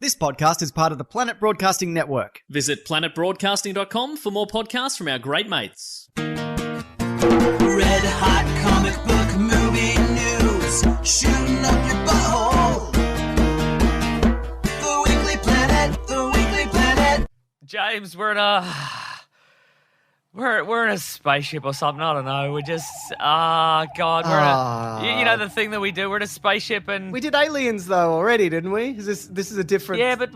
This podcast is part of the Planet Broadcasting Network. Visit planetbroadcasting.com for more podcasts from our great mates. Red hot comic book movie news, shooting up your butthole. The Weekly Planet, the Weekly Planet. James, we're in a spaceship or something. I don't know. We're just God. You know the thing that we do. We're in a spaceship and We did Aliens though already, didn't we? This is a different. but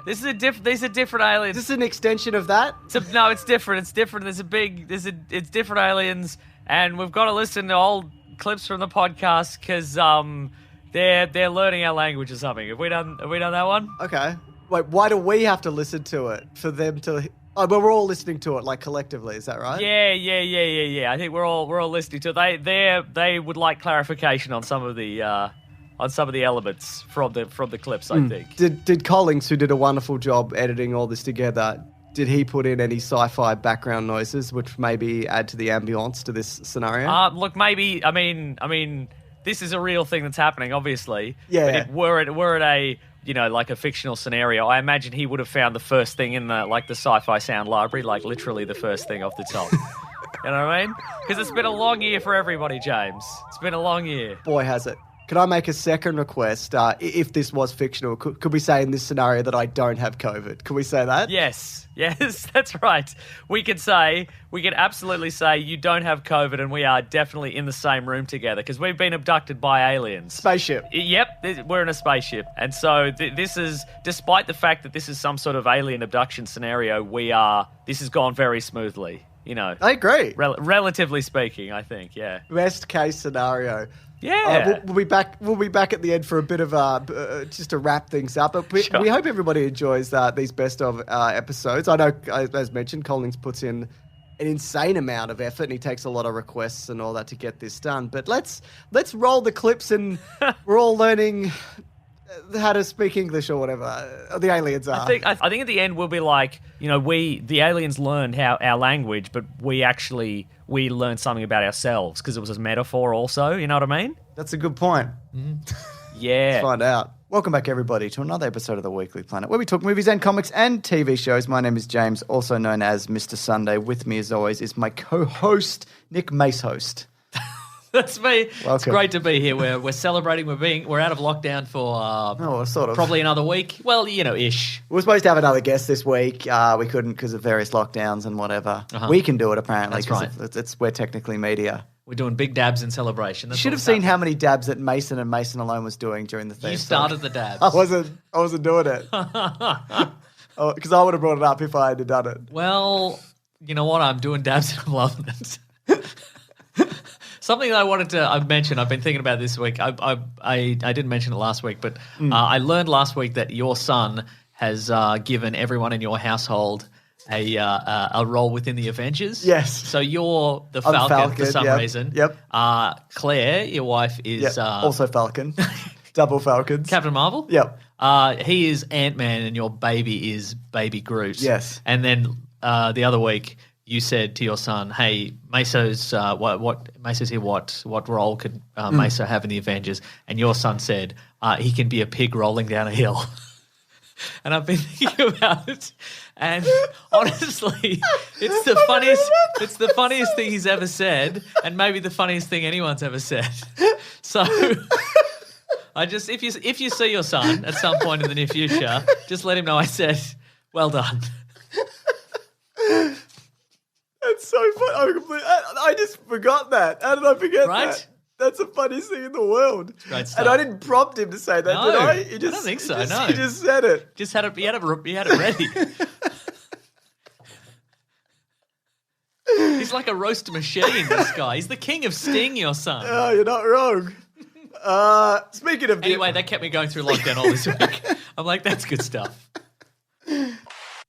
this is a different. These are different aliens. Is this an extension of that? No, it's different. It's different. It's different aliens, and we've got to listen to old clips from the podcast because they're learning our language or something. Have we done that one? Okay. Wait, why do we have to listen to it for them to? Oh, but we're all listening to it like collectively. Is that right? Yeah. I think we're all listening to it. They would like clarification on some of the elements from the clips. I think. Did Collings, who did a wonderful job editing all this together, did he put in any sci-fi background noises which maybe add to the ambience to this scenario? Look, maybe. I mean, this is a real thing that's happening, obviously. Yeah. But if we're at a like a fictional scenario, I imagine he would have found the first thing in the sci-fi sound library, like literally the first thing off the top. You know what I mean? Because it's been a long year for everybody, James. It's been a long year. Boy, has it. Can I make a second request? If this was fictional, could we say in this scenario that I don't have COVID? Can we say that? Yes, that's right. We could absolutely say you don't have COVID and we are definitely in the same room together because we've been abducted by aliens. Spaceship. Yep, we're in a spaceship. And so this is, despite the fact that this is some sort of alien abduction scenario, this has gone very smoothly, I agree. Relatively speaking, I think, yeah. Best case scenario. Yeah. We'll be back at the end for a bit of just to wrap things up. But we hope everybody enjoys these best of episodes. I know, as mentioned, Collings puts in an insane amount of effort and he takes a lot of requests and all that to get this done. But let's roll the clips and we're all learning how to speak English or whatever the aliens are. I think at the end we'll be like, the aliens learned our language, but we learned something about ourselves because it was a metaphor also, you know what I mean? That's a good point. Yeah. Let's find out. Welcome back, everybody, to another episode of The Weekly Planet, where we talk movies and comics and TV shows. My name is James, also known as Mr. Sunday. With me, as always, is my co-host, Nick Macehost. That's me. Welcome. It's great to be here. We're celebrating. We're out of lockdown for sort of. probably another week. Well, ish. We were supposed to have another guest this week. We couldn't because of various lockdowns and whatever. Uh-huh. We can do it apparently. That's right. We're technically media. We're doing big dabs in celebration. You should have seen how many dabs that Mason and Mason alone was doing during the theme. You started the dabs. I wasn't doing it. Because I would have brought it up if I had done it. Well, you know what? I'm doing dabs and I'm loving it. Something that I wanted to mention, I've been thinking about this week. I didn't mention it last week, but I learned last week that your son has given everyone in your household a role within the Avengers. Yes. So you're the Falcon for some reason. Yep. Claire, your wife, is also Falcon. Double Falcons. Captain Marvel. Yep. He is Ant-Man, and your baby is Baby Groot. Yes. And then the other week, you said to your son, "Hey, Meso's Meso's here. What role could Meso have in the Avengers?" And your son said, "He can be a pig rolling down a hill." And I've been thinking about it, and honestly, it's the funniest thing he's ever said, and maybe the funniest thing anyone's ever said. So, if you see your son at some point in the near future, just let him know I said, "Well done." That's so funny. I just forgot that. How did I forget Right? that? That's the funniest thing in the world. Great stuff. And I didn't prompt him to say that, No, did I? I don't think so, no. He just said it. Just had it. He had it ready. He's like a roast machine. This guy. He's the king of Sting. Your son. Oh, you're not wrong. Speaking of... Anyway, that kept me going through lockdown all this week. I'm like, that's good stuff.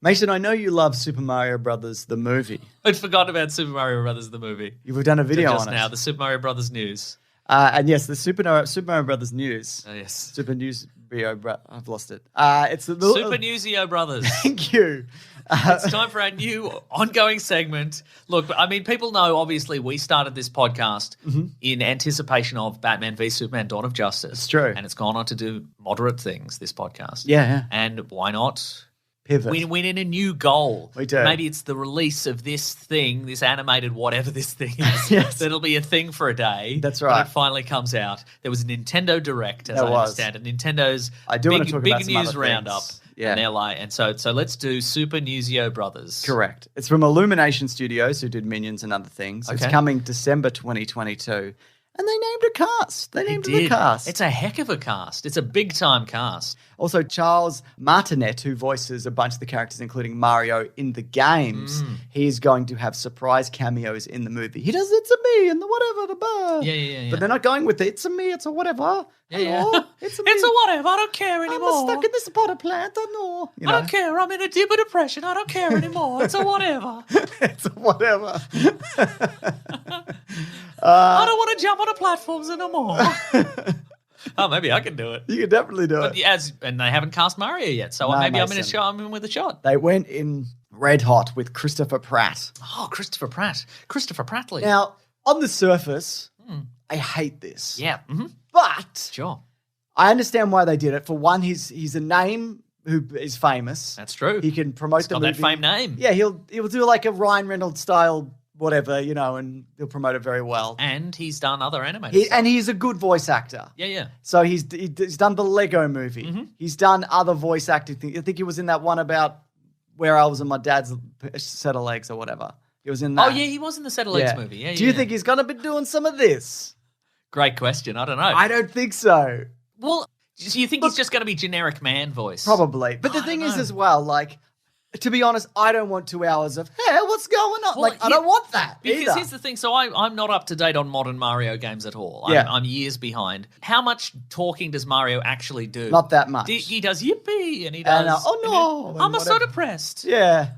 Mason, I know you love Super Mario Brothers, the movie. I'd forgotten about Super Mario Brothers, the movie. You've done a video Just on it. now, the Super Mario Brothers news. And yes, the Super Mario Brothers news. Oh, yes. Super News I've lost it. It's the Super Newsio Brothers. Thank you. It's time for our new ongoing segment. Look, I mean, people know, obviously, we started this podcast in anticipation of Batman v Superman Dawn of Justice. It's true. And it's gone on to do moderate things, this podcast. Yeah. And why not Pivot. we need a new goal? We do. Maybe it's the release of this thing, this animated whatever this thing is. Yes. That'll be a thing for a day. That's when right. it finally comes out. There was a Nintendo Direct, as There I was. understand it. Nintendo's I do want to talk big about some news other roundup. things. Yeah. And they're like, and so let's do Super Newsio Brothers. Correct. It's from Illumination Studios, who did Minions and other things. It's Okay. coming December 2022. And they named a cast. They named the cast. It's a heck of a cast. It's a big time cast. Also, Charles Martinet, who voices a bunch of the characters, including Mario, in the games, he is going to have surprise cameos in the movie. He does "It's a me" and the whatever, the bar. Yeah. But they're not going with the "It's a me," it's a whatever. Yeah. Hello, it's a me. It's a whatever. I don't care I'm anymore. stuck in this pot plant. I know. You I know? don't care. I'm in a deeper depression. I don't care anymore. It's a whatever. It's a whatever. I don't want to jump on the platforms anymore. Oh, maybe I can do it. You can definitely do But it. and they haven't cast Mario yet, so No, maybe I'm in Mason. I'm in with a shot. They went in red hot with Christopher Pratt. Oh, Christopher Prattley. Now, on the surface, I hate this. Yeah. But Sure. I understand why they did it. For one, he's a name who is famous. That's true. He can promote the got movie. that fame name. Yeah, he'll do like a Ryan Reynolds style whatever, and he'll promote it very well. And he's done other animated stuff. And he's a good voice actor. Yeah. So he's done the Lego movie. Mm-hmm. He's done other voice acting things. I think he was in that one about where I was in my dad's set of legs or whatever. He was in that. Oh, yeah, he was in the Set of Legs movie. Yeah, Do you think he's going to be doing some of this? Great question. I don't know. I don't think so. Well, so you think he's just going to be generic man voice? Probably. But the thing is as well, like, to be honest, I don't want 2 hours of, hey, what's going on? Well, I don't want that Because either. here's the thing. So I'm not up to date on modern Mario games at all. Yeah. I'm years behind. How much talking does Mario actually do? Not that much. He does yippee and he does. And, oh, no, and I'm so whatever. depressed. Yeah.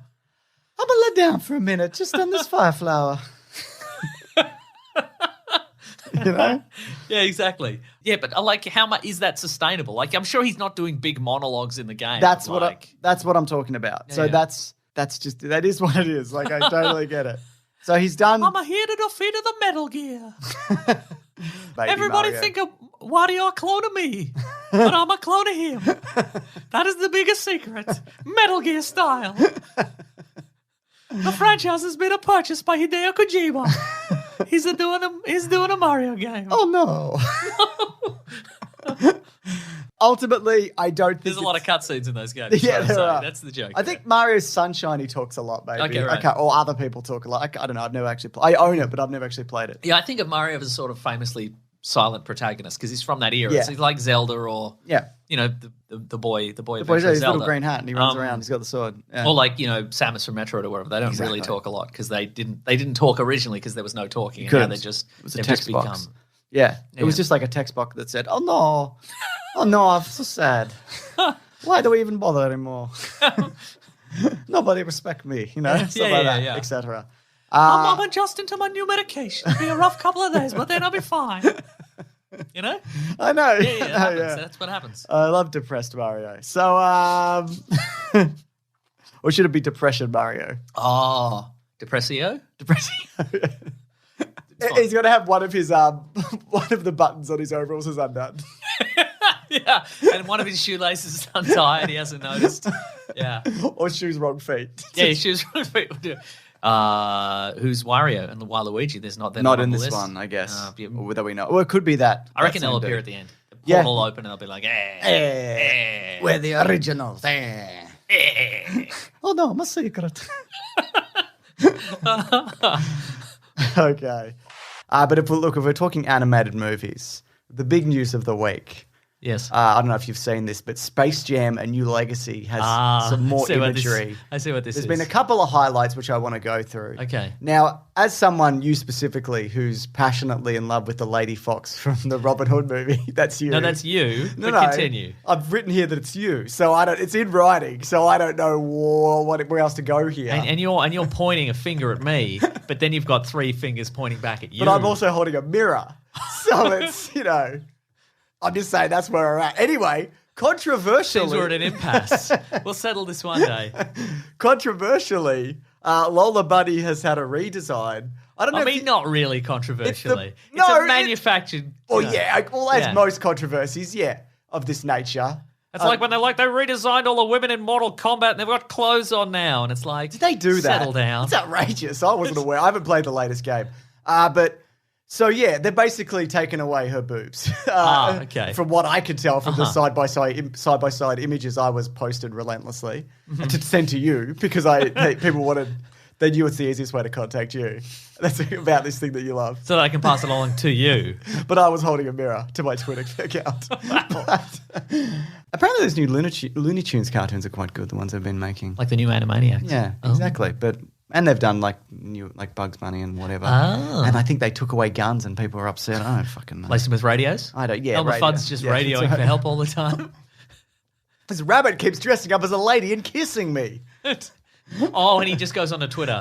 I'm going to let down for a minute just on this fire flower. You know? Yeah, exactly. Yeah, but like, how much is that sustainable? Like, I'm sure he's not doing big monologues in the game. That's like, what I'm talking about. So yeah. that is what it is. Like, I totally get it. So he's done I'm here to defeat the Metal Gear. Baby Everybody Mario. think of Wario clone of me, but I'm a clone of him. That is the biggest secret. Metal Gear style. The franchise has been purchased by Hideo Kojima. He's doing a Mario game. Oh no. Ultimately, I don't think There's a lot of cutscenes in those games. Yeah, so there are. that's the joke. I think Mario's Sunshine he talks a lot, maybe. Okay, right. Or other people talk a lot. I don't know. I've never actually I own it, but I've never actually played it. Yeah, I think of Mario as a sort of famously silent protagonist because he's from that era. Yeah. So he's like Zelda or Yeah. the boy The boy's adventure got his Zelda. little green hat and he runs around. He's got the sword. Yeah. Or like Samus from Metroid or whatever. They don't really Exactly. talk a lot because they didn't talk originally because there was no talking. And couldn't. now they've It was a just text become. box. Yeah. It was just like a text box that said, "Oh no, oh no, I'm so sad. Why do we even bother anymore? Nobody respect me, stuff Yeah, like yeah, that, yeah. etc." I'm adjusting to my new medication. It'll be a rough couple of days, but then I'll be fine. You know? I know. Yeah, I it know, happens. yeah. That's what happens. I love depressed Mario. So, or should it be depression Mario? Oh, Depressio? Depression. He's gonna have one of his one of the buttons on his overalls is undone. Yeah, and one of his shoelaces is untied. He hasn't noticed. Yeah. Or shoes wrong feet. Yeah, his shoes wrong feet will do. Who's Wario and Waluigi? They're Not on in the this list. one, I guess. Yeah. Or that we know. Well, it could be that. I reckon that they'll same appear dude. at the end. The Yeah. portal will open and they'll be like, We're the originals. Oh no, I'm a secret. Okay. But if we're talking animated movies, the big news of the week. Yes. I don't know if you've seen this, but Space Jam: A New Legacy has some more imagery. I see what this There's is. been a couple of highlights which I want to go through. Okay. Now, as someone, you specifically, who's passionately in love with the Lady Fox from the Robin Hood movie, that's you. No, that's you. No, but no. continue. I've written here that it's you, so I don't. It's in writing, so I don't know where else to go here. And you're pointing a finger at me, but then you've got three fingers pointing back at you. But I'm also holding a mirror. So it's, I'm just saying that's where we're at. Anyway, controversially. Seems we're at an impasse. We'll settle this one day. Controversially, Lola Bunny has had a redesign. I don't know. Not really controversially. It's No, a manufactured. As most controversies, of this nature. It's like when they redesigned all the women in Mortal Kombat and they've got clothes on now, and it's like, did they do that? Settle down. It's outrageous. I wasn't aware. I haven't played the latest game. They're basically taking away her boobs. Okay. From what I could tell from the side by side images I was posted relentlessly to send to you because people wanted. They knew it's the easiest way to contact you. That's about this thing that you love. So that I can pass it along to you. But I was holding a mirror to my Twitter account. Apparently those new Looney Tunes cartoons are quite good, the ones they've been making. Like the new Animaniacs. Yeah, exactly. And they've done new Bugs Bunny and whatever. Oh. And I think they took away guns and people were upset. I don't fucking know. Laced them with radios? I don't, yeah. Elmer Fudd's just radioing for help all the time. This rabbit keeps dressing up as a lady and kissing me. Oh, and he just goes onto Twitter.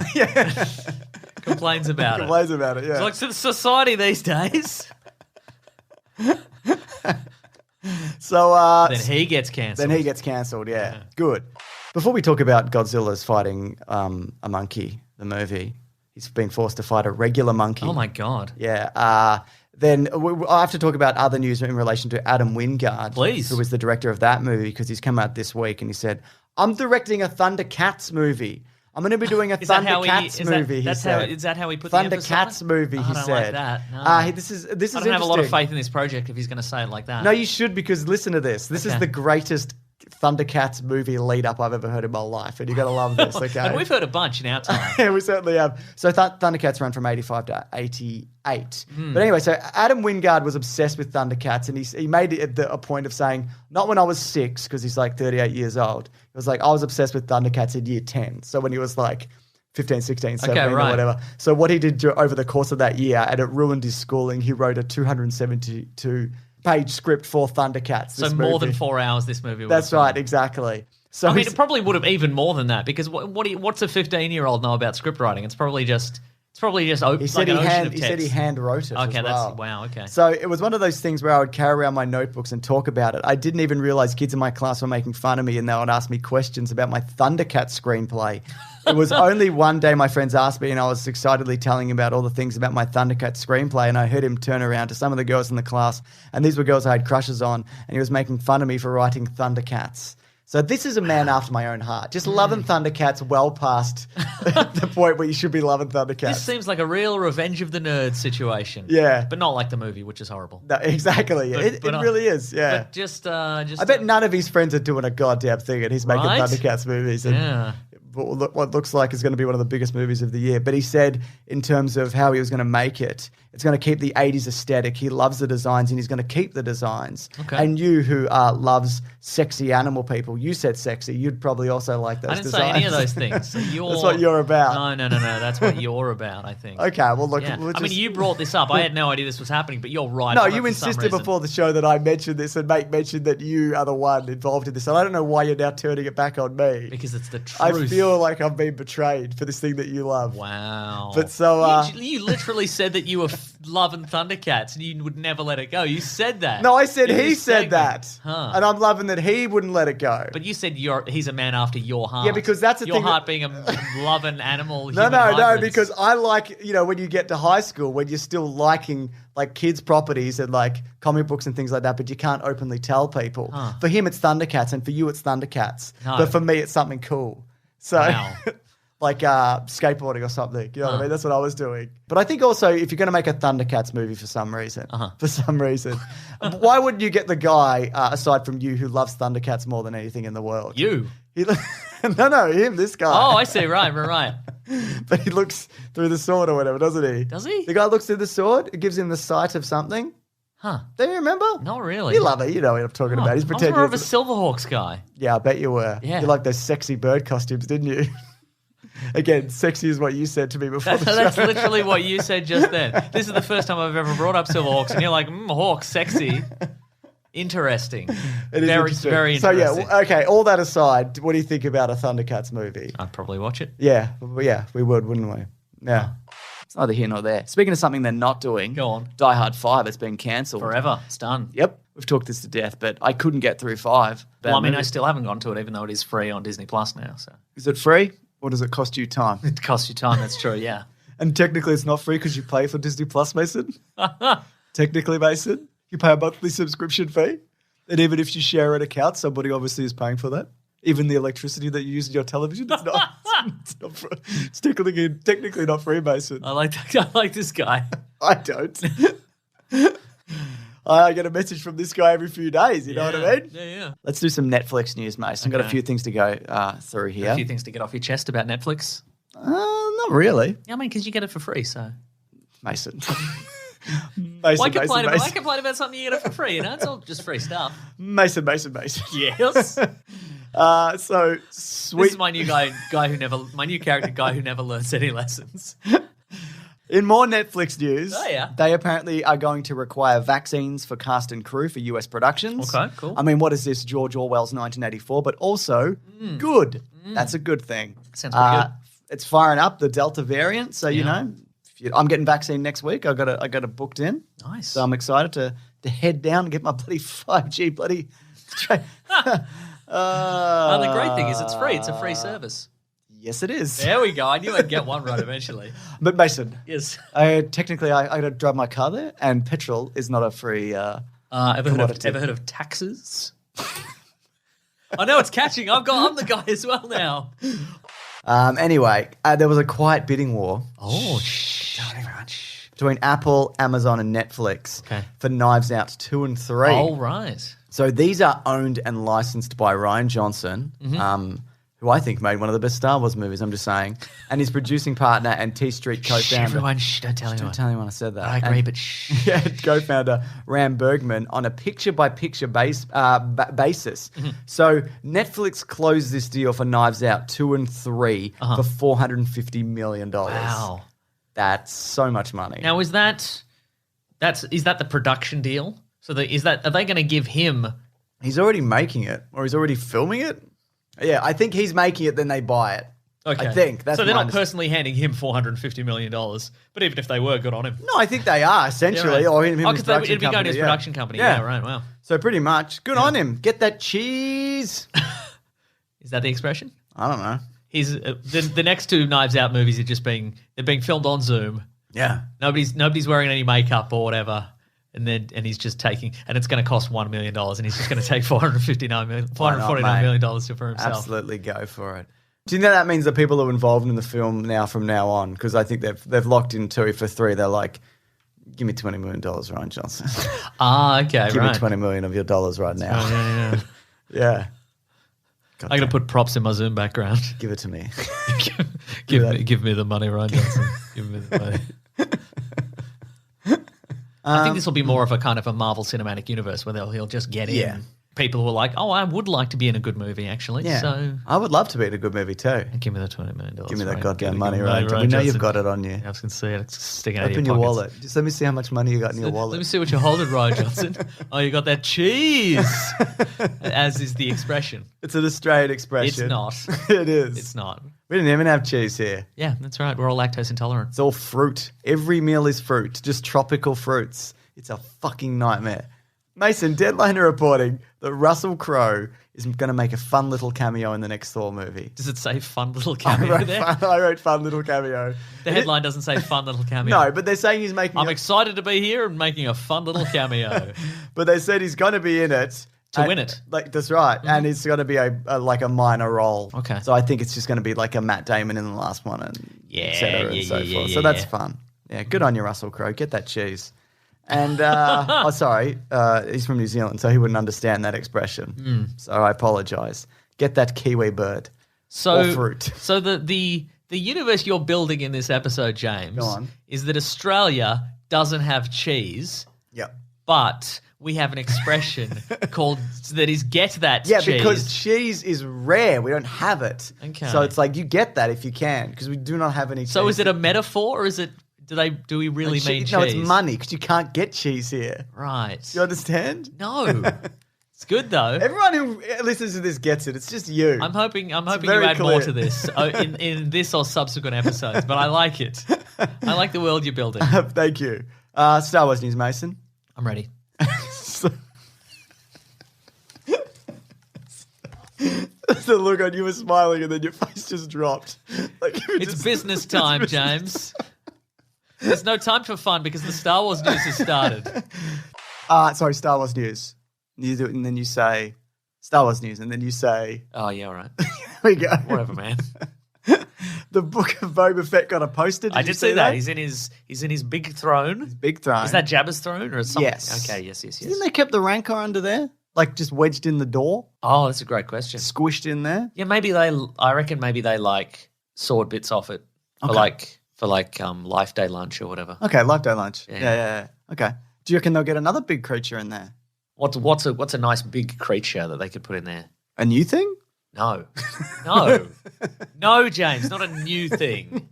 Complains about it. Yeah. It's like society these days. So then he gets cancelled. Yeah. Good. Before we talk about Godzilla's fighting a monkey, the movie, he's been forced to fight a regular monkey. Oh my God. Yeah. Then I have to talk about other news in relation to Adam Wingard, please, who was the director of that movie, because he's come out this week and he said, "I'm directing a Thundercats movie. I'm going to be doing a Thundercats movie." Is that how he put the emphasis on it? Thundercats movie, he said. Like that. No. This is I don't have a lot of faith in this project if he's going to say it like that. No, you should, because listen to this. This is the greatest Thundercats movie lead up I've ever heard in my life, and you're going to love this, okay? And we've heard a bunch in our time. Yeah, we certainly have. So Thundercats ran from 85 to 88. But anyway, so Adam Wingard was obsessed with Thundercats, and he made it a point of saying, not when I was 6, because he's like 38 years old. It was like, I was obsessed with Thundercats in year 10. So when he was like 15, 16, 17 or whatever. So what he did over the course of that year, and it ruined his schooling, he wrote a 272-page script for Thundercats. So more than 4 hours this movie was. That's right, exactly. So I mean, it probably would have even more than that, because what's a 15-year-old know about script writing? It's probably just open. He said he said he hand wrote it. Okay, as well. wow. Okay. So it was one of those things where I would carry around my notebooks and talk about it. I didn't even realize kids in my class were making fun of me, and they would ask me questions about my Thundercats screenplay. It was only one day my friends asked me, and I was excitedly telling him about all the things about my Thundercats screenplay, and I heard him turn around to some of the girls in the class, and these were girls I had crushes on, and he was making fun of me for writing Thundercats. So this is a man after my own heart. Just loving Thundercats well past the point where you should be loving Thundercats. This seems like a real Revenge of the Nerds situation. Yeah. But not like the movie, which is horrible. No, exactly. It really is, yeah. But just I bet none of his friends are doing a goddamn thing, and he's making Thundercats movies. And what looks like is going to be one of the biggest movies of the year. But he said, in terms of how he was going to make it, it's going to keep the 80s aesthetic. He loves the designs, and he's going to keep the designs. Okay. And you, who loves sexy animal people, you said sexy. You'd probably also like those designs. I didn't say any of those things. So that's what you're about. No. That's what you're about, I think. Okay, well, look. Yeah. I mean, you brought this up. I had no idea this was happening, but you're right. No, you insisted before the show that I mentioned this, and Mate mentioned that you are the one involved in this. And I don't know why you're now turning it back on me. Because it's the truth. I feel like I've been betrayed for this thing that you love. Wow. But so... you literally said that you were loving Thundercats and you would never let it go. You said that. No, I said he said that. Huh. And I'm loving that he wouldn't let it go. But you said he's a man after your heart. Yeah, because that's the your thing. Your heart being a loving animal. No, because I like, when you get to high school, when you're still liking like kids' properties and like comic books and things like that, but you can't openly tell people. Huh. For him, it's Thundercats, and for you, it's Thundercats. No. But for me, it's something cool. So... Wow. Like skateboarding or something. You know what I mean? That's what I was doing. But I think also, if you're going to make a Thundercats movie for some reason, why wouldn't you get the guy, aside from you, who loves Thundercats more than anything in the world? You? No, him, this guy. Oh, I see. Right. But he looks through the sword or whatever, doesn't he? Does he? The guy looks through the sword. It gives him the sight of something. Huh. Do you remember? Not really. You love it. You know what I'm talking about. He's pretending. I was more of a Silverhawks guy. Yeah, I bet you were. Yeah. You liked those sexy bird costumes, didn't you? Again, sexy is what you said to me before the show. That's literally what you said just then. This is the first time I've ever brought up Silverhawks, and you're like, Hawks, sexy. Interesting. It is interesting. Very interesting. So, okay, all that aside, what do you think about a Thundercats movie? I'd probably watch it. Yeah, we would, wouldn't we? Yeah. It's neither here nor there. Speaking of something they're not doing, Go on. Die Hard 5 has been cancelled. Forever. It's done. Yep. We've talked this to death, but I couldn't get through 5. Well, I mean, I still haven't gone to it, even though it is free on Disney Plus now. So Is it free or does it cost you time? it costs you time. That's true. Yeah. And technically, it's not free because you pay for Disney Plus, Mason. Technically, Mason, you pay a monthly subscription fee. And even if you share an account, somebody obviously is paying for that. Even the electricity that you use in your television, it's not. It's not free. It's technically not free, Mason. I like this guy. I don't. I get a message from this guy every few days. You know what I mean? Yeah. Let's do some Netflix news, Mason. I've got a few things to go through here. A few things to get off your chest about Netflix. Not really, Yeah, I mean, because you get it for free, so. Mason. Why complain about something you get it for free? You know, it's all just free stuff. Mason. Yes. So sweet. This is my new character guy who never learns any lessons. In more Netflix news, yeah. they apparently are going to require vaccines for cast and crew for US productions. Okay, cool. I mean, what is this, George Orwell's 1984? But also good. That's a good thing. Sounds pretty good. It's firing up the Delta variant, so you know, I'm getting vaccine next week. I got it booked in. Nice. So I'm excited to head down and get my bloody 5G bloody. The great thing is it's free. It's a free service. Yes, it is. There we go. I knew I'd get one right eventually. But Mason, Yes. I got to drive my car there, and petrol is not a free. Ever heard of taxes? I know it's catching. I'm the guy as well now. Anyway, there was a quiet bidding war. Oh, Between Apple, Amazon, and Netflix for Knives Out 2 and 3. all right. So these are owned and licensed by Rian Johnson, who I think made one of the best Star Wars movies, I'm just saying, and his producing partner and T Street co-founder. Everyone, don't tell anyone. Don't tell anyone I said that. I agree, but shh. Yeah, co-founder Ram Bergman on a picture-by-picture basis. So Netflix closed this deal for Knives Out 2 and 3 for $450 million. Wow. That's so much money. Now, is that the production deal? So are they going to give him? He's already making it, or he's already filming it. Yeah, I think he's making it, then they buy it. Okay. I think that's so. They're my not personally handing him $450 million, but even if they were, good on him. No, I think they are essentially, Yeah, right. or him. His Because production it'd be going to his company, production company. Yeah. Yeah, right. Wow. So pretty much, good on him. Get that cheese. Is that the expression? I don't know. He's the next two Knives Out movies are they're being filmed on Zoom. Yeah. Nobody's wearing any makeup or whatever. And he's just taking, and it's going to cost $1 million, and he's just going to take $449 million for himself. Absolutely go for it. Do you know that means the people who are involved in the film from now on? Because I think they've locked in 2 for 3. They're like, give me $20 million, Ryan Johnson. Okay, Give right. me $20 million of your dollars right now. Oh, yeah. Yeah. I'm going to put props in my Zoom background. Give it to me. give me the money, Ryan Johnson. Give me the money. I think this will be more of a kind of a Marvel Cinematic Universe where he'll just get in people who are like, oh, I would like to be in a good movie, actually. Yeah. So I would love to be in a good movie too. give me the $20 million. Give me that right? goddamn money, Give me right? Ryan We know Johnson. you've got it on you. I was going to see it. It's sticking out of Open your your pockets. wallet. Just let me see how much money you got in your wallet. Let me see what you're holding, Ryan Johnson. Oh, you got that cheese, as is the expression. It's an Australian expression. It's not. It is. It's not. We didn't even have cheese here. Yeah, that's right. We're all lactose intolerant. It's all fruit. Every meal is fruit, just tropical fruits. It's a fucking nightmare. Mason, Deadline are reporting that Russell Crowe is going to make a fun little cameo in the next Thor movie. Does it say fun little cameo there? I wrote fun little cameo. The headline doesn't say fun little cameo. No, but they're saying he's making I'm excited to be here and making a fun little cameo. But they said he's going to be in it. To win it. Like, that's right. And it's going to be a minor role. Okay. So I think it's just going to be like a Matt Damon in the last one and et cetera and so forth. So that's fun. Yeah, good on you, Russell Crowe. Get that cheese. And, he's from New Zealand, so he wouldn't understand that expression. So I apologise. Get that kiwi bird or fruit. So the universe you're building in this episode, James, Go on. is that Australia doesn't have cheese, Yep. but we have an expression called that is get that Yeah, cheese. because cheese is rare. We don't have it. Okay. So it's like you get that if you can, because we do not have any cheese. So is it a metaphor or is it do we really mean cheese? No, it's money, because you can't get cheese here. Right. You understand? No. It's good though. Everyone who listens to this gets it. It's just you. I'm hoping you very add more clear. to this in this or subsequent episodes, but I like it. I like the world you're building. Thank you. Star Wars news, Mason. I'm ready. The look on you was smiling and then your face just dropped. Like you were It's just- business time, James. There's no time for fun because the Star Wars news has started. Sorry, Star Wars news. You do it and then you say Star Wars news and then you say, Oh, yeah, all right. there we go. Whatever, man. The Book of Boba Fett got a poster. I you did see see that. He's in his big throne. big throne. Is that Jabba's throne or something? Yes. Okay, yes. Didn't they kept the Rancor under there? Like just wedged in the door, Oh, that's a great question. squished in there? Yeah, I reckon maybe they like sawed bits off it for Life Day lunch or whatever. Okay, Life Day lunch. Yeah. Yeah. Okay. Do you reckon they'll get another big creature in there? What's a nice big creature that they could put in there? A new thing? No, James, not a new thing.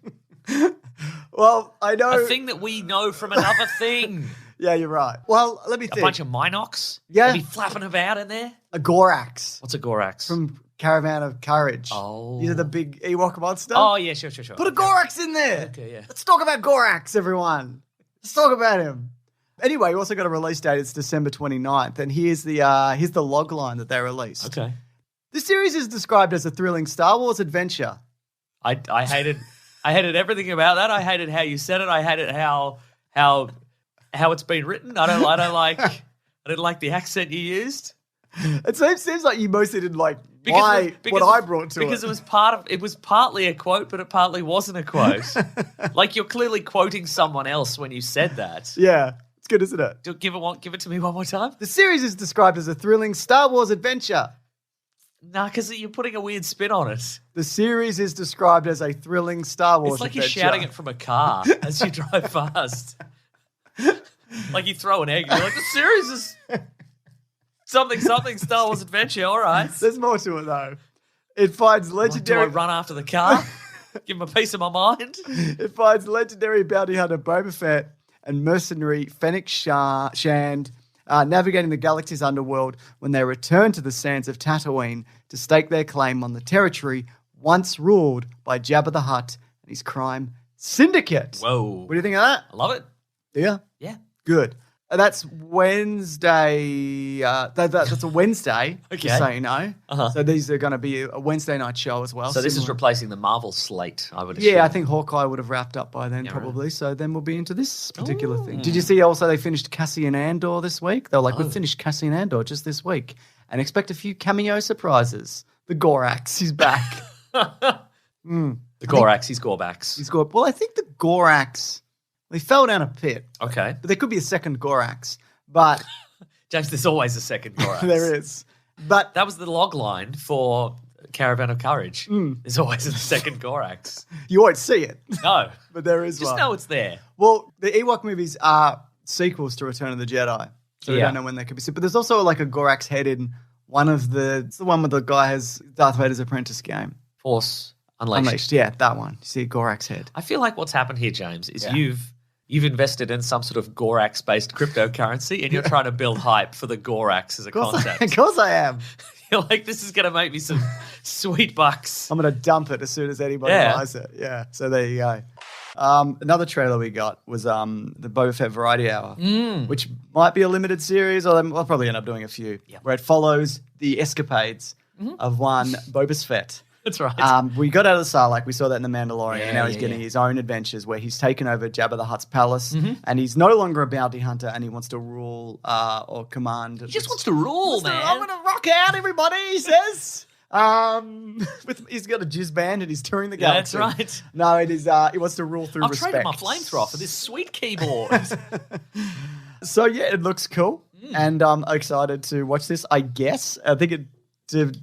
Well, I know. A thing that we know from another thing. Yeah, you're right. Well, let me A think. bunch of Minox. Yeah. Maybe flapping about in there. A Gorax What's a Gorax? from Caravan of Courage. Oh. You know the big Ewok monster? Oh yeah, sure. Put a Gorax in there. Okay, yeah. Let's talk about Gorax, everyone. Let's talk about him. Anyway, we also got a release date. It's December 29th. And here's the log line that they released. Okay. The series is described as a thrilling Star Wars adventure. I hated everything about that. I hated how you said it. I hated how it's been written. I didn't like the accent you used. It seems like you mostly didn't like Because what I brought to it. Because it was partly a quote, but it partly wasn't a quote. Like you're clearly quoting someone else when you said that. Yeah, it's good, isn't it? Give it to me one more time. The series is described as a thrilling Star Wars adventure. Nah, because you're putting a weird spin on it. The series is described as a thrilling Star Wars It's like adventure. you're shouting it from a car as you drive past. Like you throw an egg, you're like, the series is something Star Wars adventure. All right. There's more to it though. It finds Like, do legendary. I run after the car? Give him a piece of my mind. It finds legendary bounty hunter Boba Fett and mercenary Fennec Shand navigating the galaxy's underworld when they return to the sands of Tatooine to stake their claim on the territory once ruled by Jabba the Hutt and his crime syndicate. Whoa. What do you think of that? I love it. Yeah. Yeah. Good. That's Wednesday. That's a Wednesday, Okay. just so you know. Uh-huh. So these are going to be a Wednesday night show as well. So this is similar. replacing the Marvel slate, I would assume. Yeah, I think Hawkeye would have wrapped up by then, Yeah, probably. So then we'll be into this particular thing. Did you see also they finished Cassian Andor this week? They were like, we finished Cassian Andor just this week. And expect a few cameo surprises. The Gorax, he's back. The Gorax, he's Gorbacks. He's got, well, I think the Gorax, he fell down a pit. Okay. But there could be a second Gorax. But James, there's always a second Gorax. there is. But That was the log line for Caravan of Courage. There's always a second Gorax. you won't see it. No. But there is Just one. know it's there. Well, the Ewok movies are sequels to Return of the Jedi. So we Yeah. don't know when they could be seen. But there's also like a Gorax head in one of it's the one where the guy has Darth Vader's Apprentice game. Force Unleashed. Unleashed. Yeah, that one. You see a Gorax head. I feel like what's happened here, James, is Yeah. you've invested in some sort of Gorax-based cryptocurrency and you're trying to build hype for the Gorax as a Of course concept. I am. You're like, this is going to make me some sweet bucks. I'm going to dump it as soon as anybody Yeah. buys it. Yeah. So there you go. Another trailer we got was the Boba Fett Variety Hour, which might be a limited series, or I'll probably end up doing a few, where it follows the escapades of one Boba Fett. That's right. We got out of the Sarlacc. We saw that in The Mandalorian. Yeah, and now he's yeah, getting yeah. his own adventures where he's taken over Jabba the Hutt's palace and he's no longer a bounty hunter and he wants to rule or command. he just wants to rule, man. I'm going to rock out, everybody, he says. He's got a jizz band and he's touring the Yeah, that's galaxy. right. No, it is. He wants to rule through I've respect. traded my flamethrower for this sweet keyboard. So yeah, it looks cool, and I'm excited to watch this. I guess I think it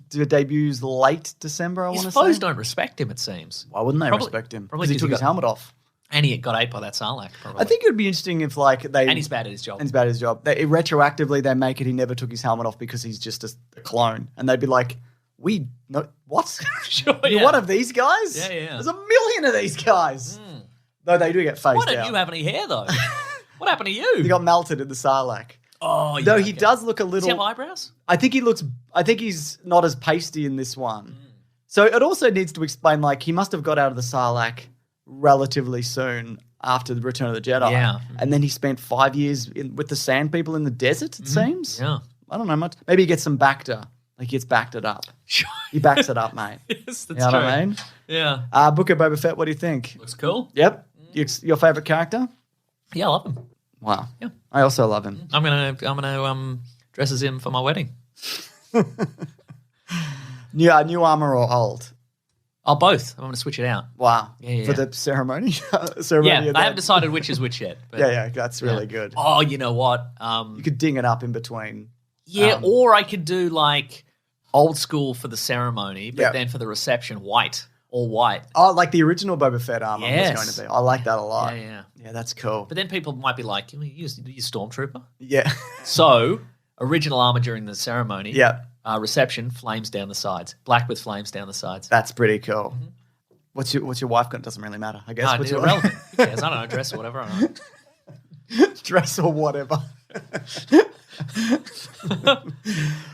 debuts late December. I His want to foes say. don't respect him, it seems. Why wouldn't they Probably- respect him? probably Because he 'cause took he his got- helmet off. And he got ate by that Sarlacc, probably. I think it would be interesting if And he's bad at his job. And he's bad at his job. Retroactively, they make it he never took his helmet off because he's just a clone, and they'd be like, "We no what? Sure, You're yeah. one of these guys? Yeah, yeah. There's a million of these guys. Though they do get phased Why don't out. you have any hair, though? What happened to you? He got melted in the Sarlacc. Oh, yeah. Though he okay. does look a Does he have little. eyebrows? I think he's not as pasty in this one. So it also needs to explain, like, he must have got out of the Sarlacc relatively soon after the Return of the Jedi. Yeah. And then he spent 5 years with the Sand People in the desert, it seems. Yeah. I don't know much. Maybe he gets some Bacta. Like he gets backed it up. He backs it up, mate. Yes, that's You know true. what I mean? Yeah. Book of Boba Fett, what do you think? Looks cool. Yep. Your favourite character? Yeah, I love him. Wow. Yeah. I also love him. I'm gonna dress as him for my wedding. New armor or old? Oh, both. I'm gonna switch it out. Wow. Yeah. For the ceremony? Yeah, of I that. haven't decided which is which yet. But Yeah, that's really good. Oh, you know what? You could ding it up in between. Yeah, or I could do like old school for the ceremony, but Yeah. then for the reception, white, all white. Oh, like the original Boba Fett armor Yes. was going to be. I like that a lot. Yeah. Yeah, that's cool. But then people might be like, you stormtrooper. Yeah. So original armor during the ceremony. Yeah. Reception, flames down the sides, black with flames down the sides. That's pretty cool. What's your wife got? Doesn't really matter, I guess. No, What's it's your irrelevant. Who cares? I don't know, dress or whatever. I don't know. dress or whatever?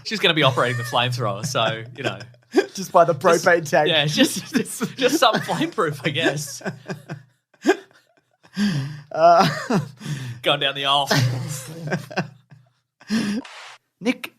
She's going to be operating the flamethrower, so you know. Just by the propane tank. Yeah, it's just something flameproof, I guess. Going down the aisle. Nick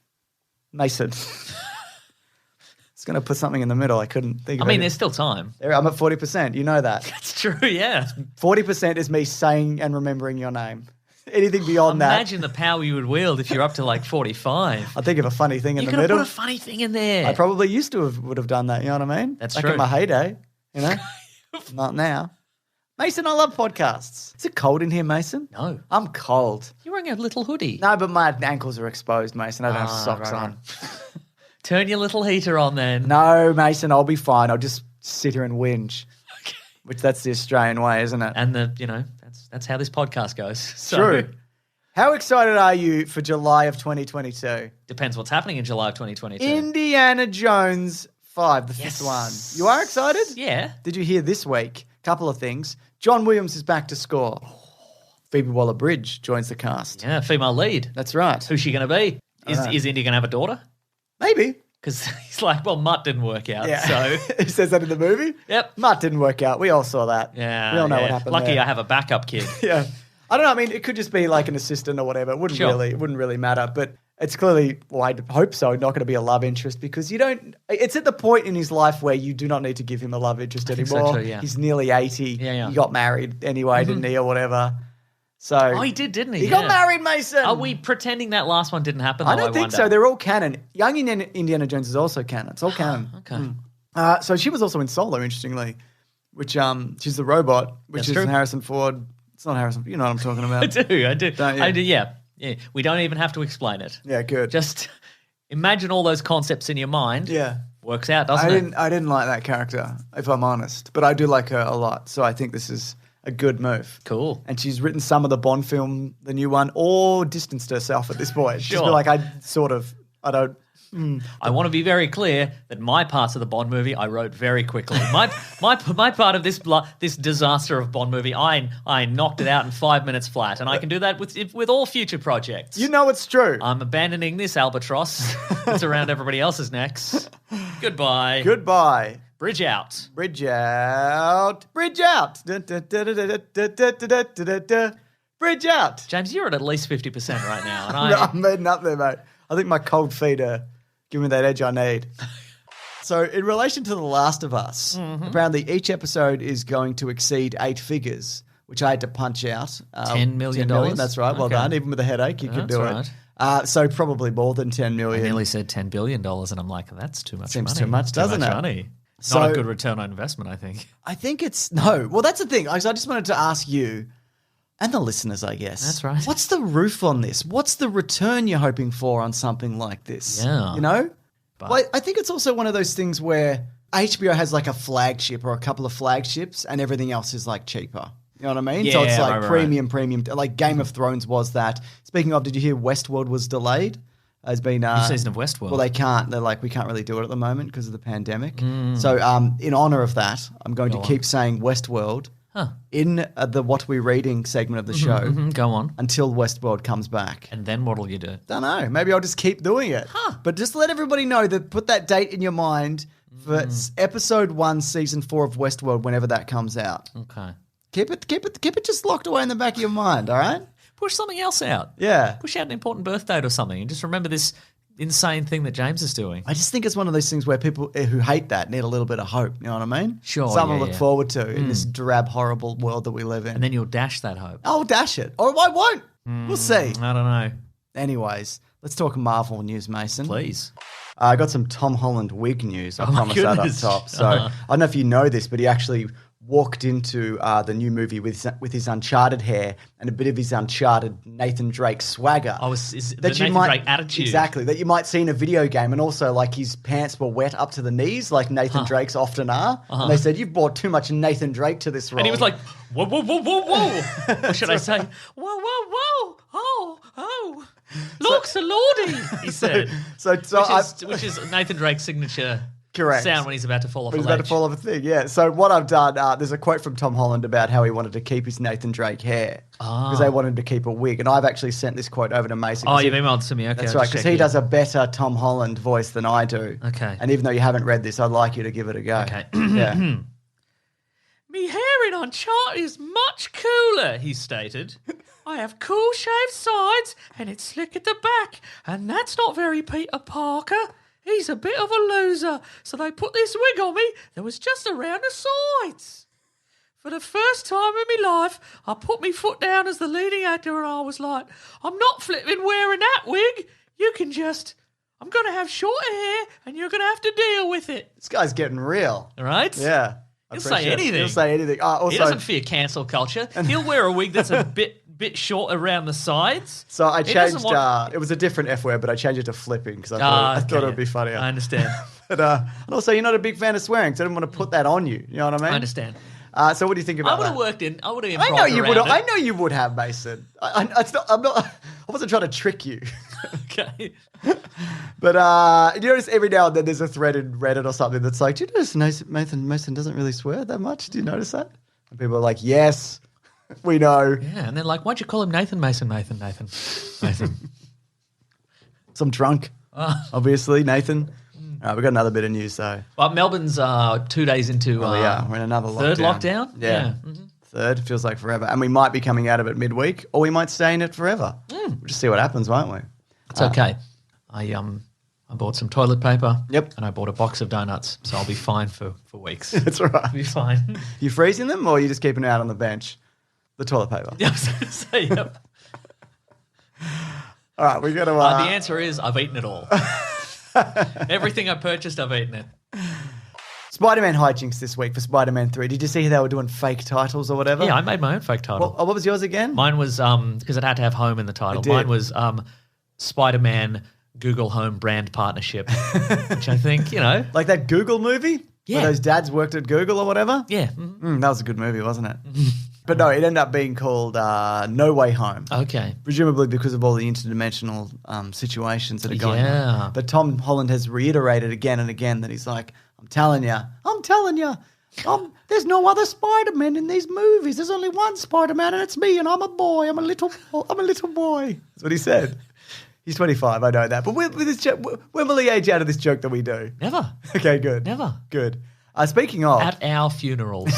Mason. It's going to put something in the middle. I couldn't think I of mean, it. there's still time. I'm at 40%. You know that. It's true, yeah. 40% is me saying and remembering your name. Anything beyond that. Imagine the power you would wield if you're up to like 45. I'll think of a funny thing in You the could have middle. put a funny thing in there. I probably used to would have done that. You know what I mean? That's Back true. in my heyday. You know? Not now. Mason, I love podcasts. Is it cold in here, Mason? No. I'm cold. You're wearing a little hoodie. No, but my ankles are exposed, Mason. I don't have Ah, socks right, on. Turn your little heater on then. No, Mason, I'll be fine. I'll just sit here and whinge. Which that's the Australian way, isn't it? And that's how this podcast goes. So, True. How excited are you for July of 2022? Depends what's happening in July of 2022. Indiana Jones 5, the fifth one. You are excited? Yeah. Did you hear this week? Couple of things. John Williams is back to score. Phoebe Waller-Bridge joins the cast. Yeah, female lead. That's right. Who's she going to be? Is know. Indy going to have a daughter? Maybe. Because he's like, well, Mutt didn't work out. Yeah. So, he says that in the movie? yep. Mutt didn't work out. We all saw that. Yeah. We all know yeah. what happened Lucky there. I have a backup kid. Yeah. I don't know. I mean, it could just be like an assistant or whatever. It wouldn't Sure. really matter. But it's clearly, well, I hope so, not going to be a love interest because it's at the point in his life where you do not need to give him a love interest think so anymore. too, yeah. He's nearly 80. Yeah. He got married anyway, didn't he, or whatever. So Oh, he did, didn't he? he got married, Mason. Are we pretending that last one didn't happen? I though, don't think wonder? so. They're all canon. Young Indiana Jones is also canon. It's all canon. Okay. So she was also in Solo, interestingly, which she's the robot, which That's is true. Harrison Ford. It's not Harrison. You know what I'm talking about. I do. Don't you? I do, yeah. We don't even have to explain it. Yeah, good. Just imagine all those concepts in your mind. yeah. Works out, doesn't it? I didn't like that character, if I'm honest, but I do like her a lot. So I think this is a good move. Cool. And she's written some of the Bond film, the new one, or distanced herself at this point. Just be Sure. like, I don't. I want to be very clear that my parts of the Bond movie I wrote very quickly. My part of this disaster of Bond movie, I knocked it out in 5 minutes flat, and I can do that with all future projects. You know it's true. I'm abandoning this albatross. It's around everybody else's necks. Goodbye. Goodbye. Bridge out. Bridge out. Bridge out. Dun, dun, dun, dun, dun, dun, dun, dun, dun, dun, dun. Bridge out. James, you're at least 50% right now, and I'm heading up there, mate. I think my cold feet are giving me that edge I need. So, in relation to The Last of Us, apparently each episode is going to exceed 8 figures, which I had to punch out. $10 million? That's right. Well Okay. done. Even with a headache, you can That's do right. it. So, probably more than 10 I million. nearly said $10 billion, and I'm like, that's too much Seems money. too much, doesn't it? Money. So- Not a good return on investment, I think. I think it's no. Well, that's the thing. I just wanted to ask you and the listeners, I guess. That's right. What's the roof on this? What's the return you're hoping for on something like this? Yeah. You know? But- Well, I think it's also one of those things where HBO has like a flagship or a couple of flagships and everything else is like cheaper. You know what I mean? So Yeah, it's like right. premium. Like Game of Thrones was that. Speaking of, did you hear Westworld was delayed? Has been New season of Westworld. Well, they can't. They're like, we can't really do it at the moment because of the pandemic. Mm. So, in honor of that, I'm going to keep saying Westworld in the What We're Reading segment of the show Go on. until Westworld comes back. And then what'll you do? Don't know. Maybe I'll just keep doing it. But just let everybody know that put that date in your mind for episode 1, season 4 of Westworld, whenever that comes out. Okay. Keep it just locked away in the back of your mind, all right? Push something else out. Yeah. Push out an important birth date or something and just remember this insane thing that James is doing. I just think it's one of those things where people who hate that need a little bit of hope, you know what I mean? Sure, Something yeah, to look yeah. forward to in this drab, horrible world that we live in. And then you'll dash that hope. I'll dash it. Or I won't. We'll see. I don't know. Anyways, let's talk Marvel news, Mason. Please. I got some Tom Holland wig news. I Oh, my promised that up goodness. top. So I don't know if you know this, but he actually walked into the new movie with his Uncharted hair and a bit of his Uncharted Nathan Drake swagger. The Nathan Drake attitude. Exactly. That you might see in a video game. And also, like, his pants were wet up to the knees, like Nathan Drake's often are. And they said, you've brought too much Nathan Drake to this role. And he was like, whoa, whoa, whoa, whoa, whoa. Or should I say, whoa, whoa, whoa, oh. Looks a lordy, he said. Which is Nathan Drake's signature Correct. sound when he's about to fall off a He's ledge. about to fall off a thing, yeah. So what I've done, there's a quote from Tom Holland about how he wanted to keep his Nathan Drake hair because they wanted to keep a wig. And I've actually sent this quote over to Mason. Oh, you've emailed to me. Okay, That's I'll right, just because check he it. does a better Tom Holland voice than I do. Okay. And even though you haven't read this, I'd like you to give it a go. Okay. Yeah. Me hair in Uncharted is much cooler, he stated. I have cool shaved sides and it's slick at the back, and that's not very Peter Parker. He's a bit of a loser, so they put this wig on me that was just around the sides. For the first time in my life, I put my foot down as the leading actor and I was like, I'm not flipping wearing that wig. I'm going to have shorter hair and you're going to have to deal with it. This guy's getting real. All right? Yeah. I He'll say appreciate it. anything. He'll say anything. Also, He doesn't fear cancel culture. He'll wear a wig that's a bit short around the sides. so I He doesn't changed, want- it was a different F word, but I changed it to flipping because I thought it would be funnier. I understand. But, and also, you're not a big fan of swearing, so I didn't want to put that on you. You know what I mean? I understand. So what do you think about I would that? have worked in. I would have. I know you would. Have. I know you would have, Mason. I'm not. I wasn't trying to trick you. Okay. But you notice every now and then there's a thread in Reddit or something that's like, do you notice Mason doesn't really swear that much? Do you notice that? And people are like, yes, we know. Yeah, and they're like, why'd you call him Nathan? Nathan. So I'm drunk, obviously, Nathan. All right, we've got another bit of news, though. Well, Melbourne's 2 days into we're in another lockdown. third lockdown. Yeah. Third, feels like forever. And we might be coming out of it midweek, or we might stay in it forever. We'll just see what happens, won't we? It's okay. I bought some toilet paper. Yep. And I bought a box of donuts, so I'll be fine for weeks. That's all right. I'll be fine. You freezing them, or are you just keeping it out on the bench? The toilet paper. Yeah, I was going to say, yep. All right, we're going to... The answer is I've eaten it all. Everything I purchased, I've eaten it. Spider-Man hijinks this week for Spider-Man 3. Did you see how they were doing fake titles or whatever? Yeah, I made my own fake title. What was yours again? Mine was because it had to have home in the title. did. Mine was Spider-Man Google Home brand partnership, which I think, Like that Google movie? Yeah. Where those dads worked at Google or whatever? yeah. That was a good movie, wasn't it? But no, it ended up being called No Way Home. Okay. Presumably because of all the interdimensional situations that are going Yeah. on. But Tom Holland has reiterated again and again that he's like, I'm telling you, there's no other Spider-Man in these movies. There's only one Spider-Man and it's me and I'm a boy. I'm a little boy. That's what he said. He's 25, I know that. But with this when will he age out of this joke that we do? Never. Okay, good. Never. Good. Speaking of, At our funerals.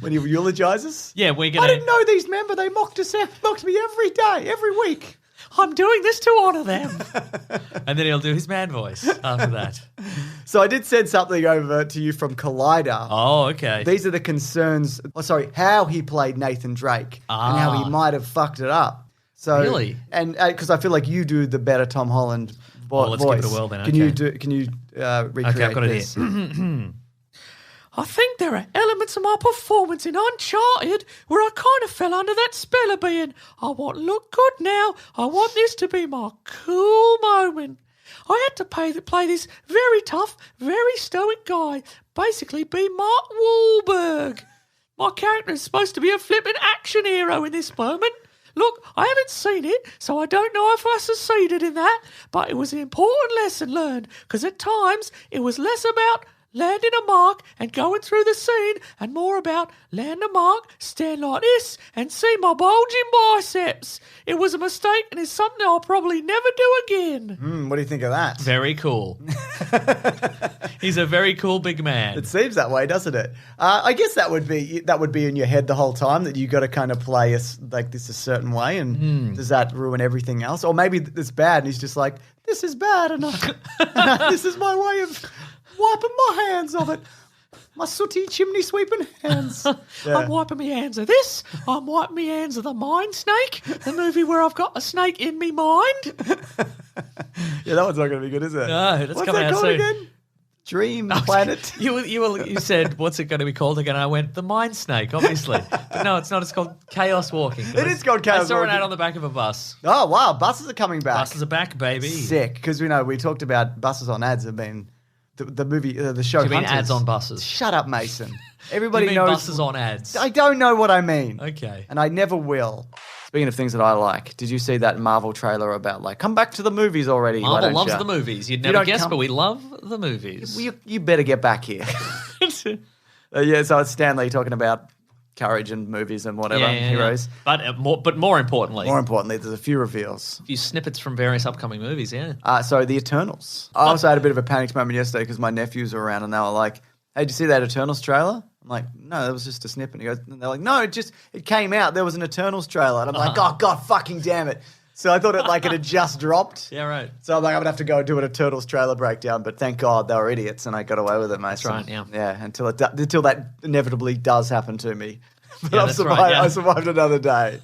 when he eulogizes? Yeah, we're I going didn't know these men, but they mocked me every day, every week. I'm doing this to honour them. And then he'll do his man voice after that. So I did send something over to you from Collider. Oh, okay. These are the concerns, how he played Nathan Drake and how he might have fucked it up. So, Really? And because I feel like you do the better Tom Holland voice. Let's give it a whirl then, Can you recreate Okay, I've got it this? here. I think there are elements of my performance in Uncharted where I kind of fell under that spell of being, I want to look good now. I want this to be my cool moment. I had to play this very tough, very stoic guy, basically be Mark Wahlberg. My character is supposed to be a flippant action hero in this moment. Look, I haven't seen it, so I don't know if I succeeded in that, but it was an important lesson learned, because at times it was less about landing a mark and going through the scene, and more about land a mark, stand like this, and see my bulging biceps. It was a mistake, and it's something I'll probably never do again. What do you think of that? Very cool. He's a very cool big man. It seems that way, doesn't it? I guess that would be in your head the whole time, that you got to kind of play like this a certain way, and does that ruin everything else? Or maybe it's bad, and he's just like, this is bad, and this is my way of wiping my hands of it. My sooty chimney sweeping hands. I'm wiping my hands of this. I'm wiping my hands of the Mind Snake, the movie where I've got a snake in me mind. Yeah, that one's not going to be good, is it? No, that's What's coming that out called soon. again? Dream Planet. You said, what's it going to be called again? I went, the Mind Snake, obviously. But no, it's not. It's called Chaos Walking. It is called Chaos I saw Walking. an ad on the back of a bus. Oh, wow. Buses are coming back. Buses are back, baby. Sick. Because we talked about buses on ads have been the movie, the show. Do you mean Hunters. ads on buses? Shut up, Mason. Do Everybody you mean knows buses on ads? I don't know what I mean. Okay. And I never will. Speaking of things that I like, did you see that Marvel trailer about like, come back to the movies already? why Marvel don't loves ya? the movies. You'd You never don't guess, come- but we love the movies. You better get back here. Yeah, so it's Stan Lee talking about courage and movies and whatever, heroes. But more importantly, More importantly, there's a few reveals. a few snippets from various upcoming movies, yeah. So the Eternals. I also had a bit of a panicked moment yesterday because my nephews were around and they were like, hey, did you see that Eternals trailer? I'm like, no, that was just a snippet. And they're like, no, it came out. There was an Eternals trailer. And I'm like, oh, God fucking damn it. So I thought it had just dropped. Yeah, right. So I'm like, I'm going to have to go and do an Eternals trailer breakdown. But thank God they were idiots and I got away with it, mate. That's right, yeah. Yeah, until that inevitably does happen to me. But Yeah, I've that's survived, right, yeah. I survived another day.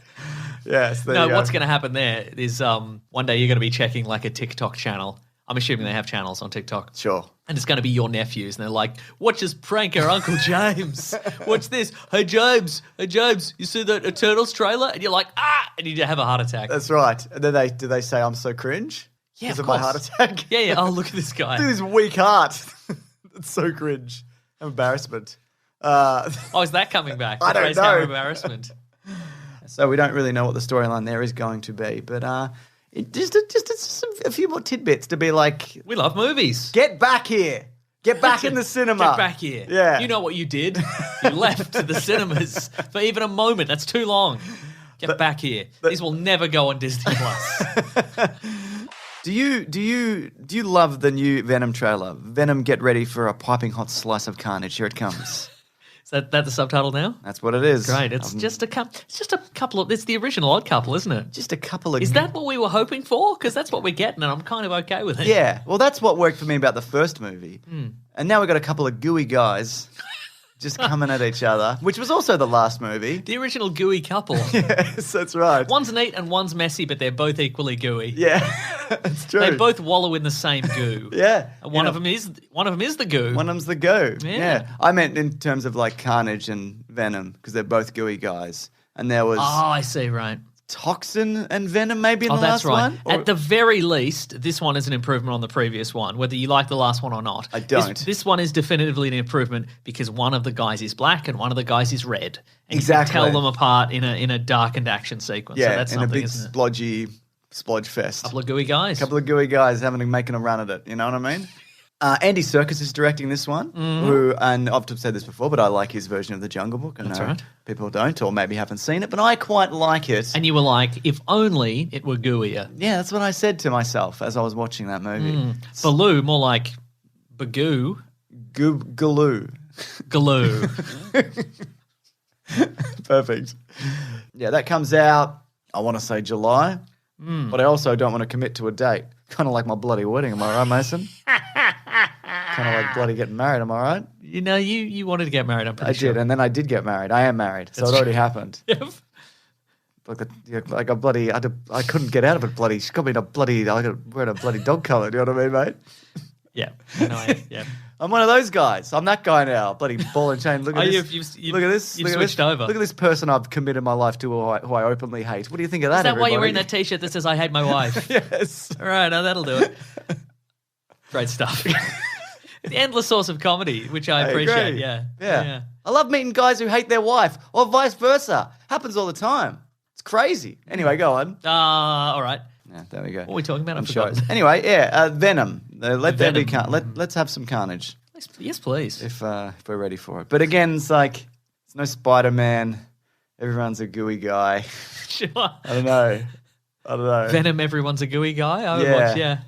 Yes, there No, you go. what's going to happen there is one day you're going to be checking like a TikTok channel. I'm assuming they have channels on TikTok. Sure. And it's going to be your nephews. And they're like, watch us prank our Uncle James. Watch this. Hey, James, you see that Eternals trailer? And you're like, and you have a heart attack. That's right. And then do they say I'm so cringe? Yeah, Because of of my course. heart attack? Yeah. Oh, look at this guy. Look at this weak heart. It's so cringe. Embarrassment. Oh, is that coming back? I don't Praise our know. embarrassment. So we don't really know what the storyline there is going to be, but just a few more tidbits to be like, We love movies. get back here. Get back in the cinema. Get back here. Yeah. You know what you did? You left the cinemas for even a moment. That's too long. Get back here. These will never go on Disney Plus. Do you love the new Venom trailer? Venom, get ready for a piping hot slice of carnage. Here it comes. Is that the subtitle now? That's what it is. Great. It's just a couple of. It's the original Odd Couple, isn't it? Just a couple of. Is that what we were hoping for? Because that's what we're getting, and I'm kind of okay with it. Yeah. Well, that's what worked for me about the first movie. And now we've got a couple of gooey guys just coming at each other, which was also the last movie. The original gooey couple. Yes, that's right. One's neat and one's messy, but they're both equally gooey. Yeah, it's true. They both wallow in the same goo. Yeah. And one of them is the goo. One of them's the goo. Yeah. I meant in terms of like Carnage and Venom because they're both gooey guys. And there was Oh, I see. Right. Toxin and Venom maybe in Oh, the that's last right. one. Or- At the very least, this one is an improvement on the previous one, whether you like the last one or not. I don't. This one is definitively an improvement because one of the guys is black and one of the guys is red. And Exactly. you can tell them apart in a darkened action sequence. yeah, So that's in a something, big isn't it? splodgy splodge fest. Couple of gooey guys. Couple of gooey guys making a run at it. You know what I mean? Andy Serkis is directing this one, and I've said this before, but I like his version of The Jungle Book. I That's know right. people don't, or maybe haven't seen it, but I quite like it. And you were like, if only it were gooier. Yeah, that's what I said to myself as I was watching that movie. Baloo, more like bagoo. Galoo. Galoo. Perfect. Yeah, that comes out, I want to say July, but I also don't want to commit to a date. Kind of like my bloody wedding, am I right, Mason? Kind of like bloody getting married, am I right? You know, you wanted to get married, I'm pretty I sure. did, and then I did get married. I am married, so That's it already true. happened. Yep. Like a bloody, I couldn't get out of it. Bloody, she got me in a bloody, I got wearing a bloody dog collar. Do you know what I mean, mate? Yeah. No, yeah. I'm one of those guys. I'm that guy now. Bloody ball and chain. Look at Oh, this. you've- Look at this. you've Look at switched this. over. Look at this person I've committed my life to, who I openly hate. What do you think of that? Is that why you're wearing everybody? that T-shirt that says "I hate my wife"? Yes. All right, now that'll do it. Great stuff. The endless source of comedy, which I appreciate. agree. Yeah. I love meeting guys who hate their wife, or vice versa. Happens all the time. It's crazy. Anyway, go on. All right. Yeah, there we go. What are we talking about? I'm I've sure. forgotten. Anyway, Venom. Let there be Venom. let's have some carnage Yes, please. if we're ready for it. But again, it's like it's no Spider-Man. Everyone's a gooey guy. Sure. I don't know. Venom, everyone's a gooey guy. I would Yeah. watch, yeah.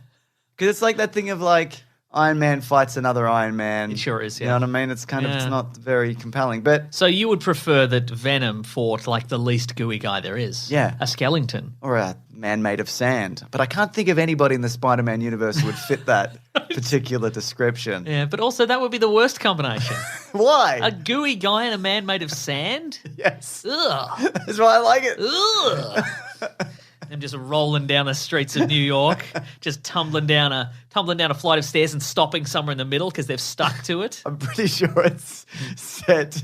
Because it's like that thing of like, Iron Man fights another Iron Man. It sure is, yeah. You know what I mean? It's kind of, it's Yeah. not very compelling. But, So you would prefer that Venom fought like the least gooey guy there is? Yeah. A skeleton. or a man made of sand. But I can't think of anybody in the Spider-Man universe who would fit that particular description. Yeah, but also that would be the worst combination. Why? A gooey guy and a man made of sand? Yes. Ugh. That's why I like it. Ugh. Them just rolling down the streets of New York, just tumbling down a flight of stairs and stopping somewhere in the middle because they've stuck to it. I'm pretty sure it's set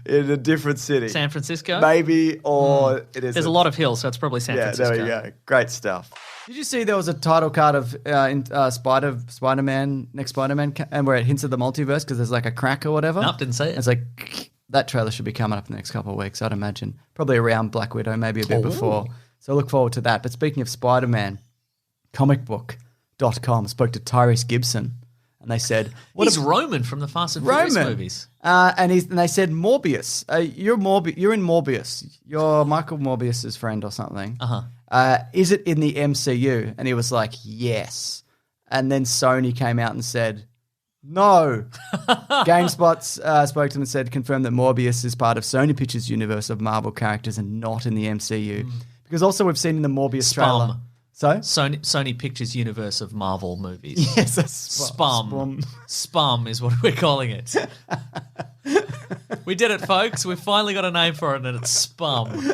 in a different city. San Francisco? Maybe, or it is. There's a lot of hills, so it's probably San Yeah, Francisco. there we go. Great stuff. Did you see there was a title card of Spider-Man, next Spider-Man, and where it hints at the multiverse because there's like a crack or whatever? Nope, didn't see it. It's like that trailer should be coming up in the next couple of weeks, I'd imagine. Probably around Black Widow, maybe a bit before. So look forward to that. But speaking of Spider-Man, comicbook.com spoke to Tyrese Gibson, and they said, He's Roman from the Fast and Furious movies. And they said, Morbius, you're in Morbius. You're Michael Morbius's friend or something. Is it in the MCU? And he was like, yes. And then Sony came out and said, no. GameSpot spoke to him and said, confirmed that Morbius is part of Sony Pictures' universe of Marvel characters and not in the MCU. Because also we've seen in the Morbius trailer. So? Sony Pictures universe of Marvel movies. Yes, Spum. Spum is what we're calling it. We did it, folks. We've finally got a name for it, and it's Spum.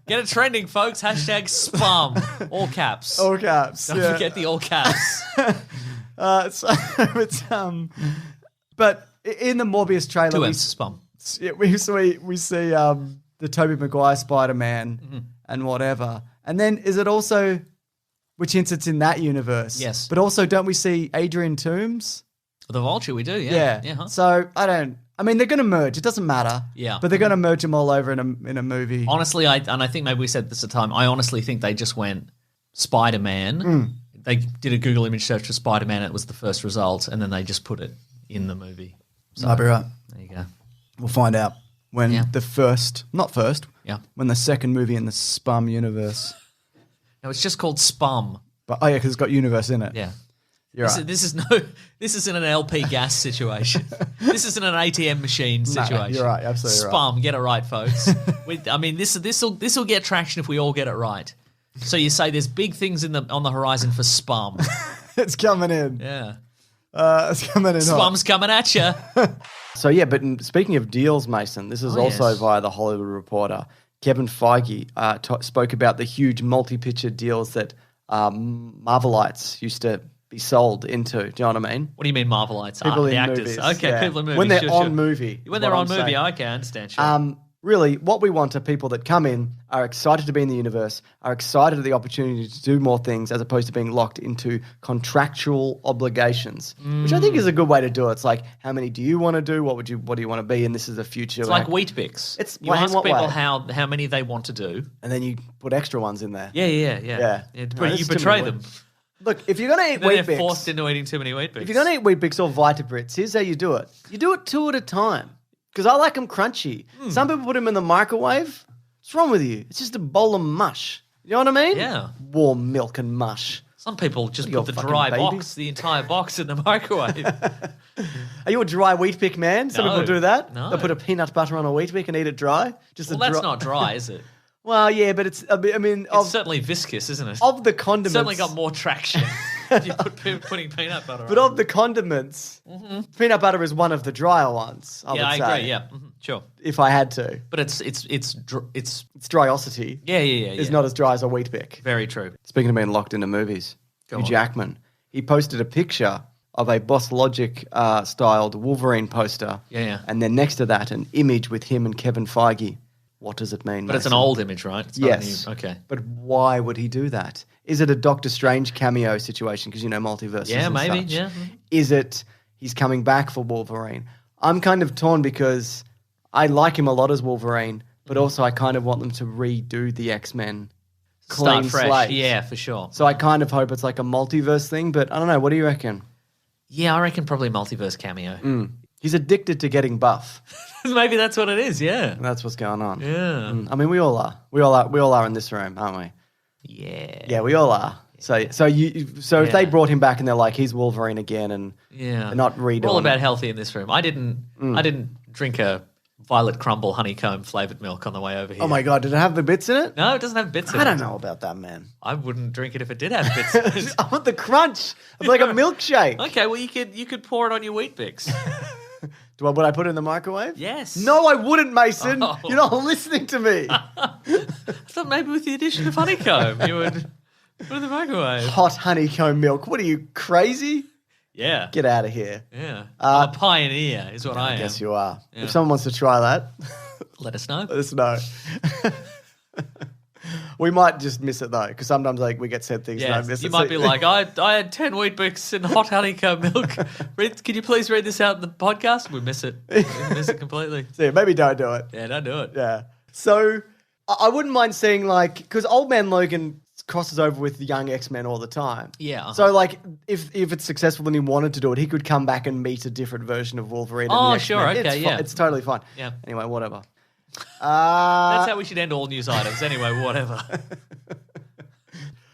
Get it trending, folks. Hashtag Spum. All caps. All caps. Don't forget the all caps. So it's but in the Morbius trailer, Two we, M's, Spum. we see the Tobey Maguire Spider-Man and whatever, and then is it also, which hints it's in that universe? Yes. But also, don't we see Adrian Toomes? The Vulture, we do, yeah. Huh? So I mean, they're going to merge. It doesn't matter. Yeah. But they're going to merge them all over in a movie. Honestly, I think maybe we said this at the time, I honestly think they just went Spider-Man. They did a Google image search for Spider-Man, and it was the first result, and then they just put it in the movie. So, Might be right. there you go. We'll find out when when the second movie in the Spum universe. No, it's just called Spum. But because it's got universe in it. Yeah. You're right. This isn't an LP gas situation. This isn't an ATM machine situation. you're right, absolutely right. Spum, get it right, folks. This will get traction if we all get it right. So you say there's big things on the horizon for Spum. It's coming in. Yeah. It's coming in hot. Spum's coming at you. So, yeah, but speaking of deals, Mason, this is also yes. via the Hollywood Reporter. Kevin Feige spoke about the huge multi-picture deals that Marvelites used to be sold into. Do you know what I mean? What do you mean Marvelites? People the in actors. movies. Okay, yeah. people in movies. When they're sure, on sure. movie. When they're on movie, okay, I understand. Sure. Really, what we want are people that come in, are excited to be in the universe, are excited at the opportunity to do more things as opposed to being locked into contractual obligations, which I think is a good way to do it. It's like, how many do you want to do? What do you want to be? And this is the future. It's like Weet-Bix. You in ask what people way? how many they want to do. And then you put extra ones in there. Yeah. No, You this is too betray many them. Look, if you're going to eat Then they're Weet-Bix, forced into eating too many Weet-Bix. if you're going to eat Weet-Bix or Vitabrits, here's how you do it. You do it 2 at a time. Because I like them crunchy. Some people put them in the microwave. What's wrong with you? It's just a bowl of mush. You know what I mean? Yeah. Warm milk and mush. Some people just You're put the fucking dry baby. box, the entire box in the microwave. Are you a dry Weet-Bix man? Some No. people do that. No. They put a peanut butter on a Weet-Bix and eat it dry. Just Well, that's not dry, is it? Well, yeah, but it's. I mean, It's certainly viscous, isn't it? of the condiments. Certainly got more traction if you putting peanut butter on. But of the condiments, peanut butter is one of the drier ones. I would I say, agree. Yeah, sure. If I had to, But it's its dryosity yeah. is not as dry as a Weet-Bix. Very true. Speaking of being locked into movies, Go Hugh on. Jackman, he posted a picture of a Boss Logic styled Wolverine poster. Yeah. And then next to that, an image with him and Kevin Feige. What does it mean? But it's an Mason? old image, right? It's not Yes. a new- okay. But why would he do that? Is it a Doctor Strange cameo situation? Because, multiverses. Yeah, and maybe. such. Yeah. Is it he's coming back for Wolverine? I'm kind of torn because I like him a lot as Wolverine, but also I kind of want them to redo the X-Men. Start Clean fresh. slate. Yeah, for sure. So I kind of hope it's like a multiverse thing, but I don't know. What do you reckon? Yeah, I reckon probably multiverse cameo. He's addicted to getting buff. Maybe that's what it is. Yeah. That's what's going on. Yeah. I mean, we all are. We all are in this room, aren't we? Yeah. Yeah, we all are. So if they brought him back and they're like, he's Wolverine again, and they're not redoing. We're all about healthy in this room. I didn't drink a Violet Crumble honeycomb flavored milk on the way over here. Oh my God, did it have the bits in it? No, it doesn't have bits in it. I don't know about that, man. I wouldn't drink it if it did have bits in it. I want the crunch of like a milkshake. Okay, well you could pour it on your Wheat Bix. Would I put it in the microwave? Yes. No, I wouldn't, Mason. Oh. You're not listening to me. I thought maybe with the addition of honeycomb you would put it in the microwave. Hot honeycomb milk. What are you, crazy? Yeah. Get out of here. Yeah. I'm a pioneer is what I am. I guess you are. Yeah. If someone wants to try that, Let us know. let us know. We might just miss it though, because sometimes like we get sent things and I miss you it. might be like, I had 10 Wheat Bix and hot honeycomb milk. Can you please read this out in the podcast? We miss it. We miss it completely. So yeah, maybe don't do it. Yeah, don't do it. Yeah. So I wouldn't mind seeing like, because Old Man Logan crosses over with the young X-Men all the time. Yeah. Uh-huh. So like, if it's successful and he wanted to do it, he could come back and meet a different version of Wolverine. Oh, and the sure, X-Men. okay, yeah. It's totally fine. Yeah. Anyway, whatever. That's how we should end all news items. Anyway, whatever.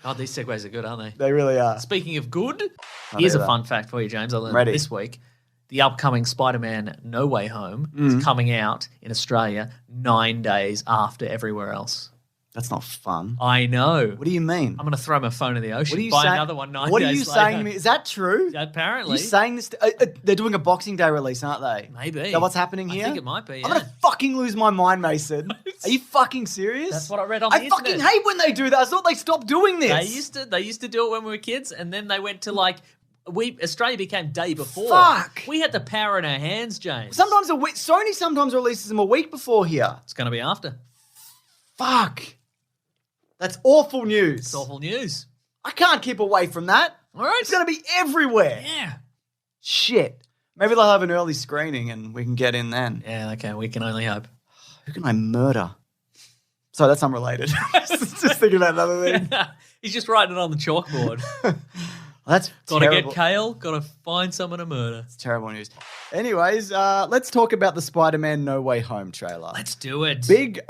God, these segues are good, aren't they? They really are. Speaking of good, here's a fun fact for you, James. I learned this week. The upcoming Spider-Man No Way Home is coming out in Australia 9 days after everywhere else. That's not fun. I know. What do you mean? I'm going to throw my phone in the ocean. What are you buy saying? another one 9 days What are you later. saying to me? Is that true? Apparently. You're saying this? They're doing a Boxing Day release, aren't they? Maybe. Is that what's happening here? I think it might be, I'm yeah. going to fucking lose my mind, Mason. Are you fucking serious? That's what I read on the I internet. fucking hate when they do that. I thought they stopped doing this. They used to do it when we were kids, and then they went to like Australia became day before. Fuck. We had the power in our hands, James. Sometimes a week. Sony sometimes releases them a week before here. It's going to be after. Fuck. That's awful news. It's awful news. I can't keep away from that. All right. It's going to be everywhere. Yeah. Shit. Maybe they'll have an early screening and we can get in then. Yeah, okay, we can only hope. Who can I murder? Sorry, that's unrelated. Just thinking about another thing. He's just writing it on the chalkboard. That's Got to terrible. get Kale, got to find someone to murder. It's terrible news. Anyways, let's talk about the Spider-Man No Way Home trailer. Let's do it. Big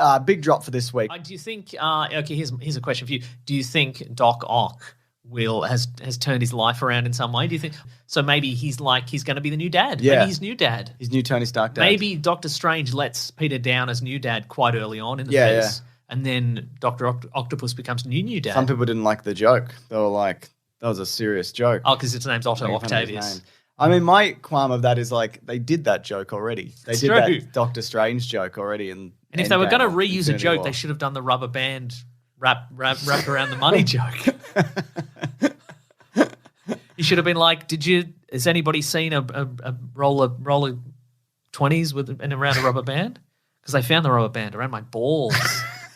drop for this week. Do you think? Okay, here's a question for you. Do you think Doc Ock has turned his life around in some way? Do you think so? Maybe he's going to be the new dad. Yeah. Maybe he's new dad. His new Tony Stark dad. Maybe Doctor Strange lets Peter down as new dad quite early on in the Yeah, piece, and then Doctor Octopus becomes new dad. Some people didn't like the joke. They were like, that was a serious joke. Oh, because its name's Otto Making fun of his Octavius. name. I mean, my qualm of that is like they did that joke already. They did true. that Doctor Strange joke already. And if they were going to Endgame or reuse a Infinity joke, War. they should have done the rubber band wrap around the money joke. You should have been like, has anybody seen a roll of 20s and around a rubber band? Because they found the rubber band around my balls,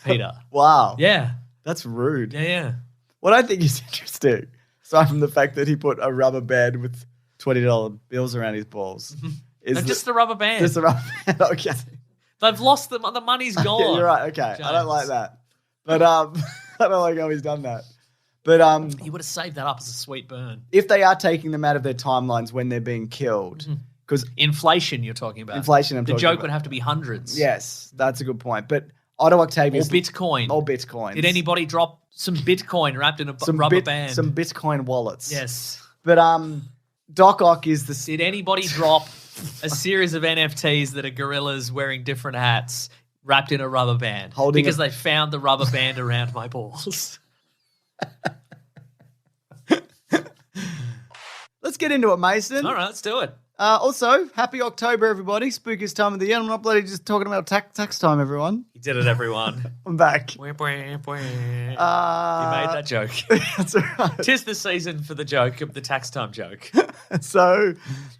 Peter. Wow. Yeah. That's rude. Yeah. What I think is interesting, aside from the fact that he put a rubber band with $20 bills around his balls, is No, just the rubber band. just the rubber band. Okay. They've lost them. The money's gone. Yeah, you're right. Okay. I James. don't like that. But I don't like how he's done that. But You would have saved that up as a sweet burn. if they are taking them out of their timelines when they're being killed, because Inflation you're talking about. Inflation I'm The talking joke about. would have to be hundreds. yes, that's a good point. But Otto Or Octavius Bitcoin. or Bitcoin. Did anybody drop some Bitcoin wrapped in a rubber band? Some Bitcoin wallets. Yes. But Doc Ock is the Did anybody drop a series of NFTs that are gorillas wearing different hats wrapped in a rubber band? Holding because a- they found the rubber band around my balls. Let's get into it, Mason. All right, let's do it. Also, happy October, everybody. Spookiest time of the year. I'm not bloody just talking about tax time, everyone. You did it, everyone. I'm back. You made that joke. That's all right. Tis the season for the joke, the tax time joke. So,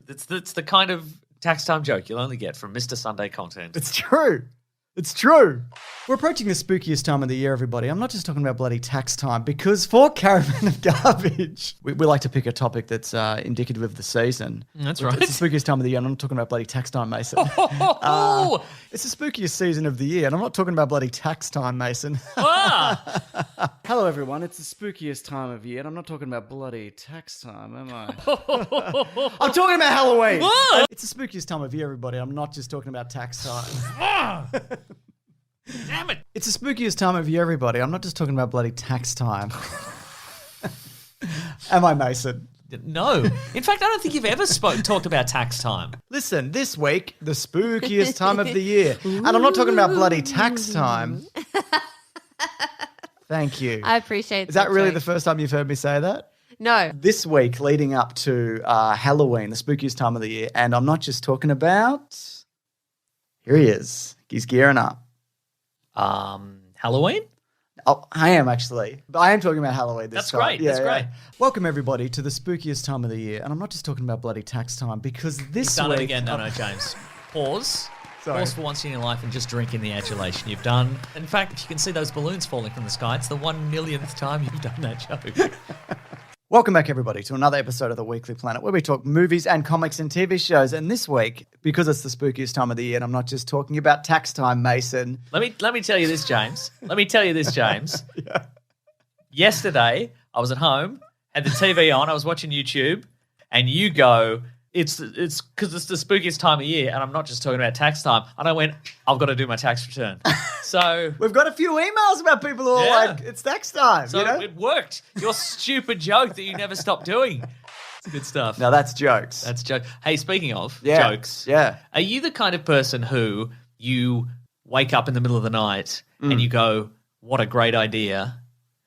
It's the kind of tax time joke you'll only get from Mr. Sunday content. it's true. It's true. We're approaching the spookiest time of the year, everybody. I'm not just talking about bloody tax time, because for Caravan of Garbage, we like to pick a topic that's indicative of the season. That's It's right. the spookiest time of the year, and I'm not talking about bloody tax time, Mason. Oh, It's the spookiest season of the year, and I'm not talking about bloody tax time, Mason. ah. Hello, everyone. It's the spookiest time of year, and I'm not talking about bloody tax time, am I? I'm talking about Halloween. What? It's the spookiest time of year, everybody. I'm not just talking about tax time. Damn it. It's the spookiest time of year, everybody. I'm not just talking about bloody tax time. Am I, Mason? No. In fact, I don't think you've ever talked about tax time. Listen, this week, the spookiest time of the year. And I'm not talking about bloody tax time. Thank you. I appreciate Is that really joke. the first time you've heard me say that? No. This week, leading up to Halloween, the spookiest time of the year, and I'm not just talking about... Here he is. He's gearing up. Halloween? Oh, I am actually. But I am talking about Halloween this That's time. great. That's great. Welcome, everybody, to the spookiest time of the year. And I'm not just talking about bloody tax time, because this Done week... it again. No, James. Pause. Sorry. Pause for once in your life and just drink in the adulation you've done. In fact, if you can see those balloons falling from the sky, it's the 1 millionth time you've done that joke. Welcome back, everybody, to another episode of The Weekly Planet, where we talk movies and comics and TV shows. And this week, because it's the spookiest time of the year, and I'm not just talking about tax time, Mason. Let me tell you this, James. Yeah. Yesterday, I was at home, had the TV on, I was watching YouTube, and you go, it's because it's the spookiest time of year, and I'm not just talking about tax time. And I went, I've got to do my tax return. So We've got a few emails about people who are Yeah. like, it's tax time, So you know? it worked. Your stupid joke that you never stopped doing. It's good stuff. Now, that's jokes. That's joke. Hey, speaking of Yeah. jokes, Yeah. are you the kind of person who you wake up in the middle of the night and you go, what a great idea,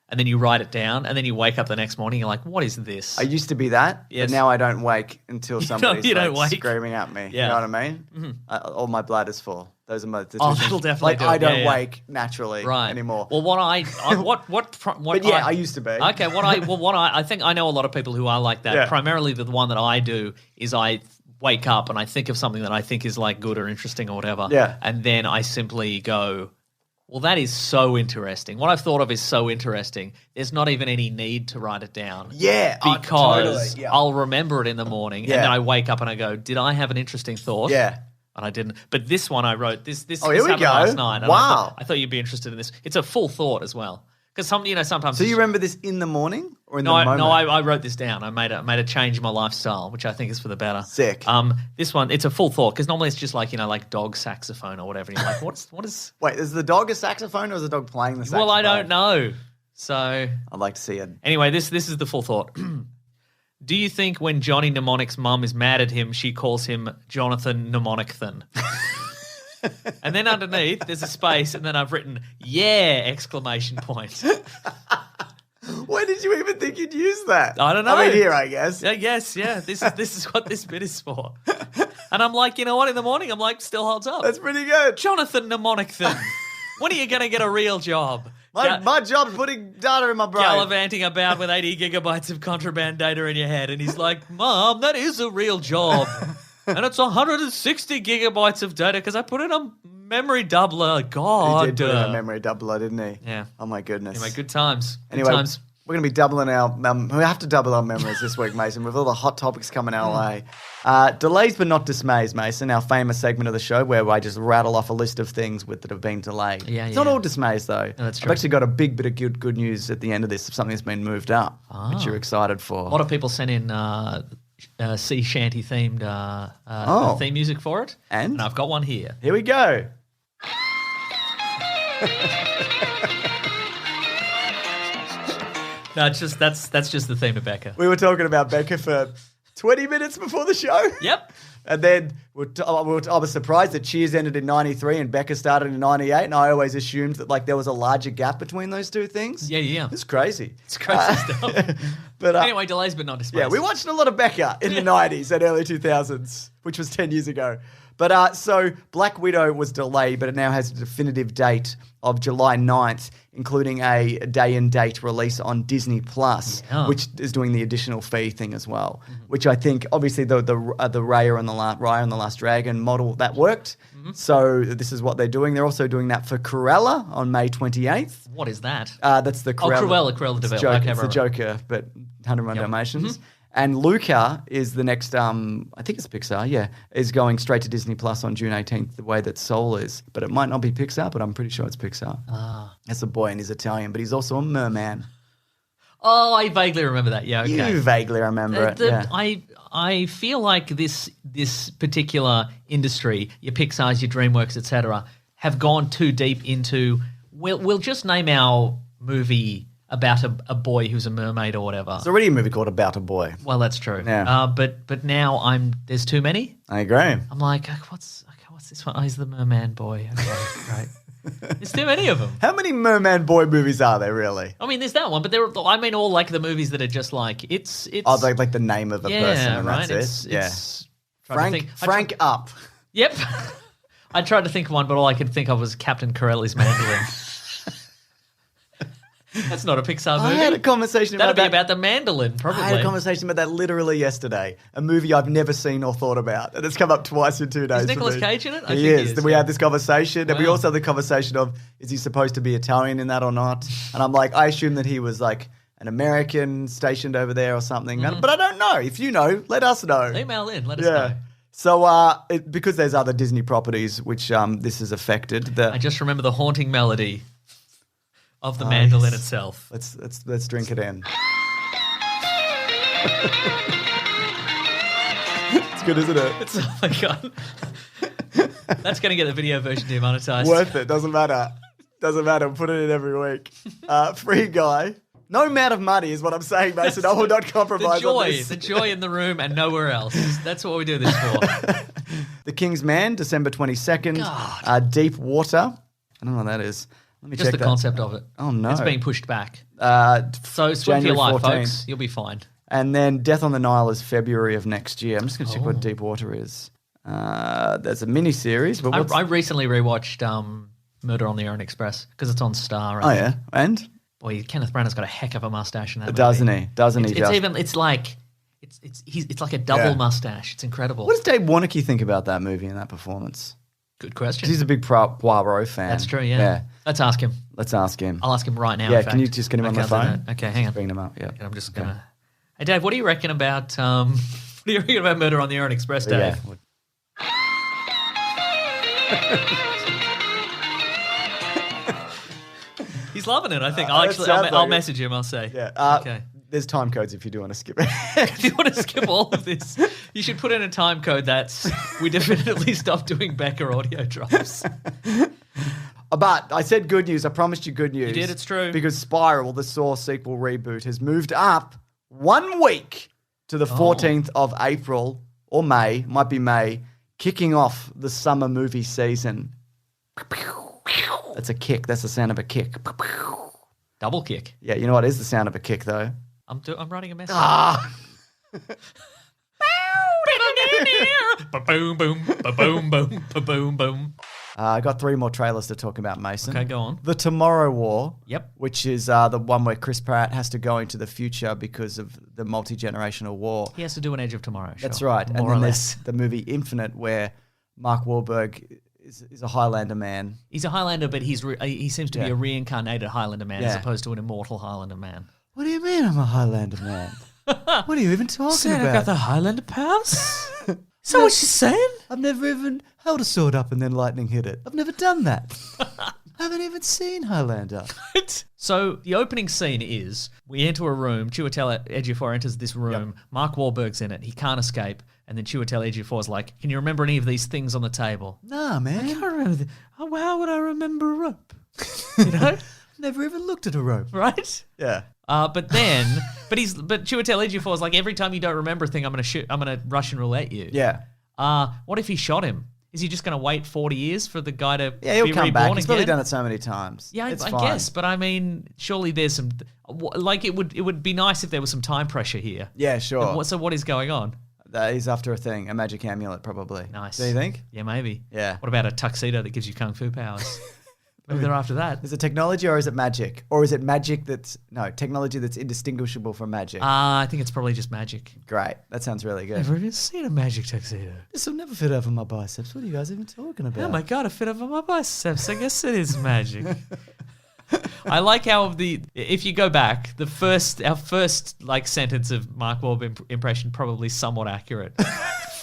and then you write it down, and then you wake up the next morning, you're like, what is this? I used to be that, Yes. but now I don't wake until somebody's you don't like, wake. screaming at me. Yeah. You know what I mean? All my bladder's full. Those are my... Oh, that'll definitely like, do it. I don't Yeah, yeah. wake naturally right anymore. Well, what But yeah, I used to be. Okay, I think I know a lot of people who are like that. Yeah. Primarily, the one that I do is I wake up and I think of something that I think is like good or interesting or whatever. Yeah. And then I simply go, well, that is so interesting. What I've thought of is so interesting. There's not even any need to write it down. Yeah. Because totally, yeah. I'll remember it in the morning, Yeah. and then I wake up and I go, did I have an interesting thought? Yeah. And I didn't. But this one I wrote. This Oh, here we happened go. last night. And Wow. I thought you'd be interested in this. It's a full thought as well. Because sometimes. So you remember this in the morning or in the No, moment? I wrote this down. I made a change in my lifestyle, which I think is for the better. Sick. This one, it's a full thought because normally it's just like like dog saxophone or whatever. And you're like, what is? Wait, is the dog a saxophone or is the dog playing the saxophone? Well, I don't know. So I'd like to see it. anyway, this is the full thought. Do you think when Johnny Mnemonic's mum is mad at him, she calls him Jonathan Mnemonicthan? And then underneath, there's a space, and then I've written, yeah, exclamation point. Why did you even think you'd use that? I don't know. I mean, here, I guess. Yes, yeah. This is what this bit is for. And I'm like, you know what? In the morning, I'm like, still holds up. That's pretty good. Jonathan Mnemonicthan. When are you going to get a real job? My job's putting data in my brain. Gallivanting about with 80 gigabytes of contraband data in your head. And he's like, Mom, that is a real job. And it's 160 gigabytes of data because I put it on memory doubler. God. He did do a memory doubler, didn't he? Yeah. Oh, my goodness. Anyway, good times. Good Anyway, times. we're going to be doubling our... we have to double our memories this week, Mason, with all the hot topics coming our way. Delays but not dismays, Mason, our famous segment of the show where I just rattle off a list of things that have been delayed. Yeah, it's yeah. not all dismays, though. No, that's I've true. actually got a big bit of good news at the end of this of something that's been moved up, which you're excited for. A lot of people sent in sea shanty themed theme music for it. And? I've got one here. Here we go. No, it's just that's just the theme of Becca. We were talking about Becca for 20 minutes before the show. Yep. And then I was surprised that Cheers ended in 93 and Becca started in 98. And I always assumed that like there was a larger gap between those two things. Yeah. It's crazy. It's crazy stuff. But Anyway, delays but not dismays. yeah, we watched a lot of Becca in the 90s and early 2000s, which was 10 years ago. But so Black Widow was delayed, but it now has a definitive date of July 9th, including a day-and-date release on Disney Plus, Yeah. which is doing the additional fee thing as well. Which I think, obviously, the Raya and the Last Dragon model that worked. So this is what they're doing. They're also doing that for Cruella on May 28th. What is that? That's the Cruella. Cruella de It's Vil. Joker, Okay, it's the right. Joker, but 101 Dalmatians. And Luca is the next, I think it's Pixar, yeah, is going straight to Disney Plus on June 18th, the way that Soul is. But it might not be Pixar, but I'm pretty sure it's Pixar. That's a boy and he's Italian, but he's also a merman. Oh, I vaguely remember that. Yeah, okay. You vaguely remember it, yeah. I feel like this particular industry, your Pixars, your DreamWorks, etc., have gone too deep into. We'll just name our movie about a boy who's a mermaid or whatever. It's already a movie called About a Boy. Well, that's true. Yeah. But now there's too many. I agree. I'm like, what's this one? Oh, he's the merman boy. Okay, great. There's too many of them. How many Merman Boy movies are there, really? I mean, there's that one, but I mean all like the movies that are just like it's. Oh, like the name of a person, and right. that's it. It's Frank Up. Yep. I tried to think of one, but all I could think of was Captain Corelli's mandolin. That's not a Pixar movie. I had a conversation That'd about be about the mandolin, probably. I had a conversation about that literally yesterday. A movie I've never seen or thought about, and it's come up twice in 2 days. Is for Nicolas me. Cage in it? He is. We had this conversation, and we Wow. also had the conversation of, is he supposed to be Italian in that or not? And I'm like, I assume that he was like an American stationed over there or something, but I don't know. If you know, let us know. Email in, let us know. So, because there's other Disney properties which this has affected, I just remember the haunting melody of the yes. mandolin itself. Let's drink it in. It's good, isn't it? Oh my god. That's going to get the video version demonetized. Worth it. Doesn't matter. Doesn't matter. Put it in every week. Free guy. No amount of money is what I'm saying, Mason. I will not compromise on this. The joy in the room and nowhere else. That's what we do this for. The King's Man, December 22nd. Deep Water. I don't know what that is. Let me Just check the concept of it. Oh, no. It's being pushed back. January So swim for your life, 14th. folks. You'll be fine. And then Death on the Nile is February of next year. I'm just going to check what Deep Water is. There's a mini series. But I recently rewatched Murder on the Orient Express because it's on Star. Right? Oh, yeah. And? Boy, Kenneth Branagh's got a heck of a mustache in that movie. Doesn't he? Doesn't he? It's like a double mustache. It's incredible. What does Dave Warnocky think about that movie and that performance? Good question. He's a big Poirot fan. That's true, yeah. Let's ask him. Let's ask him. I'll ask him right now. Yeah, in fact. can you just get him on the I'll do phone? that. Okay, hang on. Bring him up, yeah. I'm just going to... Hey, Dave, what do you reckon about Murder on the Orient Express, Dave? Yeah. He's loving it, I think. I'll message him, I'll say. Yeah. Okay. There's time codes if you do want to skip it. If you want to skip all of this, you should put in a time code that's we definitively stopped doing Becker audio drops. But I said good news. I promised you good news. You did, it's true. Because Spiral, the Saw sequel reboot, has moved up 1 week to the 14th of April or May, might be May, kicking off the summer movie season. That's a kick. That's the sound of a kick. Double kick. Yeah, you know what is the sound of a kick, though? I'm writing a message. Ba-boom, boom, ba-boom, boom, ba-boom, boom. I got 3 more trailers to talk about, Mason. Okay, go on. The Tomorrow War. Yep. Which is the one where Chris Pratt has to go into the future because of the multi-generational war. He has to do an Edge of Tomorrow. Sure. That's right. More and or then less. there's the movie Infinite where Mark Wahlberg is a Highlander man. He's a Highlander, but he seems to be a reincarnated Highlander man as opposed to an immortal Highlander man. What do you mean I'm a Highlander man? What are you even talking about? I got the Highlander powers? So what she's saying? I've never even held a sword up and then lightning hit it. I've never done that. I haven't even seen Highlander. So the opening scene is we enter a room. Chiwetel Ejiofor enters this room. Yep. Mark Wahlberg's in it. He can't escape. And then Chiwetel Ejiofor's like, "Can you remember any of these things on the table?" Nah, man. I can't remember. Oh, how would I remember a rope? You know, never even looked at a rope. Right? Yeah. But Chiwetel Ejiofor's like, every time you don't remember a thing, I'm gonna Russian roulette you. Yeah. What if he shot him? Is he just going to wait 40 years for the guy to he'll be come reborn back. again? He's probably done it so many times. Yeah, it's I fine. guess. But I mean, surely there's some like it would be nice if there was some time pressure here. Yeah, sure. So what is going on? He's after a thing, a magic amulet, probably. Nice. Do you think? Yeah, maybe. Yeah. What about a tuxedo that gives you kung fu powers? Maybe they're after that. Is it technology or is it magic? Or is it magic technology that's indistinguishable from magic? I think it's probably just magic. Great. That sounds really good. Never even seen a magic tuxedo. This will never fit over my biceps. What are you guys even talking about? Oh my God, it fit over my biceps. I guess it is magic. I like how if you go back, our first like sentence of Mark Wahlberg impression probably somewhat accurate.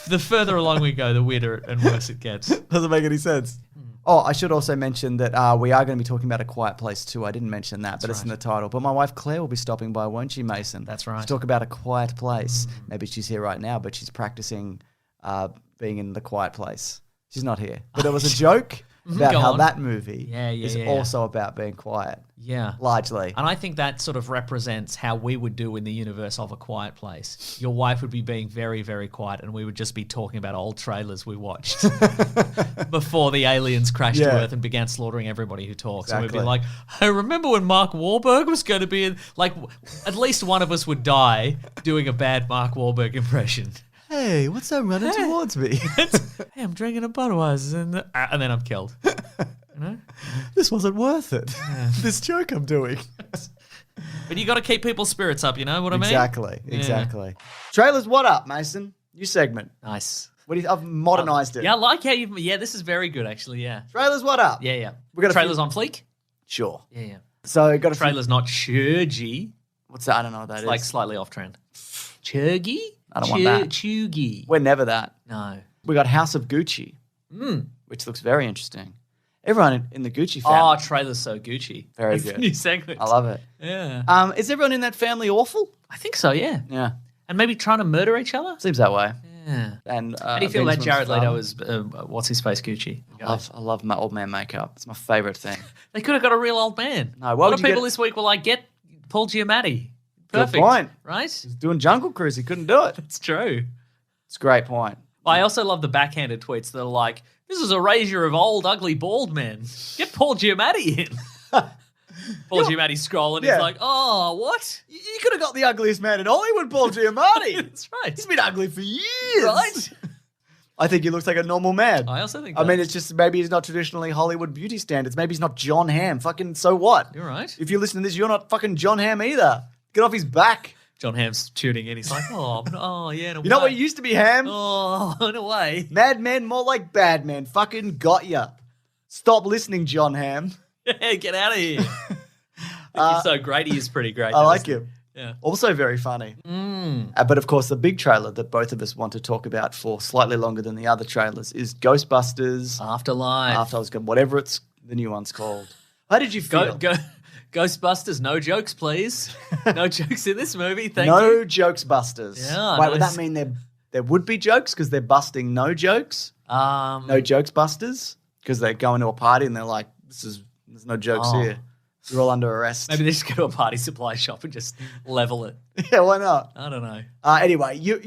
The further along we go, the weirder and worse it gets. Doesn't make any sense. Oh, I should also mention that we are going to be talking about A Quiet Place too. I didn't mention that, but it's in the title. But my wife Claire will be stopping by, won't she, Mason? That's right. To talk about A Quiet Place. Maybe she's here right now, but she's practicing being in The Quiet Place. She's not here. But it was a joke. about Go how on. that movie Yeah, is yeah. also about being quiet, Yeah. largely. And I think that sort of represents how we would do in the universe of A Quiet Place. Your wife would be being very, very quiet, and we would just be talking about old trailers we watched before the aliens crashed to Yeah. Earth and began slaughtering everybody who talks. And we'd be Exactly. like, hey, remember when Mark Wahlberg was going to be in... Like, at least one of us would die doing a bad Mark Wahlberg impression. Hey, what's that running towards me? Hey, I'm drinking a Budweiser, and then I'm killed. You know? This wasn't worth it. This joke I'm doing. But you got to keep people's spirits up, you know what I mean? Exactly. Trailers, what up, Mason? New segment. Nice. What do you? I've modernized it. Yeah, I like how you... Yeah, this is very good, actually, yeah. Trailers, what up? Yeah. We got a Trailers few- on fleek? Sure. Yeah. So got a few- Trailers not churgy. What's that? I don't know what that is. Like slightly off trend. Churgy? I don't want that. Chuggy. We're never that. No. We got House of Gucci, which looks very interesting. Everyone in the Gucci Oh, family. trailer's so Gucci. Very That's good. the new segment. I love it. Yeah. Is everyone in that family awful? I think so, yeah. Yeah, And maybe trying to murder each other? seems that way. Yeah. And How do you feel about Jared Leto as what's his face Gucci? I love my old man makeup. It's my favorite thing. They could have got a real old man. No, why a would lot of you people get- this week were like, get Paul Giamatti. Good Perfect. point. Right? He's doing Jungle Cruise. He couldn't do it. It's true. It's a great point. I also love the backhanded tweets that are like, this is a erasure of old, ugly, bald men. Get Paul Giamatti in. Paul Giamatti's scrolling. Yeah. He's like, oh, what? You could have got the ugliest man in Hollywood, Paul Giamatti. That's right. He's been ugly for years. Right? I think he looks like a normal man. I also think I mean, that. it's just maybe he's not traditionally Hollywood beauty standards. Maybe he's not John Hamm. Fucking so what? You're right. If you listen to this, you're not fucking John Hamm either. Get off his back. John Hamm's tuning in. He's like, oh, yeah, in a way. You know what you used to be, Ham? Oh, in a way. Mad men, more like bad men. Fucking got ya. Stop listening, John Hamm. Get out of here. He's so great. He is pretty great. I like him. Yeah. Also very funny. But of course, the big trailer that both of us want to talk about for slightly longer than the other trailers is Ghostbusters. Afterlife. Whatever it's the new one's called. How did you feel? Ghostbusters, no jokes, please. No jokes in this movie. Thank no you. jokes busters. Yeah, Wait, would nice. that mean there would be jokes because they're busting no jokes? No jokes busters? Because they go into a party and they're like, there's no jokes Oh. here. You're all under arrest. Maybe they just go to a party supply shop and just level it. Yeah, why not? I don't know. Anyway, you're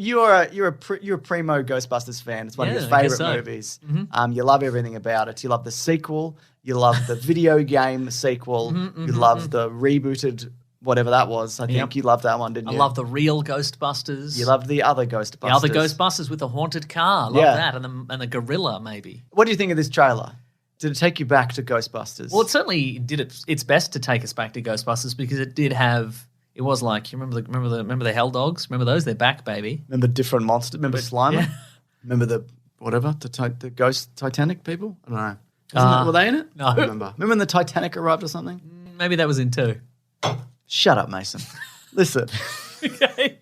a primo Ghostbusters fan. It's one of Yeah, your I guess favorite so. movies. You love everything about it. You love the sequel. You love the video game sequel. You love the rebooted whatever that was. I think Yep. you loved that one, didn't I you? love the real Ghostbusters. You loved the other Ghostbusters. the other Ghostbusters with the haunted car. Love Yeah. that. And the gorilla, maybe. What do you think of this trailer? Did it take you back to Ghostbusters? Well, it certainly did its best to take us back to Ghostbusters because it did have. It was like you remember the Hell Dogs? Remember those? They're back, baby. Remember different monsters? Remember Slimer? yeah. Remember the ghost Titanic people? I don't know. Were they in it? no. I don't remember. Remember when the Titanic arrived or something? Maybe that was in two. Shut up, Mason. Listen. Okay.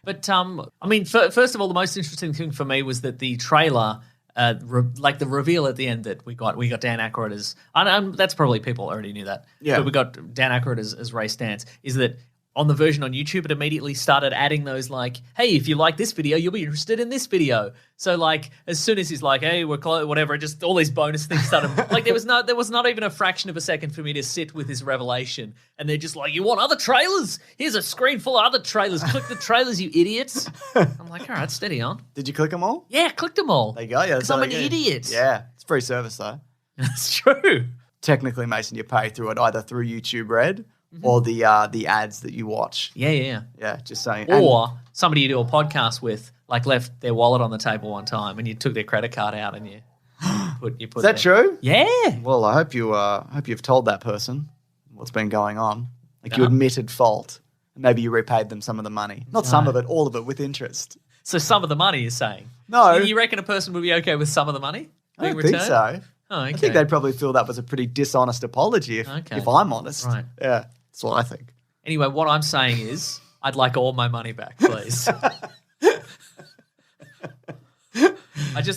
But I mean, first of all, the most interesting thing for me was that the trailer, like the reveal at the end that we got Dan Aykroyd as, and that's probably people already knew that. Yeah. But we got Dan Aykroyd as Ray Stantz. Is that on the version on YouTube, it immediately started adding those like, hey, if you like this video, you'll be interested in this video. So like, as soon as he's like, hey, we're whatever, just all these bonus things started. Like there was not even a fraction of a second for me to sit with this revelation. And they're just like, you want other trailers? Here's a screen full of other trailers. Click the trailers, you idiots. I'm like, all right, steady on. Did you click them all? Yeah, clicked them all. There you go. Yeah, Because I'm an idiot. Yeah, it's free service though. That's true. Technically, Mason, you pay through it either through YouTube Red or the ads that you watch. Yeah. Yeah, just saying. Or somebody you do a podcast with, like left their wallet on the table one time and you took their credit card out and you put Is that true? Yeah. Well, I hope you've told that person what's been going on. Like you admitted fault. And maybe you repaid them some of the money. Not some of it, all of it with interest. So some of the money is saying. No. You reckon a person would be okay with some of the money I being don't think returned? so. Oh, okay. I think they'd probably feel that was a pretty dishonest apology if I'm honest. Right. Yeah, that's what I think. Anyway, what I'm saying is I'd like all my money back, please.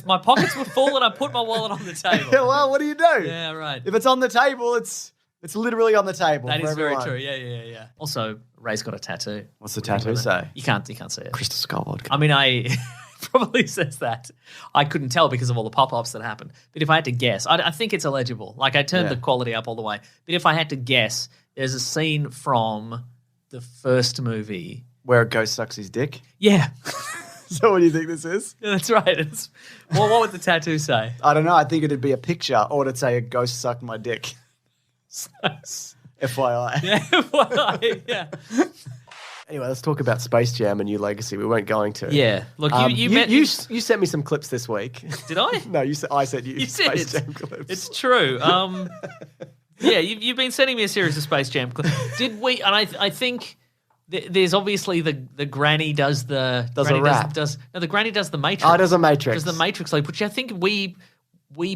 My pockets were full and I put my wallet on the table. Yeah, well, what do you do? Yeah, right. If it's on the table, it's literally on the table. That for is very everyone. true. Yeah. Also, Ray's got a tattoo. What's the tattoo say? You can't see it. Crystal Skull vodka. I mean, probably says that. I couldn't tell because of all the pop-ups that happened. But if I had to guess, I think it's illegible. Like, I turned the quality up all the way. But if I had to guess, there's a scene from the first movie. Where a ghost sucks his dick. Yeah. So what do you think this is? Yeah, that's right. Well, what would the tattoo say? I don't know. I think it'd be a picture, or it'd say a ghost sucked my dick. FYI. Yeah. Anyway, let's talk about Space Jam and New Legacy. We weren't going to. Yeah. Look, you sent me some clips this week. Did I? No, I sent you said Space Jam clips. It's true. Yeah, you've been sending me a series of Space Jam clips. Did we? And I think there's obviously the granny does the rap. The granny does the Matrix. Oh, does a Matrix. Does the Matrix like, which I think we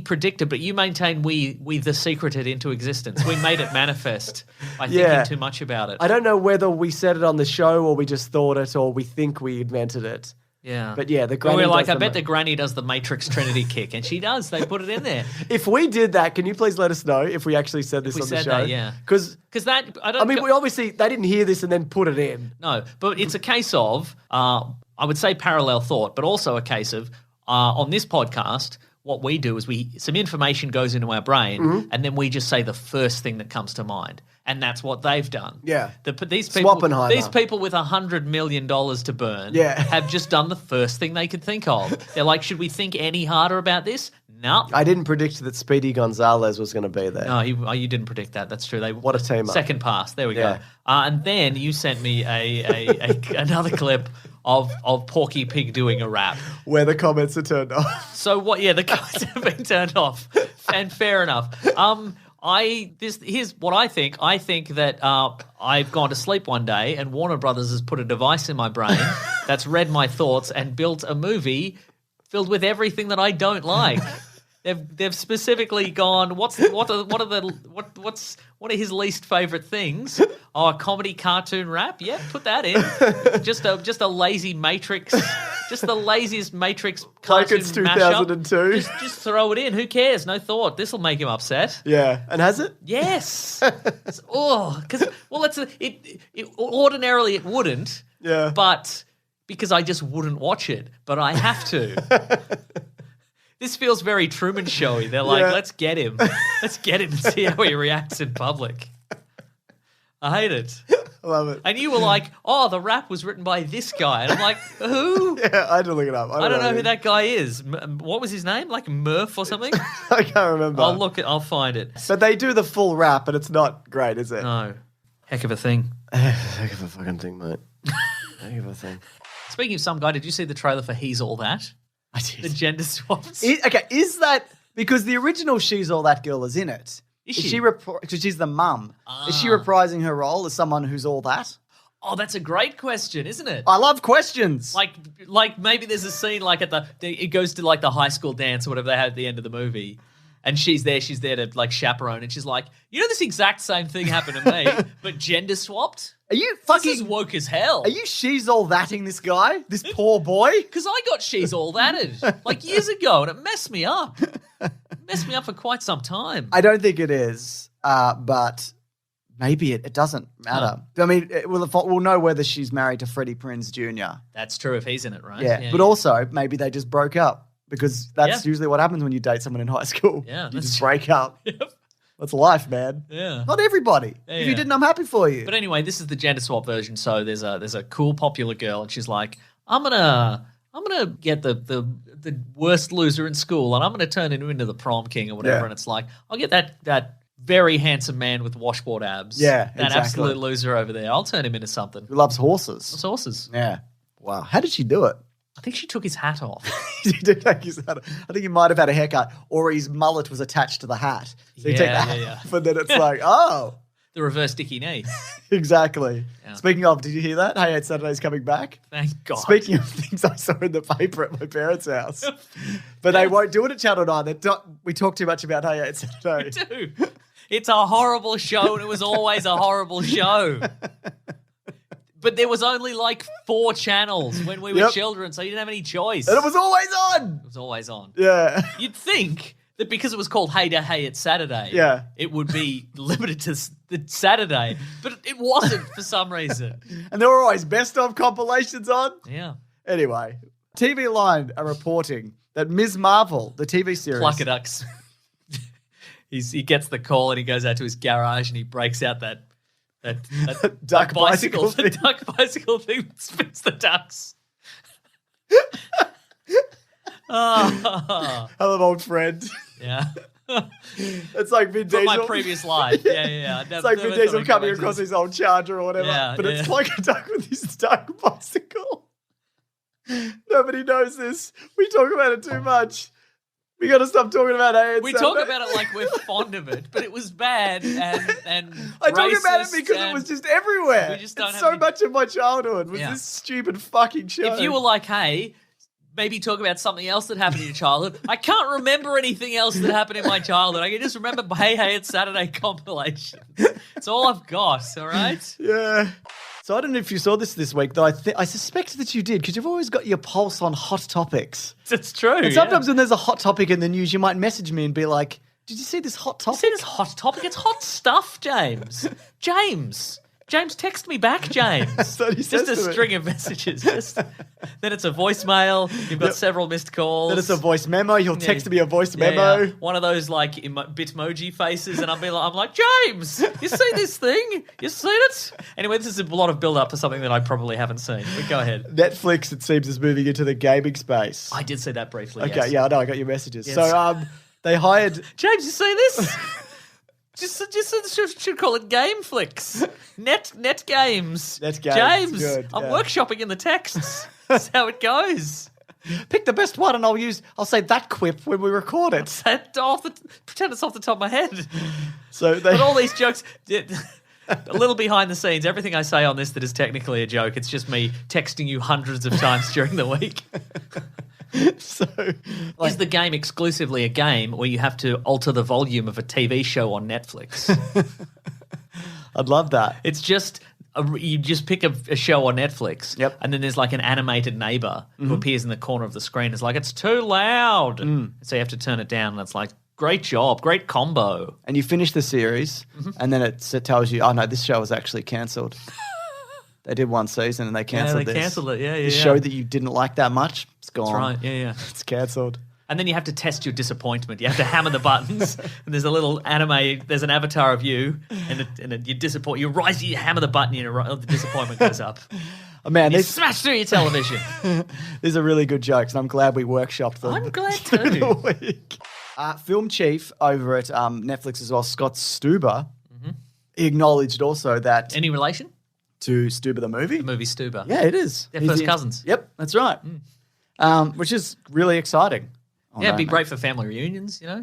predicted, but you maintain we the secreted into existence. We made it manifest by thinking too much about it. I don't know whether we said it on the show or we just thought it or we think we invented it. Yeah. But yeah, the granny we're like, I bet the granny does the Matrix Trinity kick, and she does. They put it in there. If we did that, can you please let us know if we actually said this we on the said show? that, yeah. Because that we obviously they didn't hear this and then put it in. No, but it's a case of I would say parallel thought, but also a case of on this podcast, what we do is some information goes into our brain, and then we just say the first thing that comes to mind. And that's what they've done. Yeah. These Swappenheimer. people with $100 million to burn Yeah. have just done the first thing they could think of. They're like, should we think any harder about this? No. I didn't predict that Speedy Gonzalez was going to be there. No, you didn't predict that. That's true. What a team up. Second pass. There we Yeah. go. And then you sent me another clip of Porky Pig doing a rap. Where the comments are turned off. So what? Yeah, the comments have been turned off, and fair enough. Here's what I think. I think that I've gone to sleep one day and Warner Brothers has put a device in my brain that's read my thoughts and built a movie filled with everything that I don't like. They've specifically gone. What are his least favorite things? Oh, a comedy cartoon rap. Yeah, put that in. Just a lazy Matrix. Just the laziest Matrix cartoon like it's 2002. Mashup. Just throw it in. Who cares? No thought. This will make him upset. Yeah, and has it? Yes. Because ordinarily it wouldn't. Yeah. But because I just wouldn't watch it, but I have to. This feels very Truman Showy. They're like, let's get him. Let's get him and see how he reacts in public. I hate it. I love it. And you were like, oh, the rap was written by this guy. And I'm like, who? Yeah, I had to look it up. I don't know who that guy is. What was his name? Like Murph or something? I can't remember. I'll find it. But they do the full rap, and it's not great, is it? No. Heck of a thing. Heck of a fucking thing, mate. Heck of a thing. Speaking of some guy, did you see the trailer for He's All That? I did. The gender swaps. Is that because the original She's All That Girl is in it? Is she? Because she's the mum. Is she reprising her role as someone who's all that? Oh, that's a great question, isn't it? I love questions. Like maybe there's a scene like it goes to like the high school dance or whatever they had at the end of the movie. And she's there to like chaperone, and she's like, you know, this exact same thing happened to me, but gender swapped. Are you This is woke as hell. Are you She's All Thatting this guy? This poor boy? Because I got She's All Thatted like years ago, and it messed me up. Messed me up for quite some time. I don't think it is, but maybe it doesn't matter. I mean, we'll know whether she's married to Freddie Prinze Jr. That's true if he's in it, right? Yeah, but also maybe they just broke up because that's usually what happens when you date someone in high school. Yeah, you just break up. Yep. That's life, man. Yeah. Not everybody. Yeah, if you didn't, I'm happy for you. But anyway, this is the gender swap version. So there's a cool popular girl, and she's like, I'm gonna get the worst loser in school, and I'm gonna turn him into the prom king or whatever. Yeah. And it's like, I'll get that very handsome man with washboard abs. Yeah, that exactly. absolute loser over there. I'll turn him into something. Who loves horses? It's horses. Yeah. Wow. How did she do it? I think she took his hat off. He did take his hat off. I think he might have had a haircut, or his mullet was attached to the hat. So you take the hat off, and then it's like, oh. The reverse Dickie knee. Exactly. Yeah. Speaking of, did you hear that? Hey, it's Saturday's coming back. Thank God. Speaking of things I saw in the paper at my parents' house, but they won't do it at Channel 9. We talk too much about Hey, it's Saturday. We do. It's a horrible show, and it was always a horrible show. But there was only like 4 channels when we were children, so you didn't have any choice. And it was always on. It was always on. Yeah. You'd think that because it was called Hey It's Saturday, it would be limited to the Saturday, but it wasn't for some reason. And there were always best of compilations on. Yeah. Anyway, TV Line are reporting that Ms. Marvel, the TV series, Pluckaducks. He gets the call and he goes out to his garage and he breaks out that duck bicycle the thing. duck bicycle thing that spins the ducks. Oh, Hello, old friend. yeah. It's like Vin From Diesel. my previous life. Yeah. It's like Vin Diesel coming across his old Charger or whatever, Yeah, but it's yeah. like a duck with his duck bicycle. Nobody knows this. We talk about it too much. We got to stop talking about it. We talk about it like we're fond of it, but it was bad and I talk about it racist because it and was just everywhere. we just don't It's have so any- much of my childhood was Yeah. this stupid fucking show. If you were like, hey, maybe talk about something else that happened in your childhood. I can't remember anything else that happened in my childhood. I can just remember Hey, It's Saturday compilation. It's all I've got, all right? Yeah. So I don't know if you saw this week, though. I suspect that you did, because you've always got your pulse on hot topics. It's true. And sometimes when there's a hot topic in the news, you might message me and be like, did you see this hot topic? See this hot topic? It's hot stuff, James. James, text me back, James. That's what he says Just a to me. string of messages. Then it's a voicemail. You've got several missed calls. Then it's a voice memo. You'll text me a voice Yeah, memo. yeah. One of those like Bitmoji faces, and I'm like, James, you see this thing? You seen it? Anyway, this is a lot of build up for something that I probably haven't seen. But go ahead. Netflix, it seems, is moving into the gaming space. I did see that briefly. Okay, yes. yeah, I know. I got your messages. Yes. So they hired... James, you see this? Just should call it Game Flicks. Net games. Net games, James, good, I'm yeah. workshopping in the texts. That's how it goes. Pick the best one, and I'll say that quip when we record it. Pretend it's off the top of my head. So they... But all these jokes, a little behind the scenes, everything I say on this that is technically a joke, it's just me texting you hundreds of times during the week. So, Is the game exclusively a game where you have to alter the volume of a TV show on Netflix? I'd love that. It's just you just pick a show on Netflix, Yep. and then there's like an animated neighbor who appears in the corner of the screen. It's like, it's too loud. So you have to turn it down, and it's like, great job, great combo. And you finish the series, and then it tells you, oh no, this show was actually cancelled. They did one season and they cancelled they this. cancelled it. Yeah, The yeah. show that you didn't like that much, it's gone. That's right. Yeah. It's cancelled. And then you have to test your disappointment. You have to hammer the buttons, and there's a little anime. There's an avatar of you, and you disappoint. You hammer the button, and the disappointment goes up. Oh, man, You these smash through your television. are really good jokes, and I'm glad we workshopped them. I'm glad through too. the week. Film chief over at Netflix as well, Scott Stuber, he acknowledged also that Any relation? to Stuber the movie. The movie Stuber. Yeah, it is. They're He's first the- cousins. Yep, that's right. Which is really exciting. Oh, Yeah, no, it'd be mate. great for family reunions, you know?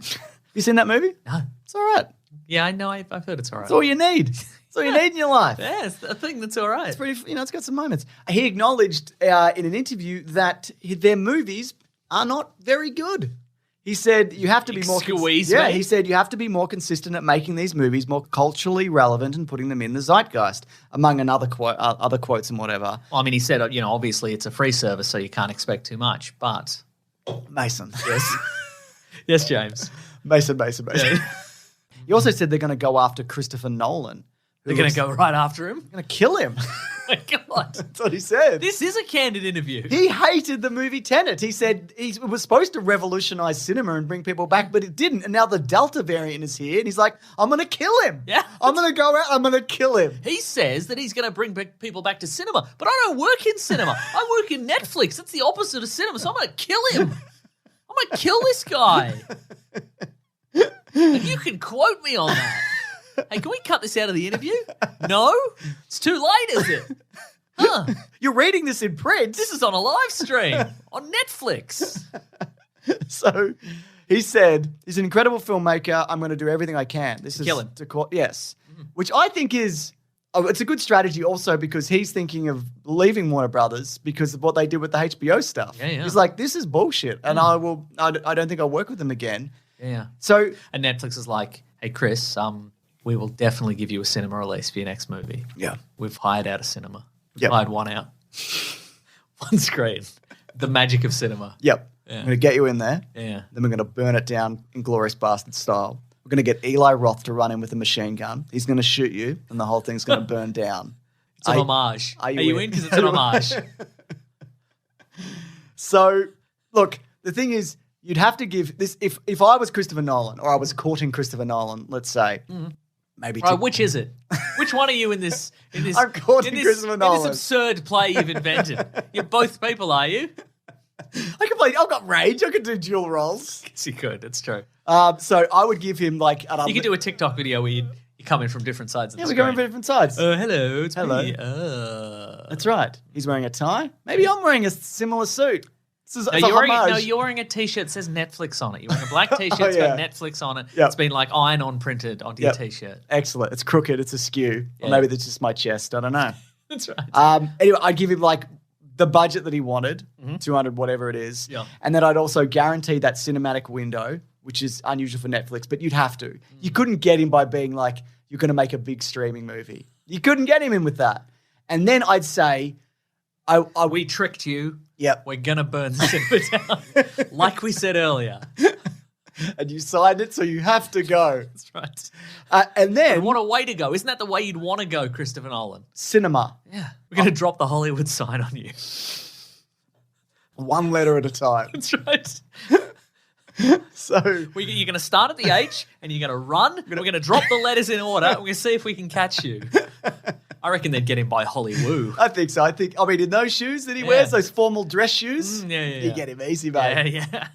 You seen that movie? No. It's all right. Yeah, I know. I've heard it's all right. It's all you need. It's all you need in your life. Yeah, it's a thing that's all right. It's pretty, it's got some moments. He acknowledged in an interview that their movies are not very good. He said you have to be more Squeeze Yeah, me. he said you have to be more consistent at making these movies more culturally relevant and putting them in the zeitgeist, among other quotes and whatever. Well, I mean, he said, obviously it's a free service, so you can't expect too much. But Mason. yes, James, Mason. He also said they're going to go after Christopher Nolan. they're going to go right after him. Going to kill him. Oh my God, That's what he said. this is a candid interview. He hated the movie Tenet. He said it was supposed to revolutionize cinema and bring people back, but it didn't. And now the Delta variant is here, and he's like, I'm going to kill him. Yeah. I'm going to go out, I'm going to kill him. He says that he's going to bring people back to cinema, but I don't work in cinema. I work in Netflix. That's the opposite of cinema, so I'm going to kill him. I'm going to kill this guy. And you can quote me on that. Hey, can we cut this out of the interview? No? It's too late, is it? Huh. You're reading this in print. This is on a live stream on Netflix. So he said, he's an incredible filmmaker. I'm going to do everything I can. This is kill him. Yes. Which I think is, it's a good strategy also because he's thinking of leaving Warner Brothers because of what they did with the HBO stuff. Yeah. He's like, this is bullshit. And I don't think I'll work with them again. Yeah. So And Netflix is like, hey, Chris, we will definitely give you a cinema release for your next movie. yeah. We've hired out a cinema. Yep. Hired one out. One screen. The magic of cinema. Yep. Yeah. I'm going to get you in there. Yeah. Then we're going to burn it down in Glorious Bastard style. We're going to get Eli Roth to run in with a machine gun. He's going to shoot you, and the whole thing's going to burn down. It's an homage. are Are you you in? in? Because it's an homage. So, look, the thing is, you'd have to give this if I was Christopher Nolan or I was courting Christopher Nolan, let's say, maybe. Right, which is it? Which one are you in this? I'm courting Christopher Nolan. In this absurd play you've invented. You're both people, are you? I can play. I've got range. I can do dual roles. Yes, you could. It's true. So I would give him like. You could do a TikTok video where you come in from different sides of the screen. Yeah, we're going from different sides. Hello, it's Hello. me. That's right. He's wearing a tie. Maybe I'm wearing a similar suit. This is, No, you're wearing a T-shirt that says Netflix on it. You're wearing a black T-shirt that's got Netflix on it. Yep. It's been like iron-on printed onto your T-shirt. Excellent. It's crooked. It's askew. Yeah. Or maybe that's just my chest. I don't know. That's right. Anyway, I'd give him like the budget that he wanted, 200 whatever it is. Yeah. And then I'd also guarantee that cinematic window, which is unusual for Netflix, but you'd have to. You couldn't get him by being like, you're going to make a big streaming movie. You couldn't get him in with that. And then I'd say, We tricked you. Yep. We're going to burn the cinema down. Like we said earlier. And you signed it, so you have to go. That's right. And then What a way to go. Isn't that the way you'd want to go, Christopher Nolan? cinema, Yeah. We're going to drop the Hollywood sign on you. one letter at a time. That's right. So You're going to start at the H and you're going to run. We're going to drop the letters in order. We're going to see if we can catch you. I reckon they'd get him by Hollywood. I think so. I mean, in those shoes that he wears, those formal dress shoes, you get him easy, mate. Yeah.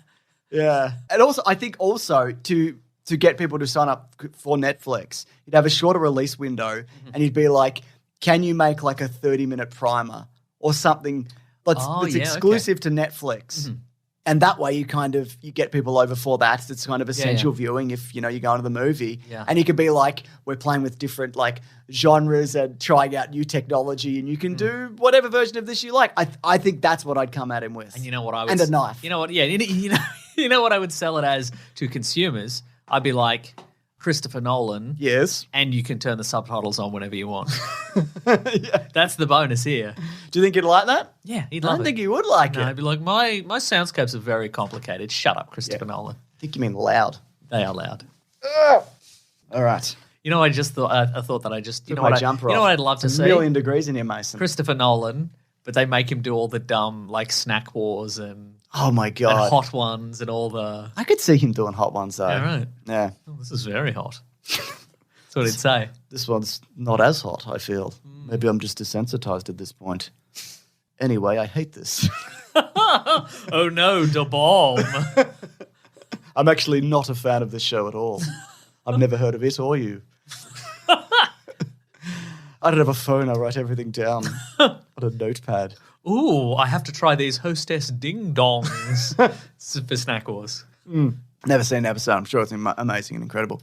Yeah. And also, I think also to get people to sign up for Netflix, you'd have a shorter release window and you'd be like, can you make like a 30-minute primer or something that's exclusive to Netflix? And that way you get people over for that. It's kind of essential viewing if, you're going to the movie. Yeah. And you could be like, we're playing with different like genres and trying out new technology and you can do whatever version of this you like. I think that's what I'd come at him with. And you know what I would... And a knife. You know what? Yeah. You know what I would sell it as to consumers? I'd be like, Christopher Nolan. Yes. And you can turn the subtitles on whenever you want. That's the bonus here. Do you think he'd like that? Yeah, he'd I love don't it. think he would like No, it. I'd be like, my soundscapes are very complicated. Shut up, Christopher Nolan. I think you mean loud. They are loud. All right. You know, I just thought I thought that I just you Took know my what jumper you know off. what I'd love to It's see. a million degrees in here, Mason. Christopher Nolan, but they make him do all the dumb like snack wars and Oh my god. hot ones and all the. I could see him doing hot ones though. Yeah, right. Yeah. Oh, this is very hot. That's what he'd say. This one's not as hot, I feel. Maybe I'm just desensitized at this point. Anyway, I hate this. Oh no, the bomb. I'm actually not a fan of this show at all. I've never heard of it or you. I don't have a phone. I write everything down on a notepad. Ooh, I have to try these hostess ding dongs for snack wars. Never seen an episode. I'm sure it's amazing and incredible.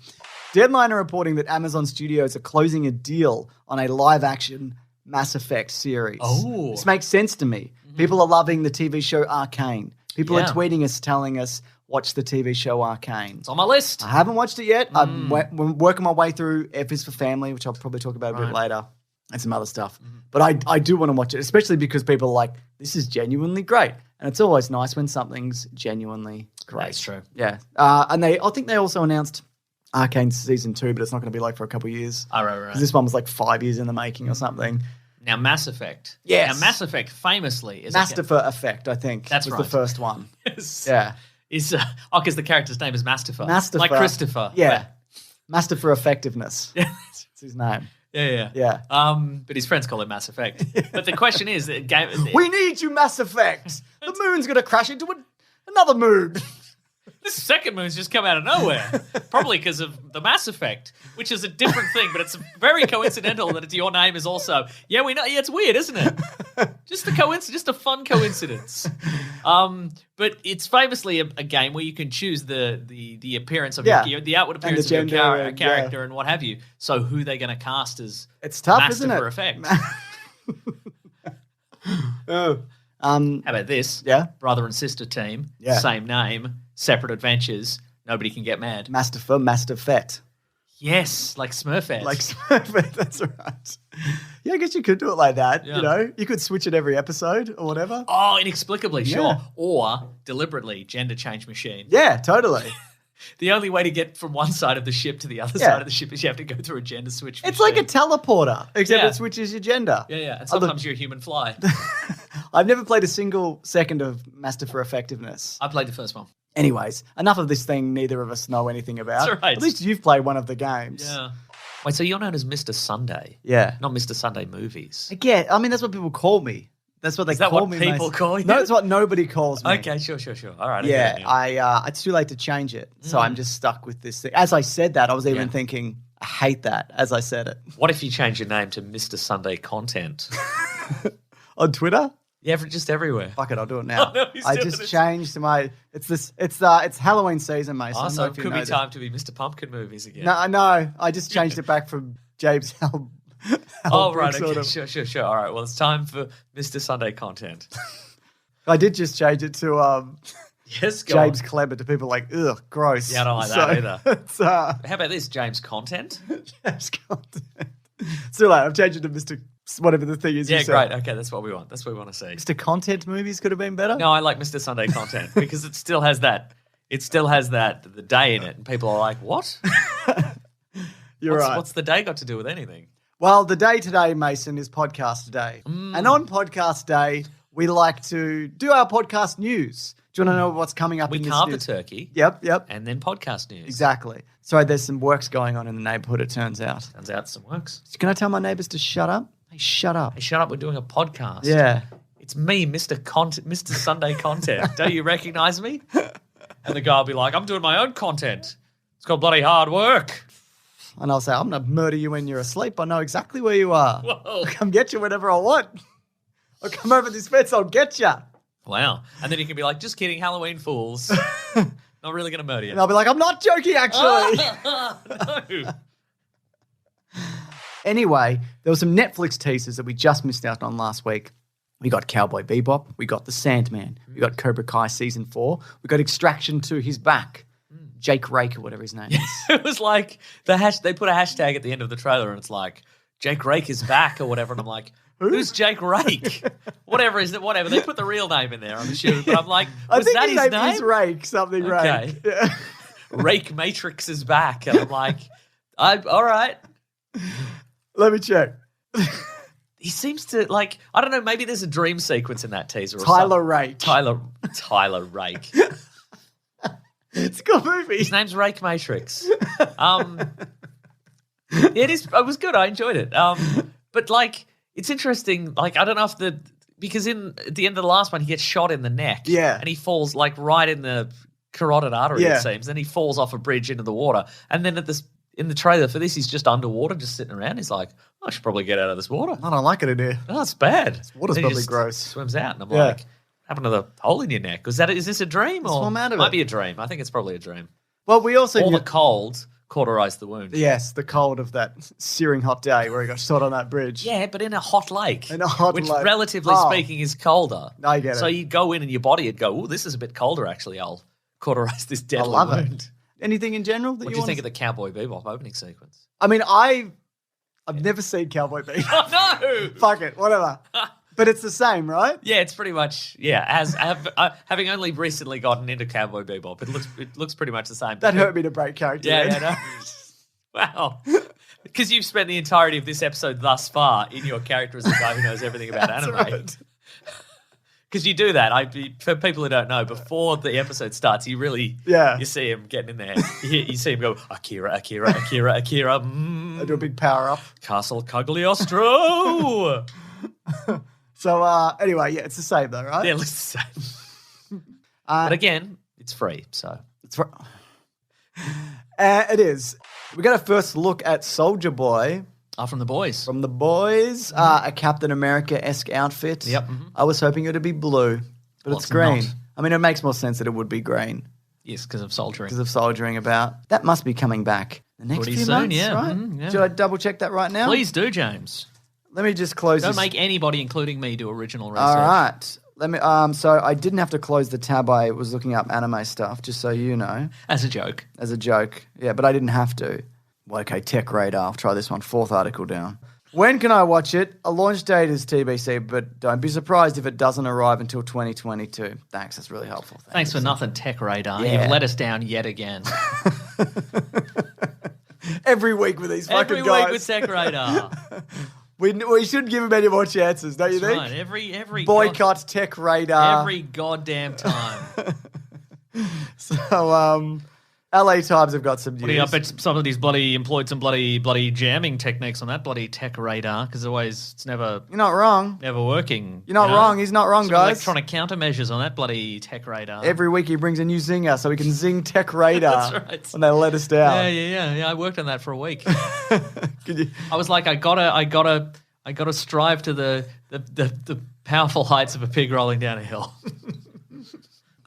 Deadline are reporting that Amazon Studios are closing a deal on a live-action Mass Effect series. Oh. This makes sense to me. People are loving the TV show Arcane. People are Yeah. tweeting us, telling us, watch the TV show Arcane. It's on my list. I haven't watched it yet. I'm working my way through F is for Family, which I'll probably talk about a bit later, and some other stuff. But I do want to watch it, especially because people are like, this is genuinely great. And it's always nice when something's genuinely great. That's true. Yeah. And I think they also announced Arcane Season 2, but it's not going to be like for a couple of years. Oh, right. 'Cause this one was like 5 years in the making or something. Now, Mass Effect. Yes. Now, Mass Effect famously is Masterfer Effect, I think. That's was right. the first one. Is, Yeah. because the character's name is Masterfer. Masterfer. Like Christopher. Yeah. Masterfer Effectiveness. Yeah. That's his name. Yeah. Yeah. But his friends call it Mass Effect. But the question is, We need you, Mass Effect. The moon's going to crash into another moon. this second moon's just come out of nowhere. Probably because of the Mass Effect, which is a different thing, but it's very coincidental that your name is also. Yeah, we know. Yeah, it's weird, isn't it? Just a coincidence, just a fun coincidence. But it's famously a game where you can choose the appearance of the outward appearance of your gender character and what have you. So who they're going to cast as It's tough, isn't it? Masterfer Effect? Oh. How about this? Yeah. Brother and sister team, Yeah. same name, separate adventures. Nobody can get mad. Masterfer, Masterfet. Yes, like Smurfette. Like Smurfette, that's right. Yeah, I guess you could do it like that. Yeah. You know, you could switch it every episode or whatever. Oh, inexplicably, sure. Yeah. Or deliberately, gender change machine. Yeah, totally. The only way to get from one side of the ship to the other Yeah. side of the ship is you have to go through a gender switch. It's like a machine. teleporter, except Yeah. it switches your gender. Yeah. And sometimes you're a human fly. I've never played a single second of Master for Effectiveness. I played the first one. Anyways, enough of this thing neither of us know anything about. That's right. At least you've played one of the games. Yeah. Wait, so you're known as Mr. Sunday? Yeah. Not Mr. Sunday Movies. I mean, that's what people call me. That's what they Is that call what me. people Mason. call you? No, it's what nobody calls me. Okay, sure. All right. I get it now. It's too late to change it. So I'm just stuck with this thing. As I said that, I was even thinking, I hate that as I said it. What if you change your name to Mr. Sunday Content? On Twitter? Yeah, just everywhere. Fuck it, I'll do it now. Oh, no, he's I doing just it. changed my it's Halloween season, Mason. Oh, I so don't know it if you could know be that. time to be Mr. Pumpkin Movies again. No, I just changed it back from James Hal. Oh, right. Okay. Sure. All right. Well, it's time for Mr. Sunday Content. I did just change it to Yes, go James on. Clever to people like, ugh, gross. Yeah, I don't like that either. It's How about this, James Content? James content. It's too late. I've changed it to Mr. Whatever the thing is. Yeah, you said. great. Okay, that's what we want. That's what we want to see. Mr. Content movies could have been better. No, I like Mr. Sunday Content because it still has that. It still has the day in it, and people are like, "What? You're right. What's the day got to do with anything?" Well, the day today, Mason, is podcast day. Mm. And on podcast day, we like to do our podcast news. Do you want to know what's coming up We in this carve the news? turkey, Yep. and then podcast news. Exactly. So there's some works going on in the neighborhood, it turns out. Turns out some works. Can I tell my neighbors to shut up? Hey, shut up. Hey, shut up! We're doing a podcast. Yeah. It's me, Mr. Sunday Content. Don't you recognize me? And the guy will be like, I'm doing my own content. It's called bloody hard work. And I'll say, I'm going to murder you when you're asleep. I know exactly where you are. Whoa. I'll come get you whenever I want. I'll come over this fence, I'll get you. Wow. And then you can be like, just kidding, Halloween fools. Not really going to murder you. And I'll be like, I'm not joking, actually. No. Anyway, there were some Netflix teasers that we just missed out on last week. We got Cowboy Bebop. We got The Sandman. We got Cobra Kai Season 4. We got Extraction 2, He's Back. Jake Rake, or whatever his name is. It was like they put a hashtag at the end of the trailer and it's like, Jake Rake is back or whatever. And I'm like, who's Jake Rake? Whatever is it? Whatever. They put the real name in there, I'm sure. But I'm like, I was think that his his name is Rake, something Okay. Rake. Yeah. Rake Matrix is back. And I'm like, all right. Let me check. He seems to like, I don't know, maybe there's a dream sequence in that teaser or Tyler something. Rake. Tyler Rake. It's a good movie. His name's Rake Matrix. It was good. I enjoyed it. But like, it's interesting. Like, I don't know if because at the end of the last one, he gets shot in the neck. Yeah. And he falls like right in the carotid artery, Yeah. it seems. Then he falls off a bridge into the water. And then in the trailer for this, he's just underwater, just sitting around. He's like, I should probably get out of this water. I don't like it in here. Oh, it's bad. water's Then he probably just gross. Swims out, and I'm Yeah. like, what happened to the hole in your neck? Is this a dream? That's or what I'm out of might it. be a dream. I think it's probably a dream. Well, we also Or the cold cauterized the wound. yes, the cold of that searing hot day where he got shot on that bridge. Yeah, but in a hot lake. In a hot which, lake. relatively Oh. speaking, is colder. I get it. So you go in and your body would go, oh, this is a bit colder, actually. I'll cauterize this I deadly love wound. it. Anything in general that What do you you think of want the Cowboy Bebop opening sequence? I mean, I've never seen Cowboy Bebop. Oh, no! Fuck it, whatever. But it's the same, right? Yeah, it's pretty much, having only recently gotten into Cowboy Bebop, it looks pretty much the same. That hurt me to break character. Yeah, then. yeah, no. Wow. Because you've spent the entirety of this episode thus far in your character as a guy who knows everything about That's anime. right. Because you do that. For people who don't know, before the episode starts, you really, Yeah. you see him getting in there. You see him go, Akira. I do a big power up. Castle Cagliostro. So anyway, yeah, it's the same though, right? Yeah, it looks the same. But again, it's free, so. It's right. It is. We got a first look at Soldier Boy From the boys. from The Boys, a Captain America-esque outfit. Yep. I was hoping it would be blue, but Well, it's it's green. not. I mean, it makes more sense that it would be green Yes, because of soldiering. because of soldiering about. That must be coming back the next Pretty few soon, months, yeah. right? Mhm, yeah. Should I double check that right now? Please do, James. Let me just close Don't this. make anybody, including me, do original research. All right. Let me. So I didn't have to close the tab. I was looking up anime stuff, just so you know, As a joke. as a joke. Yeah, but I didn't have to. Well, okay, Tech Radar. I'll try this one. Fourth article down. When can I watch it? A launch date is TBC, but don't be surprised if it doesn't arrive until 2022. Thanks. That's really helpful. Thanks for nothing, Tech Radar. Yeah. You've let us down yet again. Every week with these fucking Every guys. week with Tech Radar. We shouldn't give him any more chances, don't you That's think? right. Every Boycott Tech Radar. every goddamn time. So, LA Times have got some news. What do you, I bet somebody's bloody employed some bloody jamming techniques on that bloody Tech Radar because it's never You're not wrong. working. You're not wrong. He's not wrong, Some guys. electronic countermeasures on that bloody Tech Radar. Every week he brings a new zinger so we can zing Tech Radar That's right. when they let us down. Yeah. I worked on that for a week. Could you- I was like, I gotta strive to the powerful heights of a pig rolling down a hill.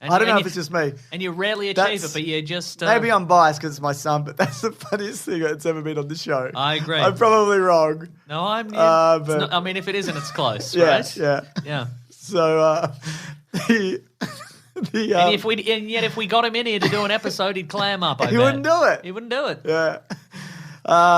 I don't know if it's just me. And you rarely achieve That's- it, but you just Maybe I'm biased because it's my son, but that's the funniest thing that's ever been on the show. I agree. I'm probably wrong. No, I'm. but- not, I mean, if it isn't, it's close, Yeah, right? yeah. Yeah. So the And yet if we got him in here to do an episode, he'd clam up. he wouldn't do it. He wouldn't do it. Yeah.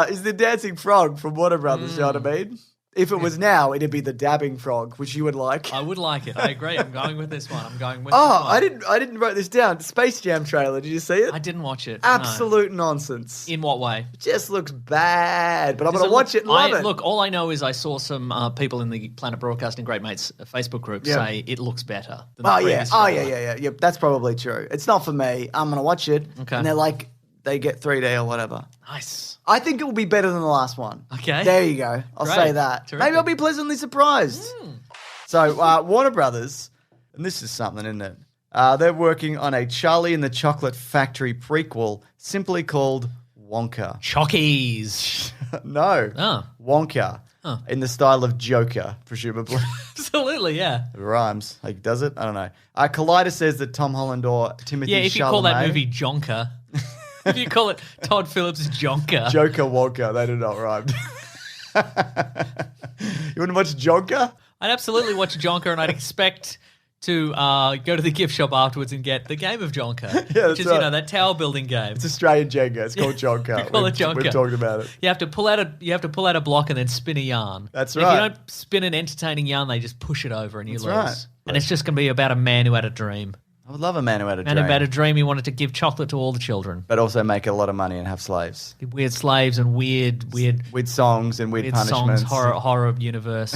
Is the dancing frog from Warner Brothers? You know what I mean? If it was now, it'd be the dabbing frog, which you would like. I would like it. I agree. I'm going with this one. This Oh, one. I didn't write this down. Space Jam trailer. Did you see it? I didn't watch it. no. Absolute nonsense. In what way? It just looks bad, but I'm Does going to watch it and love it. Look, all I know is I saw some people in the Planet Broadcasting Great Mates Facebook group say it looks better than the Oh, yeah. previous Oh, trailer. yeah. That's probably true. It's not for me. I'm going to watch it. Okay. And they're like, they get 3D or whatever. Nice. I think it will be better than the last one. Okay. There you go. I'll Great. say that. Terrific. Maybe I'll be pleasantly surprised. So, Warner Brothers, and this is something, isn't it? They're working on a Charlie and the Chocolate Factory prequel simply called Wonka. Chockies. No. Oh. Wonka. In the style of Joker, presumably. Absolutely, yeah. It rhymes. Like, does it? I don't know. Collider says that Tom Holland or Timothy Yeah, if you call that Chalamet- movie Jonker. If you call it Todd Phillips' Jonker. Joker Wonka, they do not rhyme. You wouldn't watch Jonker? I'd absolutely watch Jonker, and I'd expect to go to the gift shop afterwards and get the game of Jonker, Yeah, which is right. that tower building game. It's Australian Jenga. It's called Jonker. We call it Jonker. We've talked about it. You have to pull out a block and then spin a yarn. That's And right. If you don't spin an entertaining yarn, they just push it over and you That's lose. right. And it's just going to be about a man who had a dream. I would love a man who had a And dream. about a dream he wanted to give chocolate to all the children. But also make a lot of money and have slaves. Weird slaves and weird With songs and weird punishments. songs, horror universe.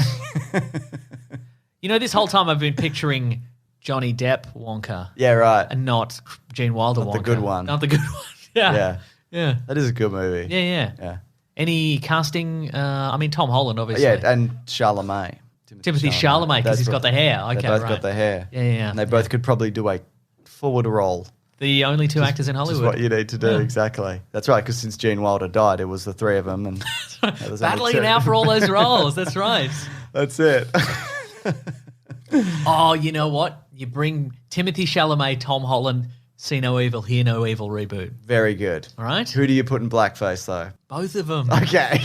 You know, this whole time I've been picturing Johnny Depp Wonka Yeah, right. and not Gene Wilder Not Wonka. the good one. Not the good one. Yeah. Yeah. Yeah. That is a good movie. Yeah. Yeah. Any casting? I mean, Tom Holland, obviously. Yeah, and Chalamet. Timothy Chalamet, because he's got the hair. Okay, They both right. got the hair. Yeah. And they both could probably do a forward role. The only two actors in Which is Hollywood. what you need to do, exactly. That's right, because since Gene Wilder died, it was the three of them. And there's only Battling two. it out for all those roles. That's right. That's it. Oh, you know what? You bring Timothy Chalamet, Tom Holland, See No Evil, Hear No Evil reboot. Very good. All right? Who do you put in blackface, though? Both of them. Okay.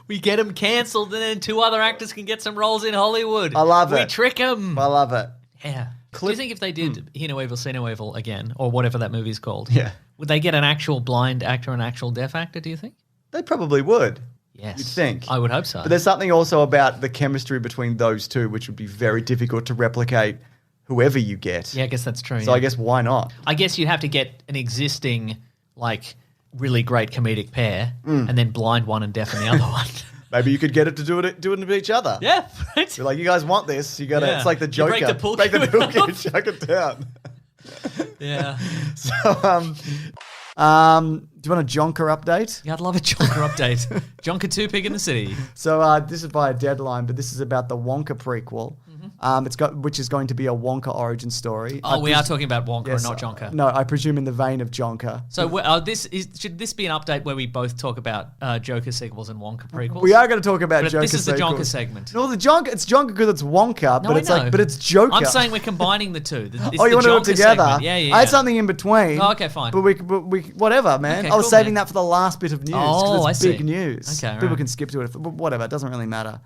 We get them cancelled and then two other actors can get some roles in Hollywood. I love We it. trick them. I love it. Yeah. Do you think if they did Hear No Evil, See No Evil again, or whatever that movie's called, Yeah. would they get an actual blind actor and actual deaf actor, do you think? They probably would. Yes. You'd think. I would hope so. But there's something also about the chemistry between those two, which would be very difficult to replicate whoever you get. Yeah, I guess that's true. So yeah. I guess why not? I guess you'd have to get an existing, like, really great comedic pair and then blind one and deafen the other one. Maybe you could get it to do it to each other. Yeah, right. Be like, you guys want this? You got to. Yeah. It's like the You Joker. break the pool Break the cue pool cue off. and chuck it down. Yeah. So, do you want a Jonker update? Yeah, I'd love a Jonker update. Jonker 2 Pig in the City. So this is by a deadline, but this is about the Wonka prequel. Which is going to be a Wonka origin story. Oh, we are talking about Wonka Yes, and not Jonker. No, I presume in the vein of Jonker. So should this be an update where we both talk about Joker sequels and Wonka prequels? We are going to talk about But Joker. this is the sequels. Jonker segment. No, it's Jonker because it's Wonka, No, but it's I know. like, but it's Joker. I'm saying we're combining the two. It's Oh, you the want to do it Jonker together? segment. Yeah. I had something in between. Oh, okay, fine. But we whatever, man. Okay, I was cool, saving man. that for the last bit of news Oh, because I it's see. big news. Okay, People right. can skip to it, but whatever. It doesn't really matter.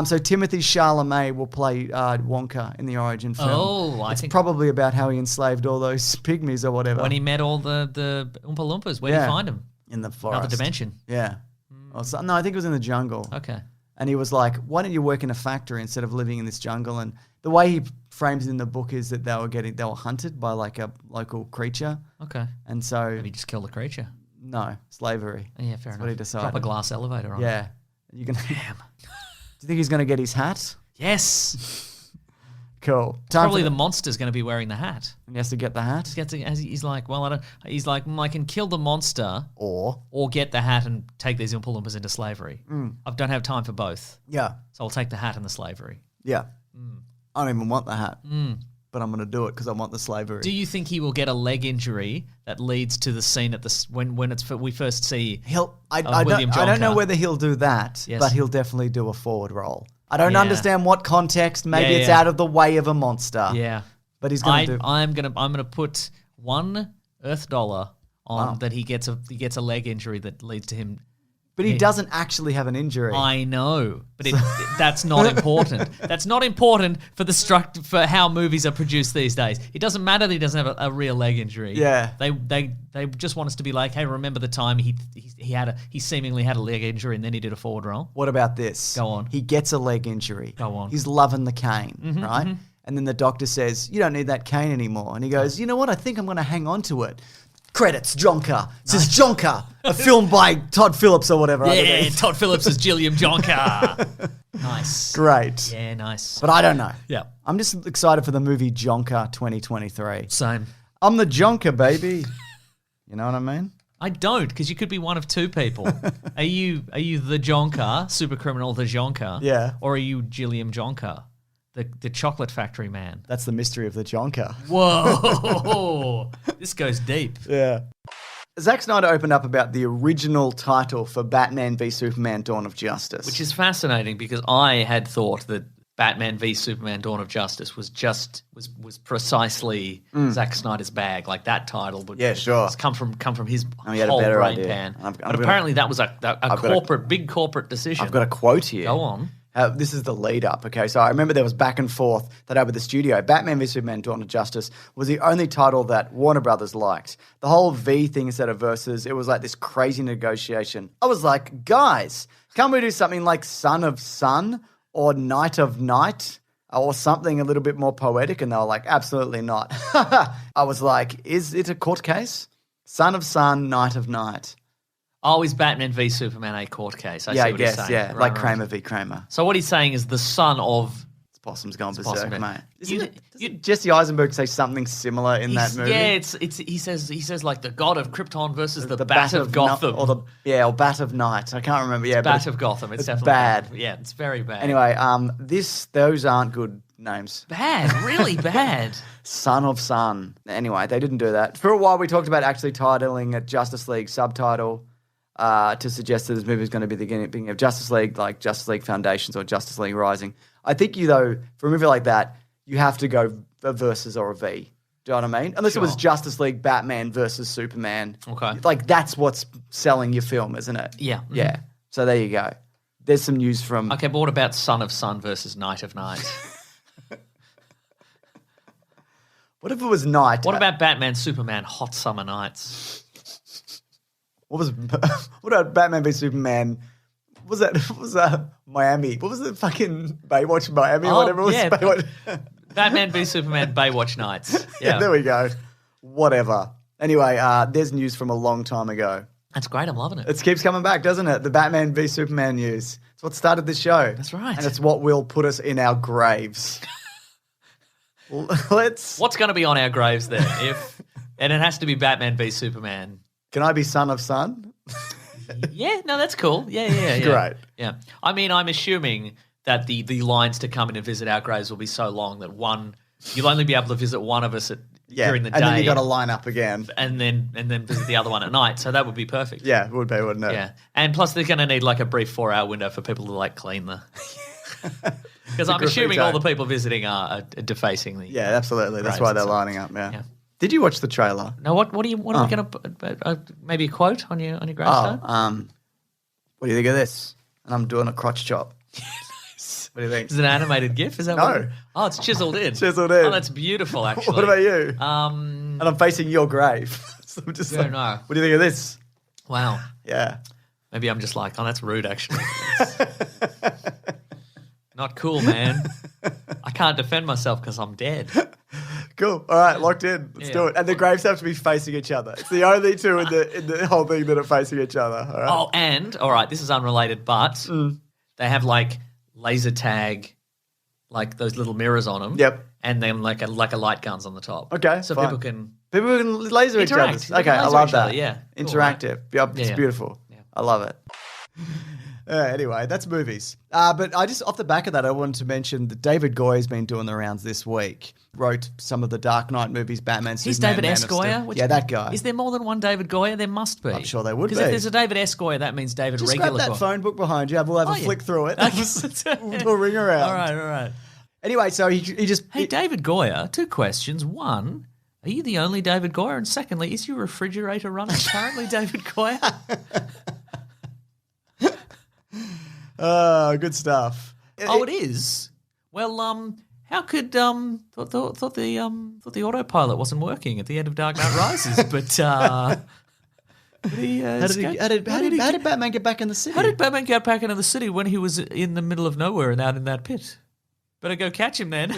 So Timothy Chalamet will play Wonka in the origin film. Oh, I it's think probably about how he enslaved all those pygmies or whatever when he met all the Oompa Loompas, where did Yeah. he find them? in the forest. Another dimension. Yeah. Or no, I think it was in the jungle. Okay. And he was like, why don't you work in a factory instead of living in this jungle? And the way he frames in the book is that they were hunted by like a local creature, Okay. and so Maybe just kill the creature. no slavery. Yeah, fair enough. what he decided. Drop a glass elevator on. Yeah, you gonna? Damn. Do you think he's gonna get his hat? Yes. Cool. Probably the monster's going to be wearing the hat. And he has to get the hat, He's like, well, I can kill the monster or get the hat and take these Oompa Loompas into slavery. I don't have time for both, yeah, so I'll take the hat and the slavery. yeah. I don't even want the hat, but I'm gonna do it because I want the slavery. Do you think he will get a leg injury that leads to the scene at the when we first see? I William don't know Jonker? whether he'll do that, Yes. but he'll definitely do a forward roll. I don't Yeah. understand what context. Maybe Yeah, it's yeah. out of the way of a monster. Yeah, but he's gonna do. I'm gonna put $1 Earth dollar on that he gets a leg injury that leads to him. But he doesn't actually have an injury. I know, but that's not important. That's not important for for how movies are produced these days. It doesn't matter that he doesn't have a real leg injury. Yeah. They just want us to be like, hey, remember the time he seemingly had a leg injury and then he did a forward roll. What about this? Go on. He gets a leg injury. Go on. He's loving the cane, right? And then the doctor says, "You don't need that cane anymore." And he goes, "You know what? I think I'm going to hang on to it." Credits, Jonker. It says Jonker, a film by Todd Phillips or whatever. Yeah, underneath. Todd Phillips is Gilliam Jonker. Nice. Great. Yeah, nice. But I don't know. Yeah. I'm just excited for the movie Jonker 2023. Same. I'm the Jonker, baby. You know what I mean? I don't, because you could be one of two people. Are you the Jonker, super criminal, the Jonker? Yeah. Or are you Gilliam Jonker, the chocolate factory man? That's the mystery of the Jonker. Whoa, this goes deep. Yeah. Zack Snyder opened up about the original title for Batman v Superman: Dawn of Justice, Which is fascinating because I had thought that Batman v Superman: Dawn of Justice was precisely Zack Snyder's bag, like that title would Yeah, sure. just come from his he had a whole better brain idea. pan. But apparently that was a big corporate decision. I've got a quote here. Go on. This is the lead up, okay? So I remember there was back and forth that over the studio. Batman v Superman: Dawn of Justice was the only title that Warner Brothers liked. The whole V thing instead of versus, it was like this crazy negotiation. I was like, guys, can't we do something like Son of Sun or Night of Night or something a little bit more poetic? And they were like, absolutely not. I was like, is it a court case? Son of Sun, Night of Night. Oh, is Batman v Superman a court case? I see I what guess, he's saying. yeah. Right, like right. Kramer v. Kramer. So what he's saying is the son of... Possum's gone Possum, berserk, man. mate. Doesn't Jesse Eisenberg say something similar in that movie? Yeah, he says like the god of Krypton versus the bat of Gotham. Or Bat of Night. I can't remember. Yeah, Bat but of Gotham. It's definitely bad. Yeah, it's very bad. Anyway, those aren't good names. Bad, really bad. Son of Sun. Anyway, they didn't do that. For a while, we talked about actually titling a Justice League subtitle to suggest that this movie is going to be the beginning of Justice League, like Justice League Foundations or Justice League Rising. I think for a movie like that, you have to go a versus or a V. Do you know what I mean? Unless it was Justice League Batman versus Superman. Okay. Like, that's what's selling your film, isn't it? Yeah. Yeah. So there you go. There's some news from... Okay, but what about Son of Sun versus Night of Night? What if it was night? What about Batman, Superman, Hot Summer Nights? What about Batman v Superman? What was that Miami? What was the fucking Baywatch Miami or whatever it was? yeah. Baywatch. Batman v Superman, Baywatch Nights. Yeah, there we go. Whatever. Anyway, there's news from a long time ago. That's great. I'm loving it. It keeps coming back, doesn't it? The Batman v Superman news. It's what started this show. That's right. And it's what will put us in our graves. What's going to be on our graves there? And it has to be Batman v Superman. Can I be Son of Sun? Yeah, no, that's cool. Yeah. Great. Yeah. I mean, I'm assuming that the lines to come in and visit our graves will be so long that you'll only be able to visit one of us during the day. And then you got to line up again. And then visit the other one at night. So that would be perfect. Yeah, it would be, wouldn't it? Yeah. And plus they're going to need like a brief 4-hour window for people to like clean the... Because I'm assuming all the people visiting are defacing the... Yeah, absolutely. That's graves why and they're stuff. lining up, yeah. Yeah. Did you watch the trailer? Now, what are we going to... maybe a quote on your gravestone? What do you think of this? And I'm doing a crotch chop. What do you think? Is it an animated GIF? Is that No. what? Oh, it's chiseled in. Chiseled in. Oh, that's beautiful, actually. What about you? Um, And I'm facing your grave. So I'm just Yeah, like, no. what do you think of this? wow. Yeah. Maybe I'm just like, oh, that's rude, actually. Not cool, man. I can't defend myself because I'm dead. Cool. All right, locked in. Let's do it. And the graves have to be facing each other. It's the only two in the whole thing that are facing each other. All right. Oh, and all right, this is unrelated, but they have like laser tag, like those little mirrors on them. Yep. And then like a light guns on the top. Okay, so fine. people can laser each other. Interact. Okay, I Laser love each other, that. yeah. Cool, Interactive. Yep, it's Yeah. beautiful. Yeah. I love it. Anyway, that's movies. But I just, off the back of that, I wanted to mention that David Goyer's been doing the rounds this week. Wrote some of the Dark Knight movies, Batman, He's Superman, David Man S. of Steel. Goyer? Yeah, that guy. Is there more than one David Goyer? There must be. I'm sure there would Because be. if there's a David S. Goyer, that means David Just regular grab that Goyer. phone book behind you. We'll have a yeah. flick through it. Okay. We'll ring around. All right. Anyway, so he just... Hey, David Goyer, 2 questions. 1, are you the only David Goyer? And secondly, is your refrigerator running currently, David Goyer? Good stuff. Oh, it is? Well, how could thought the autopilot wasn't working at the end of Dark Knight Rises, but How did Batman get back in the city? how did Batman get back into the city when he was in the middle of nowhere and out in that pit? Better go catch him then.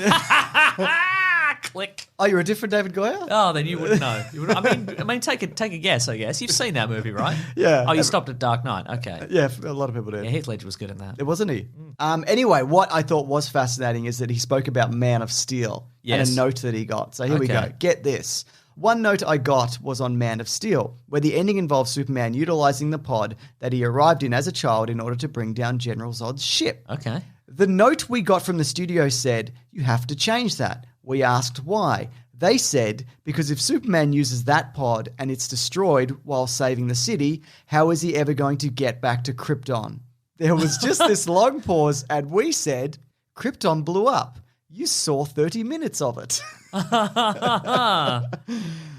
Click. Oh, you're a different David Goyer? Oh, then you wouldn't know. I mean, take a guess. I guess you've seen that movie, right? Yeah. Oh, you stopped at Dark Knight. Okay. Yeah, a lot of people did. Yeah, Heath Ledger was good in that. It wasn't he? Anyway, what I thought was fascinating is that he spoke about Man of Steel and Yes. a note that he got. So here we Okay. go. Get this. One note I got was on Man of Steel, where the ending involves Superman utilizing the pod that he arrived in as a child in order to bring down General Zod's ship. Okay. The note we got from the studio said, you have to change that. We asked why. They said, because if Superman uses that pod and it's destroyed while saving the city, how is he ever going to get back to Krypton? There was just this long pause, and we said, Krypton blew up. You saw 30 minutes of it.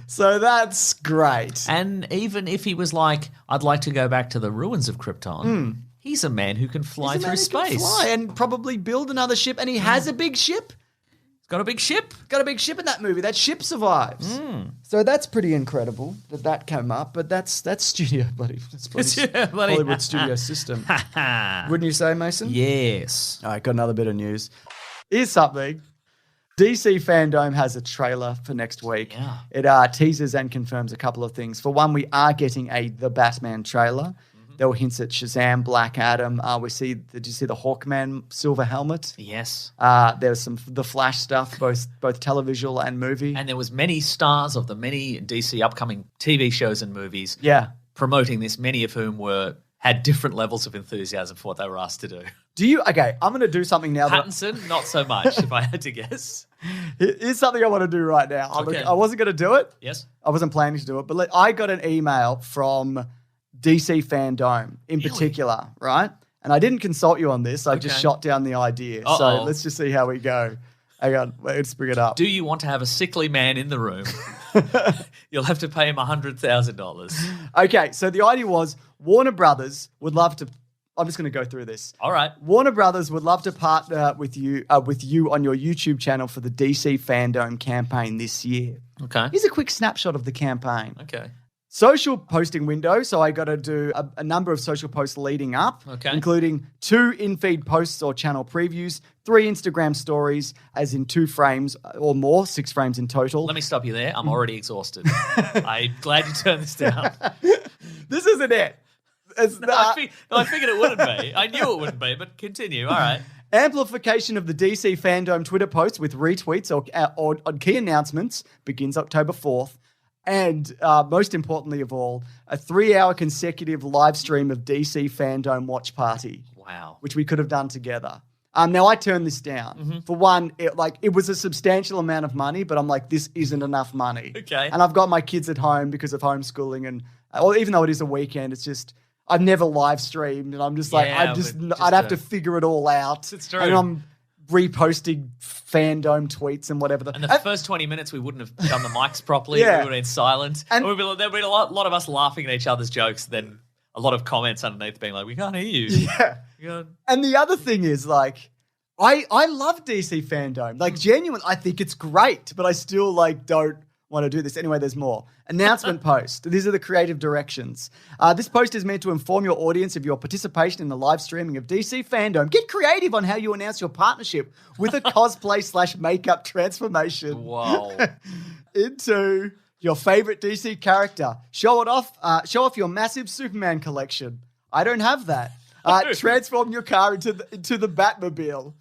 So that's great. And even if he was like, I'd like to go back to the ruins of Krypton, he's a man who can fly He's a through man who can space. fly and probably build another ship, and he has a big ship. He's got a big ship. Got a big ship in that movie. That ship survives. So that's pretty incredible that came up. But that's studio bloody. That's Hollywood studio system. Wouldn't you say, Mason? Yes. All right, got another bit of news. Here's something. DC Fandom has a trailer for next week. Yeah. It teases and confirms a couple of things. For one, we are getting The Batman trailer. There were hints at Shazam, Black Adam. Did you see the Hawkman silver helmet? Yes. There's the Flash stuff, both televisual and movie. And there was many stars of the many DC upcoming TV shows and movies promoting this, many of whom had different levels of enthusiasm for what they were asked to do. Okay, I'm going to do something now. Pattinson, not so much, if I had to guess. Here's something I want to do right now. Okay. I wasn't going to do it. Yes. I wasn't planning to do it, but I got an email from DC Fandom in particular, right? And I didn't consult you on this. I just shot down the idea. Uh-oh. So let's just see how we go. Hang on, let's bring it up. Do you want to have a sickly man in the room? You'll have to pay him $100,000. Okay, so the idea was Warner Brothers would love to. I'm just going to go through this. All right. Warner Brothers would love to partner with you on your YouTube channel for the DC Fandom campaign this year. Okay. Here's a quick snapshot of the campaign. Okay. Social posting window, so I got to do a number of social posts leading up, including 2 in-feed posts or channel previews, 3 Instagram stories, as in 2 frames or more, 6 frames in total. Let me stop you there. I'm already exhausted. I'm glad you turned this down. This isn't it. I figured it wouldn't be. I knew it wouldn't be, but continue. All right. Amplification of the DC Fandom Twitter posts with retweets or on key announcements begins October 4th. And most importantly of all, a 3-hour consecutive live stream of DC Fandom watch party. Wow. Which we could have done together. Now, I turned this down. For one, it was a substantial amount of money, but I'm like, this isn't enough money. Okay. And I've got my kids at home because of homeschooling. And even though it is a weekend, it's just, I've never live streamed. And I'm just like, I'd have to figure it all out. It's true. And I'm reposting Fandom tweets and whatever. And the first 20 minutes, we wouldn't have done the mics properly. Yeah. We would have been silent. And there'd be a lot of us laughing at each other's jokes, then a lot of comments underneath being like, we can't hear you. Yeah. And the other thing is, like, I love DC Fandom. Like, genuine, I think it's great, but I still, like, don't want to do this. Anyway, there's more. Announcement post. These are the creative directions. This post is meant to inform your audience of your participation in the live streaming of DC Fandom. Get creative on how you announce your partnership with a cosplay/makeup transformation. Wow. Into your favorite DC character. Show off your massive Superman collection. I don't have that. Transform your car into the Batmobile.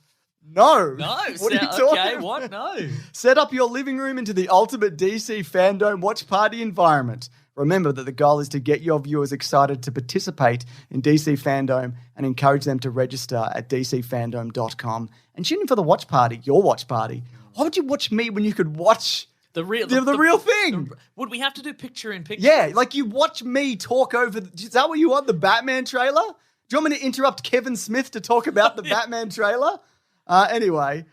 No. No. What are you talking okay, about? what? No. Set up your living room into the ultimate DC Fandom watch party environment. Remember that the goal is to get your viewers excited to participate in DC Fandom and encourage them to register at dcfandom.com and tune in for the watch party, your watch party. Why would you watch me when you could watch The real thing? Would we have to do picture in picture? Yeah, like you watch me talk over. Is that what you want, the Batman trailer? Do you want me to interrupt Kevin Smith to talk about the Batman trailer? Anyway,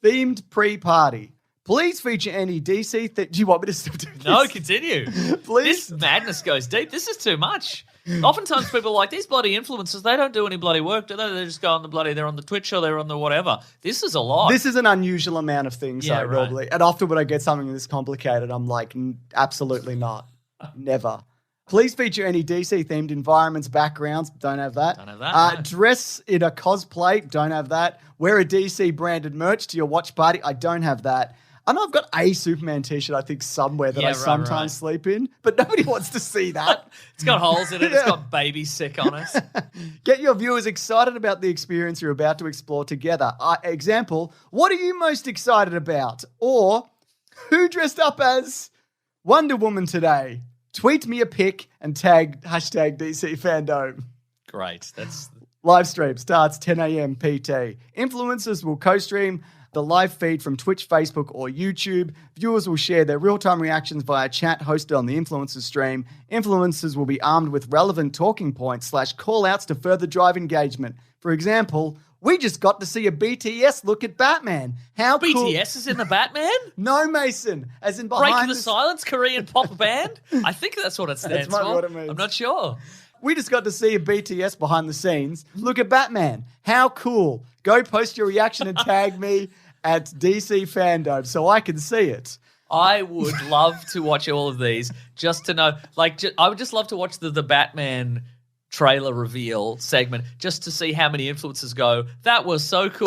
themed pre-party. Please feature any DC. Do you want me to still do this? No, continue. Please. This madness goes deep. This is too much. Oftentimes people are like, these bloody influencers, they don't do any bloody work, do they? They just go on they're on the Twitch or they're on the whatever. This is a lot. This is an unusual amount of things, Yeah, though, right. normally. And often when I get something this complicated, I'm like, absolutely not. Never. Please feature any DC-themed environments, backgrounds. Don't have that. Don't have that, no. Dress in a cosplay. Don't have that. Wear a DC-branded merch to your watch party. I don't have that. I know I've got a Superman t-shirt, I think, somewhere that I sometimes sleep in, but nobody wants to see that. It's got holes in it. It's got baby sick on it. Get your viewers excited about the experience you're about to explore together. Example, what are you most excited about? Or, who dressed up as Wonder Woman today? Tweet me a pic and tag hashtag DC Fandom. Great. That's Live stream starts 10 a.m. PT. Influencers will co-stream the live feed from Twitch, Facebook, or YouTube. Viewers will share their real-time reactions via chat hosted on the influencers stream. Influencers will be armed with relevant talking points / call-outs to further drive engagement. For example, we just got to see a BTS look at Batman. How cool. BTS is in the Batman? No, Mason. As in Break behind the Silence, Korean pop band? I think that's what it stands might be for. what it means. I'm not sure. We just got to see a BTS behind the scenes. Look at Batman. How cool. Go post your reaction and tag me at DC Fandom so I can see it. I would love to watch all of these just to know. I would just love to watch the Batman trailer reveal segment just to see how many influencers go, that was so cool.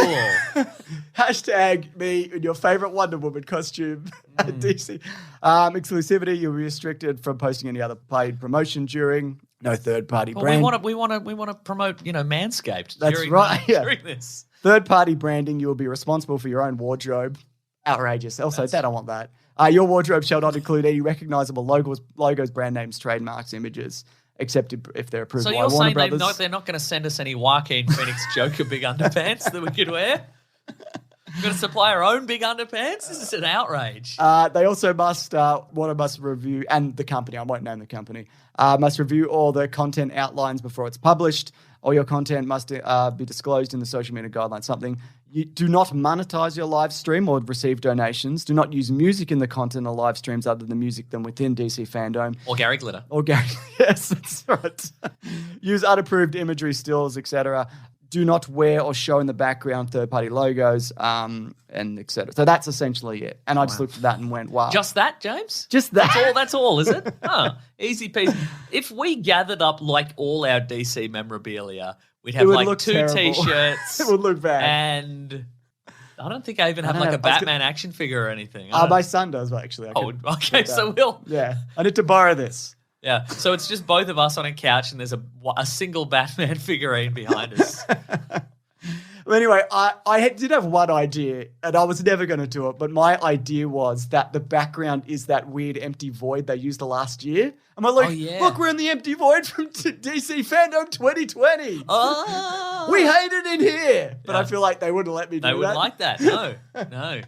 Hashtag me in your favorite Wonder Woman costume at DC. Exclusivity, you'll be restricted from posting any other paid promotion during. No third-party brand. We want to promote, Manscaped. That's during, right, yeah. During this. Third-party branding, you will be responsible for your own wardrobe. Outrageous. Also, they don't want that. Your wardrobe shall not include any recognizable logos, brand names, trademarks, images, except if they're approved So by you're Warner saying Brothers. they're not going to send us any Joaquin Phoenix Joker big underpants that we could wear? We're going to supply our own big underpants? This is an outrage. They also Warner must review, and the company, I won't name the company, must review all the content outlines before it's published. All your content must be disclosed in the social media guidelines. You do not monetize your live stream or receive donations. Do not use music in the content of live streams other than music than within DC Fandom. Or Gary Glitter. Yes, that's right. Use unapproved imagery, stills, etc. Do not wear or show in the background third-party logos, and etc. So that's essentially it. And I just looked at that and went, wow. Just that, James? Just that. That's all, is it? Easy peasy. If we gathered up like all our DC memorabilia, we'd have like 2 terrible. T-shirts. It would look bad. And I don't think I even have like a Batman action figure or anything. My son does, actually. Okay, so we'll... Yeah, I need to borrow this. Yeah, so it's just both of us on a couch and there's a single Batman figurine behind us. Well, anyway, I did have one idea, and I was never going to do it, but my idea was that the background is that weird empty void they used the last year. And I'm like, look, we're in the empty void from DC Fandom 2020. Oh. We hate it in here. But I feel like they wouldn't let me do that. They wouldn't like that. No.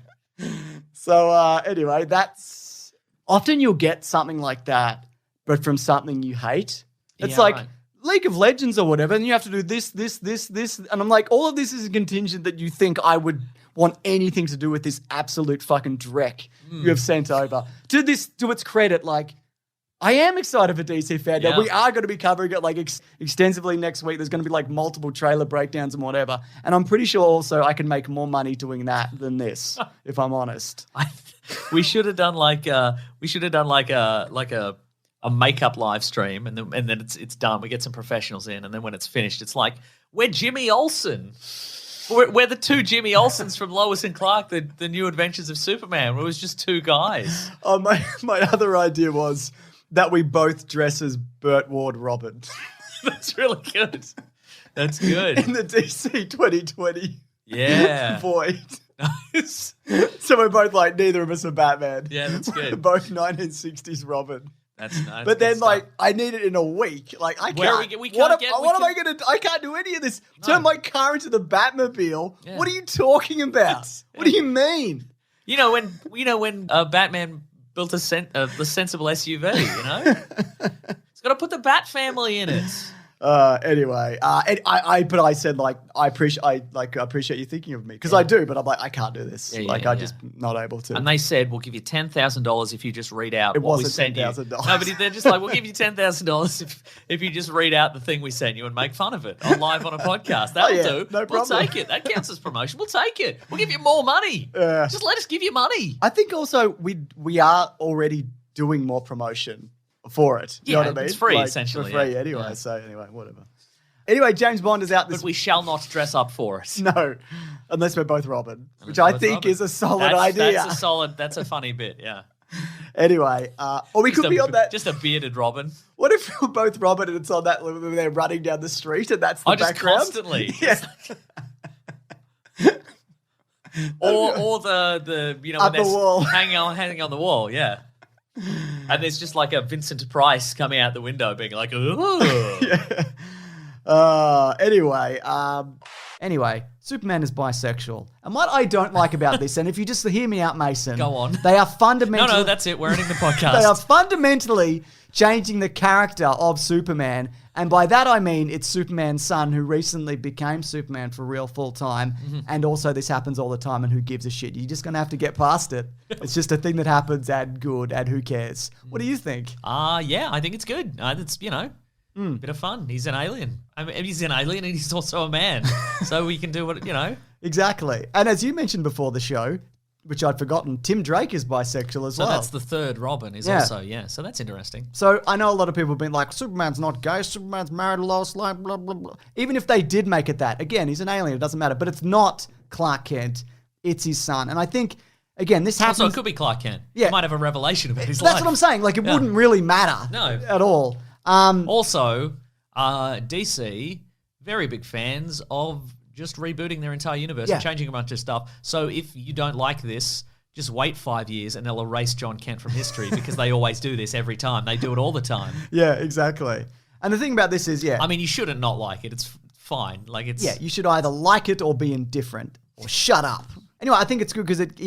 So anyway, that's... Often you'll get something like that, but from something you hate. It's like... Right. League of Legends or whatever, and you have to do this. And I'm like, all of this is a contingent that you think I would want anything to do with this absolute fucking dreck you have sent over. To its credit, like, I am excited for DC Fandom. Yeah. We are going to be covering it like extensively next week. There's going to be like multiple trailer breakdowns and whatever. And I'm pretty sure also I can make more money doing that than this, if I'm honest. We should have done like a makeup live stream, and then it's done. We get some professionals in, and then when it's finished, it's like we're Jimmy Olsen. We're the two Jimmy Olsens from Lois and Clark, the New Adventures of Superman. Where it was just two guys. Oh, my other idea was that we both dress as Burt Ward Robin That's really good. That's good. in the DC 2020 Yeah. void. Nice. So we're both like, neither of us are Batman. Yeah, that's We're good. both 1960s Robin. That's nice. But then, like, I need it in a week. Like, I Where can't. we can't get- what am I going to do? I can't do any of this. Turn my car into the Batmobile. Yeah. What are you talking about? What do you mean? You know when Batman built the sensible SUV. You know, it's got to put the Bat family in it. Anyway, but I said like I appreciate you thinking of me because I do, but I'm like I can't do this. I'm just not able to. And they said we'll give you $10,000 if you just read out It what we wasn't sent you. $10,000. No, but they're just like we'll give you $10,000 if you just read out the thing we sent you and make fun of it on live on a podcast. That'll yeah, do. no We'll problem. take it. That counts as promotion. We'll take it. We'll give you more money. Just let us give you money. I think also we are already doing more promotion for it. You know Yeah, what I mean? it's free, Like, essentially, For free yeah. anyway. Yeah. So anyway, whatever. Anyway, James Bond is out this But we shall not dress up for it. No, unless we're both Robin, which Unless I both think Robin. is a solid idea. That's a funny bit, yeah. Anyway, or we could be on that. Just a bearded Robin. What if we're both Robin and it's on that when they're running down the street and that's the Just background? constantly. Yeah. Or the you know Up when the they're wall. hanging on the wall, yeah. And there's just like a Vincent Price coming out the window being like, ooh. Anyway, Superman is bisexual. And what I don't like about this, and if you just hear me out, Mason. Go on. They are fundamentally... No, that's it. We're ending the podcast. They are fundamentally changing the character of Superman. And by that I mean it's Superman's son who recently became Superman for real full time. Mm-hmm. And also this happens all the time and who gives a shit? You're just going to have to get past it. It's just a thing that happens and good and who cares? What do you think? Yeah, I think it's good. It's, bit of fun. He's an alien. I mean, he's an alien and he's also a man. So we can do what, Exactly. And as you mentioned before the show, which I'd forgotten, Tim Drake is bisexual as So well. that's the third Robin is also, so that's interesting. So I know a lot of people have been like, Superman's not gay, Superman's married to Lois Lane, blah, blah, blah. Even if they did make it that, again, he's an alien, it doesn't matter. But it's not Clark Kent, it's his son. And I think, again, this happens... Also, it could be Clark Kent. Yeah. He might have a revelation about his life. That's what I'm saying. Like, it wouldn't really matter at all. Also, DC, very big fans of just rebooting their entire universe and changing a bunch of stuff. So if you don't like this, just wait 5 years and they'll erase John Kent from history because they always do this every time. They do it all the time. Yeah, exactly. And the thing about this is, I mean, you shouldn't not like it. It's fine. Like it's you should either like it or be indifferent or shut up. Anyway, I think it's good because it,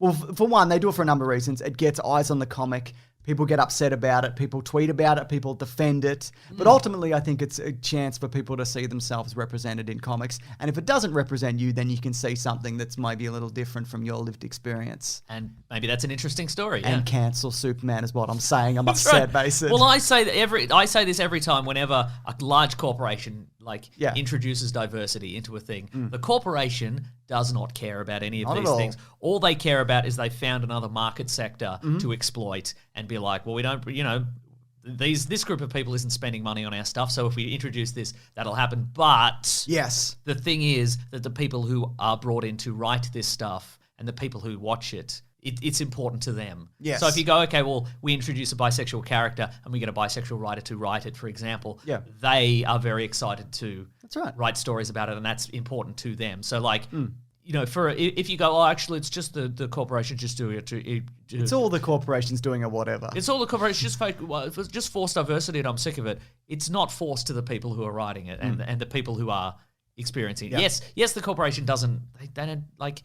well, for one, they do it for a number of reasons. It gets eyes on the comic. People get upset about it. People tweet about it. People defend it. But ultimately, I think it's a chance for people to see themselves represented in comics. And if it doesn't represent you, then you can see something that's maybe a little different from your lived experience. And maybe that's an interesting story. And cancel Superman is what I'm saying. I'm upset, Mason. Well, I say this every time whenever a large corporation introduces diversity into a thing. The corporation does not care about any of these things. All they care about is they found another market sector to exploit and be like, well, we don't, this group of people isn't spending money on our stuff, so if we introduce this, that'll happen. But the thing is that the people who are brought in to write this stuff and the people who watch it, it's important to them. Yes. So if you go, okay, well, we introduce a bisexual character and we get a bisexual writer to write it, for example, they are very excited to write stories about it, and that's important to them. So like, if you go, actually, it's just the corporation just doing it. It's all the corporations doing or whatever. It's all the corporations just force diversity, and I'm sick of it. It's not forced to the people who are writing it and the people who are experiencing it. Yes, the corporation doesn't. They don't like.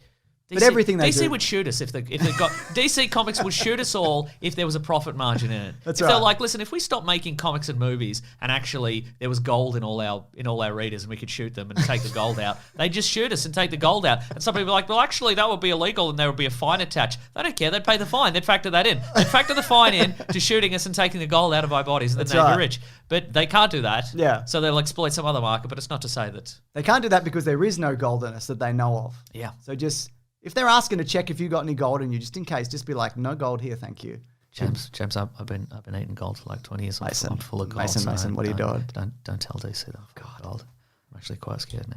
But everything they DC do... would shoot us if they got DC Comics would shoot us all if there was a profit margin in it. That's if right. they're like, listen, if we stop making comics and movies and actually there was gold in all our readers and we could shoot them and take the gold out, they'd just shoot us and take the gold out. And some people are like, well, actually that would be illegal and there would be a fine attached. They don't care. They'd pay the fine. They'd factor that in. They'd factor the fine in to shooting us and taking the gold out of our bodies, and then they'd be rich. But they can't do that. Yeah. So they'll exploit some other market. But it's not to say that They can't do that because there is no gold in us that they know of. Yeah. So just... If they're asking to check if you got any gold in you, just in case, just be like, no gold here, thank you. James, I've been eating gold for like 20 years. Mason, I'm full of gold. Mason, what are you doing? Don't tell DC that I've got gold. I'm actually quite scared now.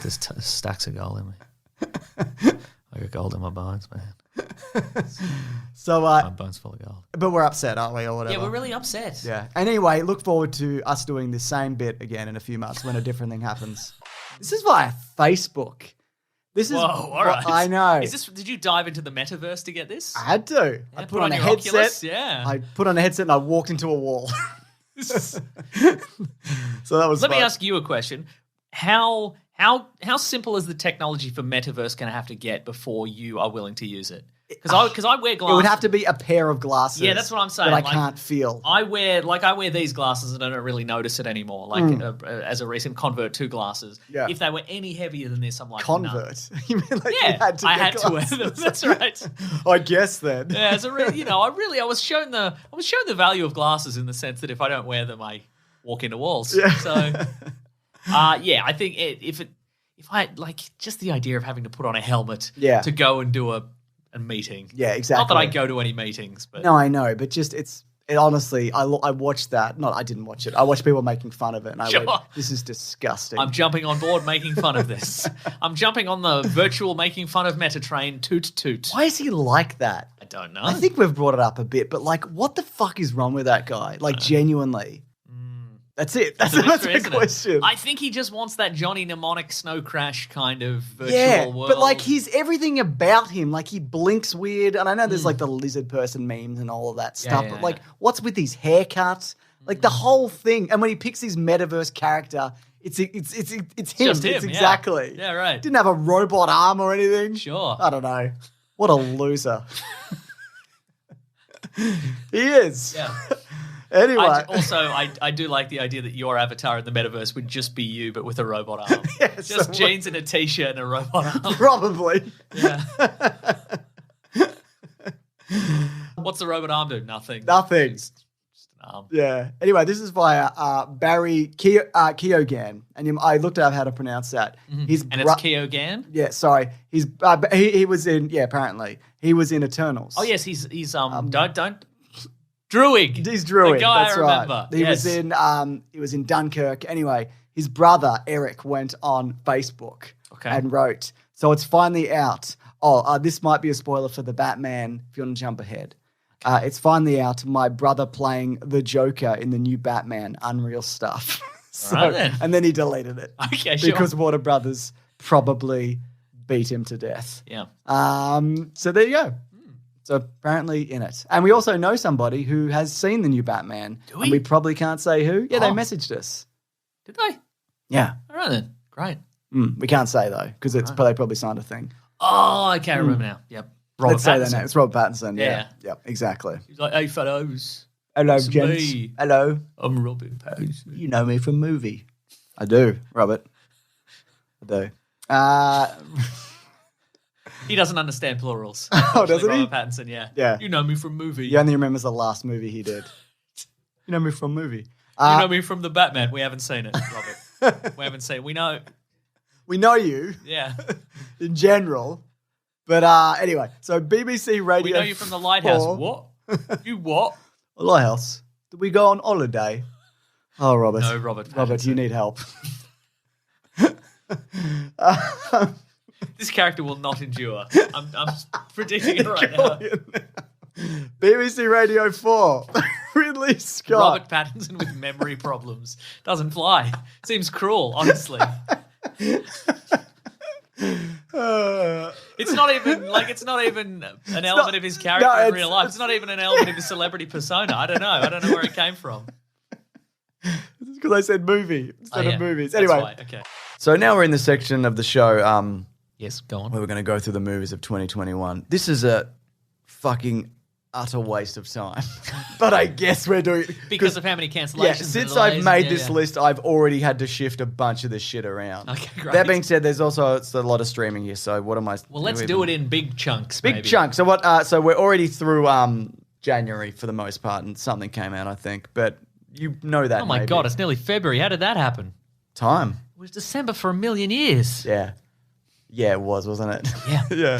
There's stacks of gold in me. I got gold in my bones, man. So, My bones full of gold. but we're upset, aren't we, or whatever? Yeah, we're really upset. Yeah. Anyway, look forward to us doing the same bit again in a few months when a different thing happens. This is via Facebook. This is Whoa, all right. I know. Did you dive into the metaverse to get this? I had to. I put on a your headset. Oculus, yeah. I put on a headset and I walked into a wall. So that was Let me fun. ask you a question. How simple is the technology for metaverse going to have to get before you are willing to use it? Because I wear glasses. It would have to be a pair of glasses. Yeah, that's what I'm saying. That I Like, can't feel. I wear these glasses and I don't really notice it anymore. Like as a recent convert 2 glasses. Yeah. If they were any heavier than this, I'm like Convert. You mean like Yeah, you had to I get had to wear glasses? them. That's right. I guess then. Yeah, as a I was shown the value of glasses in the sense that if I don't wear them, I walk into walls. Yeah. So, I think if I like just the idea of having to put on a helmet to go and do a meeting. Yeah, exactly. Not that I go to any meetings, but No, I know, but just it honestly, I watched that. I didn't watch it. I watched people making fun of it, and I Sure. went, "This is disgusting." I'm jumping on board making fun of this. I'm jumping on the virtual making fun of meta train. Toot toot. Why is he like that? I don't know. I think we've brought it up a bit, but like, what the fuck is wrong with that guy? Like, genuinely. That's it. That's a mystery, the isn't it? question. I think he just wants that Johnny Mnemonic Snow Crash kind of virtual world. but like everything about him, like he blinks weird, and I know there's like the lizard person memes and all of that stuff, yeah, but like what's with his haircut? Like the whole thing, and when he picks his metaverse character, it's him. just him, It's yeah. exactly. Yeah, right. Didn't have a robot arm or anything. Sure. I don't know. What a loser. He is. Yeah. Anyway. I do like the idea that your avatar in the metaverse would just be you, but with a robot arm. Yeah, just so jeans and a t-shirt and a robot arm. Probably. Yeah. What's the robot arm do? Nothing. Nothing. Just an arm. Yeah. Anyway, this is via Barry Keoghan, and I looked up how to pronounce that. His And it's Keoghan? Yeah, sorry. He's he was in apparently he was in Eternals. Oh yes, he's don't Druig. He's Druig. The guy that's I remember. Right. He was in Dunkirk. Anyway, his brother Eric went on Facebook and wrote, "So it's finally out. This might be a spoiler for the Batman. If you want to jump ahead." It's finally out. My brother playing the Joker in the new Batman Unreal stuff. Right then. And then he deleted it. Okay, sure. Because Warner Brothers probably beat him to death. Yeah. So there you go. So apparently in it. And we also know somebody who has seen the new Batman. Do we? And we probably can't say who. Yeah, they Oh. messaged us. Did they? Yeah. All right then. Great. We can't say though, because they probably signed a thing. Oh, I can't remember now. Yep. Robert Let's say Pattinson. their name. It's Robert Pattinson. Yeah. Yeah. Yep, exactly. He's like, hey fellows. Hello, It's gents. me. Hello. I'm Robert Pattinson. You know me from movie. I do, Robert. I do. He doesn't understand plurals. Oh, doesn't he? Robert Pattinson, yeah. Yeah. You know me from movie. He only remembers the last movie he did. You know me from movie. You know me from the Batman. We haven't seen it, Robert. We haven't seen it. We know. We know you Yeah. in general. But anyway, so BBC Radio We know you from the Lighthouse. 4. What? You what? Lighthouse. Did we go on holiday? Oh, Robert. No, Robert Robert, Pattinson. you need help. This character will not endure. I'm predicting it right now. BBC Radio 4. Ridley Scott. Robert Pattinson with memory problems. Doesn't fly. Seems cruel, honestly. It's not even an element of his character in real life. It's not even an element of his celebrity persona. I don't know where it came from. It's because I said movie instead of movies. That's Anyway, why. Okay. so now we're in the section of the show Yes, go on. where we're going to go through the movies of 2021. This is a fucking utter waste of time. But I guess we're doing it Because of how many cancellations. Yeah, and since delays I've made and- this list, I've already had to shift a bunch of this shit around. Okay, great. That being said, there's also it's a lot of streaming here. So what am I? Well, let's do it in big chunks. big maybe. chunk. So what? So we're already through January for the most part, and something came out, I think. But you know that. Oh my maybe. God, it's nearly February. How did that happen? Time. It was December for a million years. Yeah, yeah, it was, wasn't it? Yeah. yeah.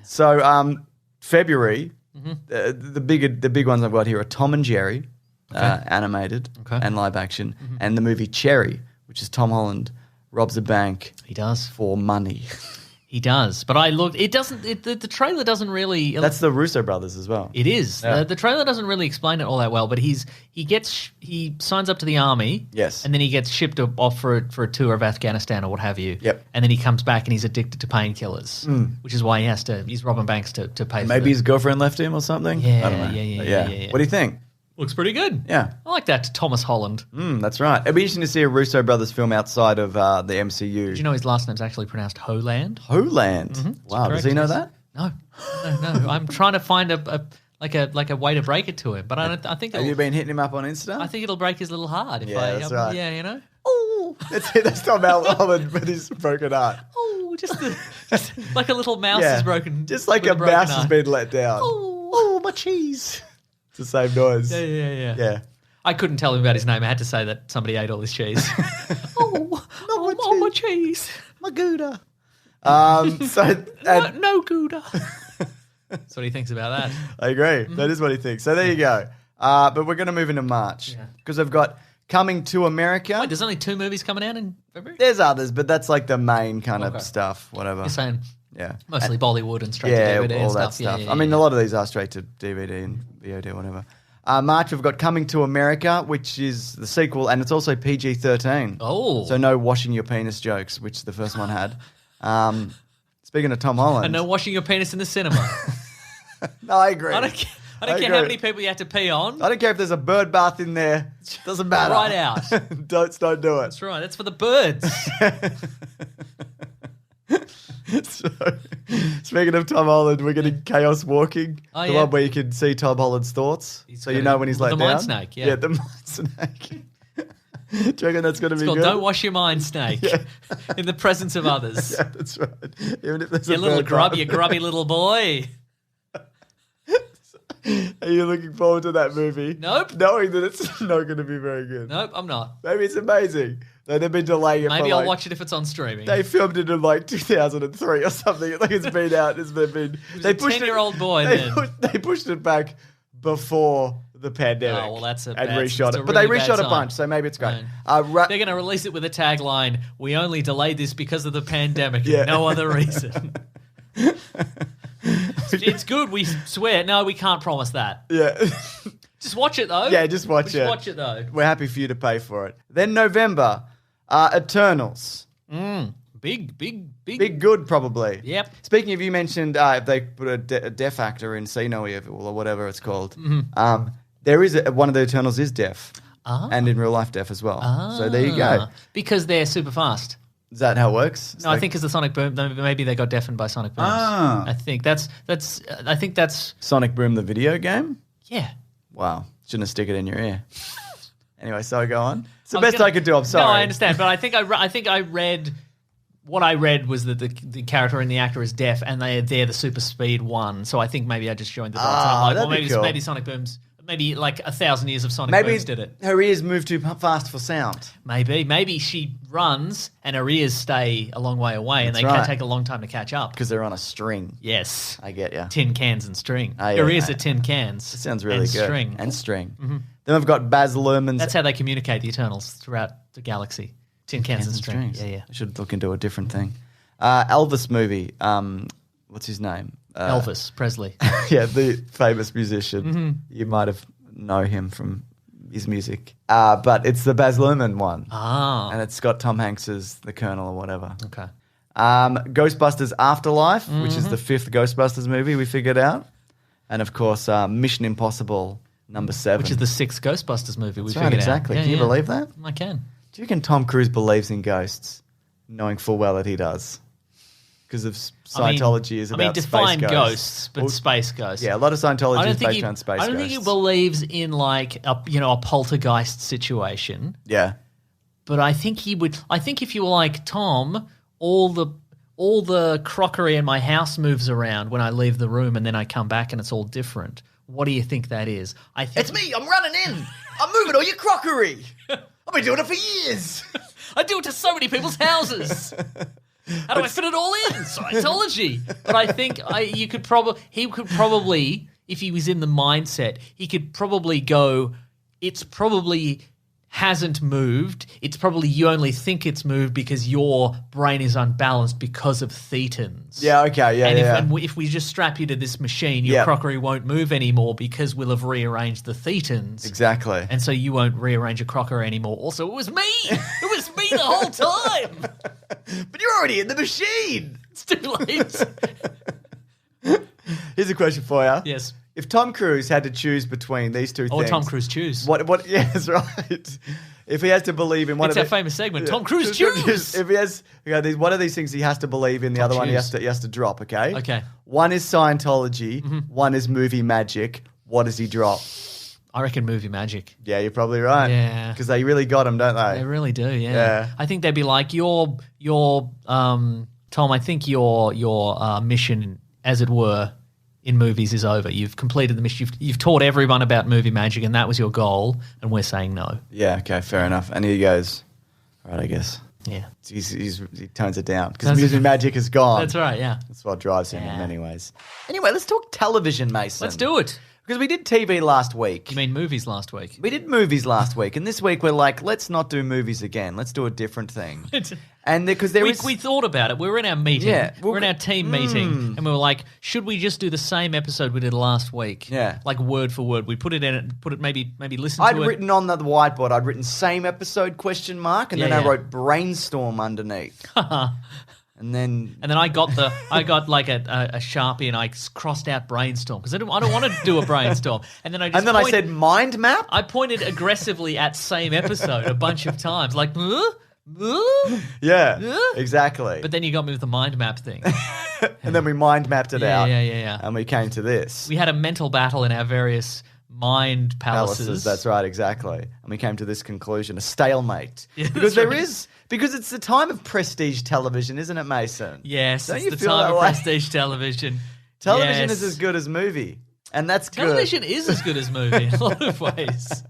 So February. Mm-hmm. The big ones I've got here are Tom and Jerry, animated and live action, and the movie Cherry, which is Tom Holland robs a bank. He does. For money. He does. But I looked. It doesn't. The trailer doesn't really. That's the Russo brothers as well. It is. Yeah. The trailer doesn't really explain it all that well, but he signs up to the army. Yes. And then he gets shipped off for a tour of Afghanistan or what have you. Yep. And then he comes back and he's addicted to painkillers, which is why he's robbing banks to pay for Maybe it. his girlfriend left him or something. Yeah, I don't know. yeah. What do you think? Looks pretty good. Yeah. I like that. Thomas Holland. That's right. It'd be interesting to see a Russo brothers film outside of the MCU. Did you know his last name's actually pronounced Holand? Holand. Wow. Does he know that? No. I'm trying to find a way to break it to him, but I think Have you been hitting him up on Insta? I think it'll break his little heart if Yeah, that's right. Yeah, you know. Oh, that's Tom Holland with his broken heart. Oh, just like a little mouse Yeah. is broken. Just like with a broken mouse has eye. been let down. Oh, my cheese. It's the same noise. Yeah. Yeah. I couldn't tell him about his name. I had to say that somebody ate all his cheese. my cheese. My Gouda. No Gouda. That's what he thinks about that. I agree. That is what he thinks. So there you go. But we're going to move into March because I've got Coming to America. Wait, there's only 2 movies coming out in February? There's others, but that's like the main kind of stuff, whatever. You're saying Yeah. mostly Bollywood and straight Yeah, to DVD all and that stuff. stuff. I mean, a lot of these are straight to DVD and VOD, whatever. March, we've got Coming to America, which is the sequel, and it's also PG-13. Oh. So no washing your penis jokes, which the first one had. Speaking of Tom Holland. And no washing your penis in the cinema. No, I agree. I don't care agree. how many people you have to pee on. I don't care if there's a bird bath in there. Doesn't matter. Right out. don't do it. That's right. That's for the birds. So, speaking of Tom Holland, we're getting Chaos Walking. Oh, the yeah. one where you can see Tom Holland's thoughts. So you gonna- know when he's the let down. mind snake, yeah. Yeah, the mind snake. Do you reckon that's going to It's be called good? Don't Wash Your Mind Snake in the presence of others. Yeah, that's right. Even if there's You a little bird grub, bath. you grubby little boy. Are you looking forward to that movie? Nope. Knowing that it's not going to be very good. Nope, I'm not. Maybe it's amazing. Though they've been delaying it Maybe for I'll like, watch it if it's on streaming. They filmed it in like 2003 or something. Like it's been out. They a 10-year-old boy then. They pushed it back before the pandemic. Oh, well, that's a and bad- reshot it's it. a But really they bad reshot a sign. bunch, so maybe it's great. They're going to release it with a tagline, "We only delayed this because of the pandemic Yeah. and no other reason." It's good, we swear. No, we can't promise that. Yeah. Just watch it, though. Yeah, just watch it. Just watch it, though. We're happy for you to pay for it. Then November, Eternals. Big. Big good, probably. Yep. Speaking of, you mentioned if they put a deaf actor in See No Evil or whatever it's called. There is one of the Eternals is deaf. And in real life deaf as well. So there you go. Because they're super fast. Is that how it works? No, I think because the sonic boom. Maybe they got deafened by sonic booms. I think that's. I think that's. Sonic Boom, the video game? Yeah. Wow. Shouldn't have stick it in your ear. Anyway, so go on. It's the I was best gonna- I could do. I'm sorry. No, I understand, but I think I read. What I read was that the character and the actor is deaf, and they're the super speed one. So I think maybe I just joined the dots. And I'm like, that'd well, be maybe cool. maybe Sonic Booms, maybe like 1,000 years of Sonic Maybe Booms did it. her ears move too fast for sound. Maybe she runs and her ears stay a long way away, and That's they right. can take a long time to catch up. Because they're on a string. Yes, I get ya. tin cans and string. Oh, yeah, Her ears yeah. are tin cans. It sounds really and good. String. And string. Then we've got Baz Luhrmann's That's how they communicate, the Eternals, throughout the galaxy. Tin cans and string. strings. Yeah. I should look into a different thing. Elvis movie. What's his name? Elvis Presley. Yeah, the famous musician. Mm-hmm. You might have know him from his music. But it's the Baz Luhrmann one. And it's got Tom Hanks as the Colonel or whatever. Okay. Ghostbusters Afterlife, which Mm-hmm. is the 5th Ghostbusters movie we figured out. And of course, Mission Impossible #7. Which is the 6th Ghostbusters movie we That's right, figured exactly. out. Can you believe that? I can. Do you reckon Tom Cruise believes in ghosts, knowing full well that he does? because of Scientology is about define space ghosts, but space ghosts. Yeah, a lot of Scientology is based on space ghosts. I don't think he believes in like a poltergeist situation. Yeah. But I think he would. I think if you were like Tom, all the crockery in my house moves around when I leave the room, and then I come back and it's all different. What do you think that is? I think It's me. I'm running in. I'm moving all your crockery. I've been doing it for years. I do it to so many people's houses. How do I fit it all in? Scientology. But I think he could probably, if he was in the mindset, he could probably go, it's probably hasn't moved. It's probably you only think it's moved because your brain is unbalanced because of thetans. Yeah, okay, yeah, And if we just strap you to this machine, your crockery won't move anymore because we'll have rearranged the thetans. Exactly. And so you won't rearrange your crockery anymore. Also, it was me. It was me the whole time. But you're already in the machine. It's too late. Here's a question for you. Yes. If Tom Cruise had to choose between these two things... Tom Cruise choose. What? Yeah, that's right. If he has to believe in one it's of our famous segment, Tom Cruise choose. If he has... one of these things he has to believe in, the other one he has to drop, okay? Okay. One is Scientology, one is movie magic. What does he drop? I reckon movie magic. Yeah, you're probably right. Yeah. Because they really got him, don't they? They really do, yeah. Yeah. I think they'd be like, Tom, I think your mission, as it were, in movies is over. You've completed the mission. You've taught everyone about movie magic, and that was your goal, and we're saying no. Yeah, okay, fair enough. And he goes, all right, I guess. Yeah. He tones it down because movie magic is gone. That's right, yeah. That's what drives him in many ways. Anyway, let's talk television, Mason. Let's do it. Because we did TV last week. You mean movies last week? We did movies last week, and this week we're like, let's not do movies again. Let's do a different thing. And because we thought about it. We were in our meeting. Yeah, we're in our team meeting, and we were like, should we just do the same episode we did last week? Yeah. Like word for word. We put it maybe listen to it. I'd written on the whiteboard, I'd written same episode ? And then I wrote brainstorm underneath. And then I got like a Sharpie and I crossed out brainstorm because I don't want to do a brainstorm. And then I said mind map. I pointed aggressively at same episode a bunch of times, like, yeah, exactly. But then you got me with the mind map thing. And then we mind mapped it out. Yeah. And we came to this. We had a mental battle in our various mind palaces. That's right, exactly. And we came to this conclusion, a stalemate. Yeah, Because it's the time of prestige television, isn't it, Mason? Yes, Don't it's you the feel time that of way? prestige television. Television Yes. is as good as movie. And that's Television is as good as movie in a lot of ways.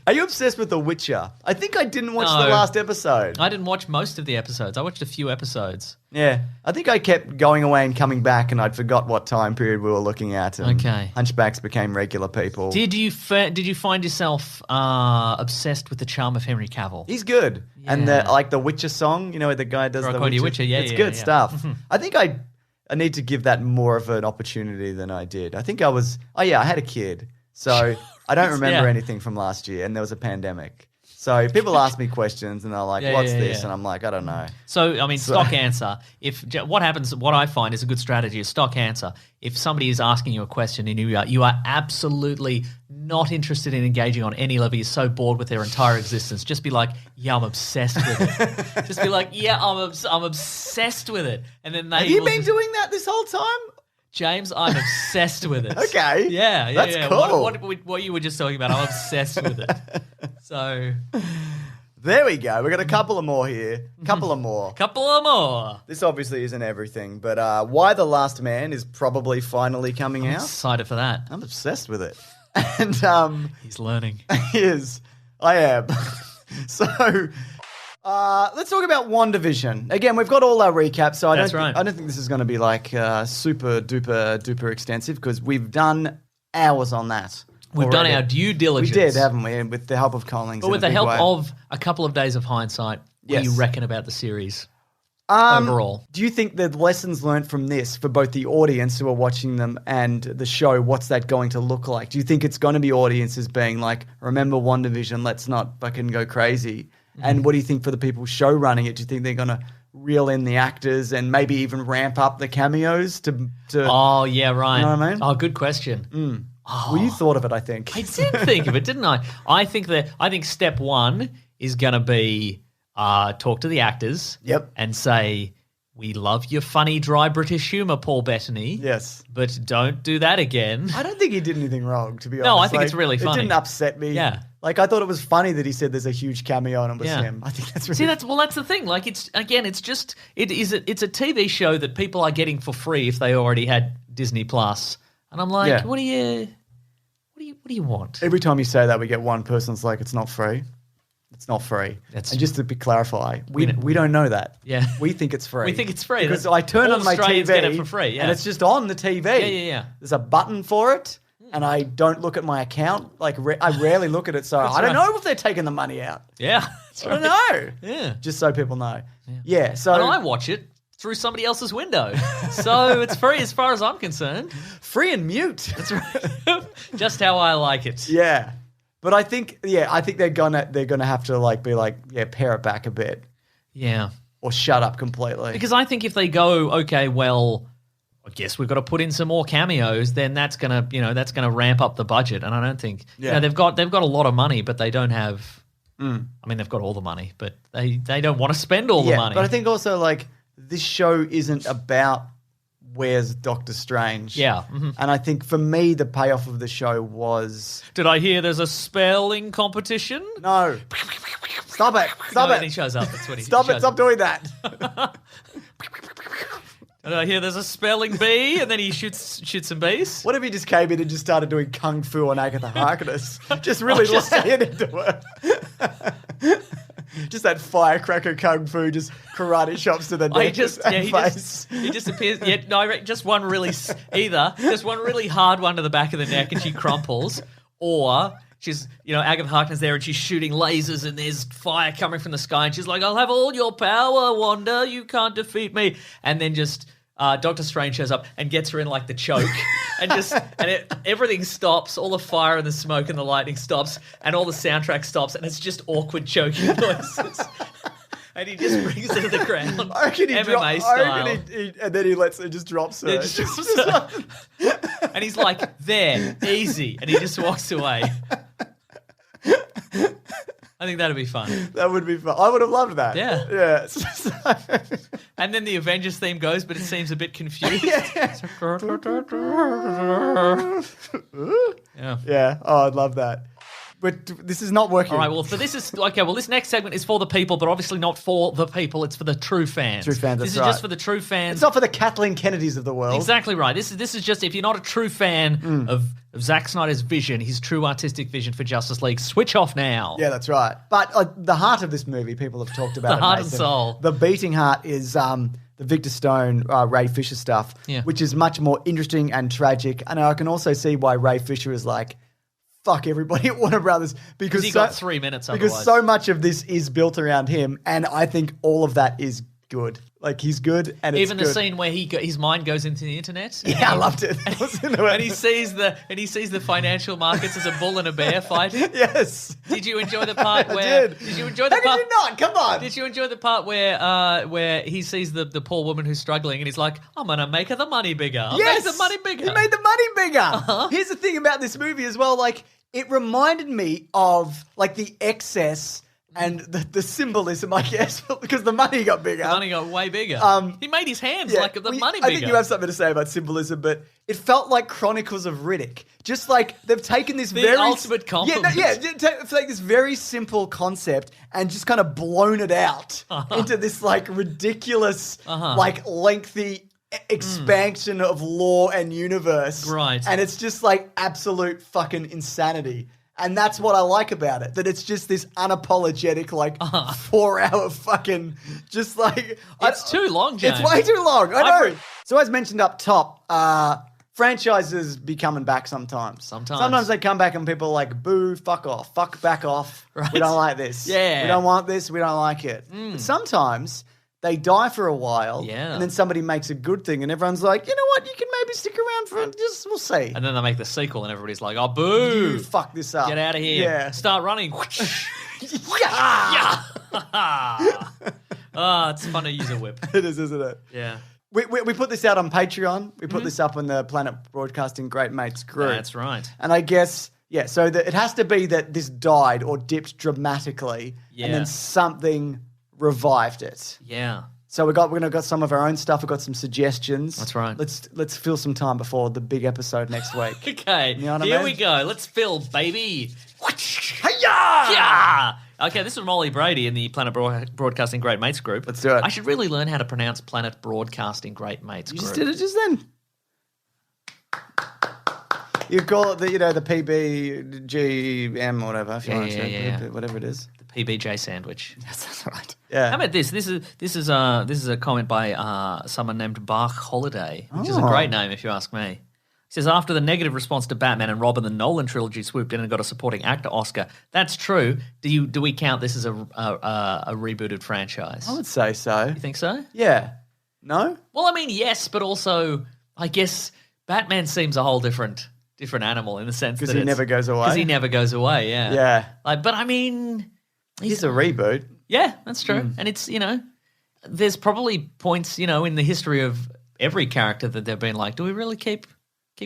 Are you obsessed with The Witcher? I think I didn't watch No. the last episode. I didn't watch most of the episodes. I watched a few episodes. Yeah. I think I kept going away and coming back and I'd forgot what time period we were looking at. And Okay. Hunchbacks became regular people. Did you find yourself obsessed with the charm of Henry Cavill? He's good. And Yeah. the Witcher song, where the guy does Rock the On You Witcher. Witcher, It's yeah, good yeah. stuff. I think I need to give that more of an opportunity than I did. I think I had a kid. So I don't remember Yeah. anything from last year and there was a pandemic. So people ask me questions and they're like, Yeah, what's yeah, this? yeah. And I'm like, I don't know. So, I mean, stock answer. What I find is a good strategy is stock answer. If somebody is asking you a question and you are absolutely not interested in engaging on any level, you're so bored with their entire existence, just be like, yeah, I'm obsessed with it. Just be like, yeah, I'm obsessed with it. And then Have you been doing that this whole time? James, I'm obsessed with it. Okay. Yeah. That's cool. What you were just talking about, I'm obsessed with it. So, There we go. We've got a couple of more here. Couple of more. couple of more. This obviously isn't everything, but Why the Last Man is probably finally coming out. Excited for that. I'm obsessed with it. And He's learning. I am. So let's talk about WandaVision. Again, we've got all our recaps, so I don't think this is going to be like super duper extensive because we've done hours on that. We've done our due diligence. We did, haven't we? And with the help of Collings. But with the help of a couple of days of hindsight, what do you Yes. reckon about the series overall? Do you think the lessons learned from this for both the audience who are watching them and the show, what's that going to look like? Do you think it's going to be audiences being like, remember WandaVision, let's not fucking go crazy? And what do you think for the people show running it? Do you think they're going to reel in the actors and maybe even ramp up the cameos to Oh, yeah, right. You know what I mean? Oh, good question. Well, you thought of it, I think. I did think of it, didn't I? I think step one is going to be talk to the actors Yep. and say, we love your funny, dry British humour, Paul Bettany. Yes. But don't do that again. I don't think he did anything wrong, to be honest. No, I think it's really funny. It didn't upset me. Yeah. Like, I thought it was funny that he said there's a huge cameo and it was him. I think that's really That's the thing. Like, it's a TV show that people are getting for free if they already had Disney Plus. And I'm like, what do you want? Every time you say that, we get one person that's like, it's not free. It's not free. And just to clarify, we don't know that. Yeah. We think it's free. We think it's free. Because I turn all on my Australians TV get it for free, and it's just on the TV. Yeah. There's a button for it, and I don't look at my account. Like, I rarely look at it, so I don't know if they're taking the money out. Yeah. I don't know. Yeah. Just so people know. Yeah. So And I watch it through somebody else's window. So it's free as far as I'm concerned. free and mute. That's right. Just how I like it. Yeah. But I think they're gonna have to pare it back a bit Yeah. or shut up completely. Because I think if they go, okay, well, I guess we've got to put in some more cameos, then that's gonna ramp up the budget. And I don't think they've got a lot of money, but they don't have. I mean, they've got all the money, but they don't want to spend all the money. But I think also like this show isn't about where's Doctor Strange. Yeah. And I think for me the payoff of the show was Did I hear there's a spelling competition? no. Stop it. Stop No, it. and he shows up. That's what he Stop shows it. Stop up. doing that. Did I hear there's a spelling bee? And then he shoots some bees? What if he just came in and just started doing kung fu on Agatha Harkness? Just really laying into her. Just that firecracker kung fu, just karate chops to the neck and face. He just appears. Yeah, no, I reckon just one really just one really hard one to the back of the neck, and she crumples, or she's Agatha Harkness there, and she's shooting lasers, and there's fire coming from the sky, and she's like, "I'll have all your power, Wanda. You can't defeat me." And then just Doctor Strange shows up and gets her in like the choke, and everything stops. All the fire and the smoke and the lightning stops, and all the soundtrack stops, and it's just awkward choking noises. And he just brings her to the ground. I reckon he MMA style. and then he just drops her. Yeah, just drops her. And he's like, there, easy. And he just walks away. I think that'd be fun. That would be fun. I would have loved that. Yeah. Yeah. And then the Avengers theme goes, but it seems a bit confused. Yeah. Yeah. Yeah. Oh, I'd love that. But this is not working. All right, well, this next segment is for the people, but obviously not for the people. It's for the true fans. True fans, This is that's just right. for the true fans. It's not for the Kathleen Kennedys of the world. Exactly right. This is just if you're not a true fan of Zack Snyder's vision, his true artistic vision for Justice League, switch off now. Yeah, that's right. But the heart of this movie, people have talked about The it, heart and Mason. soul. The beating heart is the Victor Stone, Ray Fisher stuff, which is much more interesting and tragic. And I can also see why Ray Fisher is like, fuck everybody at Warner Brothers because he got 3 minutes because otherwise. so much of this is built around him, and I think all of that is good. Like he's good, and it's Even the good. scene where his mind goes into the internet. Yeah, I loved it. And he sees the financial markets as a bull and a bear fighting. Yes. Did you enjoy the part I where? did. Did you enjoy the How part? did you not? Come on. Did you enjoy the part where he sees the poor woman who's struggling and he's like, "I'm gonna make her the money bigger. I'll make the money bigger." He made the money bigger. Here's the thing about this movie as well. Like, it reminded me of like the excess and the symbolism, I guess, because the money got bigger. The money got way bigger. He made his hands like the money bigger. I think you have something to say about symbolism, but it felt like Chronicles of Riddick. Just like they've taken this The ultimate compliment. It's like this very simple concept and just kind of blown it out into this like ridiculous, like lengthy expansion of lore and universe. Right. And it's just like absolute fucking insanity. And that's what I like about it, that it's just this unapologetic, like 4-hour fucking, just like... It's too long, James. It's way too long, I know. So as mentioned up top, franchises be coming back sometimes. Sometimes they come back and people are like, boo, fuck off, fuck back off. Right. We don't like this. Yeah. We don't want this, we don't like it. But sometimes they die for a while, and then somebody makes a good thing and everyone's like, you know what, you can maybe stick around for just, we'll see. And then they make the sequel and everybody's like, oh, boo. You fuck this up. Get out of here. Yeah. Start running. Yeah. It's fun to use a whip. It is, isn't it? Yeah. We put this out on Patreon. We put this up on the Planet Broadcasting Great Mates group. That's right. And I guess, so it has to be that this died or dipped dramatically and then something revived it. Yeah. So we're gonna got some of our own stuff. We've got some suggestions. That's right. Let's fill some time before the big episode next week. Okay, You know what I here mean? we go. Let's fill, baby. Hi-ya! Yeah. Okay, this is Molly Brady in the Planet Broadcasting Great Mates group. Let's do it. I should really learn how to pronounce Planet Broadcasting Great Mates You group. just did it just then. You call it the PBGM or whatever. If you want to, yeah. whatever it is. The PBJ sandwich. That's right. Yeah. How about this? This is a comment by someone named Bach Holiday, which is a great name if you ask me. He says, after the negative response to Batman and Robin, the Nolan trilogy swooped in and got a supporting actor Oscar. That's true. Do we count this as a rebooted franchise? I would say so. You think so? Yeah. No? Well, I mean, yes, but also, I guess Batman seems a whole different animal in the sense that Because he never goes away. Because he never goes away. Yeah. Yeah. But I mean, He's a reboot. yeah, that's true. And it's there's probably points in the history of every character that they've been like, do we really keep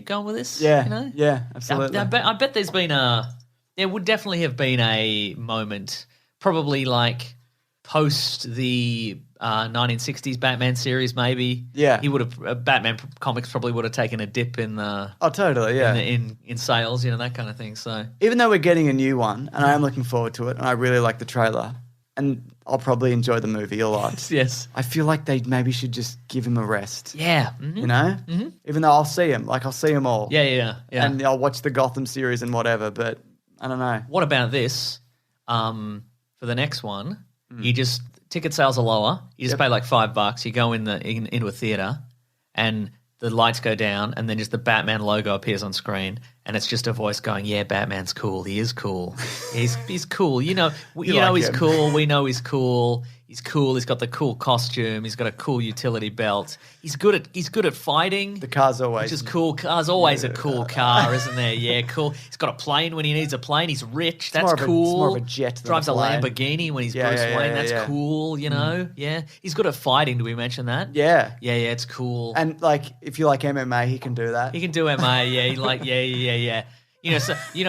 going with this? Yeah. Yeah, absolutely. I bet there's been there would definitely have been a moment, probably like post the 1960s Batman series, maybe. Yeah. He would have Batman comics probably would have taken a dip in the Oh, totally, yeah. in sales, that kind of thing. So Even though we're getting a new one, and I am looking forward to it, and I really like the trailer, and I'll probably enjoy the movie a lot. yes, I feel like they maybe should just give him a rest. yeah, You know? Mm-hmm. Even though I'll see him. Like, I'll see them all. yeah. And I'll watch the Gotham series and whatever, but I don't know. What about this? For the next one, you just ticket sales are lower. You just pay like $5. You go into a theater, and the lights go down, and then just the Batman logo appears on screen, and it's just a voice going, "Yeah, Batman's cool. He is cool. He's cool. He's him. cool. We know he's cool. He's cool. He's got the cool costume. He's got a cool utility belt. He's good at fighting. The car's always... Which is cool. Car's always a cool car, isn't there? Yeah, cool. He's got a plane when he needs a plane. He's rich. That's cool. It's more of a jet than Drives a a plane. Lamborghini when he's Yeah, Bruce yeah, Wayne. yeah, That's yeah. cool, Yeah. He's good at fighting. Do we mention that? Yeah. Yeah, it's cool. And, like, if you like MMA, he can do that. He can do MA, yeah.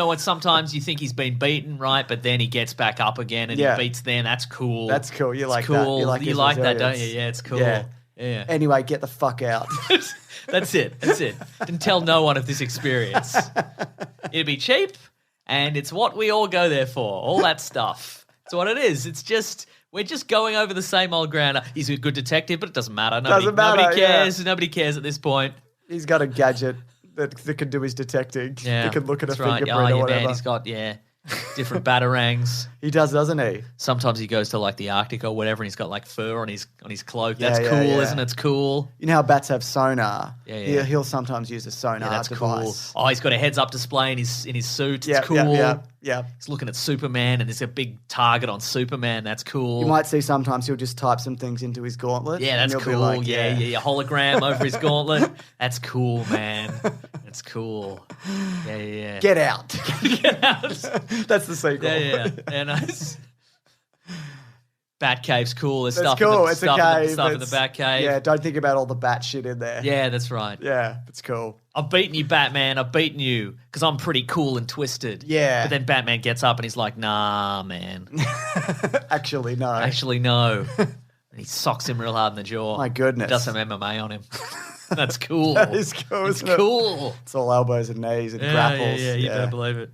What? Sometimes you think he's been beaten, right? But then he gets back up again and Yeah. he beats them. That's cool. That's cool. You It's like cool. that. You his like that, don't resilience. you? Yeah, it's cool. Yeah. Yeah. Anyway, get the fuck out. That's it. Didn't tell no one of this experience. It'd be cheap, and it's what we all go there for. All that stuff. It's what it is. It's just we're just going over the same old ground. He's a good detective, but it doesn't matter. Nobody cares. yeah. Nobody cares at this point. He's got a gadget that can do his detecting. Yeah, He can look at a that's right. fingerprint or yeah, whatever. man, he's got different batarangs. He does, doesn't he? Sometimes he goes to like the Arctic or whatever, and he's got like fur on his cloak. Yeah, That's yeah, cool, yeah. isn't it? It's cool. You know how bats have sonar? Yeah. He'll sometimes use a sonar Yeah, that's device. cool. Oh, he's got a heads-up display in his suit. Yeah, It's cool. Yeah. He's looking at Superman, and there's a big target on Superman. That's cool. You might see sometimes he'll just type some things into his gauntlet. Yeah, and that's you'll be cool. like, yeah. Hologram over his gauntlet. That's cool, man. That's cool. Yeah. Get out. Get out. That's the sequel. Yeah, nice. Batcave's cool. There's That's stuff, cool. in the, It's stuff, a in the, cave. stuff in the Batcave. Yeah, don't think about all the bat shit in there. Yeah, that's right. Yeah, that's cool. I've beaten you, Batman. I've beaten you because I'm pretty cool and twisted. Yeah. But then Batman gets up and he's like, nah, man. Actually, no. Actually, no. And he socks him real hard in the jaw. My goodness. Does some MMA on him. That's cool. That is cool, It's isn't it? cool. It's all elbows and knees and Yeah, grapples. yeah, you better believe it.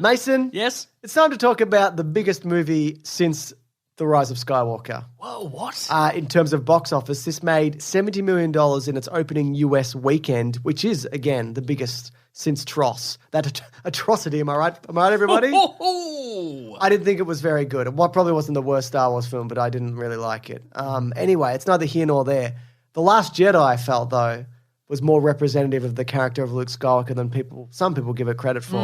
Mason, Yes? it's time to talk about the biggest movie since The Rise of Skywalker. Whoa, what? In terms of box office, this made $70 million in its opening US weekend, which is, again, the biggest since Tross. That atrocity, am I right? Am I right, everybody? I didn't think it was very good. It probably wasn't the worst Star Wars film, but I didn't really like it. Anyway, it's neither here nor there. The Last Jedi, I felt, though, was more representative of the character of Luke Skywalker than some people give it credit for.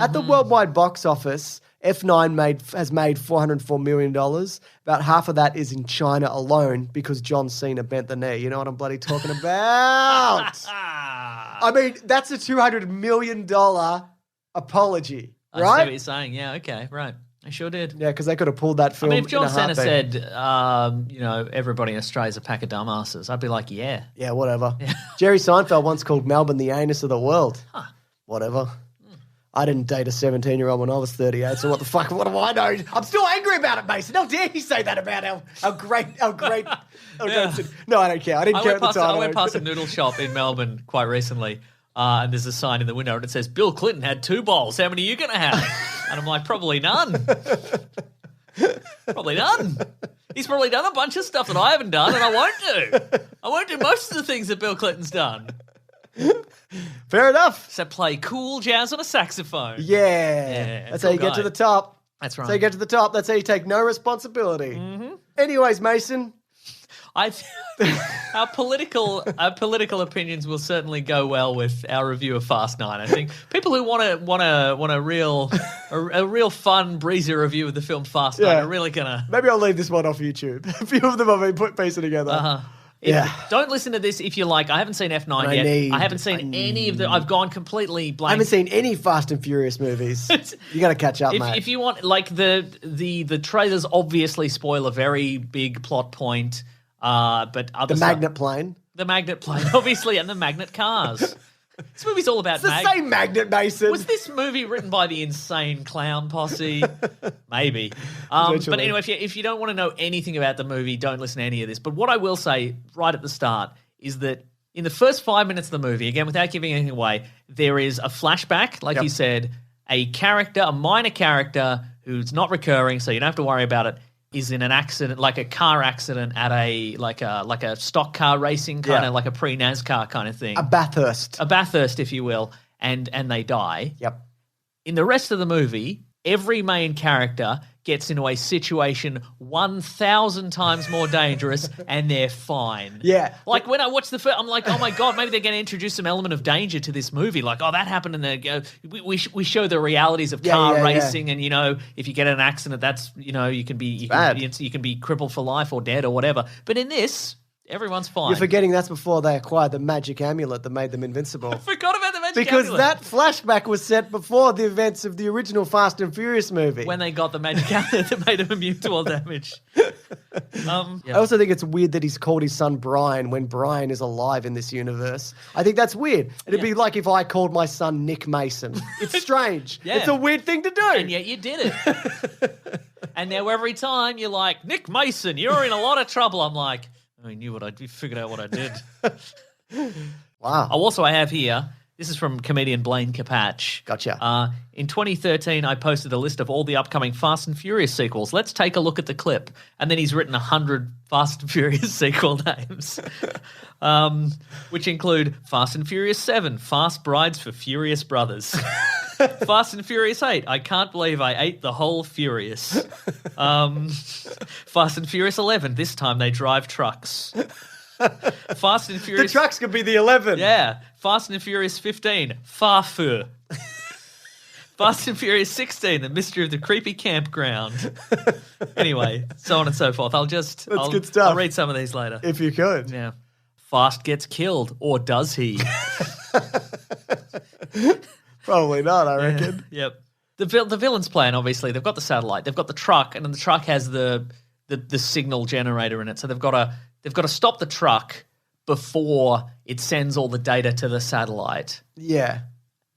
At the worldwide box office, F9 has made $404 million. About half of that is in China alone because John Cena bent the knee. You know what I'm bloody talking about? I mean, that's a $200 million apology, I see right? what you're saying. Yeah, okay, right. I sure did. Yeah, because they could have pulled that I film. mean, if John in a Cena heartbeat. said, everybody in Australia's a pack of dumbasses, I'd be like, yeah. Yeah, whatever. Jerry Seinfeld once called Melbourne the anus of the world. Whatever. I didn't date a 17-year-old when I was 38, so what the fuck? What do I know? I'm still angry about it, Mason. How dare you say that about our great. No, I don't care. I didn't care at the time. I went past a noodle shop in Melbourne quite recently, and there's a sign in the window, and it says, Bill Clinton had 2 bowls. How many are you going to have? And I'm like, probably none. Probably none. He's probably done a bunch of stuff that I haven't done, and I won't do. I won't do most of the things that Bill Clinton's done. Fair enough. So play cool jazz on a saxophone. Yeah. That's how you get to the top. That's right. That's how you get to the top. That's how you take no responsibility. Mm-hmm. Anyways, Mason. Our political opinions will certainly go well with our review of Fast 9. I think people who want a real fun breezy review of the film Fast 9 are really gonna. Maybe I'll leave this one off YouTube. A few of them have been piecing together. Don't listen to this if you're like, I haven't seen F9 yet. I haven't seen any of the. I've gone completely blank. I haven't seen any Fast and Furious movies. You got to catch up, mate. If you want, like the trailers obviously spoil a very big plot point. But other the magnet plane, obviously, and the magnet cars. This movie's all about the same magnet, Mason. Was this movie written by the insane clown posse? Maybe. But anyway, if you don't want to know anything about the movie, don't listen to any of this. But what I will say right at the start is that in the first 5 minutes of the movie, again, without giving anything away, there is a flashback, like you said, a minor character who's not recurring, so you don't have to worry about it, is in an accident, like a car accident at a stock car racing kind of like a pre-NASCAR kind of thing. A Bathurst, if you will, and they die. Yep. In the rest of the movie, every main character gets into a situation 1,000 times more dangerous, and they're fine. Yeah. Like when I watched the film, I'm like, oh my God, maybe they're going to introduce some element of danger to this movie. Like, oh, that happened, and we show the realities of car racing, and if you get in an accident, that's you can be crippled for life or dead or whatever. But in this, everyone's fine. You're forgetting that's before they acquired the magic amulet that made them invincible. I forgot about the magic because amulet. that flashback was set before the events of the original Fast and Furious movie. When they got the magic amulet that made them immune to all damage. I also think it's weird that he's called his son Brian when Brian is alive in this universe. I think that's weird. It'd be like if I called my son Nick Mason. It's strange. It's a weird thing to do. And yet you did it. And now every time you're like, Nick Mason, you're in a lot of trouble. I'm like, I figured out what I did. Wow. Also, I have here, this is from comedian Blaine Capatch. Gotcha. In 2013, I posted a list of all the upcoming Fast and Furious sequels. Let's take a look at the clip. And then he's written 100 Fast and Furious sequel names, which include Fast and Furious 7, Fast Brides for Furious Brothers. Fast and Furious 8, I can't believe I ate the whole Furious. Fast and Furious 11, this time they drive trucks. Fast and Furious... The trucks could be the 11. Yeah. Fast and Furious 15, Farfur. Fast and Furious 16, The Mystery of the Creepy Campground. Anyway, so on and so forth. That's good stuff. I'll read some of these later. If you could. Yeah. Fast gets killed, or does he? Probably not, I reckon. Yep. The villain's plan, obviously, they've got the satellite, they've got the truck, and then the truck has the signal generator in it. So they've got to stop the truck before it sends all the data to the satellite. Yeah.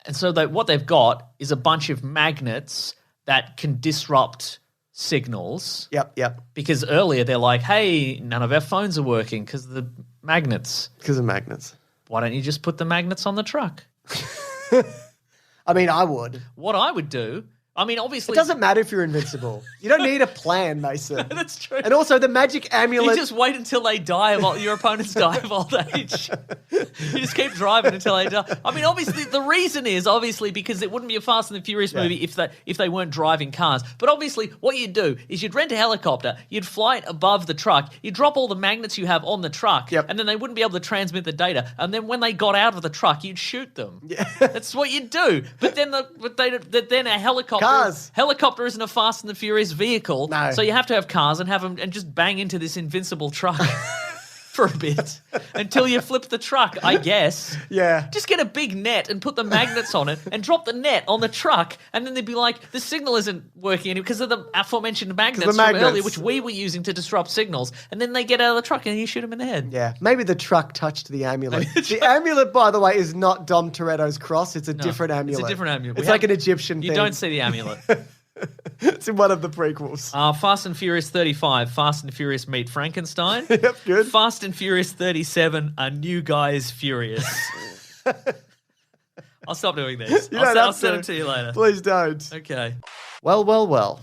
And so what they've got is a bunch of magnets that can disrupt signals. Yep. Because earlier they're like, hey, none of our phones are working because of the magnets. Because of magnets. Why don't you just put the magnets on the truck? I mean, I would. What I would do, I mean, obviously... It doesn't matter if you're invincible. You don't need a plan, Mason. That's true. And also the magic amulet... You just wait until they die your opponents die of old age. You just keep driving until they die. I mean, obviously, the reason is because it wouldn't be a Fast and the Furious movie if they weren't driving cars. But obviously, what you'd do is you'd rent a helicopter, you'd fly it above the truck, you'd drop all the magnets you have on the truck, and then they wouldn't be able to transmit the data. And then when they got out of the truck, you'd shoot them. Yeah. That's what you'd do. But then a helicopter... Cars. Helicopter isn't a Fast and the Furious vehicle, no. So you have to have cars and have them and just bang into this invincible truck. for a bit until you flip the truck, I guess. Yeah. Just get a big net and put the magnets on it and drop the net on the truck, and then they'd be like, the signal isn't working anymore because of the aforementioned magnets from earlier, which we were using to disrupt signals, and then they get out of the truck and you shoot them in the head. Yeah, maybe the truck touched the amulet. The amulet, by the way, is not Dom Toretto's cross. It's a different amulet. It's a different amulet. It's like an Egyptian You thing. don't see the amulet. It's in one of the prequels. Fast and Furious 35, Fast and Furious meet Frankenstein. Yep, good. Fast and Furious 37, A New Guy is Furious. I'll stop doing these. I'll send them to you later. Please don't. Okay. Well.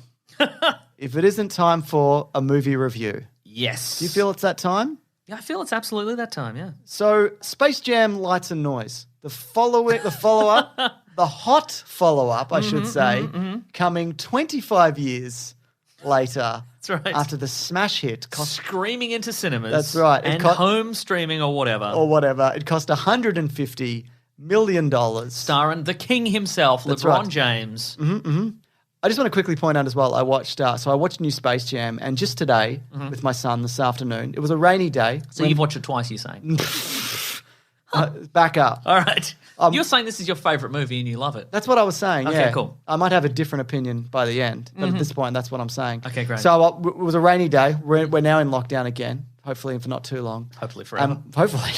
If it isn't time for a movie review, Yes. do you feel it's that time? Yeah, I feel it's absolutely that time, yeah. So, Space Jam Lights and Noise, the follow-up, the hot follow-up, I should say, coming 25 years later. That's right. After the smash hit Screaming into cinemas. That's right. And home streaming or whatever. It cost $150 million. Starring the king himself, That's LeBron right. James. I just want to quickly point out as well, I watched New Space Jam, and just today, with my son this afternoon, it was a rainy day. So you've watched it twice, you're saying? Back up. All right. You're saying this is your favourite movie and you love it. That's what I was saying, Okay, yeah. cool. I might have a different opinion by the end, but at this point, that's what I'm saying. Okay, great. So it was a rainy day. We're now in lockdown again, hopefully for not too long. Hopefully forever. Hopefully.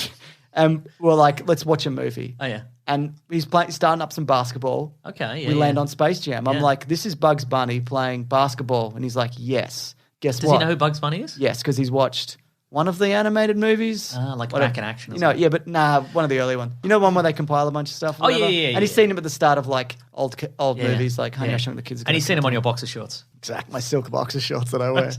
We're like, let's watch a movie. Oh, yeah. And he's starting up some basketball. Okay, yeah. We land on Space Jam. I'm Yeah. like, this is Bugs Bunny playing basketball. And he's like, yes. Guess Does what? he know who Bugs Bunny is? Yes, because he's watched one of the animated movies. Like Back in Action or You know, yeah, but one of the early ones. You know, one where they compile a bunch of stuff. or Oh, yeah, whatever? yeah, And he's yeah. seen him at the start of like old Yeah. movies, like Honey, Yeah. I Shrunk the Kids. And he's seen him on your boxer shorts. Exact, my silk boxer shorts that I wear.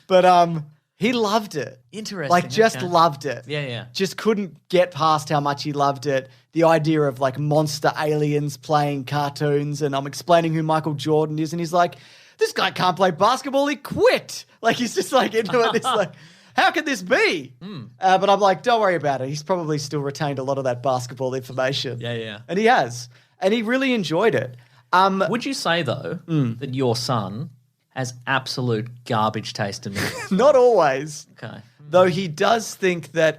But he loved it. Interesting, Like just okay. loved it. Yeah, yeah. Just couldn't get past how much he loved it. The idea of like monster aliens playing cartoons, and I'm explaining who Michael Jordan is, and he's like, this guy can't play basketball, he quit. Like he's just like into it. It's like, how could this be? But I'm like, don't worry about it. He's probably still retained a lot of that basketball information. Yeah, yeah. And he has. And he really enjoyed it. Would you say, though, that your son has absolute garbage taste in movies? Not always. Okay. Though he does think that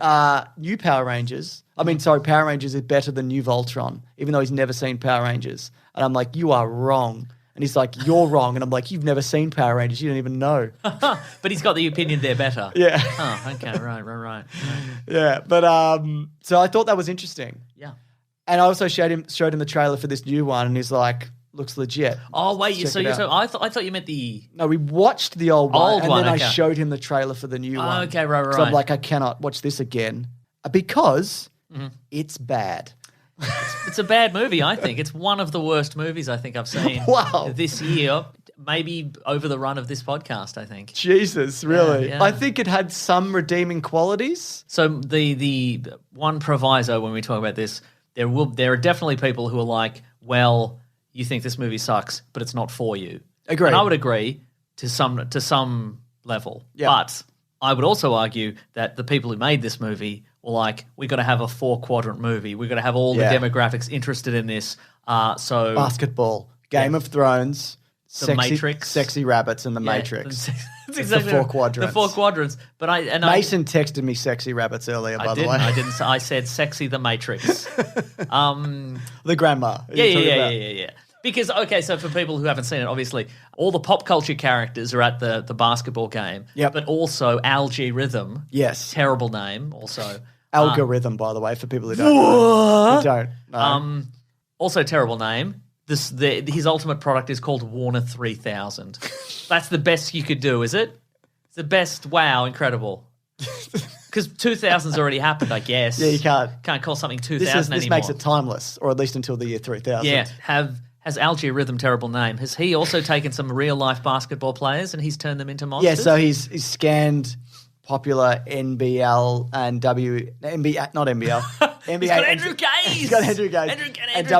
new Power Rangers, Power Rangers is better than New Voltron, even though he's never seen Power Rangers. And I'm like, you are wrong. And he's like, you're wrong. And I'm like, you've never seen Power Rangers. You don't even know. But he's got the opinion they're better. Yeah. Oh, okay. Right. Yeah. But so I thought that was interesting. Yeah. And I also showed him the trailer for this new one, and he's like, looks legit. Oh, wait. Check So it out. I thought you meant the... No, we watched the old one, and then okay. I showed him the trailer for the new one. Okay, right. So I'm like, I cannot watch this again because it's bad. It's a bad movie, I think. It's one of the worst movies I think I've seen Wow. this year. Maybe over the run of this podcast, I think. Jesus, really? Yeah. I think it had some redeeming qualities. So the one proviso when we talk about this, there are definitely people who are like, well, you think this movie sucks, but it's not for you. Agreed. And I would agree to some level. Yeah. But I would also argue that the people who made this movie were like, we got to have a 4-quadrant movie. We got to have all Yeah. the demographics interested in this. So Basketball, Game of Thrones, The Matrix. Sexy Rabbits, and The yeah, Matrix. It's the exactly 4 right. quadrants. The 4 quadrants. But Mason texted me Sexy Rabbits earlier, by the way. I didn't. I said sexy the Matrix. The grandma. Yeah. Because, okay, so for people who haven't seen it, obviously, all the pop culture characters are at the basketball game. Yep. But also Algae Rhythm. Yes. Terrible name, also. Algorithm, by the way, for people who don't know. Who don't know. Also terrible name. His ultimate product is called Warner 3000. That's the best you could do, is it? It's the best. Wow, incredible. Because 2000's already happened, I guess. Yeah, you can't. Can't call something 2000 This anymore. makes it timeless, or at least until the year 3000. Yeah, has Algae Rhythm terrible name? Has he also taken some real life basketball players and he's turned them into monsters? Yeah, so he's scanned popular NBL and NBA, not NBL. NBA. He's got Andrew Gaze. He's got Andrew Gaze. Andrew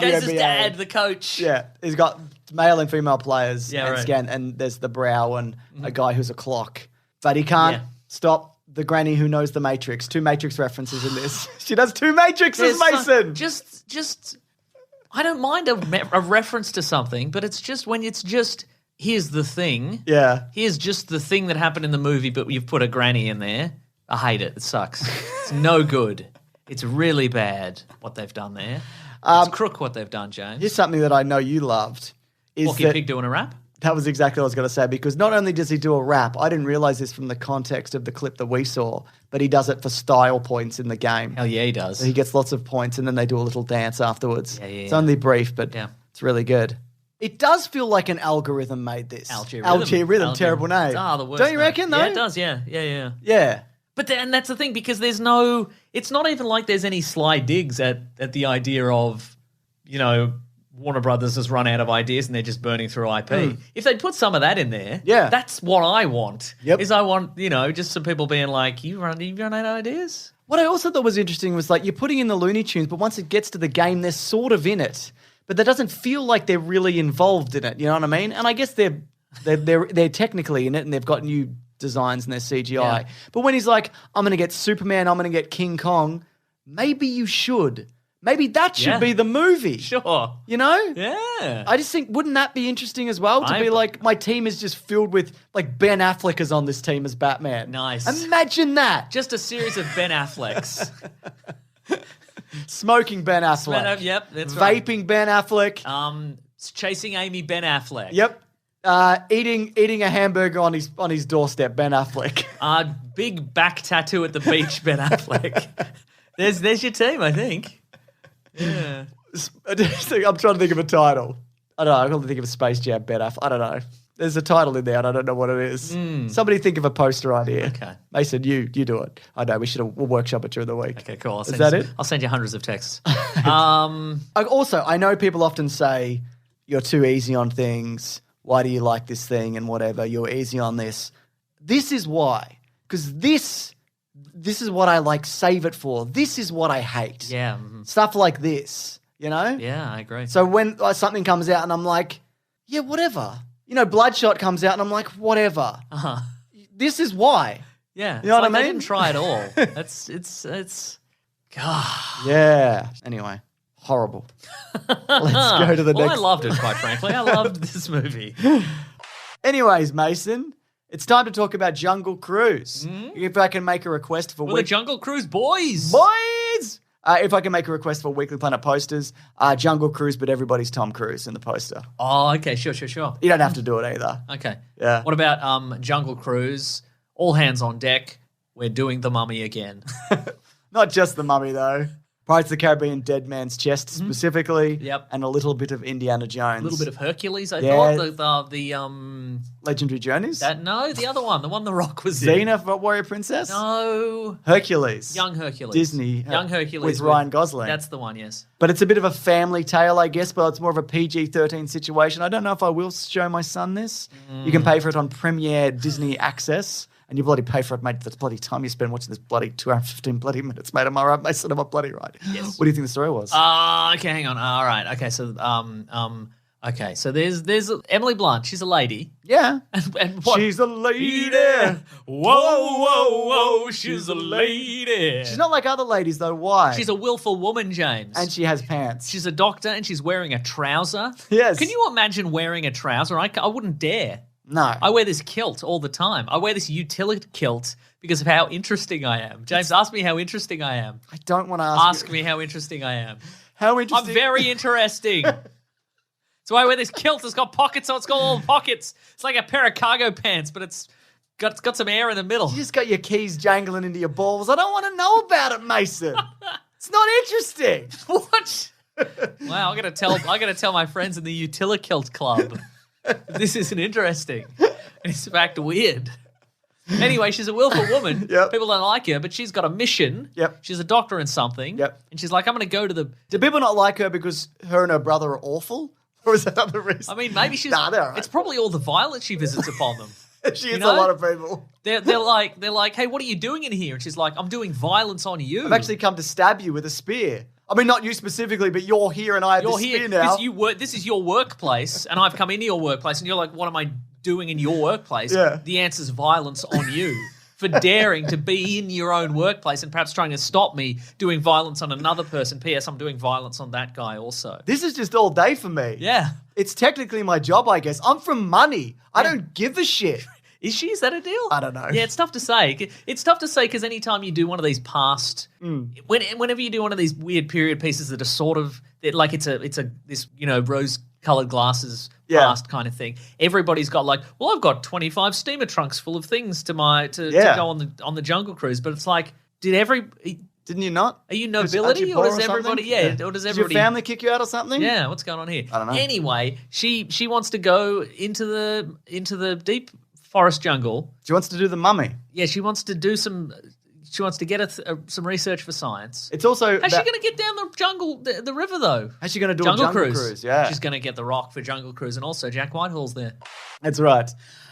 Gaze's WNBA. dad, the coach. Yeah, he's got male and female players Yeah, and right. scan, and there's the brow and a guy who's a clock. But he can't stop the granny who knows the Matrix. 2 Matrix references in this. She does 2 Matrixes, Mason! Just, I don't mind a reference to something, but it's just when it's just, here's the thing. Yeah. Here's just the thing that happened in the movie, but you've put a granny in there. I hate it. It sucks. It's no good. It's really bad what they've done there. It's crook what they've done, James. Here's something that I know you loved. Porky Pig doing a rap? That was exactly what I was going to say, because not only does he do a rap, I didn't realize this from the context of the clip that we saw, but he does it for style points in the game. Hell yeah, he does. So he gets lots of points, and then they do a little dance afterwards. Yeah. It's only brief, but it's really good. It does feel like an algorithm made this. Algae Rhythm, terrible name. The worst Don't you name. reckon, though? Yeah, it does, yeah. Yeah. But then that's the thing, because it's not even like there's any sly digs at the idea of, Warner Brothers has run out of ideas and they're just burning through IP. If they'd put some of that in there, that's what I want. Yep. Is I want, just some people being like, you run out of ideas? What I also thought was interesting was like you're putting in the Looney Tunes, but once it gets to the game, they're sort of in it. But that doesn't feel like they're really involved in it. You know what I mean? And I guess they're technically in it and they've got new designs and their CGI. Yeah. But when he's like, I'm going to get Superman, I'm going to get King Kong, maybe you should. Maybe that should be the movie. Sure. You know? Yeah. I just think, wouldn't that be interesting as well? To be like, my team is just filled with, like, Ben Affleck is on this team as Batman. Nice. Imagine that. Just a series of Ben Afflecks. Smoking Ben Affleck. Yep, that's right. Vaping Ben Affleck. Chasing Amy Ben Affleck. Yep. Eating a hamburger on his doorstep, Ben Affleck. Big back tattoo at the beach, Ben Affleck. There's your team, I think. Yeah. I'm trying to think of a title. I don't know. I'm trying to think of a Space Jam Ben Affleck. I don't know. There's a title in there and I don't know what it is. Somebody think of a poster idea. Okay. Mason, you do it. I know. We'll workshop it during the week. Okay, cool. Is that it? I'll send you hundreds of texts. Also, I know people often say you're too easy on things. Why do you like this thing and whatever? You're easy on this. This is why. Because this is what I like save it for. This is what I hate. Yeah. Mm-hmm. Stuff like this, you know? Yeah, I agree. So when something comes out and I'm like, yeah, whatever. Bloodshot comes out and I'm like, whatever. Uh-huh. This is why. Yeah. You know what I They mean? didn't try at all. It's God. Yeah. Anyway, horrible. Let's go to the Well, next. I loved it, quite frankly. I loved this movie. Anyways, Mason, it's time to talk about Jungle Cruise. If I can make a request for The Jungle Cruise boys. Boys! If I can make a request for Weekly Planet posters, Jungle Cruise, but everybody's Tom Cruise in the poster. Oh, okay. Sure. You don't have to do it either. Okay. Yeah. What about Jungle Cruise? All hands on deck. We're doing the Mummy again. Not just the Mummy, though. Pirates of the Caribbean, Dead Man's Chest specifically. Yep. And a little bit of Indiana Jones. A little bit of Hercules, I Yeah. thought. The Legendary Journeys? the other one, the one The Rock was in. Xena, Warrior Princess? No. Hercules. Young Hercules. Disney. Young Hercules. With Ryan Gosling. That's the one, yes. But it's a bit of a family tale, I guess, but it's more of a PG-13 situation. I don't know if I will show my son this. You can pay for it on Premiere Disney Access, and you bloody pay for it, mate. The bloody time you spend watching this bloody 2 hours and 15 bloody minutes, mate. Am I right, Mason? Am I bloody right? Yes. What do you think the story was? Okay, hang on. All right. Okay, so okay, so there's Emily Blunt. She's a lady. Yeah. And what? She's a lady. Whoa, she's a lady. She's not like other ladies, though. Why? She's a willful woman, James. And she has pants. She's a doctor and she's wearing a trouser. Yes. Can you imagine wearing a trouser? I wouldn't dare. No. I wear this kilt all the time. I wear this utility kilt because of how interesting I am. James, ask me how interesting I am. I don't want to ask Ask me how interesting I am. How interesting? I'm very interesting. So I wear this kilt. It's got pockets, so it's got all pockets. It's like a pair of cargo pants, but it's got some air in the middle. You just got your keys jangling into your balls. I don't want to know about it, Mason. It's not interesting. What? Wow, I gotta tell my friends in the Utility Kilt Club. This isn't interesting. It's in fact weird. Anyway, she's a willful woman. Yep. People don't like her, but she's got a mission. Yep. She's a doctor in something. Yep. And she's like, I'm going to go to the... Do people not like her because her and her brother are awful? Or is that other reason? I mean, maybe she's... Nah, they're all right. It's probably all the violence she visits upon them. She hits know? a lot of people. They're like, hey, what are you doing in here? And she's like, I'm doing violence on you. I've actually come to stab you with a spear. I mean, not you specifically, but you're here and I have this spear now. This is your workplace, and I've come into your workplace, and you're like, what am I doing in your workplace? Yeah. The answer's violence on you for daring to be in your own workplace and perhaps trying to stop me doing violence on another person. P.S. I'm doing violence on that guy also. This is just all day for me. Yeah. It's technically my job, I guess. I'm from money. I don't give a shit. Is she? Is that a deal? I don't know. Yeah, it's tough to say. It's tough to say because anytime you do one of these whenever you do one of these weird period pieces that are sort of like it's this rose-colored glasses past kind of thing. Everybody's got like, well, I've got 25 steamer trunks full of things to go on the Jungle Cruise, but it's like, Didn't you not? Are you nobility or does everybody? Or does everybody? Did your family kick you out or something? Yeah, what's going on here? I don't know. Anyway, she wants to go into the deep forest jungle. She wants to do the Mummy. Yeah, she wants to do some. She wants to get some research for science. It's also how's she going to get down the jungle, the river though? How's she going to do a jungle cruise? Yeah, she's going to get the Rock for Jungle Cruise, and also Jack Whitehall's there. That's right.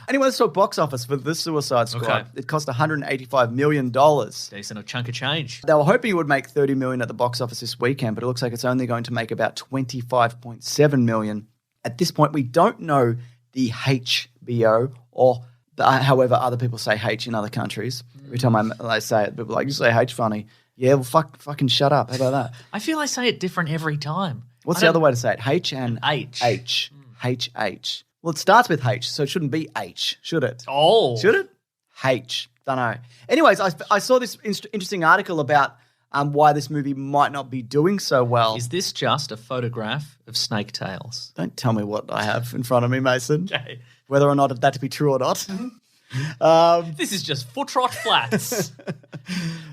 Anyway, let's talk box office for the Suicide Squad. Okay. It cost $185 million. Decent, a chunk of change. They were hoping it would make $30 million at the box office this weekend, but it looks like it's only going to make about $25.7 million. At this point, we don't know the HBO or however other people say H in other countries. Every time I say it, people are like, you say H funny. Yeah, well, fucking shut up. How about that? I feel I say it different every time. What's the other way to say it? H and H. H. H. Well, it starts with H, so it shouldn't be H, should it? Oh. Should it? H. Don't know. Anyways, I saw this interesting article about why this movie might not be doing so well. Is this just a photograph of snake tails? Don't tell me what I have in front of me, Mason. Okay. Whether or not that to be true or not. This is just foot rot flats.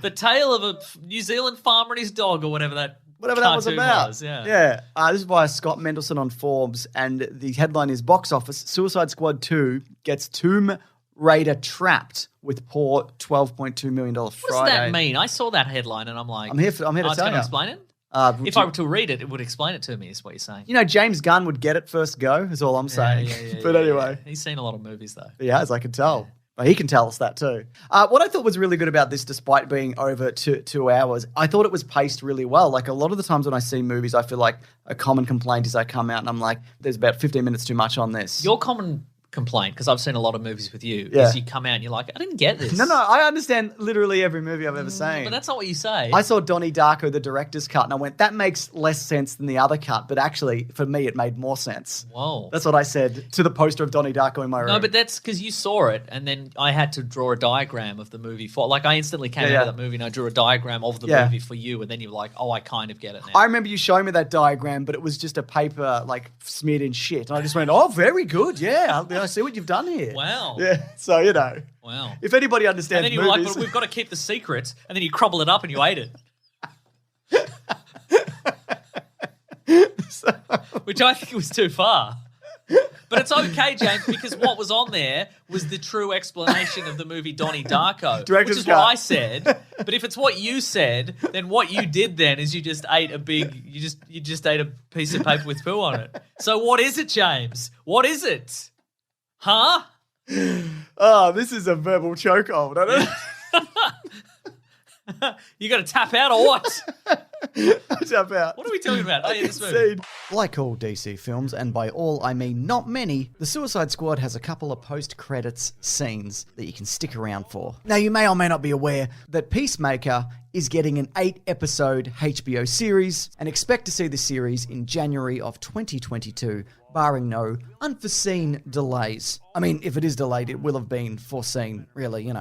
The tale of a New Zealand farmer and his dog or whatever that was about. Yeah. This is by Scott Mendelson on Forbes, and the headline is Box Office, Suicide Squad 2 gets Tomb Raider trapped with poor $12.2 million Friday. What does that mean? I saw that headline and I'm like... I'm here to tell you. It's going to explain it? If I were to read it, it would explain it to me, is what you're saying. You know, James Gunn would get it first go, is all I'm saying. But anyway. He's seen a lot of movies, though. He has, I can tell. Well, he can tell us that too. What I thought was really good about this, despite being over 2 hours, I thought it was paced really well. Like a lot of the times when I see movies, I feel like a common complaint is I come out and I'm like, there's about 15 minutes too much on this. Your common complaint, because I've seen a lot of movies with you, Yeah. is you come out and you're like, I didn't get this. No, I understand literally every movie I've ever seen. But that's not what you say. I saw Donnie Darko, the director's cut, and I went, that makes less sense than the other cut. But actually, for me, it made more sense. Whoa. That's what I said to the poster of Donnie Darko in my room. No, but that's because you saw it, and then I had to draw a diagram of the movie for. Like, I instantly came out of that movie and I drew a diagram of the movie for you, and then you were like, "Oh, I kind of get it now." I remember you showing me that diagram, but it was just a paper like smeared in shit, and I just went, "Oh, very good, yeah. I see what you've done here." Wow. Yeah. So Wow. if anybody understands And then you were movies, like, "But we've got to keep the secret," and then you crumble it up and you ate it. Which I think was too far. But it's okay, James, because what was on there was the true explanation of the movie Donnie Darko, Director's which is cut. what I said. But if it's what you said, then what you did then is you just ate you just ate a piece of paper with poo on it. So what is it, James? What is it? Huh? oh, this is a verbal chokehold. I don't You got to tap out or what? tap out. What are we talking about? Oh, yeah, this movie. Like all DC films, and by all I mean not many, The Suicide Squad has a couple of post-credits scenes that you can stick around for. Now, you may or may not be aware that Peacemaker is getting an 8-episode HBO series, and expect to see the series in January of 2022, barring no unforeseen delays. I mean, if it is delayed, it will have been foreseen, really,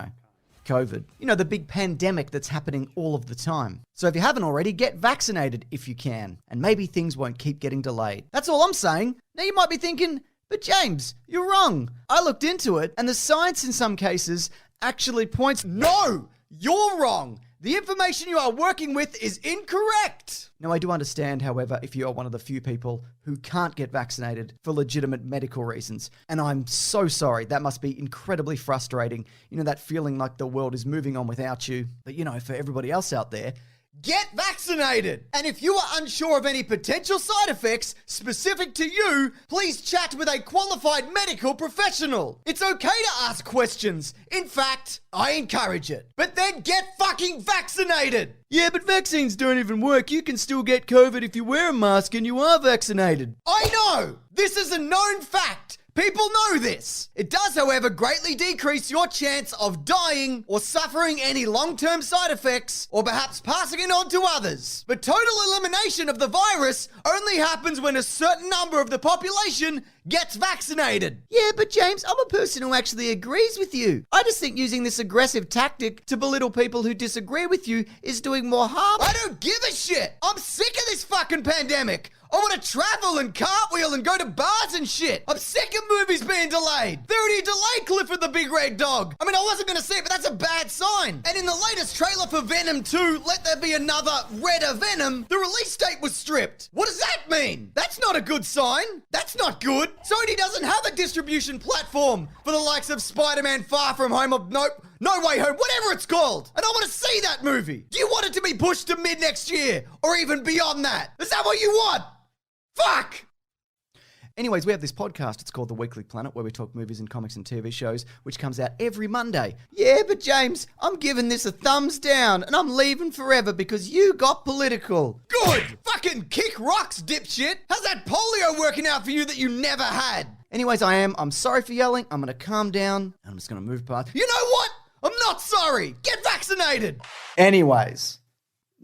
COVID. The big pandemic that's happening all of the time. So if you haven't already, get vaccinated if you can, and maybe things won't keep getting delayed. That's all I'm saying. Now you might be thinking, but James, you're wrong. I looked into it, and the science in some cases actually points... No! You're wrong! The information you are working with is incorrect! Now, I do understand, however, if you are one of the few people who can't get vaccinated for legitimate medical reasons. And I'm so sorry. That must be incredibly frustrating. That feeling like the world is moving on without you. But, for everybody else out there, get vaccinated! And if you are unsure of any potential side effects specific to you, please chat with a qualified medical professional. It's okay to ask questions. In fact, I encourage it. But then get fucking vaccinated! Yeah, but vaccines don't even work. You can still get COVID if you wear a mask and you are vaccinated. I know! This is a known fact! People know this. It does, however, greatly decrease your chance of dying or suffering any long-term side effects or perhaps passing it on to others. But total elimination of the virus only happens when a certain number of the population gets vaccinated. Yeah, but James, I'm a person who actually agrees with you. I just think using this aggressive tactic to belittle people who disagree with you is doing more harm. I don't give a shit. I'm sick of this fucking pandemic. I want to travel and cartwheel and go to bars and shit. I'm sick of movies being delayed. They already delayed Clifford the Big Red Dog. I mean, I wasn't going to see it, but that's a bad sign. And in the latest trailer for Venom 2, Let There Be Another Redder Venom, the release date was stripped. What does that mean? That's not a good sign. That's not good. Sony doesn't have a distribution platform for the likes of Spider-Man Far From Home or No Way Home, whatever it's called. And I want to see that movie. Do you want it to be pushed to mid next year or even beyond that? Is that what you want? Fuck! Anyways, we have this podcast. It's called The Weekly Planet, where we talk movies and comics and TV shows, which comes out every Monday. Yeah, but James, I'm giving this a thumbs down, and I'm leaving forever because you got political. Good! Fucking kick rocks, dipshit! How's that polio working out for you that you never had? Anyways, I'm sorry for yelling. I'm gonna calm down, and I'm just gonna move past. You know what? I'm not sorry! Get vaccinated! Anyways.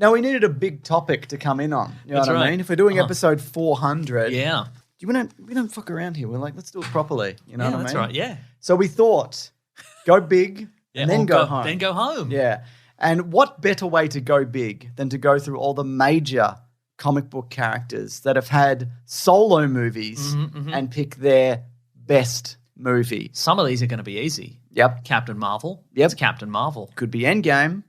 Now, we needed a big topic to come in on. You know what I mean? If we're doing episode 400, we don't fuck around here. We're like, let's do it properly. You know what I mean? That's right, yeah. So we thought, go big and then go home. Then go home. Yeah. And what better way to go big than to go through all the major comic book characters that have had solo movies and pick their best movie? Some of these are going to be easy. Yep. Captain Marvel. Yep. It's Captain Marvel. Could be Endgame.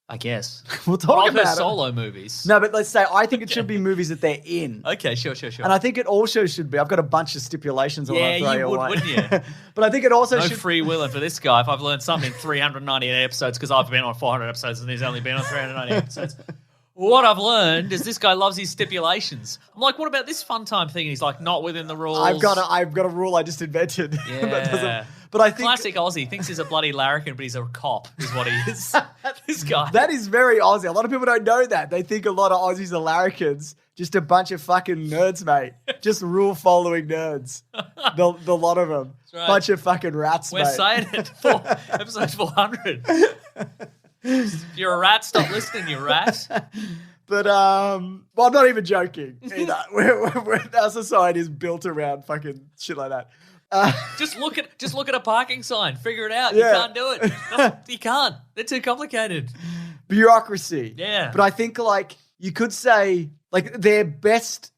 I guess. We'll talk about it. Solo movies. No, but let's say I think it should be movies that they're in. Okay, sure. And I think it also should be. I've got a bunch of stipulations I want to throw you would, away. wouldn't you? But I think it also No should. free will. And for this guy, if I've learned something in 398 episodes, because I've been on 400 episodes and he's only been on 398 episodes. What I've learned is this guy loves his stipulations. I'm like, what about this fun time thing? And he's like, not within the rules. I've got a rule I just invented. Yeah. But I think classic Aussie thinks he's a bloody larrikin, but he's a cop. Is what he is. This guy. that is very Aussie. A lot of people don't know that. They think a lot of Aussies are larrikins. Just a bunch of fucking nerds, mate. Just rule following nerds. The lot of them. Right. Bunch of fucking rats, We're mate. saying it for episode 400. If you're a rat, stop listening, you rat. But I'm not even joking either. Our society is built around fucking shit like that. Just look at a parking sign. Figure it out. Yeah. You can't do it. You can't. They're too complicated. Bureaucracy. Yeah. But I think like you could say like their best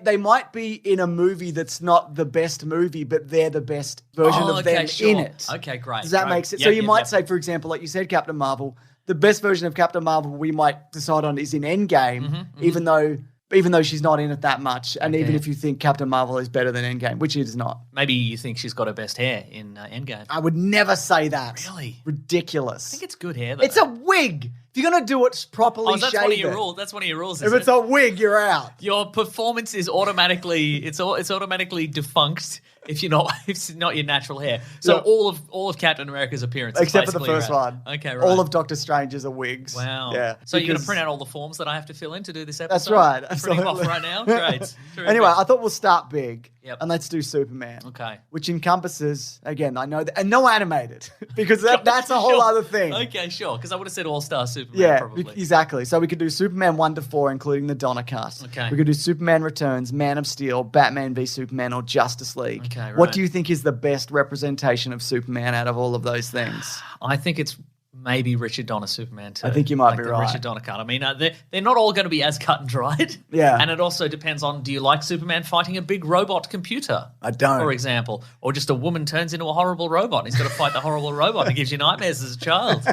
they might be in a movie that's not the best movie, but they're the best version of them in it. Okay, great. Does that make sense? So you might say, for example, like you said, Captain Marvel, the best version of Captain Marvel we might decide on is in Endgame, even though she's not in it that much, and even if you think Captain Marvel is better than Endgame, which it is not. Maybe you think she's got her best hair in Endgame. I would never say that. Really? Ridiculous. I think it's good hair, though. It's a wig. If you're going to do it properly that's shave one of your it. rules. That's one of your rules, If it's a wig, you're out. Your performance is automatically automatically defunct if it's not your natural hair. So Yeah. all of Captain America's appearance is Except for the basically first red. one. Okay, right. All of Doctor Strange's are wigs. Wow. Yeah. So you're going because- to print out all the forms that I have to fill in to do this episode? That's right. Printing them off Absolutely. right now? Great. Terrific. Anyway, I thought we'll start big. Yep. And let's do Superman. Okay. Which encompasses, again, I know that, and no animated, because that's a whole Sure. other thing. Okay, sure. Because I would have said All-Star Superman, Yeah, probably. exactly. So we could do Superman 1 to 4, including the Donner cast. Okay. We could do Superman Returns, Man of Steel, Batman v Superman, or Justice League. Okay, What right. do you think is the best representation of Superman out of all of those things? I think it's maybe Richard Donner Superman too. I think you might be the right. Richard Donner cut. I mean, they're not all going to be as cut and dried. Yeah. And it also depends on, do you like Superman fighting a big robot computer? I don't. For example. Or just a woman turns into a horrible robot and he's got to fight the horrible robot and it gives you nightmares as a child.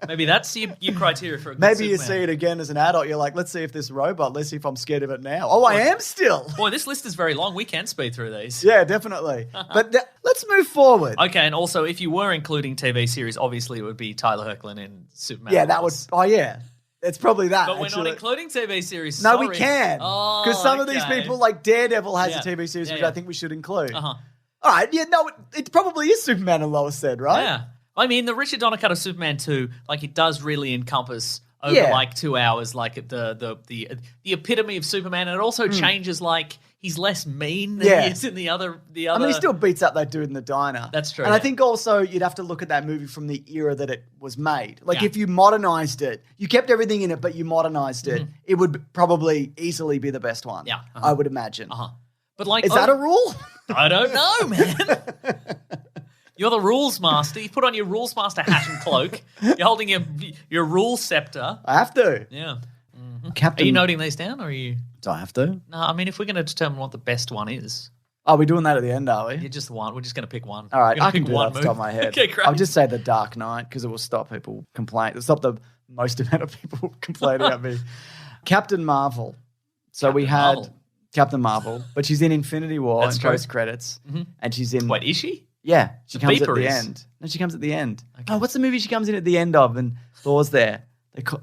Maybe that's your criteria for a good Maybe you Superman. see it again as an adult. You're like, let's see if this robot, let's see if I'm scared of it now. Oh, I am still. Boy, this list is very long. We can speed through these. Yeah, definitely. But let's move forward. Okay, and also if you were including TV series, obviously it would be Tyler Hoechlin in Superman. Yeah, that would. Oh, yeah. It's probably that. But we're actually. not including TV series. No, Sorry. we can. Oh, Because some of these okay. people, like Daredevil, has Yeah. a TV series, Yeah, which yeah. I think we should include. Uh-huh. All right. Yeah, no, it probably is Superman and Lois said, right? Yeah. I mean, the Richard Donner cut of Superman 2, like, it does really encompass over, Yeah. like, 2 hours, like, the epitome of Superman. And it also changes, like, he's less mean than Yeah. he is in the other. I mean, he still beats up that dude in the diner. That's true, And I yeah. think also you'd have to look at that movie from the era that it was made. Like Yeah. if you modernized it, you kept everything in it, but you modernized it, it would probably easily be the best one. Yeah. I would imagine. But like, Is that a rule? I don't know, man. You're the rules master. You put on your rules master hat and cloak. You're holding your rule scepter. I have to. Yeah. Are Captain. you noting these down, or are you? Do I have to? No, I mean, if we're going to determine what the best one is, Are we doing that at the end, are we? you're just one. We're just going to pick one. All right, We're gonna I can pick do that off the top of movie. my head. Okay, great. I'll just say The Dark Knight because it will stop people complaining. It'll stop the most amount of people complaining at me. Captain Marvel. So we Captain had Marvel. Captain Marvel, but she's in Infinity War That's and true. post credits, and she's in. Wait, is she? Yeah, she The comes at beeper the is. end. No, she comes at the end. Okay. Oh, what's the movie she comes in at the end of? And Thor's there,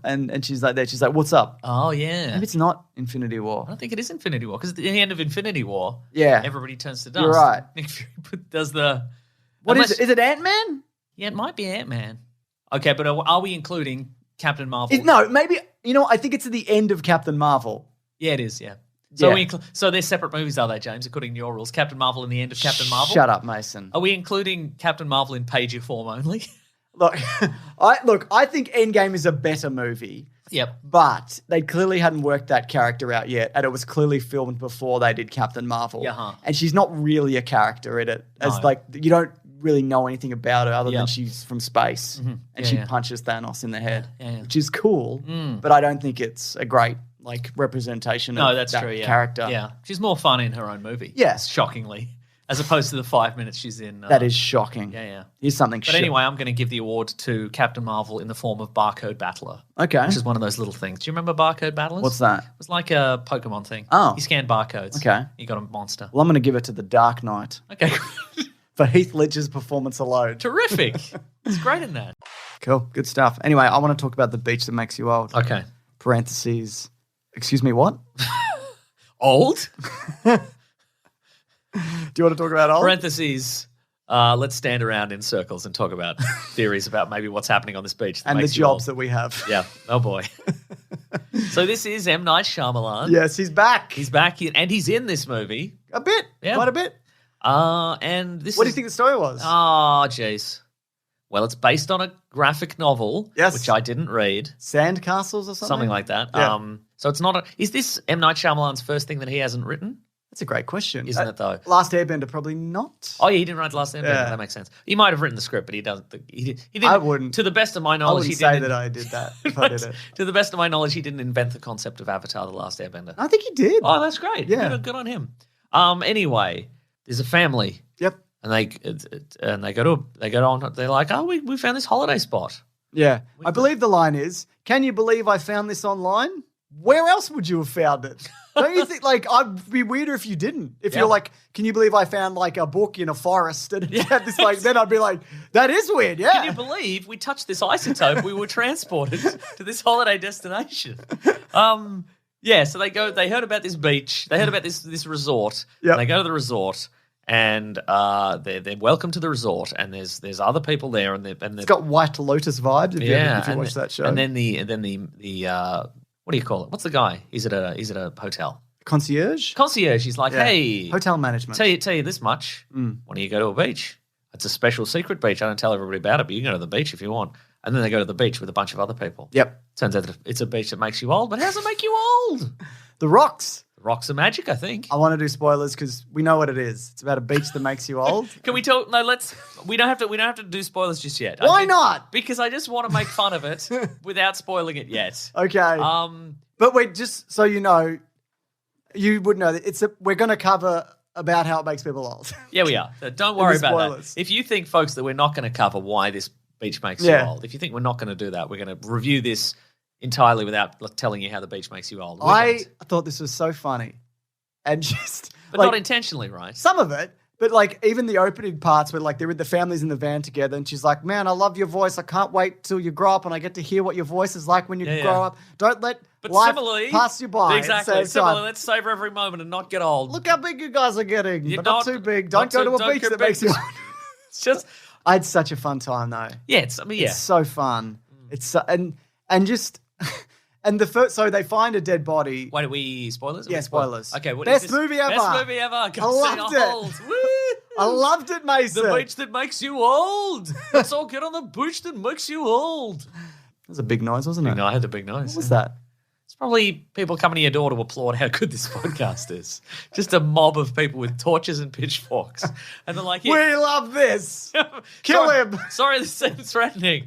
and she's like there. She's like, "What's up?" Oh, yeah. Maybe it's not Infinity War. I don't think it is Infinity War because at the end of Infinity War, Yeah. everybody turns to dust. You're right. Nick Fury does the. What is Unless- it? Is it Ant-Man? Yeah, it might be Ant-Man. Okay, but are we including Captain Marvel? No, maybe. You know, I think it's at the end of Captain Marvel. Yeah, it is, yeah. So Yeah. so they're separate movies, are they, James, according to your rules? Captain Marvel in the end of Captain Marvel? Shut up, Mason. Are we including Captain Marvel in pager form only? Look, I think Endgame is a better movie, Yep. but they clearly hadn't worked that character out yet, and it was clearly filmed before they did Captain Marvel. Yeah. And she's not really a character in it. As No. like you don't really know anything about her other Yeah. than she's from space and Yeah, she yeah. punches Thanos in the head, Yeah. which is cool. But I don't think it's a great like representation No, of that's that true, yeah. character. Yeah. She's more fun in her own movie. Yeah. Shockingly. As opposed to the 5 minutes she's in. That is shocking. Yeah, yeah. Here's something. But anyway, I'm going to give the award to Captain Marvel in the form of Barcode Battler. Okay. Which is one of those little things. Do you remember Barcode Battlers? What's that? It was like a Pokemon thing. Oh. You scanned barcodes. Okay. You got a monster. Well, I'm going to give it to The Dark Knight Okay. for Heath Ledger's performance alone. Terrific. It's great in that. Cool. Good stuff. Anyway, I want to talk about The Beach That Makes You Old. Okay. Parentheses. Excuse me, what? Old? Do you want to talk about old? Parentheses. Let's stand around in circles and talk about theories about maybe what's happening on this beach. That And the makes you jobs old. that we have. Yeah. Oh, boy. So this is M. Night Shyamalan. Yes, he's back. He's back in, and he's in this movie. a bit. Yeah. Quite a bit. And this What do is... you think the story was? Oh, jeez. Well, it's based on a graphic novel, Yes. which I didn't read. Sandcastles or something? Something like that. Yeah. So it's not a... Is this M. Night Shyamalan's first thing that he hasn't written? That's a great question. Isn't it, though? Last Airbender, probably not. Oh, yeah, he didn't write the last Airbender. Yeah. That makes sense. He might have written the script, but he doesn't. He didn't. I wouldn't. To the best of my I knowledge, wouldn't he say didn't. that I did that if I did it. To the best of my knowledge, he didn't invent the concept of Avatar: The Last Airbender. I think he did. Oh, that's great. Yeah. Good on him. Anyway, there's a family, Yep. and they go on. They're like, oh, we found this holiday spot. Yeah. I believe the line is, can you believe I found this online? Where else would you have found it? Don't you think, like, I'd be weirder if you didn't. If Yeah. you're like, can you believe I found, like, a book in a forest and it had this, like, then I'd be like, that is weird, yeah. Can you believe we touched this isotope? We were transported to this holiday destination. Yeah, so they heard about this beach. They heard about this resort. Yep. They go to the resort and they're welcome to the resort and there's other people there and It's got White Lotus vibes if you watch that show. And then the what do you call it? What's the guy? He's at a hotel. Concierge? Concierge. He's like, Yeah. hey, Hotel management. tell you this much. Why don't you go to a beach? It's a special secret beach. I don't tell everybody about it, but you can go to the beach if you want. And then they go to the beach with a bunch of other people. Yep. Turns out that it's a beach that makes you old, but how does it make you old? The Rocks. Rocks are magic, I think. I want to do spoilers because we know what it is. It's about a beach that makes you old. Can we talk? No, we don't have to do spoilers just yet. Why not? Because I just want to make fun of it without spoiling it yet. Okay. But wait, just so you know, you would know that we're going to cover about how it makes people old. Yeah, we are. So don't worry the about spoilers. that. If you think, folks, that we're not going to cover why this beach makes you Yeah. old, if you think we're not going to do that, we're going to review this entirely without telling you how the beach makes you old. We I don't. thought this was so funny. And just But like, not intentionally, right? some of it, but like even the opening parts where like they're with the families in the van together and she's like, man, I love your voice. I can't wait till you grow up and I get to hear what your voice is like when you Yeah, grow yeah. up. Don't let But life similarly, pass you by. Exactly. At the same Similarly, time. let's savor every moment and not get old. Look how big you guys are getting, You're but not too big. Don't not go too- to a don't beach go that big. makes you old. It's just I had such a fun time though. yeah. It's It's so fun. It's so, and just And so they find a dead body. Wait, are we spoilers? Are Yeah, we spoil- spoilers. Okay, what Best is this? movie ever. Best movie ever. Come I see loved old. it. Woo! I loved it, Mason. The beach that makes you old. Let's all get on the beach that makes you old. That was a big noise, wasn't it? No, I had the big nose. What was that? It's probably people coming to your door to applaud how good this podcast is. Just a mob of people with torches and pitchforks. And they're like, We love this. Kill Sorry- him. Sorry, this seems threatening.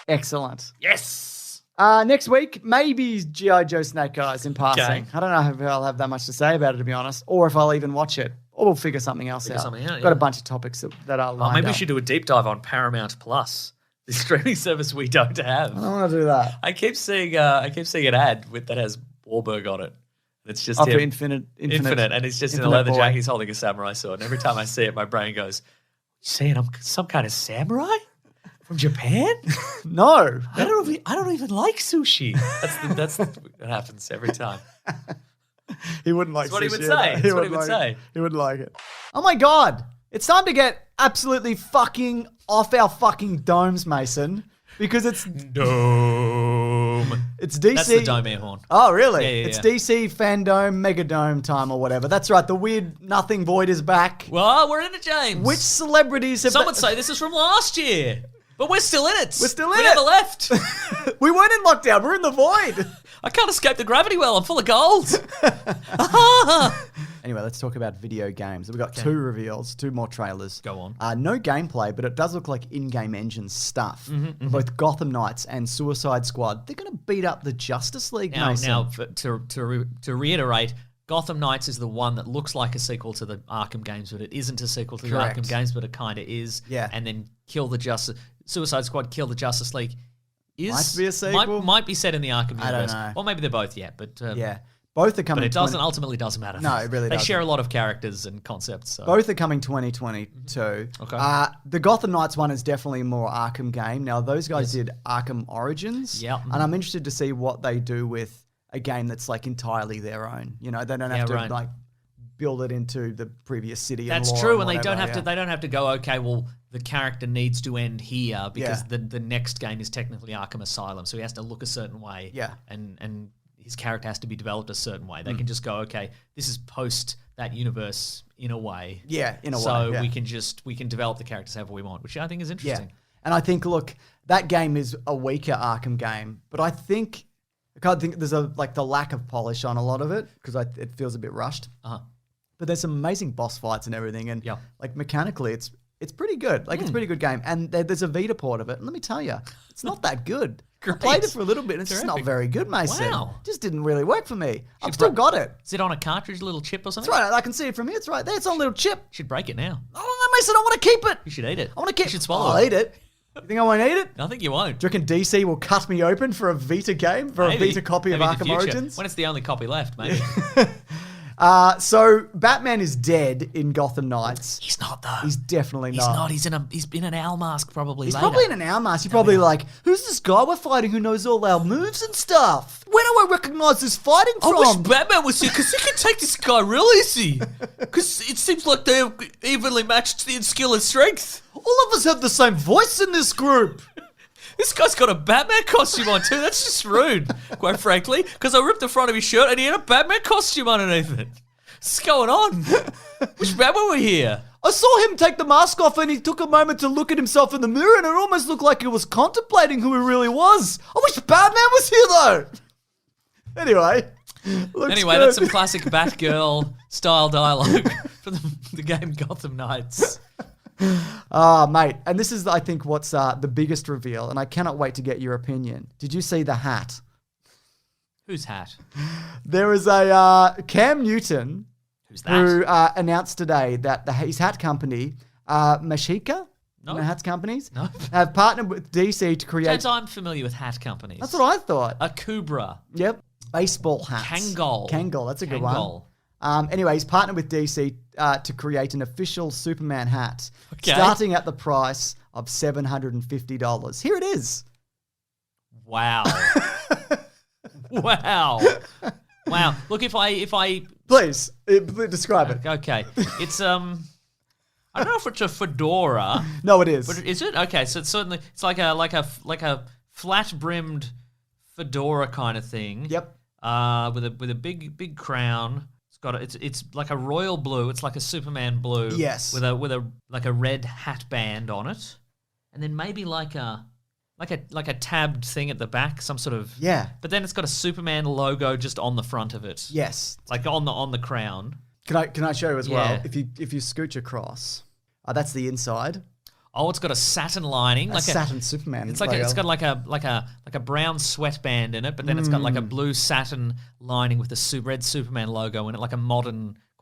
Excellent. Yes. Next week, maybe G.I. Joe Snake Eyes in passing. Okay. I don't know if I'll have that much to say about it, to be honest, or if I'll even watch it. Or we'll figure something else out. something out, Got yeah. a bunch of topics that are lined Maybe we up. should do a deep dive on Paramount Plus, the streaming service we don't have. I don't want to do that. I keep seeing an ad that has Wahlberg on it. It's just Oh, for him. Infinite, And he's just in a Infinite leather Boy. jacket. He's holding a samurai sword. And every time I see it, my brain goes, "You saying I'm some kind of samurai from Japan? No. I don't even like sushi." That's what happens every time. He wouldn't like That's what he would sushi say. either. That's what he wouldn't would like say. it. He wouldn't like it. Oh my God. It's time to get absolutely fucking off our fucking domes, Mason. Because it's Dome. DC. That's the dome air horn. Oh, really? Yeah, It's yeah. DC Fandome Megadome time or whatever. That's right. The weird nothing void is back. Well, we're in it, James. Which celebrities have Some would say this is from last year, but we're still in it. We're still in we it. never left. We weren't in lockdown. We're in the void. I can't escape the gravity well. I'm full of gold. Anyway, let's talk about video games. We've got 2 reveals, 2 more trailers. Go on. No gameplay, but it does look like in-game engine stuff. Mm-hmm, Both Gotham Knights and Suicide Squad. They're going to beat up the Justice League, Mason. Now to reiterate, Gotham Knights is the one that looks like a sequel to the Arkham games, but it isn't a sequel to Correct. the Arkham games, but it kind of is. Yeah. And then Suicide Squad, Kill the Justice League Might be a sequel? Might be set in the Arkham universe. I don't know. Or maybe they're both yet, but Yeah. Both are But coming. it ultimately doesn't matter. No, it really They doesn't. share a lot of characters and concepts. So. Both are coming 2022. Okay. The Gotham Knights one is definitely a more Arkham game. Now, those guys did Arkham Origins. Yep. And I'm interested to see what they do with a game that's like entirely their own. You know, they don't have to right. like build it into the previous city. That's and lore true, and and they don't whatever, have to. They don't have to go. Okay, well, the character needs to end here because Yeah. the next game is technically Arkham Asylum, so he has to look a certain way. Yeah. and his character has to be developed a certain way. They can just go, okay, this is post that universe in a way. Yeah, in a way. So yeah. we can develop the characters however we want, which I think is Yeah. interesting. And I think, look, that game is a weaker Arkham game, but I think there's the lack of polish on a lot of it because it feels a bit rushed. Uh-huh. But there's some amazing boss fights and everything, and Yeah. like mechanically, it's pretty good. Like it's a pretty good game, and there's a Vita port of it. And let me tell you, it's not that good. I Great. played it for a little bit, and it's just not Terrific. very good, Mason. Wow. Just didn't really work for me. I've Should still bro- got it. Is it on a cartridge, a little chip or something? That's right. I can see it from here. It's right there. It's on a little chip. You should break it now. Oh, Mason, I want to keep it. You should eat it. I want to keep. You should swallow I'll it. eat it. You think I won't eat it? I think you won't. Do you reckon DC will cut me open for a Vita game, for Maybe. a Vita copy Maybe of in the Arkham future. Origins? When it's the only copy left, maybe. So Batman is dead in Gotham Knights. He's not though. He's definitely He's not. not. He's in an owl mask probably. He's later. probably in an hour mask. You're probably like, who's this guy we're fighting who knows all our moves and stuff? Where do I recognize this fighting I wish from? Batman was here because he can take this guy real easy. Because it seems like they're evenly matched in skill and strength. All of us have the same voice in this group. This guy's got a Batman costume on too. That's just rude, quite frankly. Because I ripped the front of his shirt and he had a Batman costume underneath it. What's going on? Which Batman were here? I saw him take the mask off and he took a moment to look at himself in the mirror and it almost looked like he was contemplating who he really was. I wish Batman was here though. Anyway. Anyway, that's some classic Batgirl style dialogue for the game Gotham Knights. Mate, and this is, I think, what's the biggest reveal, and I cannot wait to get your opinion. Did you see the hat? Whose hat? There is a Cam Newton Who's that? who announced today that his hat company, Mashika, No. hats companies, No. have partnered with DC to create. James, I'm familiar with hat companies. That's what I thought. A Kubra. Yep, baseball hats. Kangol. That's a good Kangol. one. Anyway, he's partnered with DC to create an official Superman hat, Okay. starting at the price of $750. Here it is. Wow. Wow. Wow. Look, if I Please describe it. okay, it's I don't know if it's a fedora, No, it is. but is it? Okay, so it's certainly it's like a flat brimmed fedora kind of thing. Yep. With a big crown. It's like a royal blue. It's like a Superman blue. Yes. With a like a red hat band on it, and then maybe like a tabbed thing at the back, some sort of. Yeah. But then it's got a Superman logo just on the front of it. Yes. Like on the crown. Can I show you as well? Yeah. If you scooch across, that's the inside. Oh, it's got a satin lining, A Saturn Superman. It's like logo. it's got like a brown sweatband in it, but then it's got like a blue satin lining with the red Superman logo in it, like quite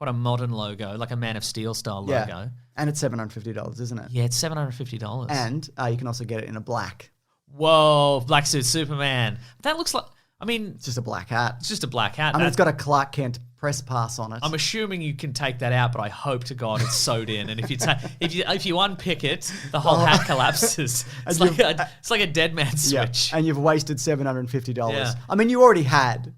a modern logo, like a Man of Steel style logo. And it's $750, isn't it? Yeah, it's $750. And you can also get it in a black. Whoa, black suit Superman. That looks like. I mean, It's just a black hat. it's just a black hat. I mean, it's got a Clark Kent press pass on it. I'm assuming you can take that out, but I hope to God it's sewed in. And if you unpick it, the whole hat collapses. It's like a dead man switch. And you've wasted $750. Yeah. I mean, you already had.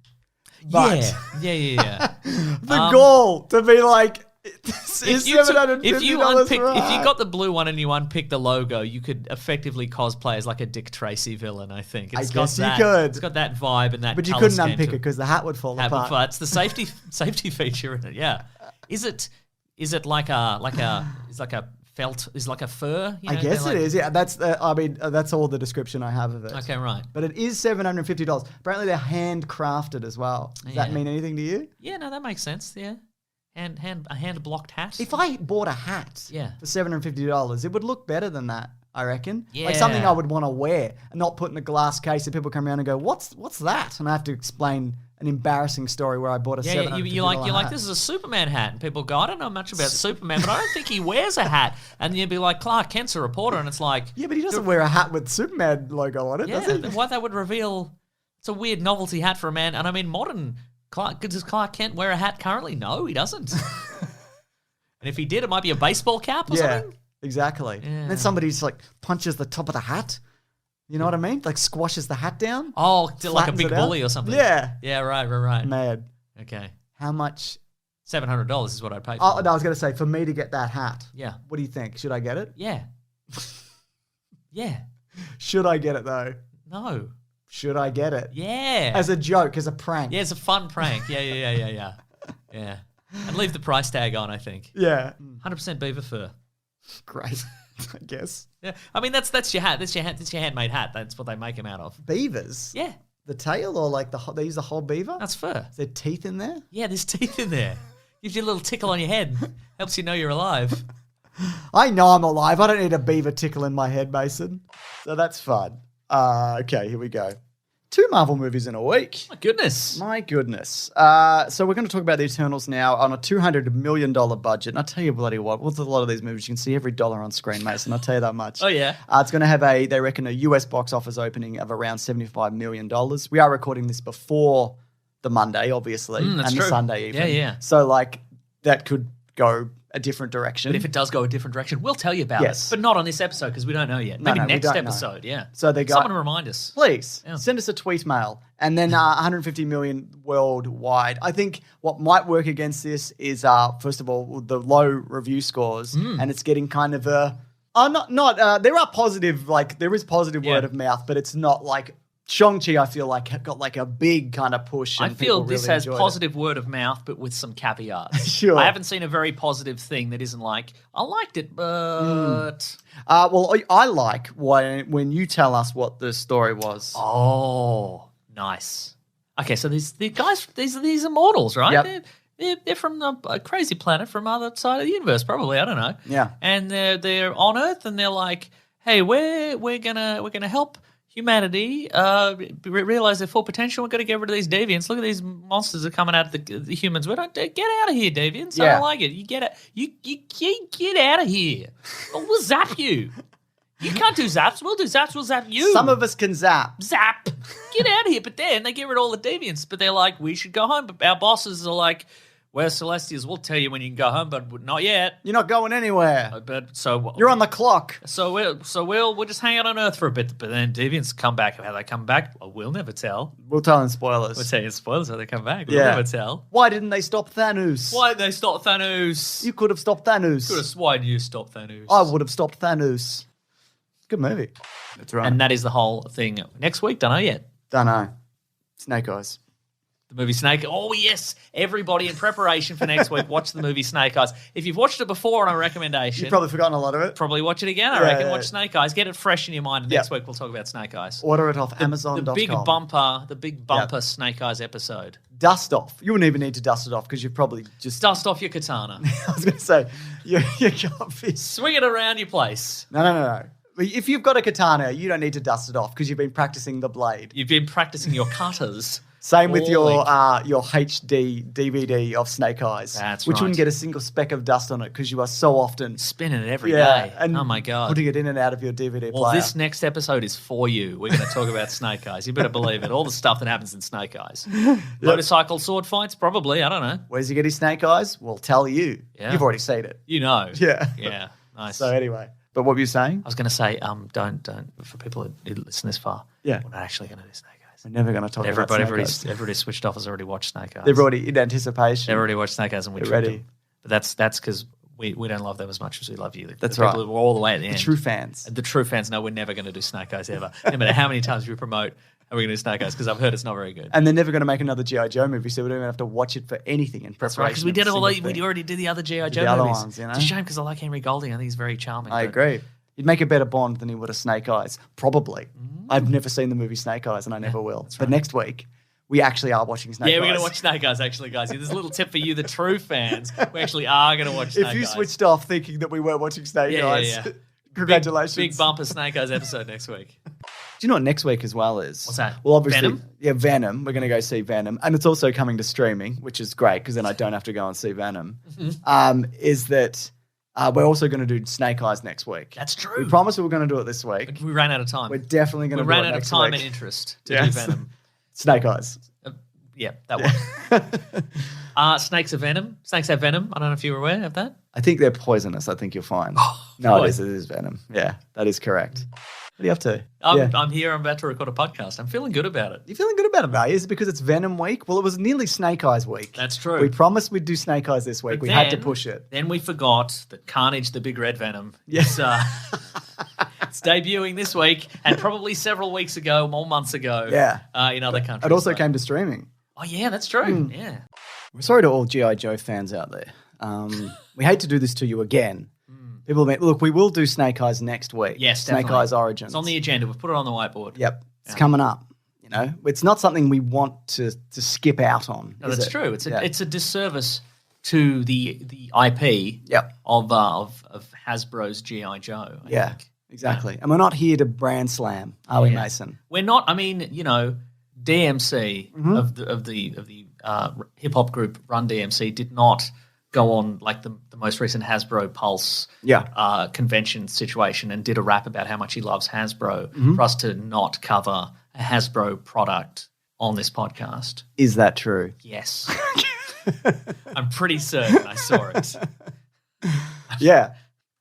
But Yeah. the goal to be like, is $750 if you for a hat? got the blue one and you unpick the logo, you could effectively cosplay as like a Dick Tracy villain. I think I guess you could. It's got that vibe and that. But you colour couldn't scheme unpick to it because the hat would fall apart. It's the safety feature in it. Yeah. Is it like a felt? Is like a fur? You know, I guess like, it is. Yeah, that's that's all the description I have of it. Okay, right. But it is $750. Apparently they're handcrafted as well. Does that Yeah. mean anything to you? Yeah, no, that makes sense. Yeah. A hand blocked hat. If I bought a hat Yeah. for $750, it would look better than that, I reckon. Yeah. Like something I would want to wear and not put in a glass case and people come around and go, what's that? And I have to explain an embarrassing story where I bought a $750 you're like, hat. this is a Superman hat, and people go, I don't know much about Superman, but I don't think he wears a hat. And you'd be like, Clark Kent's a reporter, and it's like, Yeah, but he doesn't wear a hat with Superman logo on it, does he? why that would reveal it's a weird novelty hat for a man. And I mean, does Clark Kent wear a hat currently? No, he doesn't. And if he did, it might be a baseball cap or something. Exactly. And then somebody just like punches the top of the hat. You know what I mean? Like squashes the hat down. Oh, like a flattens big it out. bully or something. Yeah. Yeah, right. Mad. Okay. How much? $700 is what I'd pay for. Oh, no, I was going to say, for me to get that hat. Yeah. What do you think? Should I get it? Yeah. Yeah. Should I get it, though? No. Should I get it? Yeah. As a joke, as a prank. Yeah, it's a fun prank. Yeah. Yeah. And leave the price tag on, I think. Yeah. 100% beaver fur. Great, I guess. Yeah. I mean, that's your hat. That's your handmade hat. That's what they make them out of. Beavers? Yeah. The tail or like they use the whole beaver? That's fur. Is there teeth in there? Yeah, there's teeth in there. Gives you a little tickle on your head. Helps you know you're alive. I know I'm alive. I don't need a beaver tickle in my head, Mason. So that's fun. Okay, here we go. 2 Marvel movies in a week. My goodness. My goodness. So we're going to talk about the Eternals now on a $200 million budget. And I'll tell you bloody what, with a lot of these movies, you can see every dollar on screen, Mason. I'll tell you that much. Oh, yeah. It's going to have they reckon, a US box office opening of around $75 million. We are recording this before the Monday, obviously, that's and true. the Sunday even. Yeah. So, like, that could go a different direction. But if it does go a different direction, we'll tell you about Yes. it. But not on this episode because we don't know yet. No, Maybe no, we next don't know. episode, yeah. So they got- Someone remind us. Please Yeah. send us a tweet mail, and then 150 million worldwide. I think what might work against this is first of all the low review scores, and it's getting kind of there are positive, like there is positive Yeah. word of mouth, but it's not like Shang-Chi. I feel like got like a big kind of push. I And feel people this really has enjoyed it. positive word of mouth, but with some caveats. Sure. I haven't seen a very positive thing that isn't like, I liked it, but... Well, I like when you tell us what the story was. Oh, nice. Okay, so these guys, these immortals, right? Yep. They're from a crazy planet from other side of the universe, probably. I don't know. Yeah. And they're on Earth, and they're like, "Hey, we're gonna help humanity realize their full potential. We're gonna get rid of these deviants. Look at these monsters that are coming out of the humans. We don't get out of here, deviants. I Yeah. don't like it. You get it. You get out of here. We'll zap you. You can't do zaps. We'll do zaps. We'll zap you. Some of us can zap. Zap. Get out of here. But then they get rid of all the deviants. But they're like, we should go home. But our bosses are like, we're Celestials. We'll tell you when you can go home, but not yet. You're not going anywhere. But so You're on the clock. So we'll just hang out on Earth for a bit. But then deviants come back. How they come back, well, we'll never tell. We'll tell in spoilers. We'll tell you spoilers how they come back. We'll Yeah. never tell. Why didn't they stop Thanos? Why did they stop Thanos? You could have stopped Thanos. Why did you stop Thanos? I would have stopped Thanos. Good movie. That's right. And that is the whole thing. Next week, don't know yet. Don't know. Snake Eyes. The movie Snake. Oh, yes. Everybody in preparation for next week, watch the movie Snake Eyes. If you've watched it before on a recommendation, You've probably forgotten a lot of it. probably watch it again, I Yeah, reckon. yeah. Watch Snake Eyes. Get it fresh in your mind. And next week we'll talk about Snake Eyes. Order it off Amazon.com. The big bumper Snake Eyes episode. Dust off. You wouldn't even need to dust it off because you've probably just... Dust off your katana. I was going to say, you can't be... Swing it around your place. No. If you've got a katana, you don't need to dust it off because you've been practicing the blade. You've been practicing your cutters. Same with your Falling. your HD DVD of Snake Eyes. That's which right. wouldn't get a single speck of dust on it because you are so often Spinning it every day. and Oh, my God. putting it in and out of your DVD Well, player. this next episode is for you. We're going to talk about Snake Eyes. You better believe it. All the stuff that happens in Snake Eyes. Motorcycle sword fights? Probably. I don't know. Where's he get his Snake Eyes? We'll tell you. Yeah. You've already seen it. You know. Yeah. Yeah. Nice. So anyway, but what were you saying? I was going to say, don't, for people who listen this far, Yeah. we're not actually going to do Snake Eyes. We're never going to talk about Snake Eyes. Everybody switched off has already watched Snake Eyes. They've already in anticipation. They've already watched Snake Eyes and we They're tricked ready. them. But that's because we don't love them as much as we love you. That's the people right. who were all the way at the end. True fans. The true fans know we're never going to do Snake Eyes ever. No matter how many times we promote, are we going to do Snake Eyes? Because I've heard it's not very good. And they're never going to make another G.I. Joe movie, so we don't even have to watch it for anything in preparation. Right, because we of did a all. single We thing. already did the other G.I. The Joe other movies. ones, you know? It's a shame because I like Henry Golding. I think he's very charming. I but- agree. You'd make a better Bond than he would a Snake Eyes, probably. I've never seen the movie Snake Eyes, and I never will. But next week, we actually are watching Snake Eyes. Yeah, we're going to watch Snake Eyes, actually, guys. There's a little tip for you, the true fans. We actually are going to watch Snake Eyes. If you switched off thinking that we weren't watching Snake Eyes, yeah. congratulations. Big bumper Snake Eyes episode next week. Do you know what next week as well is? What's that? Well, obviously, Venom? Yeah, Venom. We're going to go see Venom, and it's also coming to streaming, which is great because then I don't have to go and see Venom. Is that we're also going to do Snake Eyes next week? That's true. We promised we were going to do it this week. We ran out of time. We're definitely going We to do ran it out of next time week. and interest to Yes. do Venom. Snake Eyes. Yeah, that one. Snakes are venom. Snakes have venom. I don't know if you were aware of that. I think they're poisonous. I think you'll find. No, boy. it is Venom. Yeah, that is correct. What are you up to? I'm here. I'm about to record a podcast. I'm feeling good about it. You feeling good about it, mate? Is it because it's Venom week? Well, it was nearly Snake Eyes week. That's true. We promised we'd do Snake Eyes this week. But We had to then- push it. Then we forgot that Carnage, the Big Red Venom, is it's debuting this week and probably several weeks ago, more months ago. Yeah. In other countries. It also So- came to streaming. Oh yeah, that's true. Yeah. We're sorry to all G.I. Joe fans out there. We hate to do this to you again. People have been, look, we will do Snake Eyes next week. Yes, Snake definitely. Eyes Origins. It's on the agenda. We've put it on the whiteboard. Yep, it's coming up. You know, it's not something we want to skip out on. No, is that's it? true. It's a Yeah. it's a disservice to the IP Yep. of Hasbro's G.I. Joe. I Yeah, think. exactly. And we're not here to brand slam, are we, Yeah. Mason? We're not. I mean, DMC Mm-hmm. of the hip hop group Run DMC did not go on like the most recent Hasbro Pulse Yeah. convention situation and did a rap about how much he loves Hasbro Mm-hmm. for us to not cover a Hasbro product on this podcast. Is that true? Yes. I'm pretty certain I saw it. Yeah.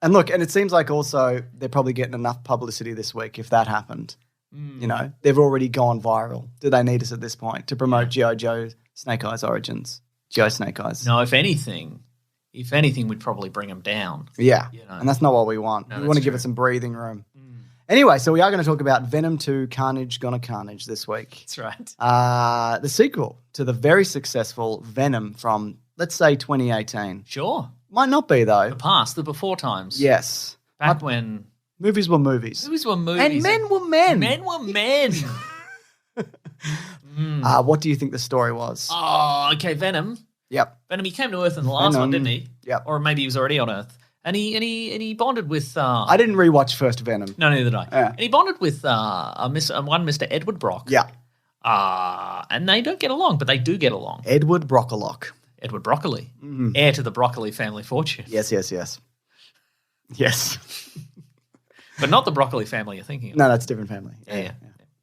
And look, and it seems like also they're probably getting enough publicity this week if that happened. You know, they've already gone viral. Do they need us at this point to promote G.I. Joe Snake Eyes Origins? G.I. Snake Eyes. No, if anything, we'd probably bring him down. Yeah. You know. And that's not what we want. No, we want to that's give true. it some breathing room. Anyway, so we are going to talk about Venom 2 Carnage Gonna Carnage this week. That's right. The sequel to the very successful Venom from, let's say, 2018. Sure. Might not be, though. The past, the before times. Yes. Back when Movies were movies. movies were movies. And men were men. Men were men. What do you think the story was? Oh, okay, Venom. Yep. Venom, he came to Earth in the last one, Venom. didn't he? Yep. Or maybe he was already on Earth. And he bonded with I didn't rewatch first Venom. no, neither did I. Yeah. And he bonded with one Mr. Edward Brock. Yeah. And they don't get along, but they do get along. Edward Brockolock. Edward Broccoli, heir to the Broccoli family fortune, Yes, yes, yes. Yes. but not the Broccoli family you're thinking of. No, that's a different family. Yeah.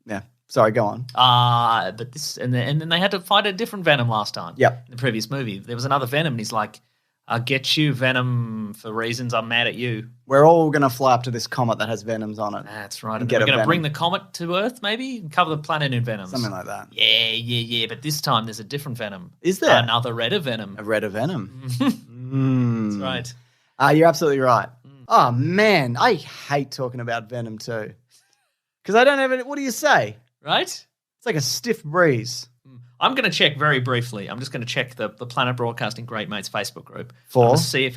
Yeah. Sorry, go on. But this and then they had to fight a different Venom last time. Yep. In the previous movie, there was another Venom, and he's like, "I'll get you, Venom, for reasons I'm mad at you." We're all going to fly up to this comet that has venoms on it. That's right. And And get we're a going to Venom. bring the comet to Earth, maybe, and cover the planet in venoms. Something like that. Yeah. But this time there's a different Venom. Is there? Another redder Venom. A red of venom. That's right. You're absolutely right. Oh, man. I hate talking about Venom too. Because I don't have any. What do you say? Right? It's like a stiff breeze. I'm going to check very briefly. I'm just going to check the Planet Broadcasting Great Mates Facebook group. For? I'm going to see if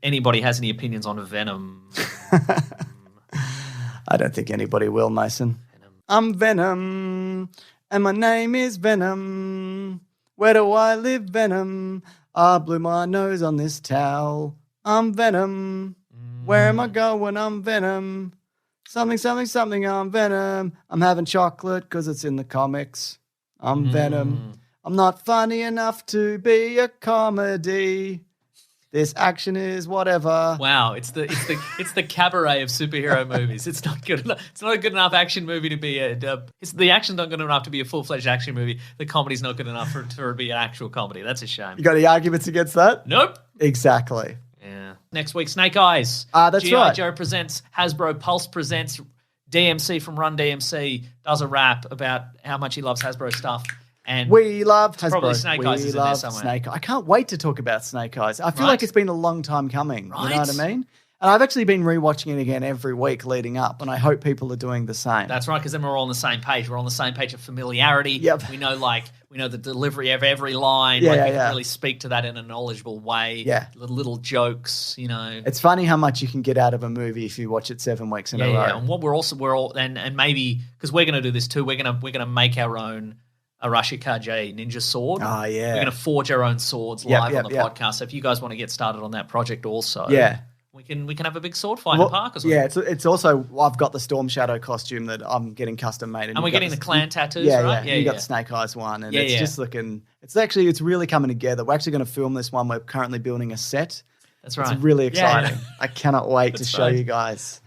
anybody has any opinions on Venom. I don't think anybody will, Mason. I'm Venom, and my name is Venom. Where do I live, Venom? I blew my nose on this towel. I'm Venom. Where am I going? I'm Venom. Something, something, something, I'm Venom. I'm having chocolate because it's in the comics. I'm Venom. I'm not funny enough to be a comedy. This action is whatever. Wow, it's the cabaret of superhero movies. It's not good enough. It's not a good enough action movie to be the action's not good enough to be a full-fledged action movie. The comedy's not good enough to be an actual comedy. That's a shame. You got any arguments against that? Nope. Exactly. Yeah. Next week, Snake Eyes. That's G.I. right. Joe presents Hasbro. Pulse presents DMC from Run DMC. Does a rap about how much he loves Hasbro stuff. And We love Hasbro. probably Snake Eyes is in there somewhere. Snake Eyes. I can't wait to talk about Snake Eyes. I feel Right. like it's been a long time coming. You know Right. what I mean? And I've actually been rewatching it again every week leading up, and I hope people are doing the same. That's right, because then we're all on the same page. We're on the same page of familiarity. Yep. We know the delivery of every line. Yeah, we yeah, can yeah. really speak to that in a knowledgeable way. Yeah. Little jokes, It's funny how much you can get out of a movie if you watch it 7 weeks in a row. Yeah. And what we're all and maybe because we're going to do this too. We're gonna make our own Arashikage ninja sword. Oh, yeah. We're going to forge our own swords Yep, live yep, on the yep. podcast. So if you guys want to get started on that project also, Yeah. we can have a big sword fight in the park as well. Yeah, it's also, I've got the Storm Shadow costume that I'm getting custom made. And we're getting the clan tattoos, yeah, right? Yeah, you got the Snake Eyes one, and Yeah, it's yeah. just looking, it's really coming together. We're actually going to film this one. We're currently building a set. That's right. It's really Yeah, exciting. I cannot wait to That's show right. you guys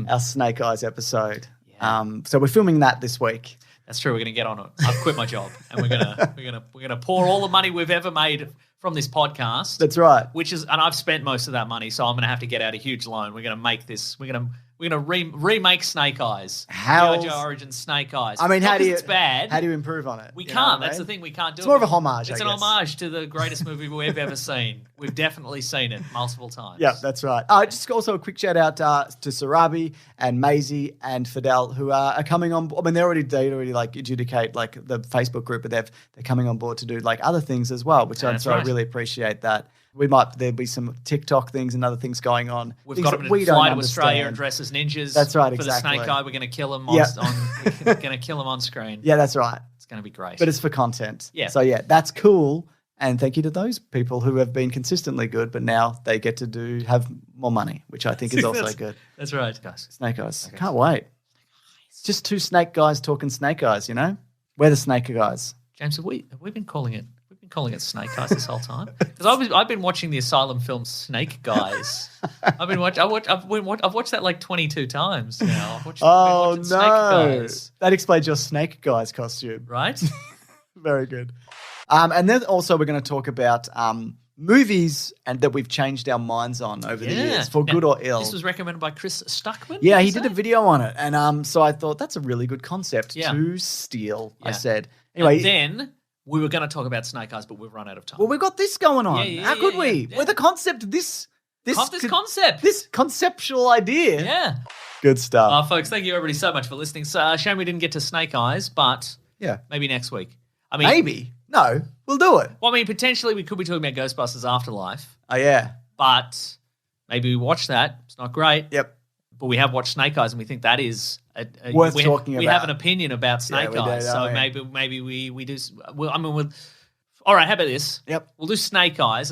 our Snake Eyes episode. So we're filming that this week. That's true. We're going to get on it. I've quit my job, and we're gonna pour all the money we've ever made from this podcast. That's right. And I've spent most of that money, so I'm going to have to get out a huge loan. We're going to make this. We're going to remake Snake Eyes. How's- G.I. Joe Origins Snake Eyes. I mean, Not how do 'cause you it's bad? How do you improve on it? We You know what can't. I That's the mean? thing. We can't do it. It's more of a homage, It's I an guess. homage to the greatest movie we've ever seen. We've definitely seen it multiple times. Yeah, that's right. Just also a quick shout out to Sarabi and Maisie and Fidel, who are coming on. I mean, they already like adjudicate like the Facebook group, but they're coming on board to do like other things as well, which That's I right. really appreciate that. There'll be some TikTok things and other things going on. We've Things got that them to we don't fly to Australia and understand. dress as ninjas. That's right, For exactly. the Snake Eye, we're going to kill him Yep. we're going to kill him on screen. Yeah, that's right. It's going to be great. But it's for content. Yeah. So yeah, that's cool. And thank you to those people who have been consistently good, but now they get to have more money, which I think is also That's- good. That's right, guys. Snake Eyes. Can't wait. It's just two snake guys talking Snake Eyes, you know? We're the Snake Guys. James, have we been calling it? We've been calling it Snake Eyes this whole time because I've been watching the Asylum film Snake Guys. I've watched that like 22 times now. I've been watching Snake Guys, That explains your Snake Guys costume. right? Very good. And then also we're going to talk about movies and that we've changed our minds on over the years, for Now, good or ill. This was recommended by Chris Stuckman. Yeah, he is did that? a video on it. And so I thought that's a really good concept Yeah. to steal, I Yeah. said. And Anyway, then we were going to talk about Snake Eyes, but we've run out of time. well, we've got this going on. Yeah, How could yeah, we? yeah. With the concept, this concept. this conceptual idea. Yeah. Good stuff. Folks, thank you everybody so much for listening. So, shame we didn't get to Snake Eyes, but Yeah. maybe next week. I mean, Maybe. No, we'll do it. Well, I mean, potentially we could be talking about Ghostbusters Afterlife, Oh, yeah. but maybe we watch that. It's not great. Yep. But we have watched Snake Eyes, and we think that is Worth we talking We about. have an opinion about Snake we do, Eyes, don't so we? maybe we do. Well, I mean, all right. How about this? Yep. We'll do Snake Eyes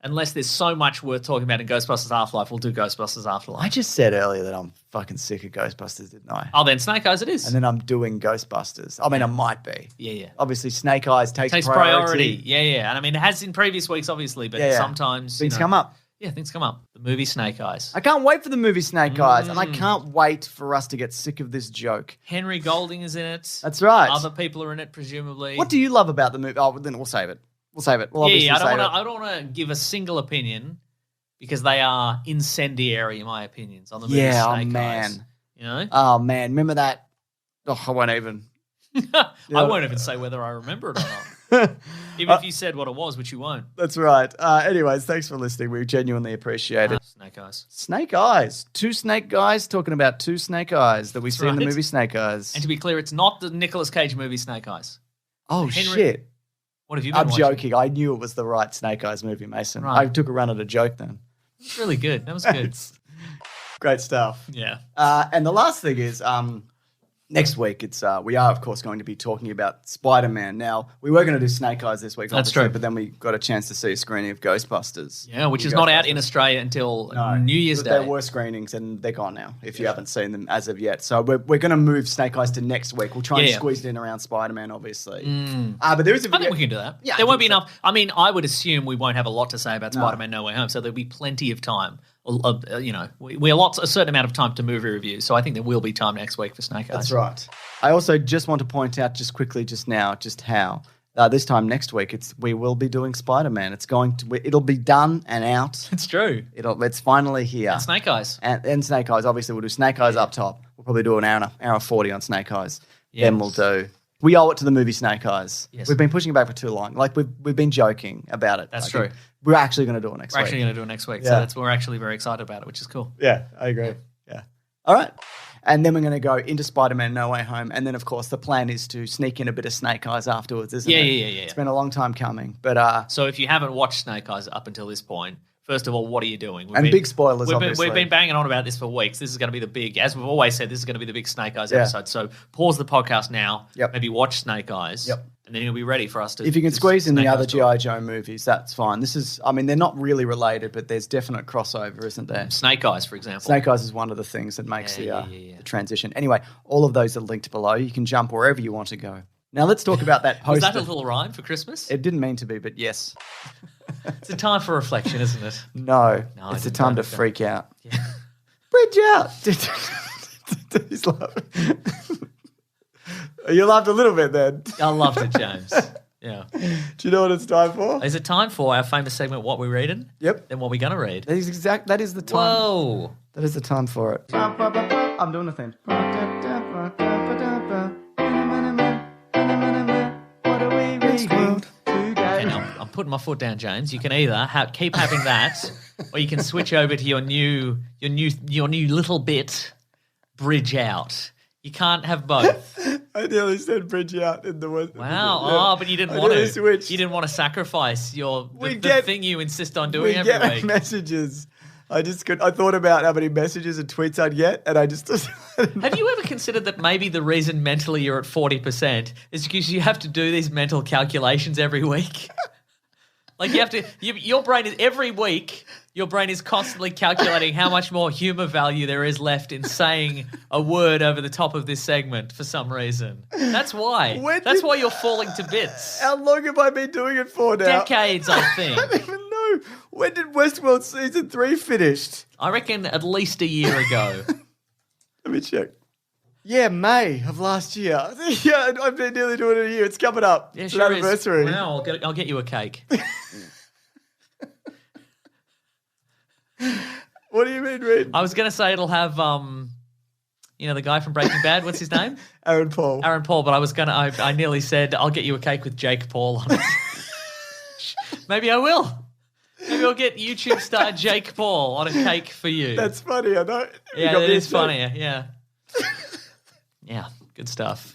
unless there's so much worth talking about in Ghostbusters Afterlife. We'll do Ghostbusters Afterlife. I just said earlier that I'm fucking sick of Ghostbusters, didn't I? Oh, then Snake Eyes it is. And then I'm doing Ghostbusters. I mean, I might be. Yeah. Obviously, Snake Eyes takes Takes priority. Yeah. And I mean, it has in previous weeks, obviously, but Yeah. sometimes Things come up. Yeah, things come up. The movie Snake Eyes. I can't wait for the movie Snake Eyes, and I can't wait for us to get sick of this joke. Henry Golding is in it. That's right. Other people are in it, presumably. What do you love about the movie? Oh, then we'll save it. We'll obviously I save it. don't want to give a single opinion because they are incendiary, in my opinions, on the movie Yeah, oh, Snake man. Eyes. You know? Oh, man. Remember that? Oh, I won't even. I won't even say whether I remember it or not. Even if you said what it was, which you won't. That's right. Anyways, thanks for listening. We genuinely appreciate it. Snake eyes. Snake Eyes. Two snake guys talking about two snake eyes that we see in the right. movie Snake Eyes. And to be clear, it's not the Nicolas Cage movie Snake Eyes. Oh, Henry- shit. What have you been I'm watching? joking. I knew it was the right Snake Eyes movie, Mason. Right. I took a run at a joke then. It's really good. That was good. It's great stuff. Yeah. And the last thing is, next week we are of course going to be talking about Spider-Man. Now we were going to do Snake Eyes this week, That's obviously, true. but then we got a chance to see a screening of Ghostbusters. Yeah, which is not out in Australia until New Year's Day. There were screenings and they're gone now. If you haven't seen them as of yet, so we're going to move Snake Eyes to next week. We'll try and squeeze it in around Spider-Man, obviously. But there is a I video. think we can do that. Yeah, there I won't be think so. enough. I mean, I would assume we won't have a lot to say about Spider-Man No Way Home, so there'll be plenty of time. We allot a certain amount of time to movie reviews, so I think there will be time next week for Snake Eyes. That's right. I also just want to point out just quickly just now just how this time next week we will be doing Spider-Man. It'll be done and out. It's true. It's finally here. Snake Eyes. And Snake Eyes. Obviously, we'll do Snake Eyes up top. We'll probably do an hour 40 on Snake Eyes. Yeah. Then we'll do. We owe it to the movie Snake Eyes. Yes. We've been pushing it back for too long. Like we've been joking about it. That's I true. think We're actually going to do it next We're week. actually going to do it next week, Yeah. so we're actually very excited about it, which is cool. Yeah, I agree. Yeah. All right. And then we're going to go into Spider-Man No Way Home. And then, of course, the plan is to sneak in a bit of Snake Eyes afterwards, isn't it? Yeah. It's been a long time coming. But So if you haven't watched Snake Eyes up until this point, first of all, what are you doing? big spoilers, obviously. We've been banging on about this for weeks. This is going to be the big, as we've always said, this is going to be the big Snake Eyes episode. So pause the podcast now. Yep. Maybe watch Snake Eyes. Yep. And then you'll be ready for us to. if you can to squeeze in the Snake other Eyes talk. G.I. Joe movies, that's fine. They're not really related, but there's definite crossover, isn't there? Snake Eyes, for example. Snake Eyes is one of the things that makes Yeah. the transition. Anyway, all of those are linked below. You can jump wherever you want to go. Now let's talk about that Was poster. that a little rhyme for Christmas? It didn't mean to be, but yes. It's a time for reflection, isn't it? No, No, I it's the didn't time to understand. freak out. Yeah. Bridge out. He's laughing. You laughed a little bit then. I loved it, James. Yeah. Do you know what it's time for? Is it time for our famous segment, What We're Reading? Yep. Then what we're going to read? That is the time. Whoa. That is the time for it. I'm doing the thing. What are we reading? Okay, now, I'm putting my foot down, James. You can either keep having that, or you can switch over to your new little bit, Bridge Out. You can't have both. I nearly said bridge out in the word. Wow. Yeah. Oh, but you didn't I want nearly to. switched. You didn't want to sacrifice the get- thing you insist on We doing every get week. messages. I thought about how many messages and tweets I'd get, and I just Have you ever considered that maybe the reason mentally you're at 40% is because you have to do these mental calculations every week? Like you have to, your brain is every week. Your brain is constantly calculating how much more humor value there is left in saying a word over the top of this segment for some reason. That's why. That's why you're falling to bits. How long have I been doing it for now? Decades, I think. I don't even know. When did Westworld season 3 finished? I reckon at least a year ago. Let me check. Yeah, May of last year. Yeah, I've been nearly doing it a year. It's coming up. Yeah, It's sure an anniversary. is. Wow, I'll get you a cake. What do you mean, Reed? I was going to say it'll have, the guy from Breaking Bad. What's his name? Aaron Paul. Aaron Paul. But I nearly said I'll get you a cake with Jake Paul on it. Maybe I will. Maybe I'll get YouTube star Jake Paul on a cake for you. That's funny, I know. You yeah, got it me is a funny. Yeah. Yeah, good stuff.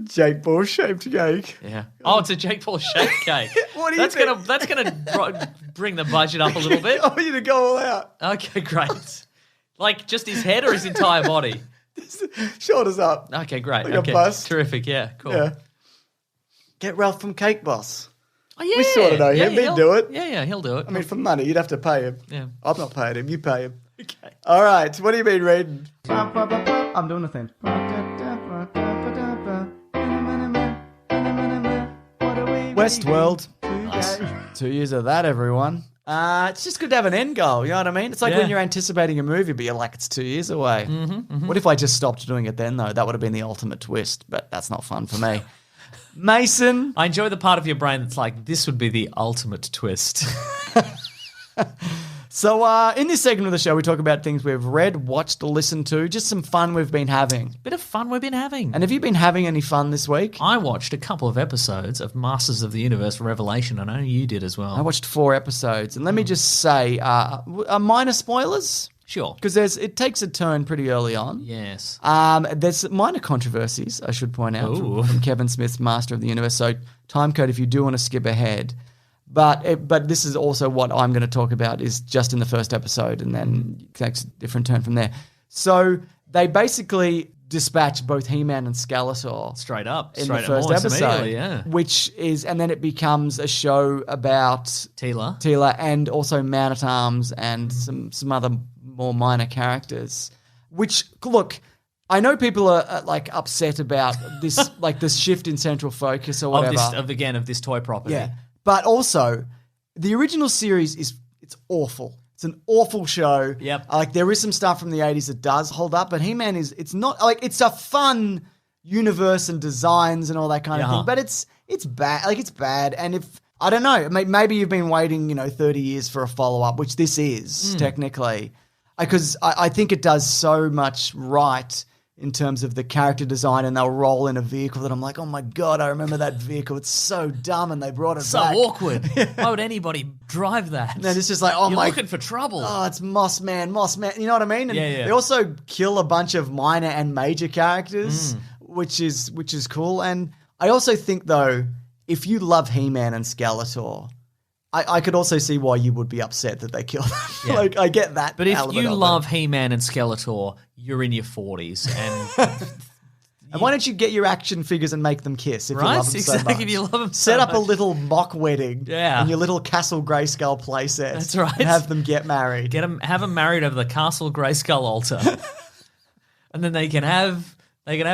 Jake Paul shaped cake. Yeah. Oh, it's a Jake Paul shaped cake. What do you That's gonna bring the budget up a little bit. I want you to go all out. Okay, great. Like just his head or his entire body? Shoulders up. Okay, great. Like a Okay, bust. terrific. Yeah, cool. Yeah. Get Ralph from Cake Boss. Oh, yeah. We sort of know him. He'd he'll- do it. Yeah, he'll do it. I mean, for money, you'd have to pay him. Yeah. I'm not paying him. You pay him. Okay. All right. What do you mean, reading? I'm doing the thing. Westworld. Nice. 2 years of that, everyone. It's just good to have an end goal. You know what I mean? It's like Yeah. when you're anticipating a movie, but you're like, it's 2 years away. What if I just stopped doing it then, though? That would have been the ultimate twist, but that's not fun for me. Mason. I enjoy the part of your brain that's like, this would be the ultimate twist. So in this segment of the show, we talk about things we've read, watched, or listened to, just some fun we've been having. Bit of fun we've been having. And have you been having any fun this week? I watched a couple of episodes of Masters of the Universe Revelation. I know you did as well. I watched 4 episodes. And let me just say, minor spoilers, Sure. because it takes a turn pretty early on. Yes. There's minor controversies, I should point out, Ooh. from Kevin Smith's Master of the Universe. So time code if you do want to skip ahead. But this is also what I'm going to talk about is just in the first episode, and then it takes a different turn from there. So they basically dispatch both He-Man and Skeletor Straight up. in Straight the first up episode, yeah. and then it becomes a show about Tila. and also Man-at-Arms and some other more minor characters. Which, look, I know people are like upset about this, like this shift in central focus or whatever. Of this toy property. Yeah. But also, the original series it's awful. It's an awful show. Yep. Like there is some stuff from the 80s that does hold up, but He-Man it's not like it's a fun universe and designs and all that kind of thing, but it's bad. Like it's bad. And if I don't know, maybe you've been waiting, 30 years for a follow-up, which this is technically. Because I think it does so much right in terms of the character design, and they'll roll in a vehicle that I'm like, oh my God, I remember that vehicle. It's so dumb, and they brought it back. So awkward. Why would anybody drive that? And it's just like, oh You're my... looking for trouble. Oh, it's Moss Man. You know what I mean? And Yeah. they also kill a bunch of minor and major characters, which is cool. And I also think, though, if you love He-Man and Skeletor, I could also see why you would be upset that they killed them. Yeah. Like, I get that. But if element you of it. love He-Man and Skeletor, you're in your 40s. And And why don't you get your action figures and make them kiss if you Right? love them so Exactly, much? if you love them Set so up a much. little mock wedding Yeah. in your little Castle Grayskull playset. That's right. And have them get married. have them married over the Castle Grayskull altar. And then they can have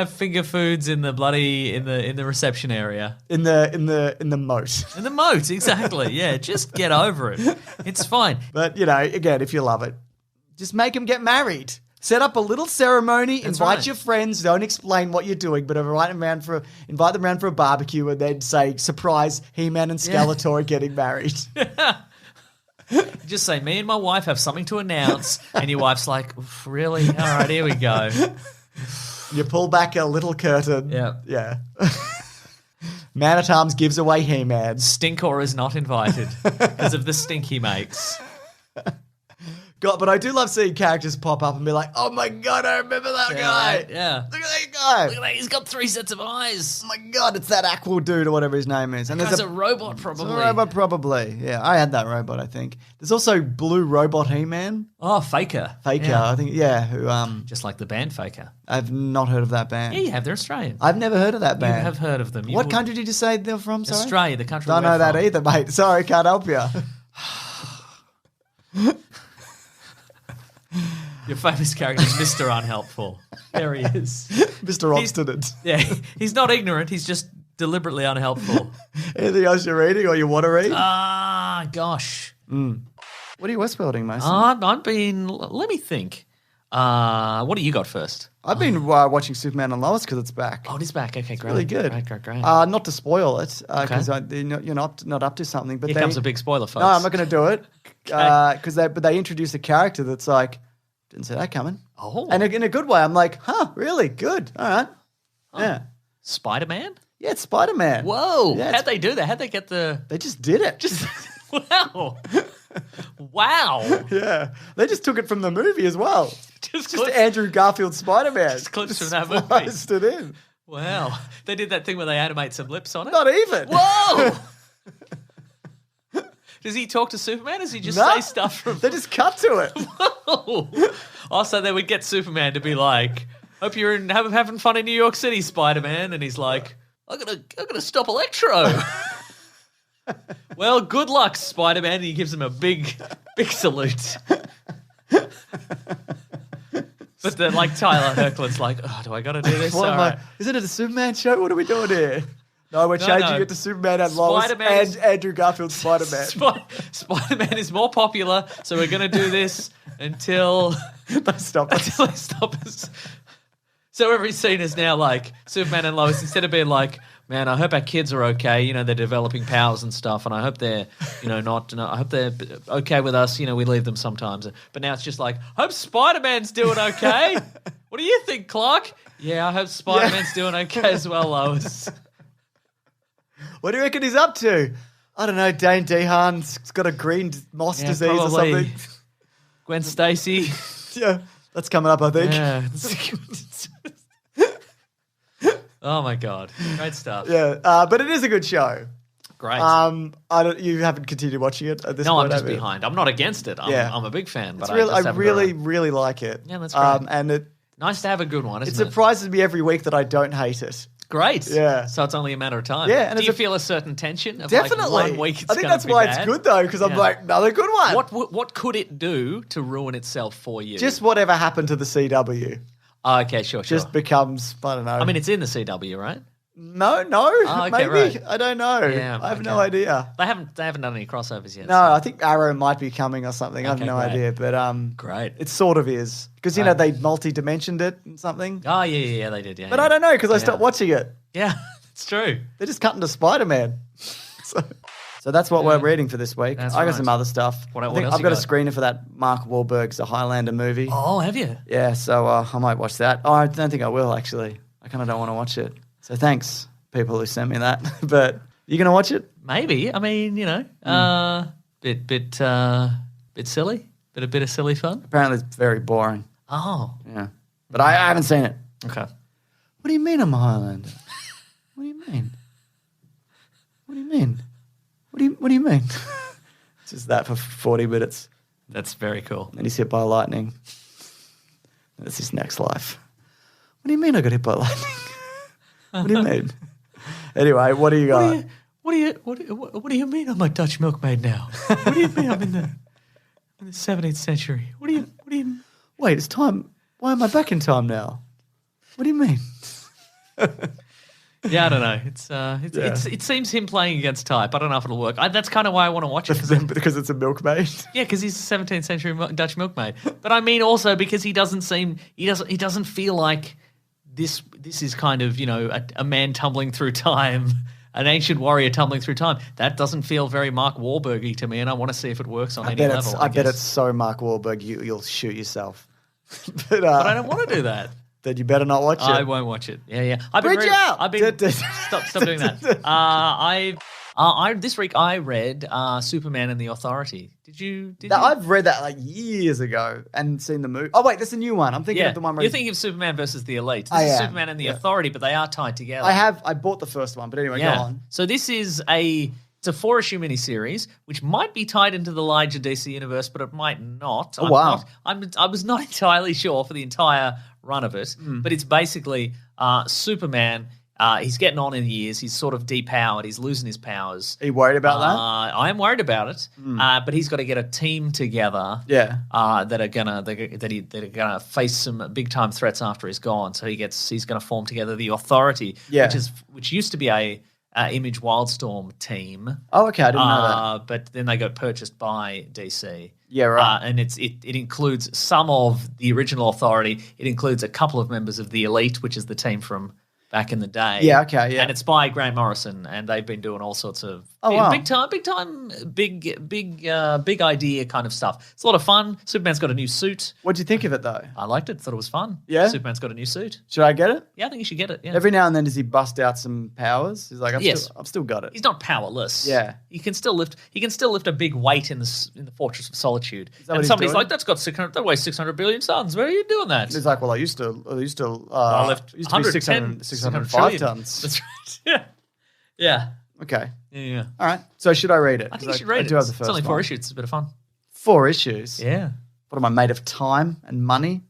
finger foods in the bloody in the reception area. in the moat. In the moat, exactly. Yeah, just get over it. It's fine. But, again, if you love it, just make them get married. Set up a little ceremony, invite right. your friends, don't explain what you're doing, but invite them around for a barbecue and then say, surprise, He-Man and Skeletor are getting married. Just say, me and my wife have something to announce, and your wife's like, "Oof, really? All right, here we go. You pull back a little curtain. Yeah. Yeah. Man-at-Arms gives away He-Man. Stinkor is not invited because of the stink he makes. God, but I do love seeing characters pop up and be like, oh my God, I remember that guy. Yeah. Look at that guy. Look at that, he's got 3 sets of eyes. Oh my God, it's that Aqua dude or whatever his name is. And That's a robot, probably. It's a robot, probably. Yeah, I had that robot, I think. There's also Blue Robot He-Man. Oh, Faker. Faker, Yeah. I think, yeah, who Just like the band Faker. I've not heard of that band. Yeah, you have. They're Australian. I've never heard of that You band. have heard of them. You What would- country did you say they're from, sorry? Australia, the country Don't we're know that from. either, mate. Sorry, can't help you. Your famous character is Mr. Unhelpful. There he is. Mr. Obstinate. Yeah, he's not ignorant. He's just deliberately unhelpful. Anything else you're reading or you want to read? Ah, gosh. What are you Westworlding, Mason? I've been. Let me think. What do you got first? I've been watching Superman and Lois because it's back. Oh, it is back. Okay, great. Really good. Great. Not to spoil it, because you're not up to something. But Here comes a big spoiler, folks. No, I'm not going to do it. Because they introduce a character that's like, didn't see that coming. Oh. And in a good way, I'm like, huh, really good. All right. Yeah. Spider-Man? Yeah, it's Spider-Man. Whoa. Yeah, How'd they do that? How'd they get the... They just did it. Wow. Wow. Yeah. They just took it from the movie as well. Just Just Andrew Garfield's Spider-Man. Just clips from that spliced it in. Wow. They did that thing where they animate some lips on it. Not even. Whoa. Does he talk to Superman? Does he just No. say stuff from... They just cut to it. Also, they would get Superman to be like, hope you're having fun in New York City, Spider-Man. And he's like, I'm gonna stop Electro. Well, good luck, Spider-Man. And he gives him a big salute. But then, like, Tyler Hoechlin's like, oh, do I got to do this? What All am right. Isn't it a Superman show? What are we doing here? No, we're changing no. it to Superman and Lois Spider-Man and Andrew Garfield's Spider-Man. Spider-Man is more popular, so we're going to do this until They stop us. they stop us. So every scene is now like Superman and Lois, instead of being like, man, I hope our kids are okay. You know, they're developing powers and stuff, and I hope they're, I hope they're okay with us. You know, we leave them sometimes. But now it's just like, hope Spider-Man's doing okay. What do you think, Clark? Yeah, I hope Spider-Man's doing okay as well, Lois. What do you reckon he's up to? I don't know. Dane DeHaan's got a green moss disease probably. or something. Gwen Stacy. Yeah, that's coming up, I think. Yeah. Oh my God, great stuff. Yeah, but it is a good show. Great. You haven't continued watching it at this No, point. I'm just have you? behind. I'm not against it. I'm a big fan, but I really like it. Yeah, that's great. And it nice to have a good one, isn't it? surprises me every week that I don't hate it. Great. Yeah. So it's only a matter of time. Yeah, and do it's you feel a certain tension? Of Definitely. Like 1 week it's I think gonna that's be why bad? it's good though, because I'm Yeah. like, another good one. What could it do to ruin itself for you? Just whatever happened to the CW Oh, okay, sure. just becomes, I don't know. I mean, it's in the CW, right? no, okay, maybe. right. I don't know. Yeah, I have okay. no idea. They haven't done any crossovers yet. No, so- I think Arrow might be coming or something. I have Okay, no great. idea, but Great. it sort of is because they multi-dimensioned it and something. Oh yeah, they did. Yeah, But I don't know because I stopped watching it. Yeah, it's true. They're just cutting to Spider-Man. So that's what we're reading for this week. That's I got right. some other stuff. What I else think you I've got a got? screener for that Mark Wahlberg's The Highlander movie. Oh, have you? Yeah, so I might watch that. Oh, I don't think I will actually. I kind of don't want to watch it. So thanks, people who sent me that. But you gonna watch it? Maybe. I mean, bit silly, but a bit of silly fun. Apparently, it's very boring. Oh, Yeah, but I haven't seen it. okay. What do you mean I'm a Highlander? What do you mean? What do you mean? What do you mean? It's just that for 40 minutes. That's very cool. And he's hit by lightning. That's his next life. What do you mean I got hit by lightning? What do you mean? Anyway, what do you got? What do you mean I'm a Dutch milkmaid now? What do you mean I'm in the 17th century? What do you? Wait, it's time. Why am I back in time now? What do you mean? Yeah, I don't know. It seems him playing against type. I don't know if it'll work. That's kind of why I want to watch it. Because it's a milkmaid. Yeah, because he's a 17th century Dutch milkmaid. But I mean also because he doesn't feel like this is kind of, a man tumbling through time, an ancient warrior tumbling through time. That doesn't feel very Mark Wahlberg-y to me, and I want to see if it works on any level. I bet it's so Mark Wahlberg you'll shoot yourself. But I don't want to do that. Then you better not watch it. I won't watch it. Yeah. Bridge out! Stop doing that. This week I read Superman and the Authority. Did you? I've read that like years ago and seen the movie. Oh wait, that's a new one. I'm thinking of the one where You're thinking of Superman versus the Elite. This I is am, Superman and the Authority, but they are tied together. I bought the first one, but anyway, go on. So this is it's a 4-issue miniseries, which might be tied into the larger DC universe, but it might not. Oh, wow. I was not entirely sure for the entire run of it, but it's basically Superman. He's getting on in years. He's sort of depowered. He's losing his powers. Are you worried about that? I am worried about it, but he's got to get a team together. Yeah. That are gonna face some big time threats after he's gone. So he's gonna form together the Authority, Yeah. which used to be a Image Wildstorm team. Oh, okay. I didn't know that. But then they got purchased by DC. Yeah, right. And it includes some of the original Authority. It includes a couple of members of the Elite, which is the team from back in the day. Yeah, okay, yeah. And it's by Grant Morrison, and they've been doing all sorts of wow. big idea kind of stuff. It's a lot of fun. Superman's got a new suit. What'd you think of it though? I liked it. Thought it was fun. Yeah? Superman's got a new suit. Should I get it? Yeah, I think you should get it. Yeah. Every now and then does he bust out some powers? He's like, Yes. I've still got it. He's not powerless. Yeah. He can still lift a big weight in the Fortress of Solitude. that what And he's somebody's doing? like, that weighs 600 billion tons. Where are you doing that? He's like, well, I used to lift used to be 605 tons. That's right. Yeah. Yeah. Okay. Yeah. All right. So should I read it? I think 'Cause you should read it. I do have the It's first only 4 one. issues. It's a bit of fun. 4 issues? Yeah. What am I, made of time and money?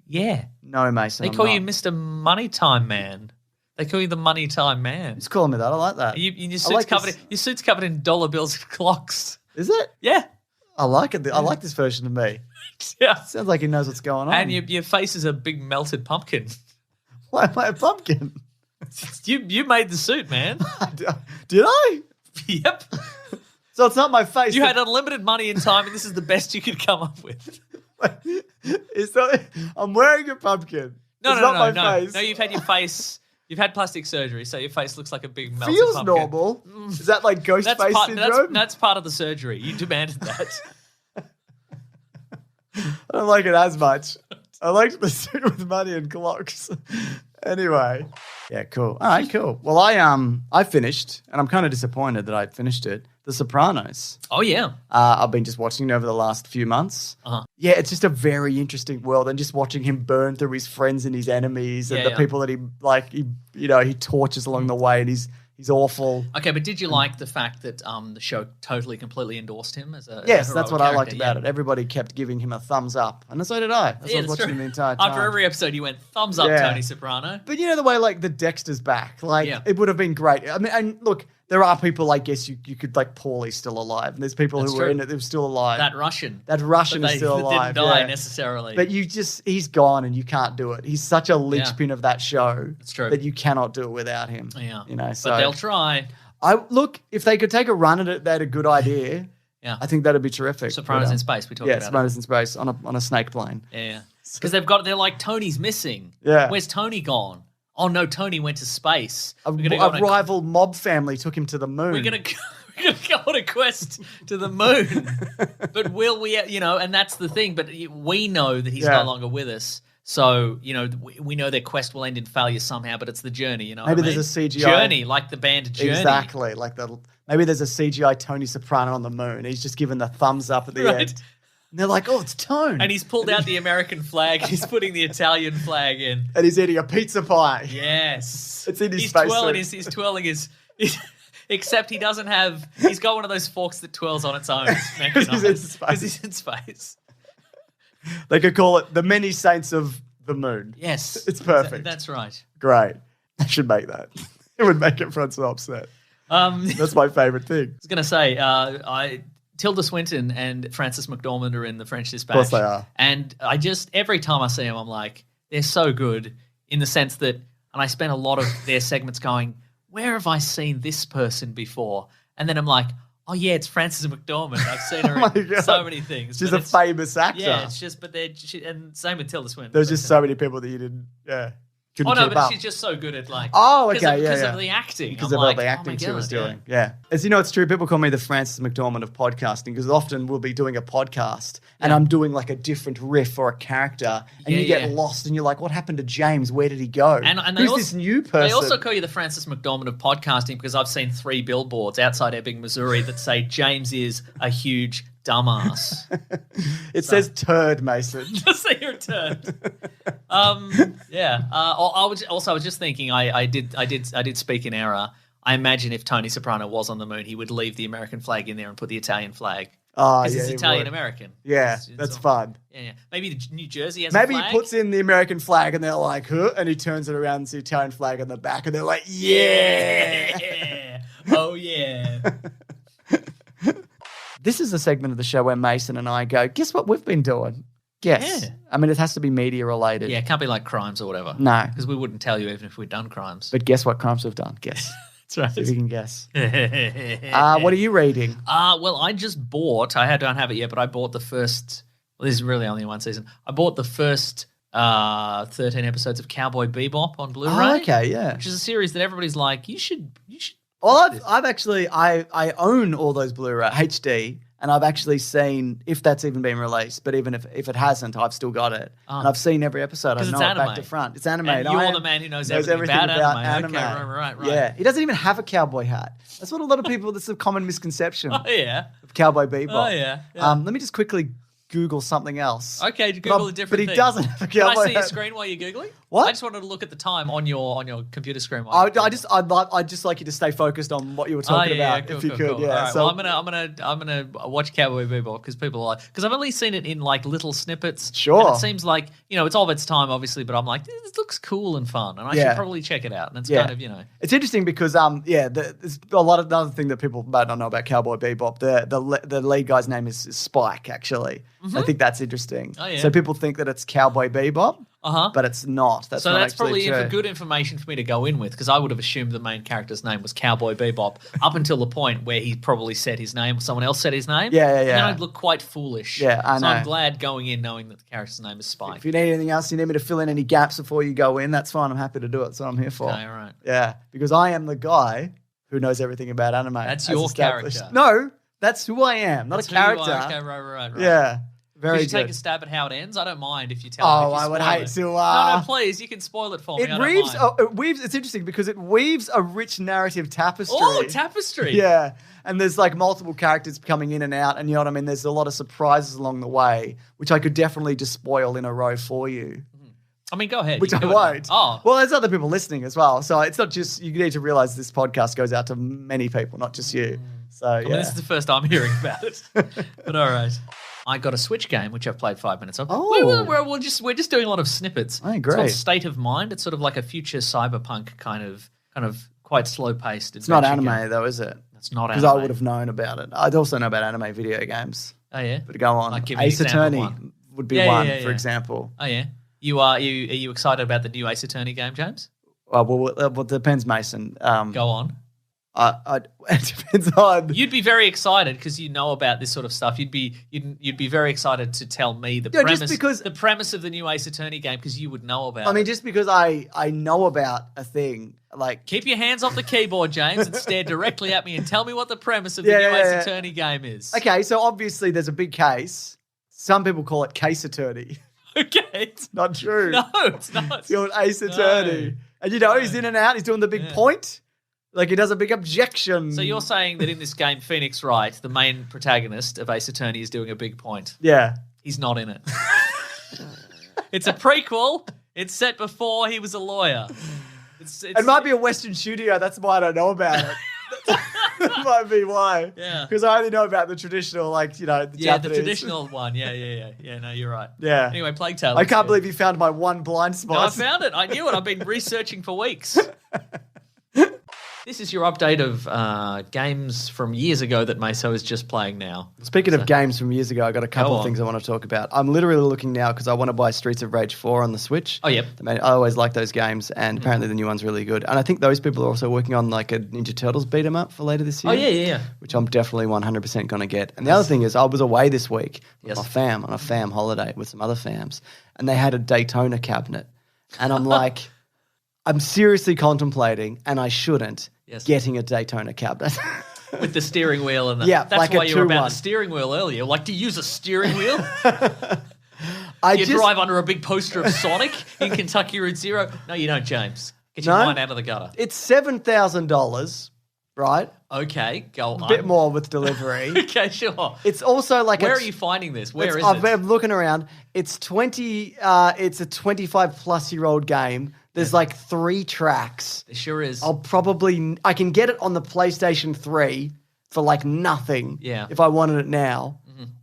Yeah. No, Mason. They I'm call not. you Mr. Money Time Man. They call you the Money Time Man. He's calling me that. I like that. Your I suit's like covered. this. Your suit's covered in dollar bills and clocks. Is it? Yeah. I like it. I like this version of me. Yeah. Sounds like he knows what's going on. And your face is a big melted pumpkin. Why am I a pumpkin? You made the suit, man. Did I? Yep. So it's not my face. You had unlimited money and time, and this is the best you could come up with. I'm wearing a pumpkin. No, It's no, not no, my no. face. No, you've had your face. You've had plastic surgery, so your face looks like a big melted Feels pumpkin. normal. Is that like ghost That's face part. syndrome? That's part of the surgery. You demanded that. I don't like it as much. I liked the suit with money and clocks. Anyway. Yeah, cool. All right, cool. Well, I finished, and I'm kind of disappointed that I finished it. The Sopranos. Oh yeah. I've been just watching it over the last few months. Uh-huh. Yeah, it's just a very interesting world, and just watching him burn through his friends and his enemies, and Yeah, the yeah. people that he tortures along the way, and he's awful. Okay, but did you like the fact that the show totally, completely endorsed him as a Yes, as a that's heroic what I liked character? about it. Everybody kept giving him a thumbs up, and so did I. That's why I was that's watching true. him the entire time. After every episode, you went thumbs up, Yeah. Tony Soprano. But you know the way like the Dexter's back, like Yeah. it would have been great. I mean, and look, there are people I guess you could like Paulie's still alive, and there's people That's who were true. in it that were still alive. That Russian. That Russian that is still that alive. Didn't die yeah. necessarily. But he's gone, and you can't do it. He's such a linchpin of that show. That's true. That you cannot do it without him. yeah. You know, so but they'll try. if they could take a run at it, they had a good idea. Yeah. I think that'd be terrific. Sopranos But, in space. We talked Yeah, about Sopranos in space on a snake plane. it. Yeah. Because they're like Tony's missing. Yeah. Where's Tony gone? Oh no, Tony went to space. A We're gonna go on a- rival mob family took him to the moon. We're gonna go on a quest to the moon. But will we? And that's the thing. But we know that he's Yeah. no longer with us. So we know their quest will end in failure somehow. But it's the journey. You know. Maybe what I there's mean? a CGI journey, like the band Journey. Exactly. Maybe there's a CGI Tony Soprano on the moon. He's just given the thumbs up at the Right. end. And they're like, oh, it's Tone. And he's pulled out the American flag. He's putting the Italian flag in. And he's eating a pizza pie. Yes. It's in his he's space twirling suit. he's twirling his except he doesn't have he's got one of those forks that twirls on its own. Because he's in space. Because he's in space. They could call it the many saints of the moon. Yes. It's perfect. That's right. Great. I should make that. It would make it front so upset. I That's my favorite thing. was gonna say, Tilda Swinton and Frances McDormand are in the French Dispatch. Of course they are. And I just every time I see them, I'm like, they're so good in the sense that, and I spent a lot of their segments going, where have I seen this person before? And then I'm like, oh yeah, it's Frances McDormand. I've seen her Oh my in God. so many things. She's But a it's- famous actor. Yeah, it's just, but and same with Tilda Swinton. There's just so many people that you didn't, couldn't Oh no, keep but up. she's just so good at like. Oh, okay, because yeah. of the acting. Because I'm of all like, the oh acting my she was God, yeah. doing. Yeah. As you know, it's true. People call me the Frances McDormand of podcasting because often we'll be doing a podcast and I'm doing like a different riff or a character and you get lost and you're like, what happened to James? Where did he go? And they Who's also, this new person? They also call you the Frances McDormand of podcasting because I've seen 3 billboards outside Ebbing, Missouri that say James is a huge dumbass. It says turd, Mason. Just say you're a turd. Yeah. I was just thinking. I did speak in error. I imagine if Tony Soprano was on the moon, he would leave the American flag in there and put the Italian flag. Oh, Because yeah, he's he Italian would. American. Yeah, It's that's all- fun. Yeah. Maybe New Jersey has Maybe a he flag. puts in the American flag and they're like, huh? And he turns it around and it's the Italian flag on the back and they're like, yeah. Yeah. Oh yeah. This is the segment of the show where Mason and I go, guess what we've been doing? Guess. Yeah. I mean, it has to be media related. Yeah. It can't be like crimes or whatever. No. Because we wouldn't tell you even if we'd done crimes. But guess what crimes we've done? Guess. That's See if you can guess. right. What are you reading? Well, I just bought. Don't have it yet, but I bought the first. Well, this is really only one season. I bought the first 13 episodes of Cowboy Bebop on Blu-ray. Oh, okay, yeah. Which is a series that everybody's like, you should. Well, I've actually, I own all those Blu-ray HD, and I've actually seen, if that's even been released, but even if it hasn't, I've still got it. And I've seen every episode. I 'Cause know it's it back anime. to front. It's anime. And you're the man who knows everything about anime. Okay, right. Yeah. He doesn't even have a cowboy hat. That's what a lot of people, that's a common misconception Oh yeah. of Cowboy Bebop. Oh yeah. Yeah. Let me just quickly Google something else. Okay, But Google I- a different But he thing. doesn't have a Can cowboy I see your hat. screen while you're Googling? What? I just wanted to look at the time on your computer screen. While I you're Googling. I'd just like you to stay focused on what you were Oh, talking yeah, about, cool, if you cool, could. cool. Yeah. All right, So well, I'm gonna watch Cowboy Bebop because people are because I've only seen it in like little snippets. Sure. And it seems like it's all of its time, obviously, but I'm like, this looks cool and fun, and I Yeah. should probably check it out. And it's Yeah. kind of It's interesting because there's a lot of another thing that people might not know about Cowboy Bebop. The lead guy's name is Spike. Actually, I think that's interesting. Oh, yeah. So people think that it's Cowboy Bebop, but it's not. That's So not that's actually probably true. good information for me to go in with, because I would have assumed the main character's name was Cowboy Bebop up until the point where he probably said his name or someone else said his name. Yeah. And then I'd look quite foolish. Yeah, I So I'm know. glad going in knowing that the character's name is Spike. If you need anything else, you need me to fill in any gaps before you go in, that's fine. I'm happy to do it. That's what I'm here for. Okay, all right. Yeah, because I am the guy who knows everything about anime. That's as your established. character. No, that's who I am, not That's a who you character. are. Okay, right. Yeah, very Did you good. take a stab at how it ends? I don't mind if you tell Oh, me. If you I would spoil hate it. to, No, please. You can spoil it for me. I don't weaves. mind. It weaves. It's interesting because it weaves a rich narrative tapestry. Oh, tapestry. Yeah, and there's like multiple characters coming in and out, and you know what I mean. There's a lot of surprises along the way, which I could definitely just spoil in a row for you. I mean, go ahead. Which You I can do it won't. now. Oh, Well, there's other people listening as well. So it's not just, you need to realize this podcast goes out to many people, not just you. So, I yeah. mean, this is the first I'm hearing about it. But all right. I got a Switch game, which I've played 5 minutes of. Oh. We're just doing a lot of snippets. Oh, It's called great. State of Mind. It's sort of like a future cyberpunk kind of quite slow-paced. It's not anime though, is it? It's not Because anime. I would have known about it. I'd also know about anime video games. Oh, yeah? But go on. Like, give me an Ace example of Attorney one. would be Yeah, one, yeah, for yeah. example. Oh, yeah? Are you excited about the new Ace Attorney game, James? Well, it depends, Mason. Go on. It depends on. You'd be very excited because you know about this sort of stuff. You'd be very excited to tell me the Yeah, just premise, because- the premise of the new Ace Attorney game, because you would know about I mean, it. just because I know about a thing, like. Keep your hands off the keyboard, James, and stare directly at me and tell me what the premise of the Yeah, new yeah, Ace yeah. Attorney game is. Okay, so obviously there's a big case. Some people call it Case Attorney. Okay. Not true. No, it's not. It's the old Ace Attorney. And you know, he's in and out. He's doing the big point. Like he does a big objection. So you're saying that in this game, Phoenix Wright, the main protagonist of Ace Attorney, is doing a big point. Yeah. He's not in it. It's a prequel. It's set before he was a lawyer. It might be a Western studio. That's why I don't know about it. That might be why. Yeah. Because I only know about the traditional, like, you know, the Yeah, Japanese. the traditional one. Yeah. No, you're right. Yeah. Anyway, Plague Tale. I can't believe you found my one blind No, I spot. found it. I knew it. I've been researching for weeks. This is your update of games from years ago that Meso is just playing now. Speaking of games from years ago, I got a couple Go of on. things I want to talk about. I'm literally looking now because I want to buy Streets of Rage 4 on the Switch. Oh, yep. I always like those games, and apparently the new one's really good. And I think those people are also working on like a Ninja Turtles beat 'em up for later this year. Oh, yeah. Which I'm definitely 100% going to get. And the other thing is, I was away this week with Yes. my fam on a fam holiday with some other fams, and they had a Daytona cabinet. And I'm like, I'm seriously contemplating, and I shouldn't, Yes. getting a Daytona cabinet. With the steering wheel and the... Yeah, That's like a why you were about 2-1. the steering wheel earlier. Like, to use a steering wheel? I You just, drive under a big poster of Sonic in Kentucky Route Zero? No, you don't, James. Get your No? mind out of the gutter. It's $7,000, right? Okay, go on. A bit more with delivery. Okay, sure. It's also like Where are you finding this? Where is I've it? been looking around. It's it's a 25 plus year old game. There's like 3 tracks. It sure is. I can get it on the PlayStation 3 for like nothing. Yeah. If I wanted it now.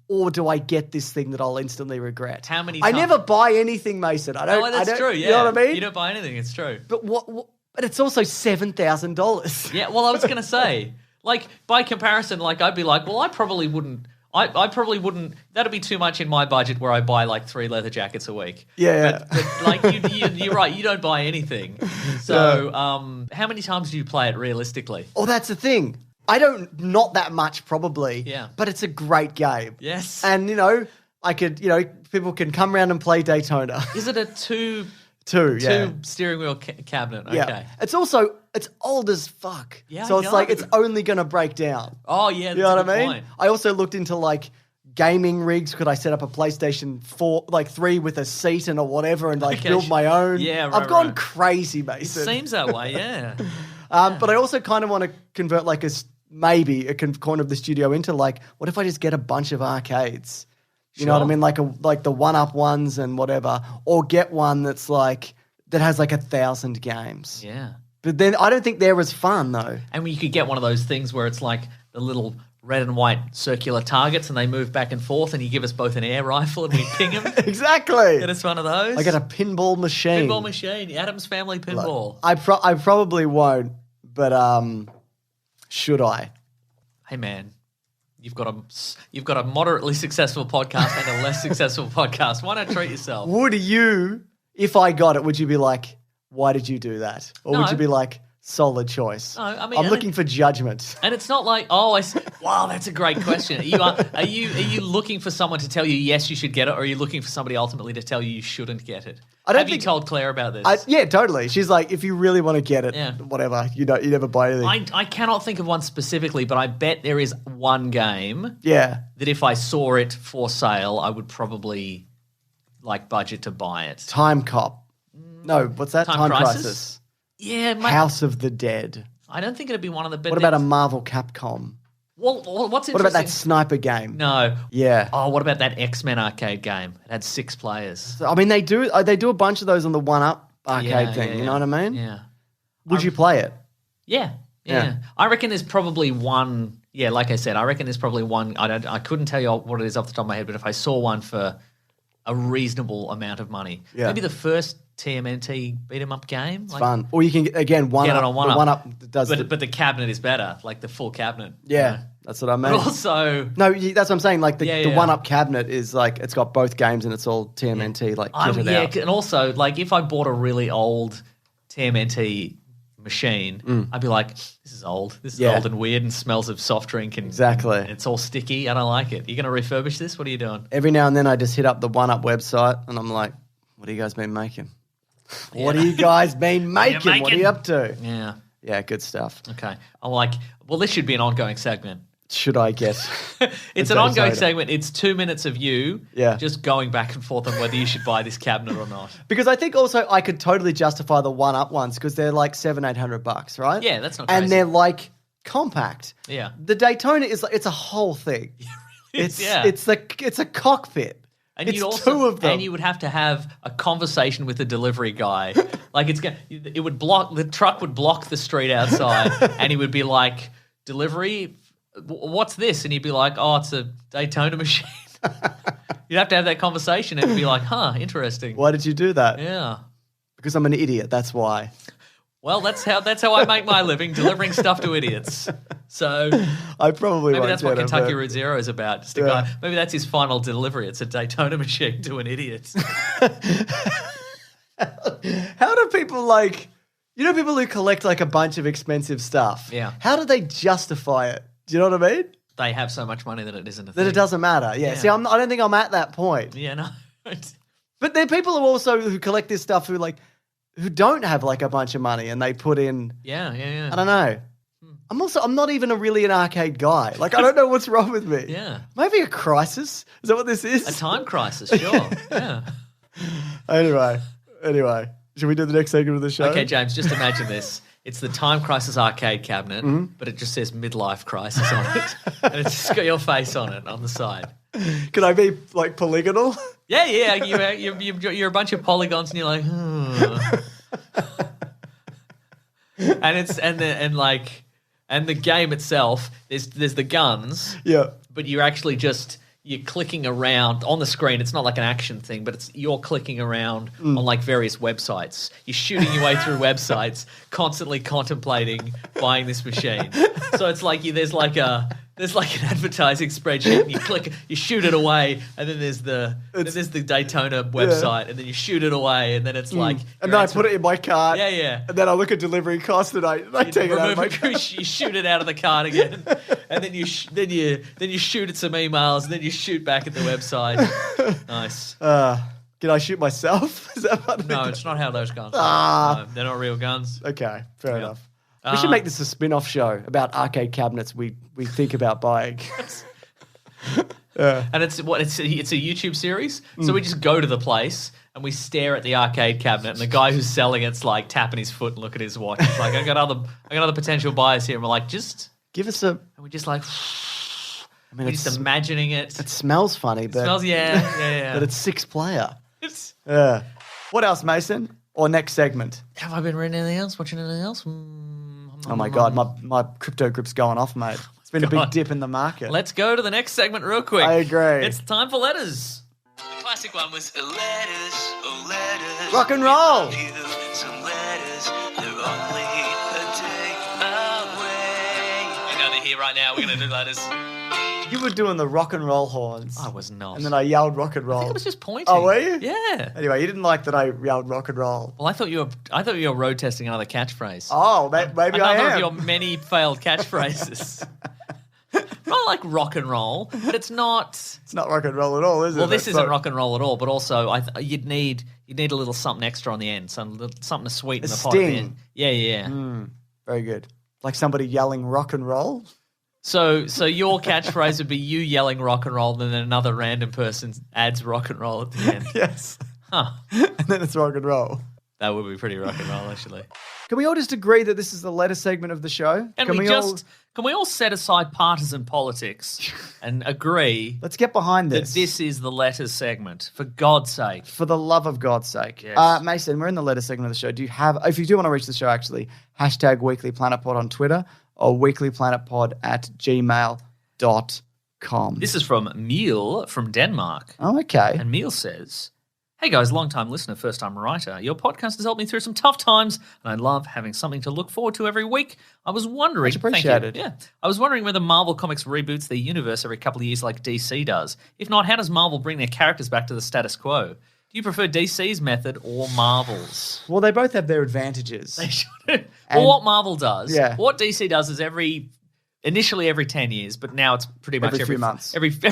Or do I get this thing that I'll instantly regret? How many I times- never buy anything, Mason. I don't. Oh, that's I don't, true, yeah. You know what I mean? You don't buy anything, it's true. But but it's also $7,000. Yeah, well, I was going to say, like, by comparison, like, I'd be like, well, I probably wouldn't. I probably wouldn't. That'd be too much in my budget where I buy like 3 leather jackets a week. Yeah. But like, you're right. You don't buy anything. So, how many times do you play it realistically? Oh, that's the thing. I don't, not that much probably. Yeah. But it's a great game. Yes. And, I could, people can come around and play Daytona. Is it a two yeah. steering wheel cabinet? Okay. Yeah. It's also, it's old as fuck. Yeah, So I it's like, know. it's only going to break down. Oh yeah, that's You know a what good I mean? point. I also looked into like gaming rigs. Could I set up a PlayStation 4, like 3 with a seat and a whatever and like Okay, build my own? yeah, right, I've gone right. crazy, It Mason. seems that way. Yeah. But I also kind of want to convert like maybe a corner of the studio into like, what if I just get a bunch of arcades? You know what I Sure. mean? Like the 1-up ones and whatever, or get one that's like that has like 1,000 games. Yeah. But then I don't think they're as fun though. And you could get one of those things where it's like the little red and white circular targets and they move back and forth and you give us both an air rifle and we ping them. Exactly. Get us one of those. I get a pinball machine. pinball machine. Adam's Family Pinball. I probably won't, but should I? Hey man, you've got a moderately successful podcast and a less successful podcast. Why not treat yourself? Would you, If I got it, would you be like, why did you do that? Or would No. you be like, solid choice? No, I mean, I'm looking for judgment. And it's not like, wow, that's a great question. Are you looking for someone to tell you yes, you should get it, or are you looking for somebody ultimately to tell you shouldn't get it? Have you told Claire about this? Yeah, totally. She's like, if you really want to get it, Yeah. whatever, you never buy anything. I cannot think of one specifically, but I bet there is one game Yeah. that if I saw it for sale, I would probably like budget to buy it. Time Cop. No, what's that? Time Crisis? Yeah, House of the Dead. I don't think it'd be one of the better. What about a Marvel Capcom? Well, what's interesting? What about that sniper game? No. Yeah. Oh, what about that X-Men arcade game? It had 6 players. I mean, they do a bunch of those on the 1UP arcade thing. You know what I mean? Yeah. Would you play it? Yeah. I reckon there's probably one. Yeah, like I said, I reckon there's probably one. I couldn't tell you what it is off the top of my head, but if I saw one for a reasonable amount of money, maybe the first TMNT beat 'em up game. It's fun. Or you can get it on 1UP. Get it on 1UP does but the cabinet is better, like the full cabinet. Yeah, you know? that's what I mean. But also, No, that's what I'm saying. Like the Yeah. 1UP cabinet is like it's got both games and it's all TMNT like kitted out. and also like if I bought a really old TMNT machine, I'd be like, this is old. This is Yeah. old and weird and smells of soft drink and Exactly. and it's all sticky. I don't like it. You're going to refurbish this? What are you doing? Every now and then I just hit up the 1UP website and I'm like, what have you guys been making? What have you guys been making? What are you up to? Yeah. Yeah, good stuff. Okay. I'm like, well, this should be an ongoing segment. Should I get? It's an ongoing segment. It's 2 minutes of you just going back and forth on whether you should buy this cabinet or not. Because I think also I could totally justify the 1UP ones because they're like $700-800, right? Yeah, that's not And crazy. they're like compact. Yeah. The Daytona is like, it's a whole thing. It's a cockpit. And it's you'd also, two of them. And you would have to have a conversation with the delivery guy. Like the truck would block the street outside, and he would be like, "Delivery, what's this?" And he'd be like, "Oh, it's a Daytona machine." You'd have to have that conversation, and it'd be like, "Huh, interesting." Why did you do that? Yeah. Because I'm an idiot. That's why. Well, that's how I make my living, delivering stuff to idiots. So I probably maybe won't that's what get it, Kentucky but- Route Zero is about. Just a guy. Maybe that's his final delivery. It's a Daytona machine to an idiot. How do people like, people who collect like a bunch of expensive stuff? Yeah. How do they justify it? Do you know what I mean? They have so much money that it isn't a That thing. it doesn't matter. Yeah. See, I don't think I'm at that point. Yeah, no. But there are people who collect this stuff who don't have like a bunch of money and they put in. Yeah. I don't know. I'm not even really an arcade guy. Like, I don't know what's wrong with me. Yeah. Maybe a crisis. Is that what this is? A time crisis, sure. Yeah. Anyway. Should we do the next segment of the show? Okay, James, just imagine this. It's the Time Crisis arcade cabinet, but it just says midlife crisis on it. And it's just got your face on it on the side. Can I be like polygonal? Yeah. You're a bunch of polygons and you're like, and the game itself, there's the guns. Yeah. But you're clicking around on the screen. It's not like an action thing, but you're clicking around on like various websites. You're shooting your way through websites, constantly contemplating buying this machine. So it's like there's like an advertising spreadsheet, and you shoot it away, and then there's the Daytona website, and then you shoot it away, and then it's like, And then I put it in my cart. Yeah. And then I look at delivery cost and I take it out of my cart. You shoot it out of the cart again, and then you shoot at some emails, and then you shoot back at the website. Nice. Can I shoot myself? Is that part of No, it? it's not how those guns work. No, they're not real guns. Okay, fair enough. We should make this a spin-off show about arcade cabinets we think about buying. And it's a YouTube series, so we just go to the place and we stare at the arcade cabinet, and the guy who's selling it's like tapping his foot and look at his watch. It's like I got other potential buyers here, and we're like, just Give us a... and we're just like, we're just imagining it. It smells funny, but... Smells, yeah. But it's 6-player. It's- Yeah. What else, Mason? Or next segment? Have I been reading anything else? Watching anything else? Oh my God, my crypto grip's going off, mate. It's been a big dip in the market. Let's go to the next segment real quick. I agree. It's time for letters. The classic one was letters, oh letters. Rock and roll. We love you. Some letters, they're only a day away. I know they're here right now. We're going to do letters. You were doing the rock and roll horns. I was not. And then I yelled rock and roll. I think it was just pointing. Oh, were you? Yeah. Anyway, you didn't like that I yelled rock and roll. Well, I thought you were road testing another catchphrase. Oh, maybe I Another am. of your many failed catchphrases. Not like rock and roll, but it's not. It's not rock and roll at all, is it? Well, this That's isn't not- rock and roll at all, but also you'd need a little something extra on the end, something to sweeten A the pot at the sting. end. Yeah. Very good. Like somebody yelling rock and roll? So your catchphrase would be you yelling rock and roll, and then another random person adds rock and roll at the end. Yes. Huh. And then it's rock and roll. That would be pretty rock and roll, actually. Can we all just agree that this is the letter segment of the show? And Can can we all set aside partisan politics and agree Let's get behind that this. this is the letters segment, for God's sake? For the love of God's sake. Yes. Mason, we're in the letter segment of the show. If you do want to reach the show, actually, hashtag Weekly Planet Pod on Twitter or weeklyplanetpod@gmail.com. This is from Miel from Denmark. Oh, okay. And Miel says, "Hey guys, long-time listener, first-time writer. Your podcast has helped me through some tough times, and I love having something to look forward to every week. I was wondering, Much appreciated. Thank you. Yeah, I was wondering whether Marvel Comics reboots their universe every couple of years like DC does. If not, how does Marvel bring their characters back to the status quo? Do you prefer DC's method or Marvel's?" Well, they both have their advantages. They should. Well, what Marvel does, Yeah. what DC does is initially every 10 years, but now it's pretty much Every few months. Every few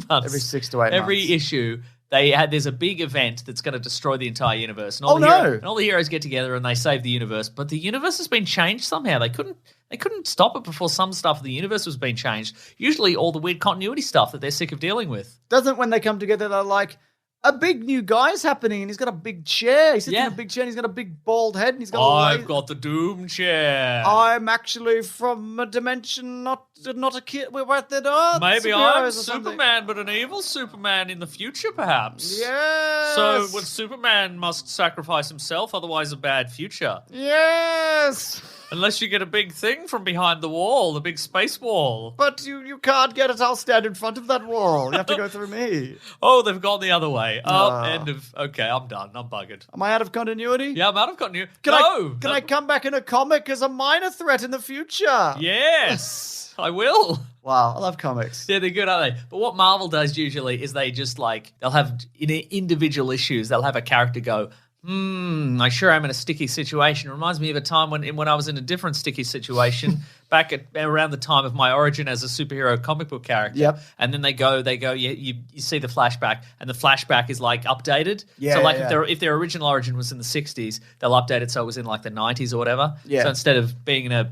months. Every 6 to 8 Every months. issue, there's a big event that's going to destroy the entire universe. And Oh, no. And all the heroes get together and they save the universe. But the universe has been changed somehow. They couldn't stop it before some stuff of the universe was being changed. Usually all the weird continuity stuff that they're sick of dealing with. Doesn't when they come together, they're like, a big new guy's happening, and he's got a big chair. He sits in Yeah. a big chair, and he's got a big bald head, and he's got I've got the Doom chair. I'm actually from a dimension, not a kid. We're at the Maybe superheroes I'm or something. Superman, but an evil Superman in the future, perhaps. Yes. So when Superman must sacrifice himself, otherwise a bad future. Yes. Unless you get a big thing from behind the wall, the big space wall. But you can't get it. I'll stand in front of that wall. You have to go through me. Oh, they've gone the other way. Oh, Ah. end of... Okay, I'm done. I'm buggered. Am I out of continuity? Yeah, I'm out of continuity. Can No! I come back in a comic as a minor threat in the future? Yes, I will. Wow, I love comics. Yeah, they're good, aren't they? But what Marvel does usually is they just they'll have in individual issues, they'll have a character go, I sure am in a sticky situation. It reminds me of a time when I was in a different sticky situation back at around the time of my origin as a superhero comic book character. Yep. And then they go, you see the flashback, and the flashback is updated. Yeah, So yeah. if their original origin was in the 60s, they'll update it so it was in the 90s or whatever. Yeah. So instead of being in a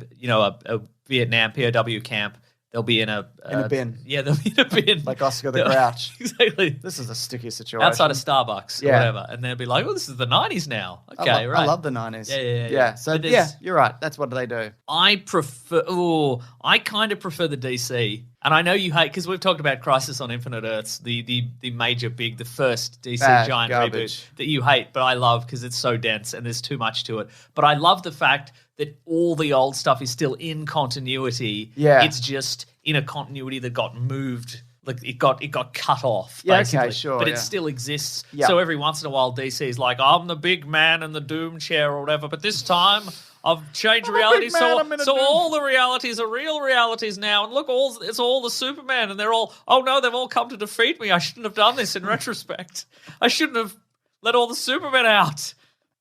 Vietnam POW camp, they'll be in a bin. Yeah, they'll be in a bin. Like Oscar the Grouch. Exactly. This is a sticky situation. Outside of Starbucks or Yeah. whatever. And they'll be like, oh, this is the 90s now. Okay, I right. love the 90s. Yeah. So, But there's- you're right. That's what they do. I kind of prefer the DC. And I know you hate, because we've talked about Crisis on Infinite Earths, the major big, the first DC Bad giant garbage. reboot that you hate, but I love because it's so dense and there's too much to it. But I love the fact that all the old stuff is still in continuity. Yeah. It's just in a continuity that got moved. Like it got cut off. Yeah, okay, basically. sure, But yeah. it still exists. Yeah. So every once in a while, DC is like, I'm the big man in the Doom chair or whatever. But this time, I've changed I'm a reality. big man, I'm in a So Doom- all the realities are real realities now. And look, it's all the Superman, and they're all. Oh no, they've all come to defeat me. I shouldn't have done this. In retrospect, I shouldn't have let all the Supermen out.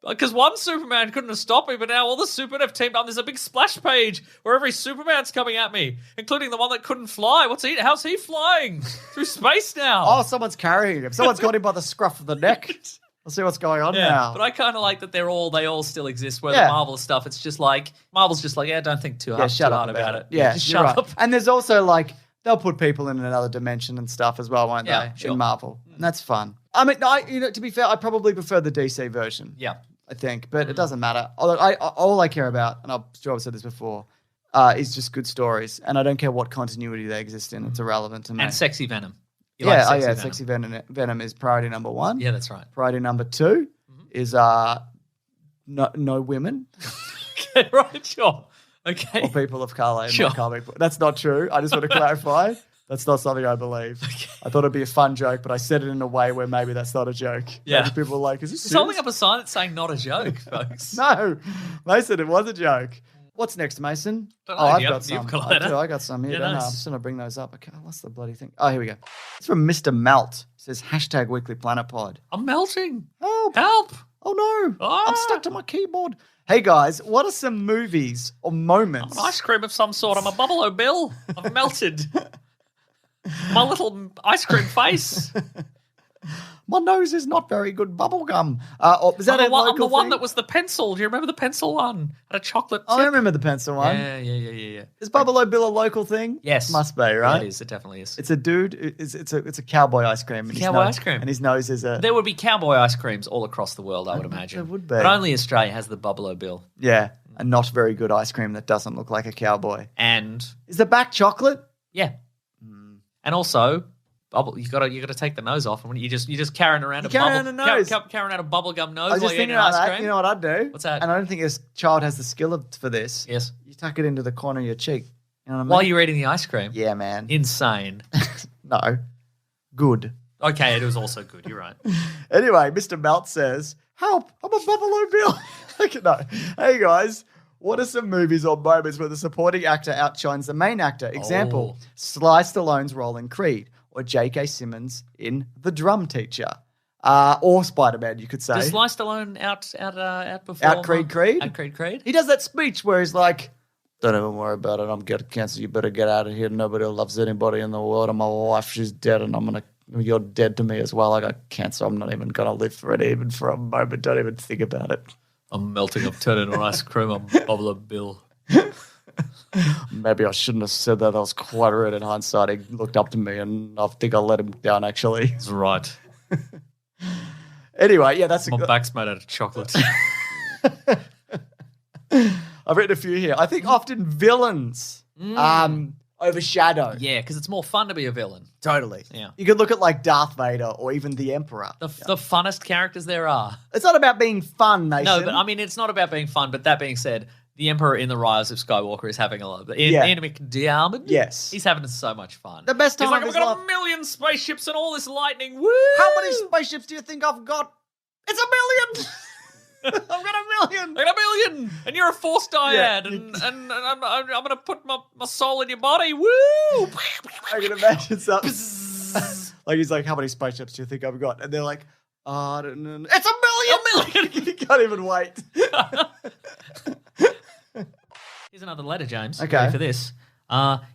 Because one Superman couldn't have stopped me, but now all the Supermen have teamed up. There's a big splash page where every Superman's coming at me, including the one that couldn't fly. How's he flying through space now? Oh, someone's carrying him. Someone's got him by the scruff of the neck. I'll see what's going on yeah. now. But I kind of like that they all still exist. Where Yeah. the Marvel stuff, it's just like Marvel's just like, don't think too hard, shut too up hard about it. Yeah, just you're shut right. up. And there's also they'll put people in another dimension and stuff as well, won't Yeah, they? sure. In Marvel, and that's fun. I mean, to be fair, I probably prefer the DC version. Yeah. I think, but it doesn't matter. All I care about, and I'm sure I've said this before, is just good stories, and I don't care what continuity they exist in. It's irrelevant to me. And sexy Venom. You like sexy Venom. Sexy Venom is priority number 1. Yeah, that's right. Priority number 2 is no women Okay, right, sure. Okay. or people of color in Sure. my comic book. That's not true. I just want to clarify. That's not something I believe. I thought it'd be a fun joke, but I said it in a way where maybe that's not a joke. Yeah. Maybe people are like, is this He's serious? holding up a sign that's saying not a joke, folks. No, they said it was a joke. What's next, Mason? Don't know. I've You've got some. got I that, do. huh? I got some here. Yeah, don't I? nice. I'm just going to bring those up. Okay, what's the bloody thing? Oh, here we go. It's from Mr. Malt. It says hashtag Weekly Planet Pod. I'm melting. Help. Help. Oh, no. Ah. I'm stuck to my keyboard. Hey, guys, what are some movies or moments? An ice cream of some sort. I'm a Bubble Bill. I've melted. My little ice cream face. My nose is not very good bubblegum. Is that I'm a the one, I'm the local one thing? that was the pencil. Do you remember the pencil one? Had a chocolate Oh, tip. I remember the pencil one. Yeah. Is Buffalo Bill a local thing? Yes. Must be, right? Yeah, it is. It definitely is. It's a dude. It's a cowboy ice cream. And his Cowboy nose- ice cream. And his nose is a... There would be cowboy ice creams all across the world, I would imagine. there would be. But only Australia has the Bubble Bill. Yeah, a not very good ice cream that doesn't look like a cowboy. And Is the back chocolate? yeah. And also, bubble. You gotta take the nose off, and you just carrying around a carrying bubble, around a nose. carrying around a bubblegum nose I was while just you're eating thinking about ice that. cream. You know what I'd do? What's that? And I don't think this child has the skill for this. Yes. You tuck it into the corner of your cheek. You know what I mean? While you're eating the ice cream. Yeah, man. Insane. No. Good. Okay, it was also good. You're right. Anyway, Mr. Melt says, help, I'm a Buffalo Bill. Okay, no. Hey, guys, what are some movies or moments where the supporting actor outshines the main actor? Example, Sly Stallone's role in Creed or J.K. Simmons in The Drum Teacher. Or Spider-Man, you could say. Does Sly Stallone outperform? Out Creed? Out Creed? He does that speech where he's like, don't even worry about it. I'm getting cancer. You better get out of here. Nobody loves anybody in the world. And my wife, she's dead, and you're dead to me as well. I got cancer. I'm not even going to live for it even for a moment. Don't even think about it. I'm melting. I'm turning on ice cream. I'm Bubble Bill. Maybe I shouldn't have said that. I was quite rude in hindsight. He looked up to me, and I think I let him down, actually. That's right. Anyway, yeah, that's My back's made out of chocolate. I've written a few here. I think often villains overshadow. Yeah, because it's more fun to be a villain. Totally. Yeah. You could look at like Darth Vader or even the Emperor. The funnest characters there are. It's not about being fun, Mason. No, but I mean, it's not about being fun. But that being said, the Emperor in The Rise of Skywalker is having a lot. Ian McDiarmid, Yes. he's having so much fun. The best time He's like, of we've his got life. a million spaceships and all this lightning. Woo! How many spaceships do you think I've got? It's 1,000,000. I've got 1,000,000. I got 1,000,000, and you're a Force dyad, Yeah. and I'm going to put my soul in your body. Woo! I can imagine something. Like he's like, how many spaceships do you think I've got? And they're like, I don't know. It's 1,000,000. You can't even wait. Here's another letter, James. Okay. Ready for this?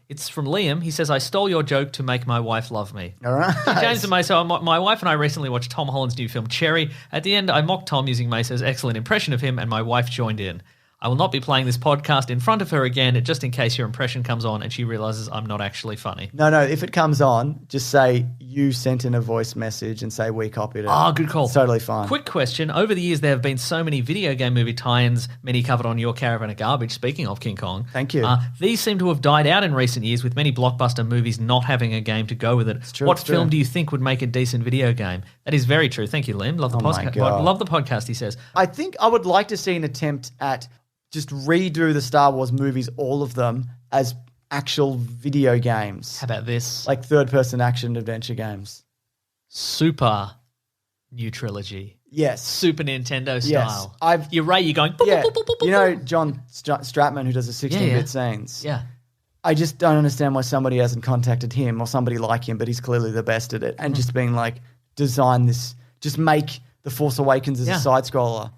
It's from Liam. He says, I stole your joke to make my wife love me. All right. James and Meso, my wife and I recently watched Tom Holland's new film, Cherry. At the end, I mocked Tom using Meso's excellent impression of him, and my wife joined in. I will not be playing this podcast in front of her again, just in case your impression comes on and she realizes I'm not actually funny. No, if it comes on, just say you sent in a voice message and say we copied it. Ah, good call. It's totally fine. Quick question. Over the years, there have been so many video game movie tie-ins, many covered on Your Caravan of Garbage, speaking of King Kong. Thank you. These seem to have died out in recent years, with many blockbuster movies not having a game to go with it. true, What it's film true. do you think would make a decent video game? That is very true. Thank you, Liam. Love the my podcast. God. Love the podcast, he says. I think I would like to see an attempt at just redo the Star Wars movies, all of them, as actual video games. How about this? Like third-person action adventure games. Super new trilogy. Yes. Super Nintendo Yes. style. You're right, you're going... boop, Yeah. boop, boop, boop, boop, You know boop. John Stratman, who does the 16-bit scenes? Yeah. I just don't understand why somebody hasn't contacted him or somebody like him, but he's clearly the best at it. And just being like, design this, just make The Force Awakens as a side-scroller.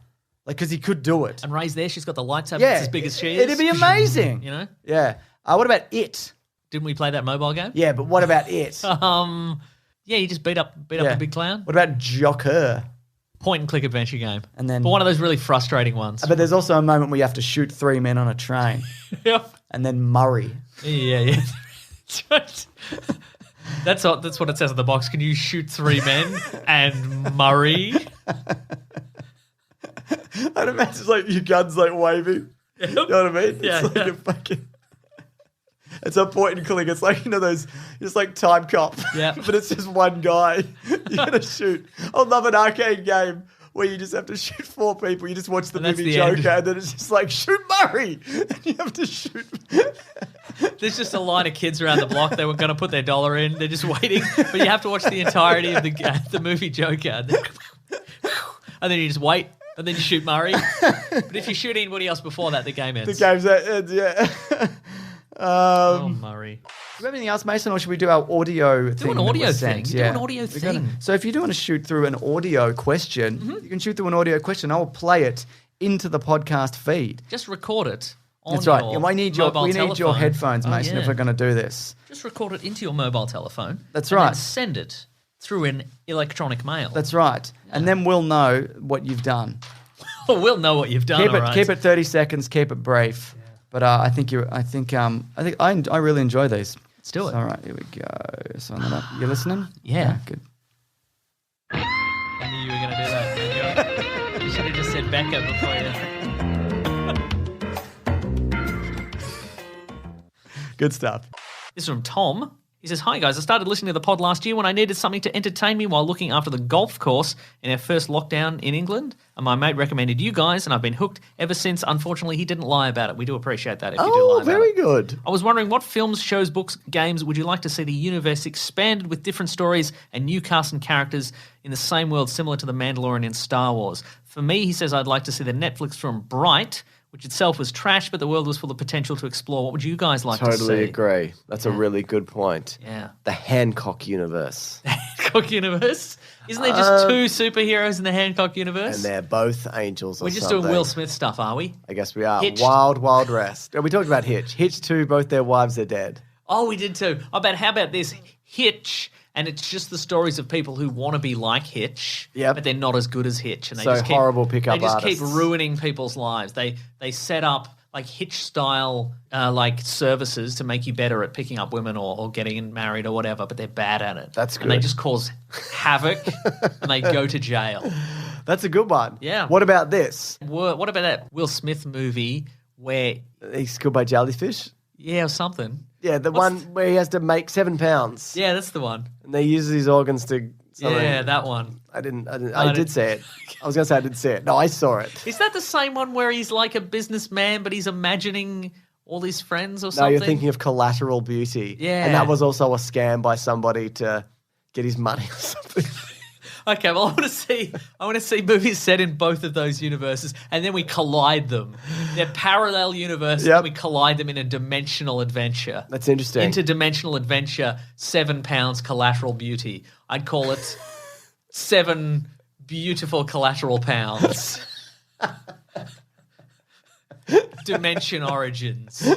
Like, because he could do it. And Ray's there. She's got the lightsaber Yeah. that's as big as she is. It'd be amazing. You know? Yeah. What about It? Didn't we play that mobile game? Yeah, but what about It? Yeah, you just beat up the big clown. What about Joker? Point and click adventure game. And then- but one of those really frustrating ones. But there's also a moment where you have to shoot 3 men on a train. Yep. And then Murray. Yeah. That's what it says on the box. Can you shoot 3 men and Murray? I'd imagine it's like your gun's like waving. You know what I mean? Yeah, It's like a fucking... It's a point and click. It's like, those, just like Time Cop. Yeah. But it's just one guy. You're going to shoot. I love an arcade game where you just have to shoot 4 people. You just watch the And that's movie the end. Joker and then it's just like, shoot Murray. And you have to shoot. There's just a line of kids around the block. They were going to put their dollar in. They're just waiting. But you have to watch the entirety of the movie Joker. And then you just wait. And then you shoot Murray. But if you shoot anybody else before that, the game ends. The game's ends, yeah. Oh, Murray. Do you have anything else, Mason, or should we do our audio thing? an that audio was thing. sent? Do an audio We're gonna- thing. So if you do want to shoot through an audio question, you can shoot through an audio question. I will play it into the podcast feed. Just record it on That's right. your And we need mobile your telephone. headphones, Mason, Oh, if yeah. we're going to do this. Just record it into your mobile telephone. That's and then right. send it through an electronic mail. That's right. And then we'll know what you've done. We'll know what you've done. Keep it 30 seconds. Keep it brief. But I really enjoy these. Let's do it. All right, here we go. Sign that up. You listening? Yeah. Good. I knew you were going to do that. You should have just said Becca before you. Good stuff. This is from Tom. He says, "Hi guys, I started listening to the pod last year when I needed something to entertain me while looking after the golf course in our first lockdown in England. And my mate recommended you guys, and I've been hooked ever since. Unfortunately, he didn't lie about it. We do appreciate that if you do lie Oh, about very it. good. I was wondering what films, shows, books, games would you like to see the universe expanded with different stories and new cast and characters in the same world similar to The Mandalorian and Star Wars? For me, he says, I'd like to see the Netflix film Bright, which itself was trash, but the world was full of potential to explore. What would you guys like to see? Totally agree. That's a really good point. Yeah. The Hancock universe. Hancock universe? Isn't there just two superheroes in the Hancock universe? And they're both angels or We're just something. doing Will Smith stuff, are we? I guess we are. Hitch. Wild, wild west. We talked about Hitch. Hitch 2, both their wives are dead. Oh, we did too. How about this? Hitch, and it's just the stories of people who want to be like Hitch, Yep. but they're not as good as Hitch. And they So just keep, horrible pickup They just artists. keep ruining people's lives. They set up like Hitch-style like services to make you better at picking up women or getting married or whatever, but they're bad at it. That's And they good. just cause havoc, and they go to jail. That's a good one. Yeah. What about this? What about that Will Smith movie where, He's killed by jellyfish? yeah, or something? Yeah, the What's one where he has to make 7 pounds. Yeah, that's the one. And they use his organs to... something. Yeah, that one. I did didn't- see it. I was going to say I didn't see it. No, I saw it. Is that the same one where he's like a businessman, but he's imagining all his friends or No, something? you're thinking of Collateral Beauty. Yeah. And that was also a scam by somebody to get his money or something. Okay, well, I want to see movies set in both of those universes, and then we collide them. They're parallel universes, Yep. and we collide them in a dimensional adventure. That's interesting. Interdimensional adventure, 7 pounds Collateral Beauty. I'd call it 7 beautiful collateral pounds. Dimension Origins.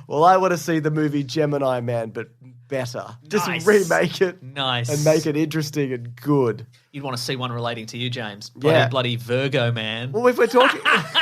Well, I want to see the movie Gemini Man, but better. Just Nice. remake it. Nice. And make it interesting and good. You'd want to see one relating to you, James. Yeah. Bloody Virgo man. Well, if we're talking... if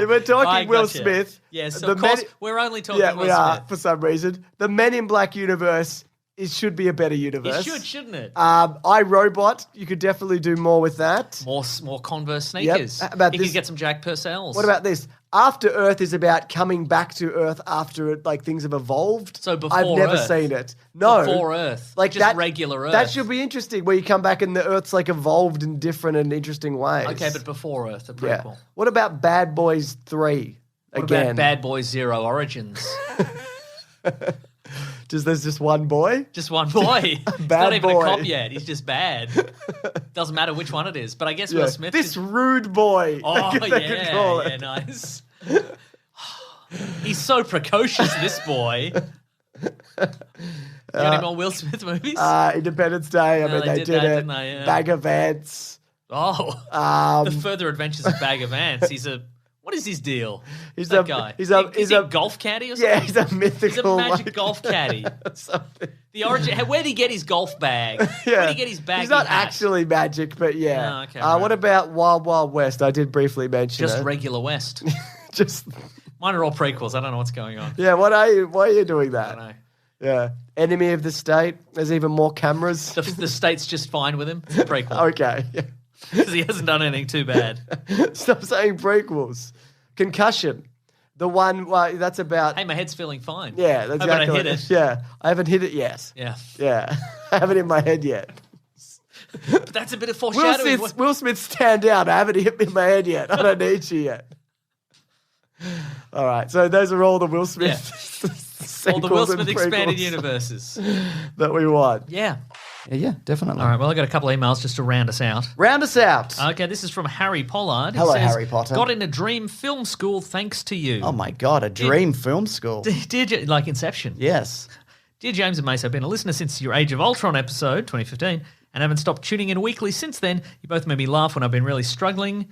we're talking I Will gotcha. Smith... Yes, the of course. Men- We're only talking Yeah, Will we are, Smith. for some reason. The Men in Black universe should be a better It universe. should, shouldn't it? iRobot, you could definitely do more with that. More Converse sneakers. How about you this? could get some Jack Purcells. What about this? After Earth is about coming back to Earth after things have evolved. So before I've never Earth. seen it. No. Before Earth. Like just that, regular Earth. That should be interesting, where you come back and the Earth's evolved in different and interesting ways. Okay, but before Earth, a yeah. prequel. What about Bad Boys 3? What Again. about Bad Boys Zero Origins? There's just one boy? Just one boy. He's Bad not even boy. a cop yet. He's just bad. Doesn't matter which one it is. But I guess Will Smith This is... rude boy. Oh, they could call it. nice. He's so precocious, this boy. You got any more Will Smith movies? Independence Day. I No, mean, they they did did that, it. didn't they? Yeah. Bag of Ants. Oh. The Further Adventures of Bag of Ants. What is his deal? He's that a- guy. he's a- Is he's he a- golf caddy or something? Yeah, he's a mythical. He's a magic golf caddy. something. The origin. Where did he get his golf bag? Yeah. Where did he get his bag? He's not actually magic, but yeah. Oh, okay, right. What about Wild Wild West? I did briefly mention Just it. regular West. Just Mine are all prequels. I don't know what's going on. yeah. Why are you doing I that? don't know. Yeah. Enemy of the State. There's even more cameras. The state's just fine with him. It's a prequel. Okay. Because he hasn't done anything too bad. Stop saying prequels. Concussion. The one. Well, that's about. Hey, my head's feeling fine. Yeah. That's Hope I exactly. don't hit it. Yeah. I haven't hit it yet. Yeah. Yeah. I haven't in my head yet. But that's a bit of foreshadowing. Will Smith, stand out. I haven't hit me in my head yet. I don't need you yet. All right. So those are all the Will Smith All the Will sequels and Smith expanded prequels universes. that we want. Yeah. Yeah, definitely. All right, well, I got a couple of emails just to round us out. Round us out. Okay, this is from Harry Pollard. He Hello, says, Harry Potter. Got into Dream Film School thanks to you. Oh my God, a dream film school. Like Inception. Yes. Dear James and Mace, I've been a listener since your Age of Ultron episode, 2015, and haven't stopped tuning in weekly since then. You both made me laugh when I've been really struggling.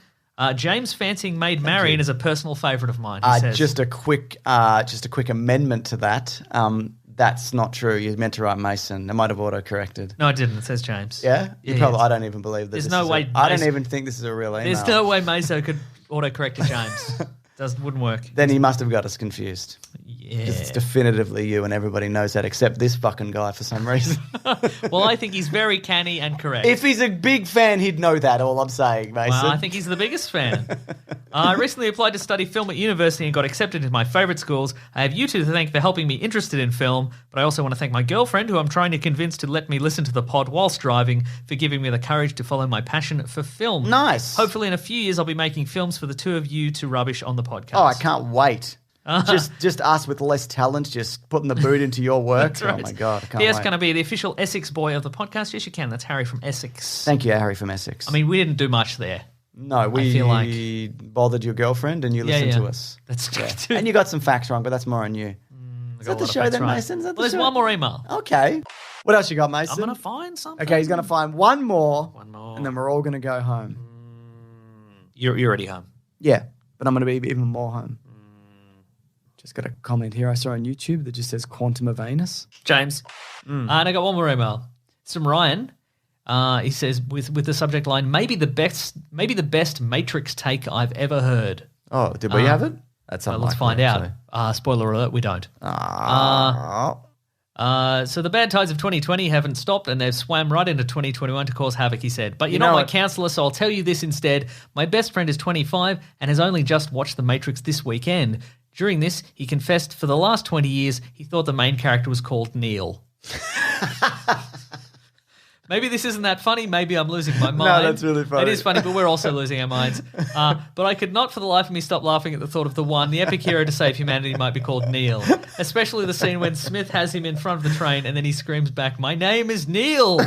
James fancying Maid Marian is a personal favourite of mine, he says. Just a quick amendment to that. That's not true. You meant to write Mason. It might have auto-corrected. No, I didn't. It says James. Yeah? I don't even believe that. There's no way I don't even think this is a real email. There's no way Meso could autocorrect to James. Wouldn't work. Then he must have got us confused. Yeah. Because it's definitively you and everybody knows that except this fucking guy for some reason. Well, I think he's very canny and correct. If he's a big fan, he'd know that, all I'm saying, Mason. Well, I think he's the biggest fan. I recently applied to study film at university and got accepted into my favourite schools. I have you two to thank for helping me interested in film, but I also want to thank my girlfriend, who I'm trying to convince to let me listen to the pod whilst driving, for giving me the courage to follow my passion for film. Nice. Hopefully in a few years I'll be making films for the two of you to rubbish on the podcast. Oh, I can't wait. Just us with less talent, just putting the boot into your work. That's right. Oh my God, I can't P.S. wait. Can I be the official Essex boy of the podcast? Yes, you can. That's Harry from Essex. Thank you, Harry from Essex. I mean, we didn't do much there. No, we feel like- bothered your girlfriend and you listened to us. That's true. And you got some facts wrong, but that's more on you. Is that the show then, Mason? Is that the Well, there's show? one more email. Okay. What else you got, Mason? I'm going to find something. Okay, he's going to find one more. One more. And then we're all going to go home. You're already home. Yeah, but I'm going to be even more home. Just got a comment here I saw on YouTube that just says Quantum of Anus. James. And I got one more email. It's from Ryan. He says with the subject line, maybe the best Matrix take I've ever heard. Oh, did we have it? That's unlikely. Let's find out. Spoiler alert, we don't. So the bad tides of 2020 haven't stopped and they've swam right into 2021 to cause havoc, he said. But you're not my counselor, so I'll tell you this instead. My best friend is 25 and has only just watched The Matrix this weekend. During this, he confessed for the last 20 years he thought the main character was called Neil. Maybe this isn't that funny. Maybe I'm losing my mind. No, that's really funny. It is funny, but we're also losing our minds. But I could not for the life of me stop laughing at the thought of the epic hero to save humanity might be called Neil. Especially the scene when Smith has him in front of the train and then he screams back, "My name is Neil!"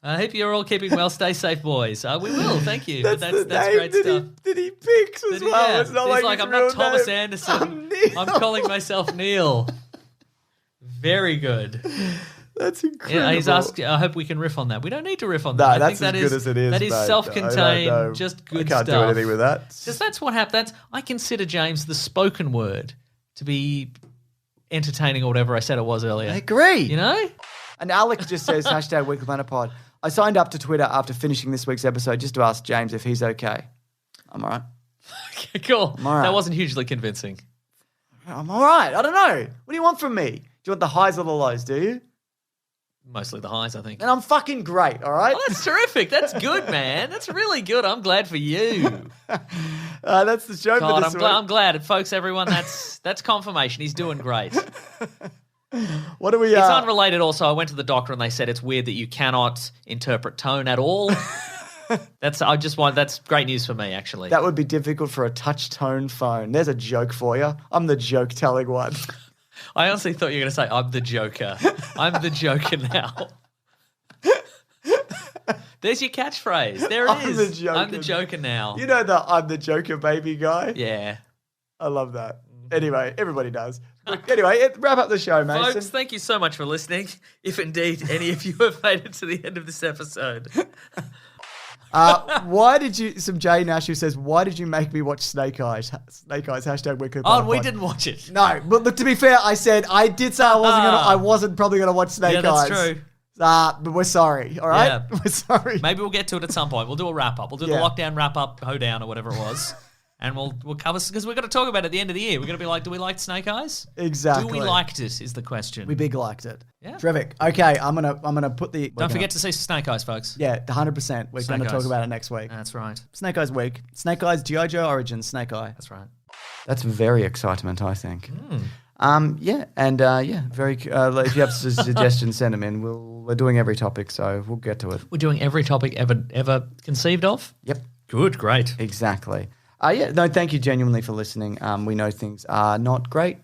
I hope you're all keeping well. Stay safe, boys. We will, thank you. That's That's the name great stuff. that he picks as well. Yeah. It's not He's like I'm his real not Thomas name. Anderson. I'm Neil. I'm calling myself Neil. Very good. That's incredible. Yeah, he's asked. I hope we can riff on that. We don't need to riff on No, that. that's as good as it is. That is mate. self-contained, I don't know. just good I can't stuff. do anything with that. Because that's what happens. I consider James the spoken word to be entertaining or whatever I said it was earlier. I agree. You know? And Alex just says, #Weekly Planet Pod. I signed up to Twitter after finishing this week's episode just to ask James if he's okay. I'm all right. Okay, cool. all right. That wasn't hugely convincing. I'm all right. I don't know. What do you want from me? Do you want the highs or the lows, do you? Mostly the highs, I think. Then I'm fucking great, all right? Oh, that's terrific. That's good, man. That's really good. I'm glad for you. That's the show God, for this week. I'm glad. Folks, everyone, that's confirmation. He's doing great. What do we... It's unrelated also. I went to the doctor and they said it's weird that you cannot interpret tone at all. That's great news for me, actually. That would be difficult for a touch-tone phone. There's a joke for you. I'm the joke-telling one. I honestly thought you were going to say, I'm the Joker. I'm the Joker now. There's your catchphrase. There it is. I'm the Joker. I'm the Joker now. You know the I'm the Joker baby guy? Yeah. I love that. Anyway, everybody does. But anyway, wrap up the show, Mason. Folks, thank you so much for listening. If indeed any of you have made it to the end of this episode. Why did you... Some Jay Nash who says, why did you make me watch Snake Eyes? Snake Eyes, #Weekly Oh, Pod. we didn't watch it. No, but look, to be fair, I said I did say I wasn't probably gonna watch Snake Yeah, that's Eyes. true. But we're sorry, all right? Yeah. We're sorry. Maybe we'll get to it at some point. We'll do a wrap-up. We'll do the Yeah. lockdown wrap-up, hoedown, or whatever it was. And we'll cover... Because we're going to talk about it at the end of the year. We're going to be like, do we like Snake Eyes? Exactly. Do we liked it is the question. We big liked it. Yeah. Terrific. Okay, I'm gonna put the... Don't forget to see Snake Eyes, folks. Yeah, 100%. We're Snake going to talk Eyes. about it next week. That's right. Snake Eyes week. Snake Eyes G.I. Joe Origins, Snake Eye. That's right. That's very excitement, I think. Mm. Very. If you have suggestions, send them in. We're doing every topic, so we'll get to it. We're doing every topic ever conceived of? Yep, Good, great. exactly. Thank you genuinely for listening. We know things are not great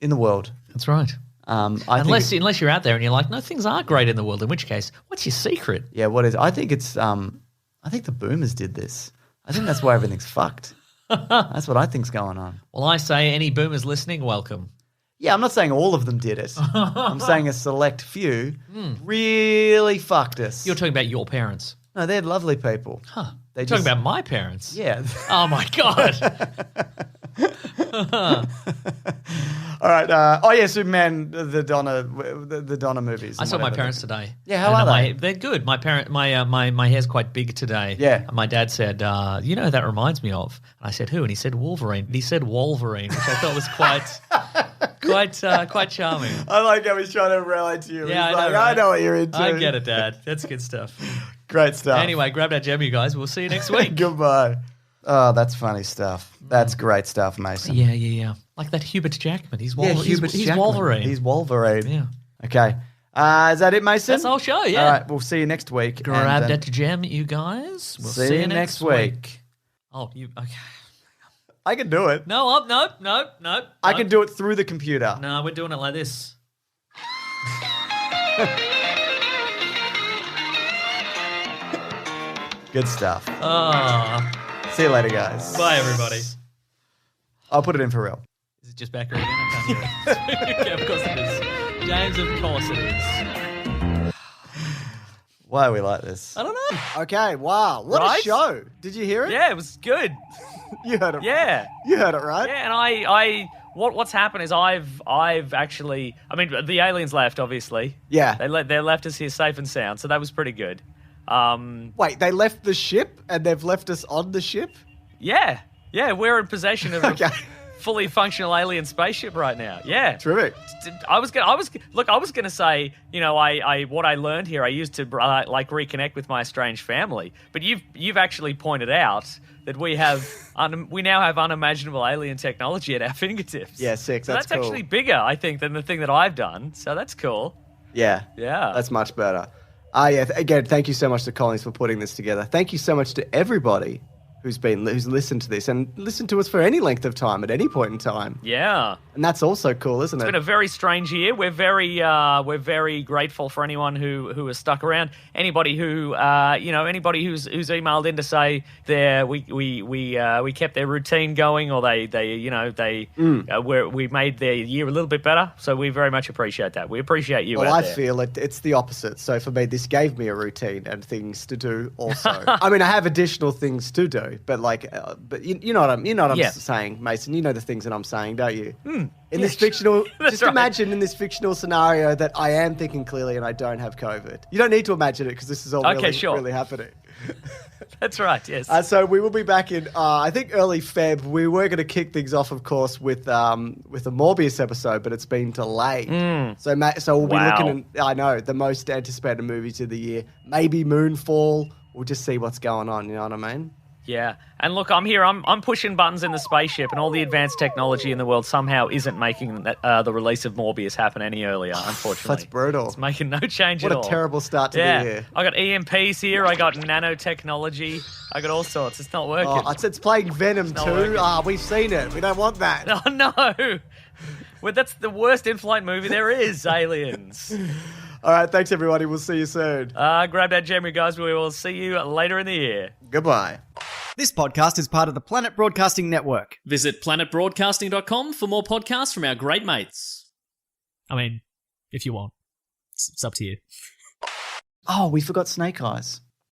in the world. That's right. Unless you're out there and you're like, no, things are great in the world. In which case, what's your secret? Yeah, what is? I think it's. I think the boomers did this. I think that's why everything's fucked. That's what I think's going on. Well, I say any boomers listening, welcome. Yeah, I'm not saying all of them did it. I'm saying a select few really fucked us. You're talking about your parents. No, they're lovely people. Huh. They You're talking about my parents. Yeah. Oh, my God. All right. Superman, the Donna movies. I and saw my whatever. parents today. Yeah, how are they? They're good. My hair's quite big today. Yeah. And my dad said, you know who that reminds me of? And I said, who? And he said Wolverine. And he said Wolverine, which I thought was quite charming. I like how he's trying to relate to you. Yeah, He's I know, like, right? I know what you're into. I get it, Dad. That's good stuff. Great stuff. Anyway, grab that gem, you guys. We'll see you next week. Goodbye. Oh, that's funny stuff. That's great stuff, Mason. Yeah. Like that Hubert Jackman. He's Wolverine. Hubert He's Jackman. Wolverine. He's Wolverine. Yeah. Okay. Is that it, Mason? That's the whole show, yeah. All right, we'll see you next week. Grab and, that gem, you guys. We'll see you next week. Oh, you okay? I can do it. No. I can do it through the computer. No, we're doing it like this. Good stuff. Oh, See you later, guys. bye everybody. I'll put it in for real. Is it just back again? I can't hear it. Yeah, of course it is. James, of course it is. Why are we like this? I don't know. Okay, wow. What Right? a show. Did you hear it? Yeah, it was good. You heard it. Yeah. You heard it, right? Yeah, and I what's happened is I've actually, I mean, the aliens left, obviously. Yeah. They left us here safe and sound, so that was pretty good. Wait, they left the ship and they've left us on the ship? Yeah, we're in possession of Okay. a fully functional alien spaceship right now. Yeah. Terrific. I was gonna say, I what I learned here I used to like reconnect with my estranged family, but you've actually pointed out that we now have unimaginable alien technology at our fingertips. Yeah, sick. So That's that's cool. actually bigger, I think, than the thing that I've done. So that's cool. Yeah. Yeah. That's much better. Again, thank you so much to Collins for putting this together. Thank you so much to everybody who's listened to this and listened to us for any length of time at any point in time. Yeah. And that's also cool, isn't It's it? been a very strange year. We're very grateful for anyone who has stuck around. Anybody who anybody who's emailed in to say we kept their routine going, or we made their year a little bit better. So we very much appreciate that. We appreciate you. Well, out I there. feel it's the opposite. So for me, this gave me a routine and things to do. Also, I mean, I have additional things to do, but you know what I'm saying, Mason. You know the things that I'm saying, don't you? In this fictional, just right. imagine in this fictional scenario that I am thinking clearly and I don't have COVID. You don't need to imagine it because this is all really happening. That's right. Yes. So we will be back in, I think, early Feb. We were going to kick things off, of course, with a Morbius episode, but it's been delayed. So we'll be looking at, I know, the most anticipated movies of the year. Maybe Moonfall. We'll just see what's going on. You know what I mean? Yeah, and look, I'm here. I'm pushing buttons in the spaceship, and all the advanced technology in the world somehow isn't making the release of Morbius happen any earlier. Unfortunately, That's brutal. It's making no change What at a all. terrible start to the year. I got EMPs here. I got nanotechnology. I got all sorts. It's not working. Oh, it's playing Venom not too. working. We've seen it. We don't want that. Oh no! Well, that's the worst in-flight movie there is. Aliens. All right, thanks everybody. We'll see you soon. Grab that gem, you guys. We will see you later in the year. Goodbye. This podcast is part of the Planet Broadcasting Network. Visit planetbroadcasting.com for more podcasts from our great mates. I mean, if you want. It's up to you. Oh, we forgot Snake Eyes.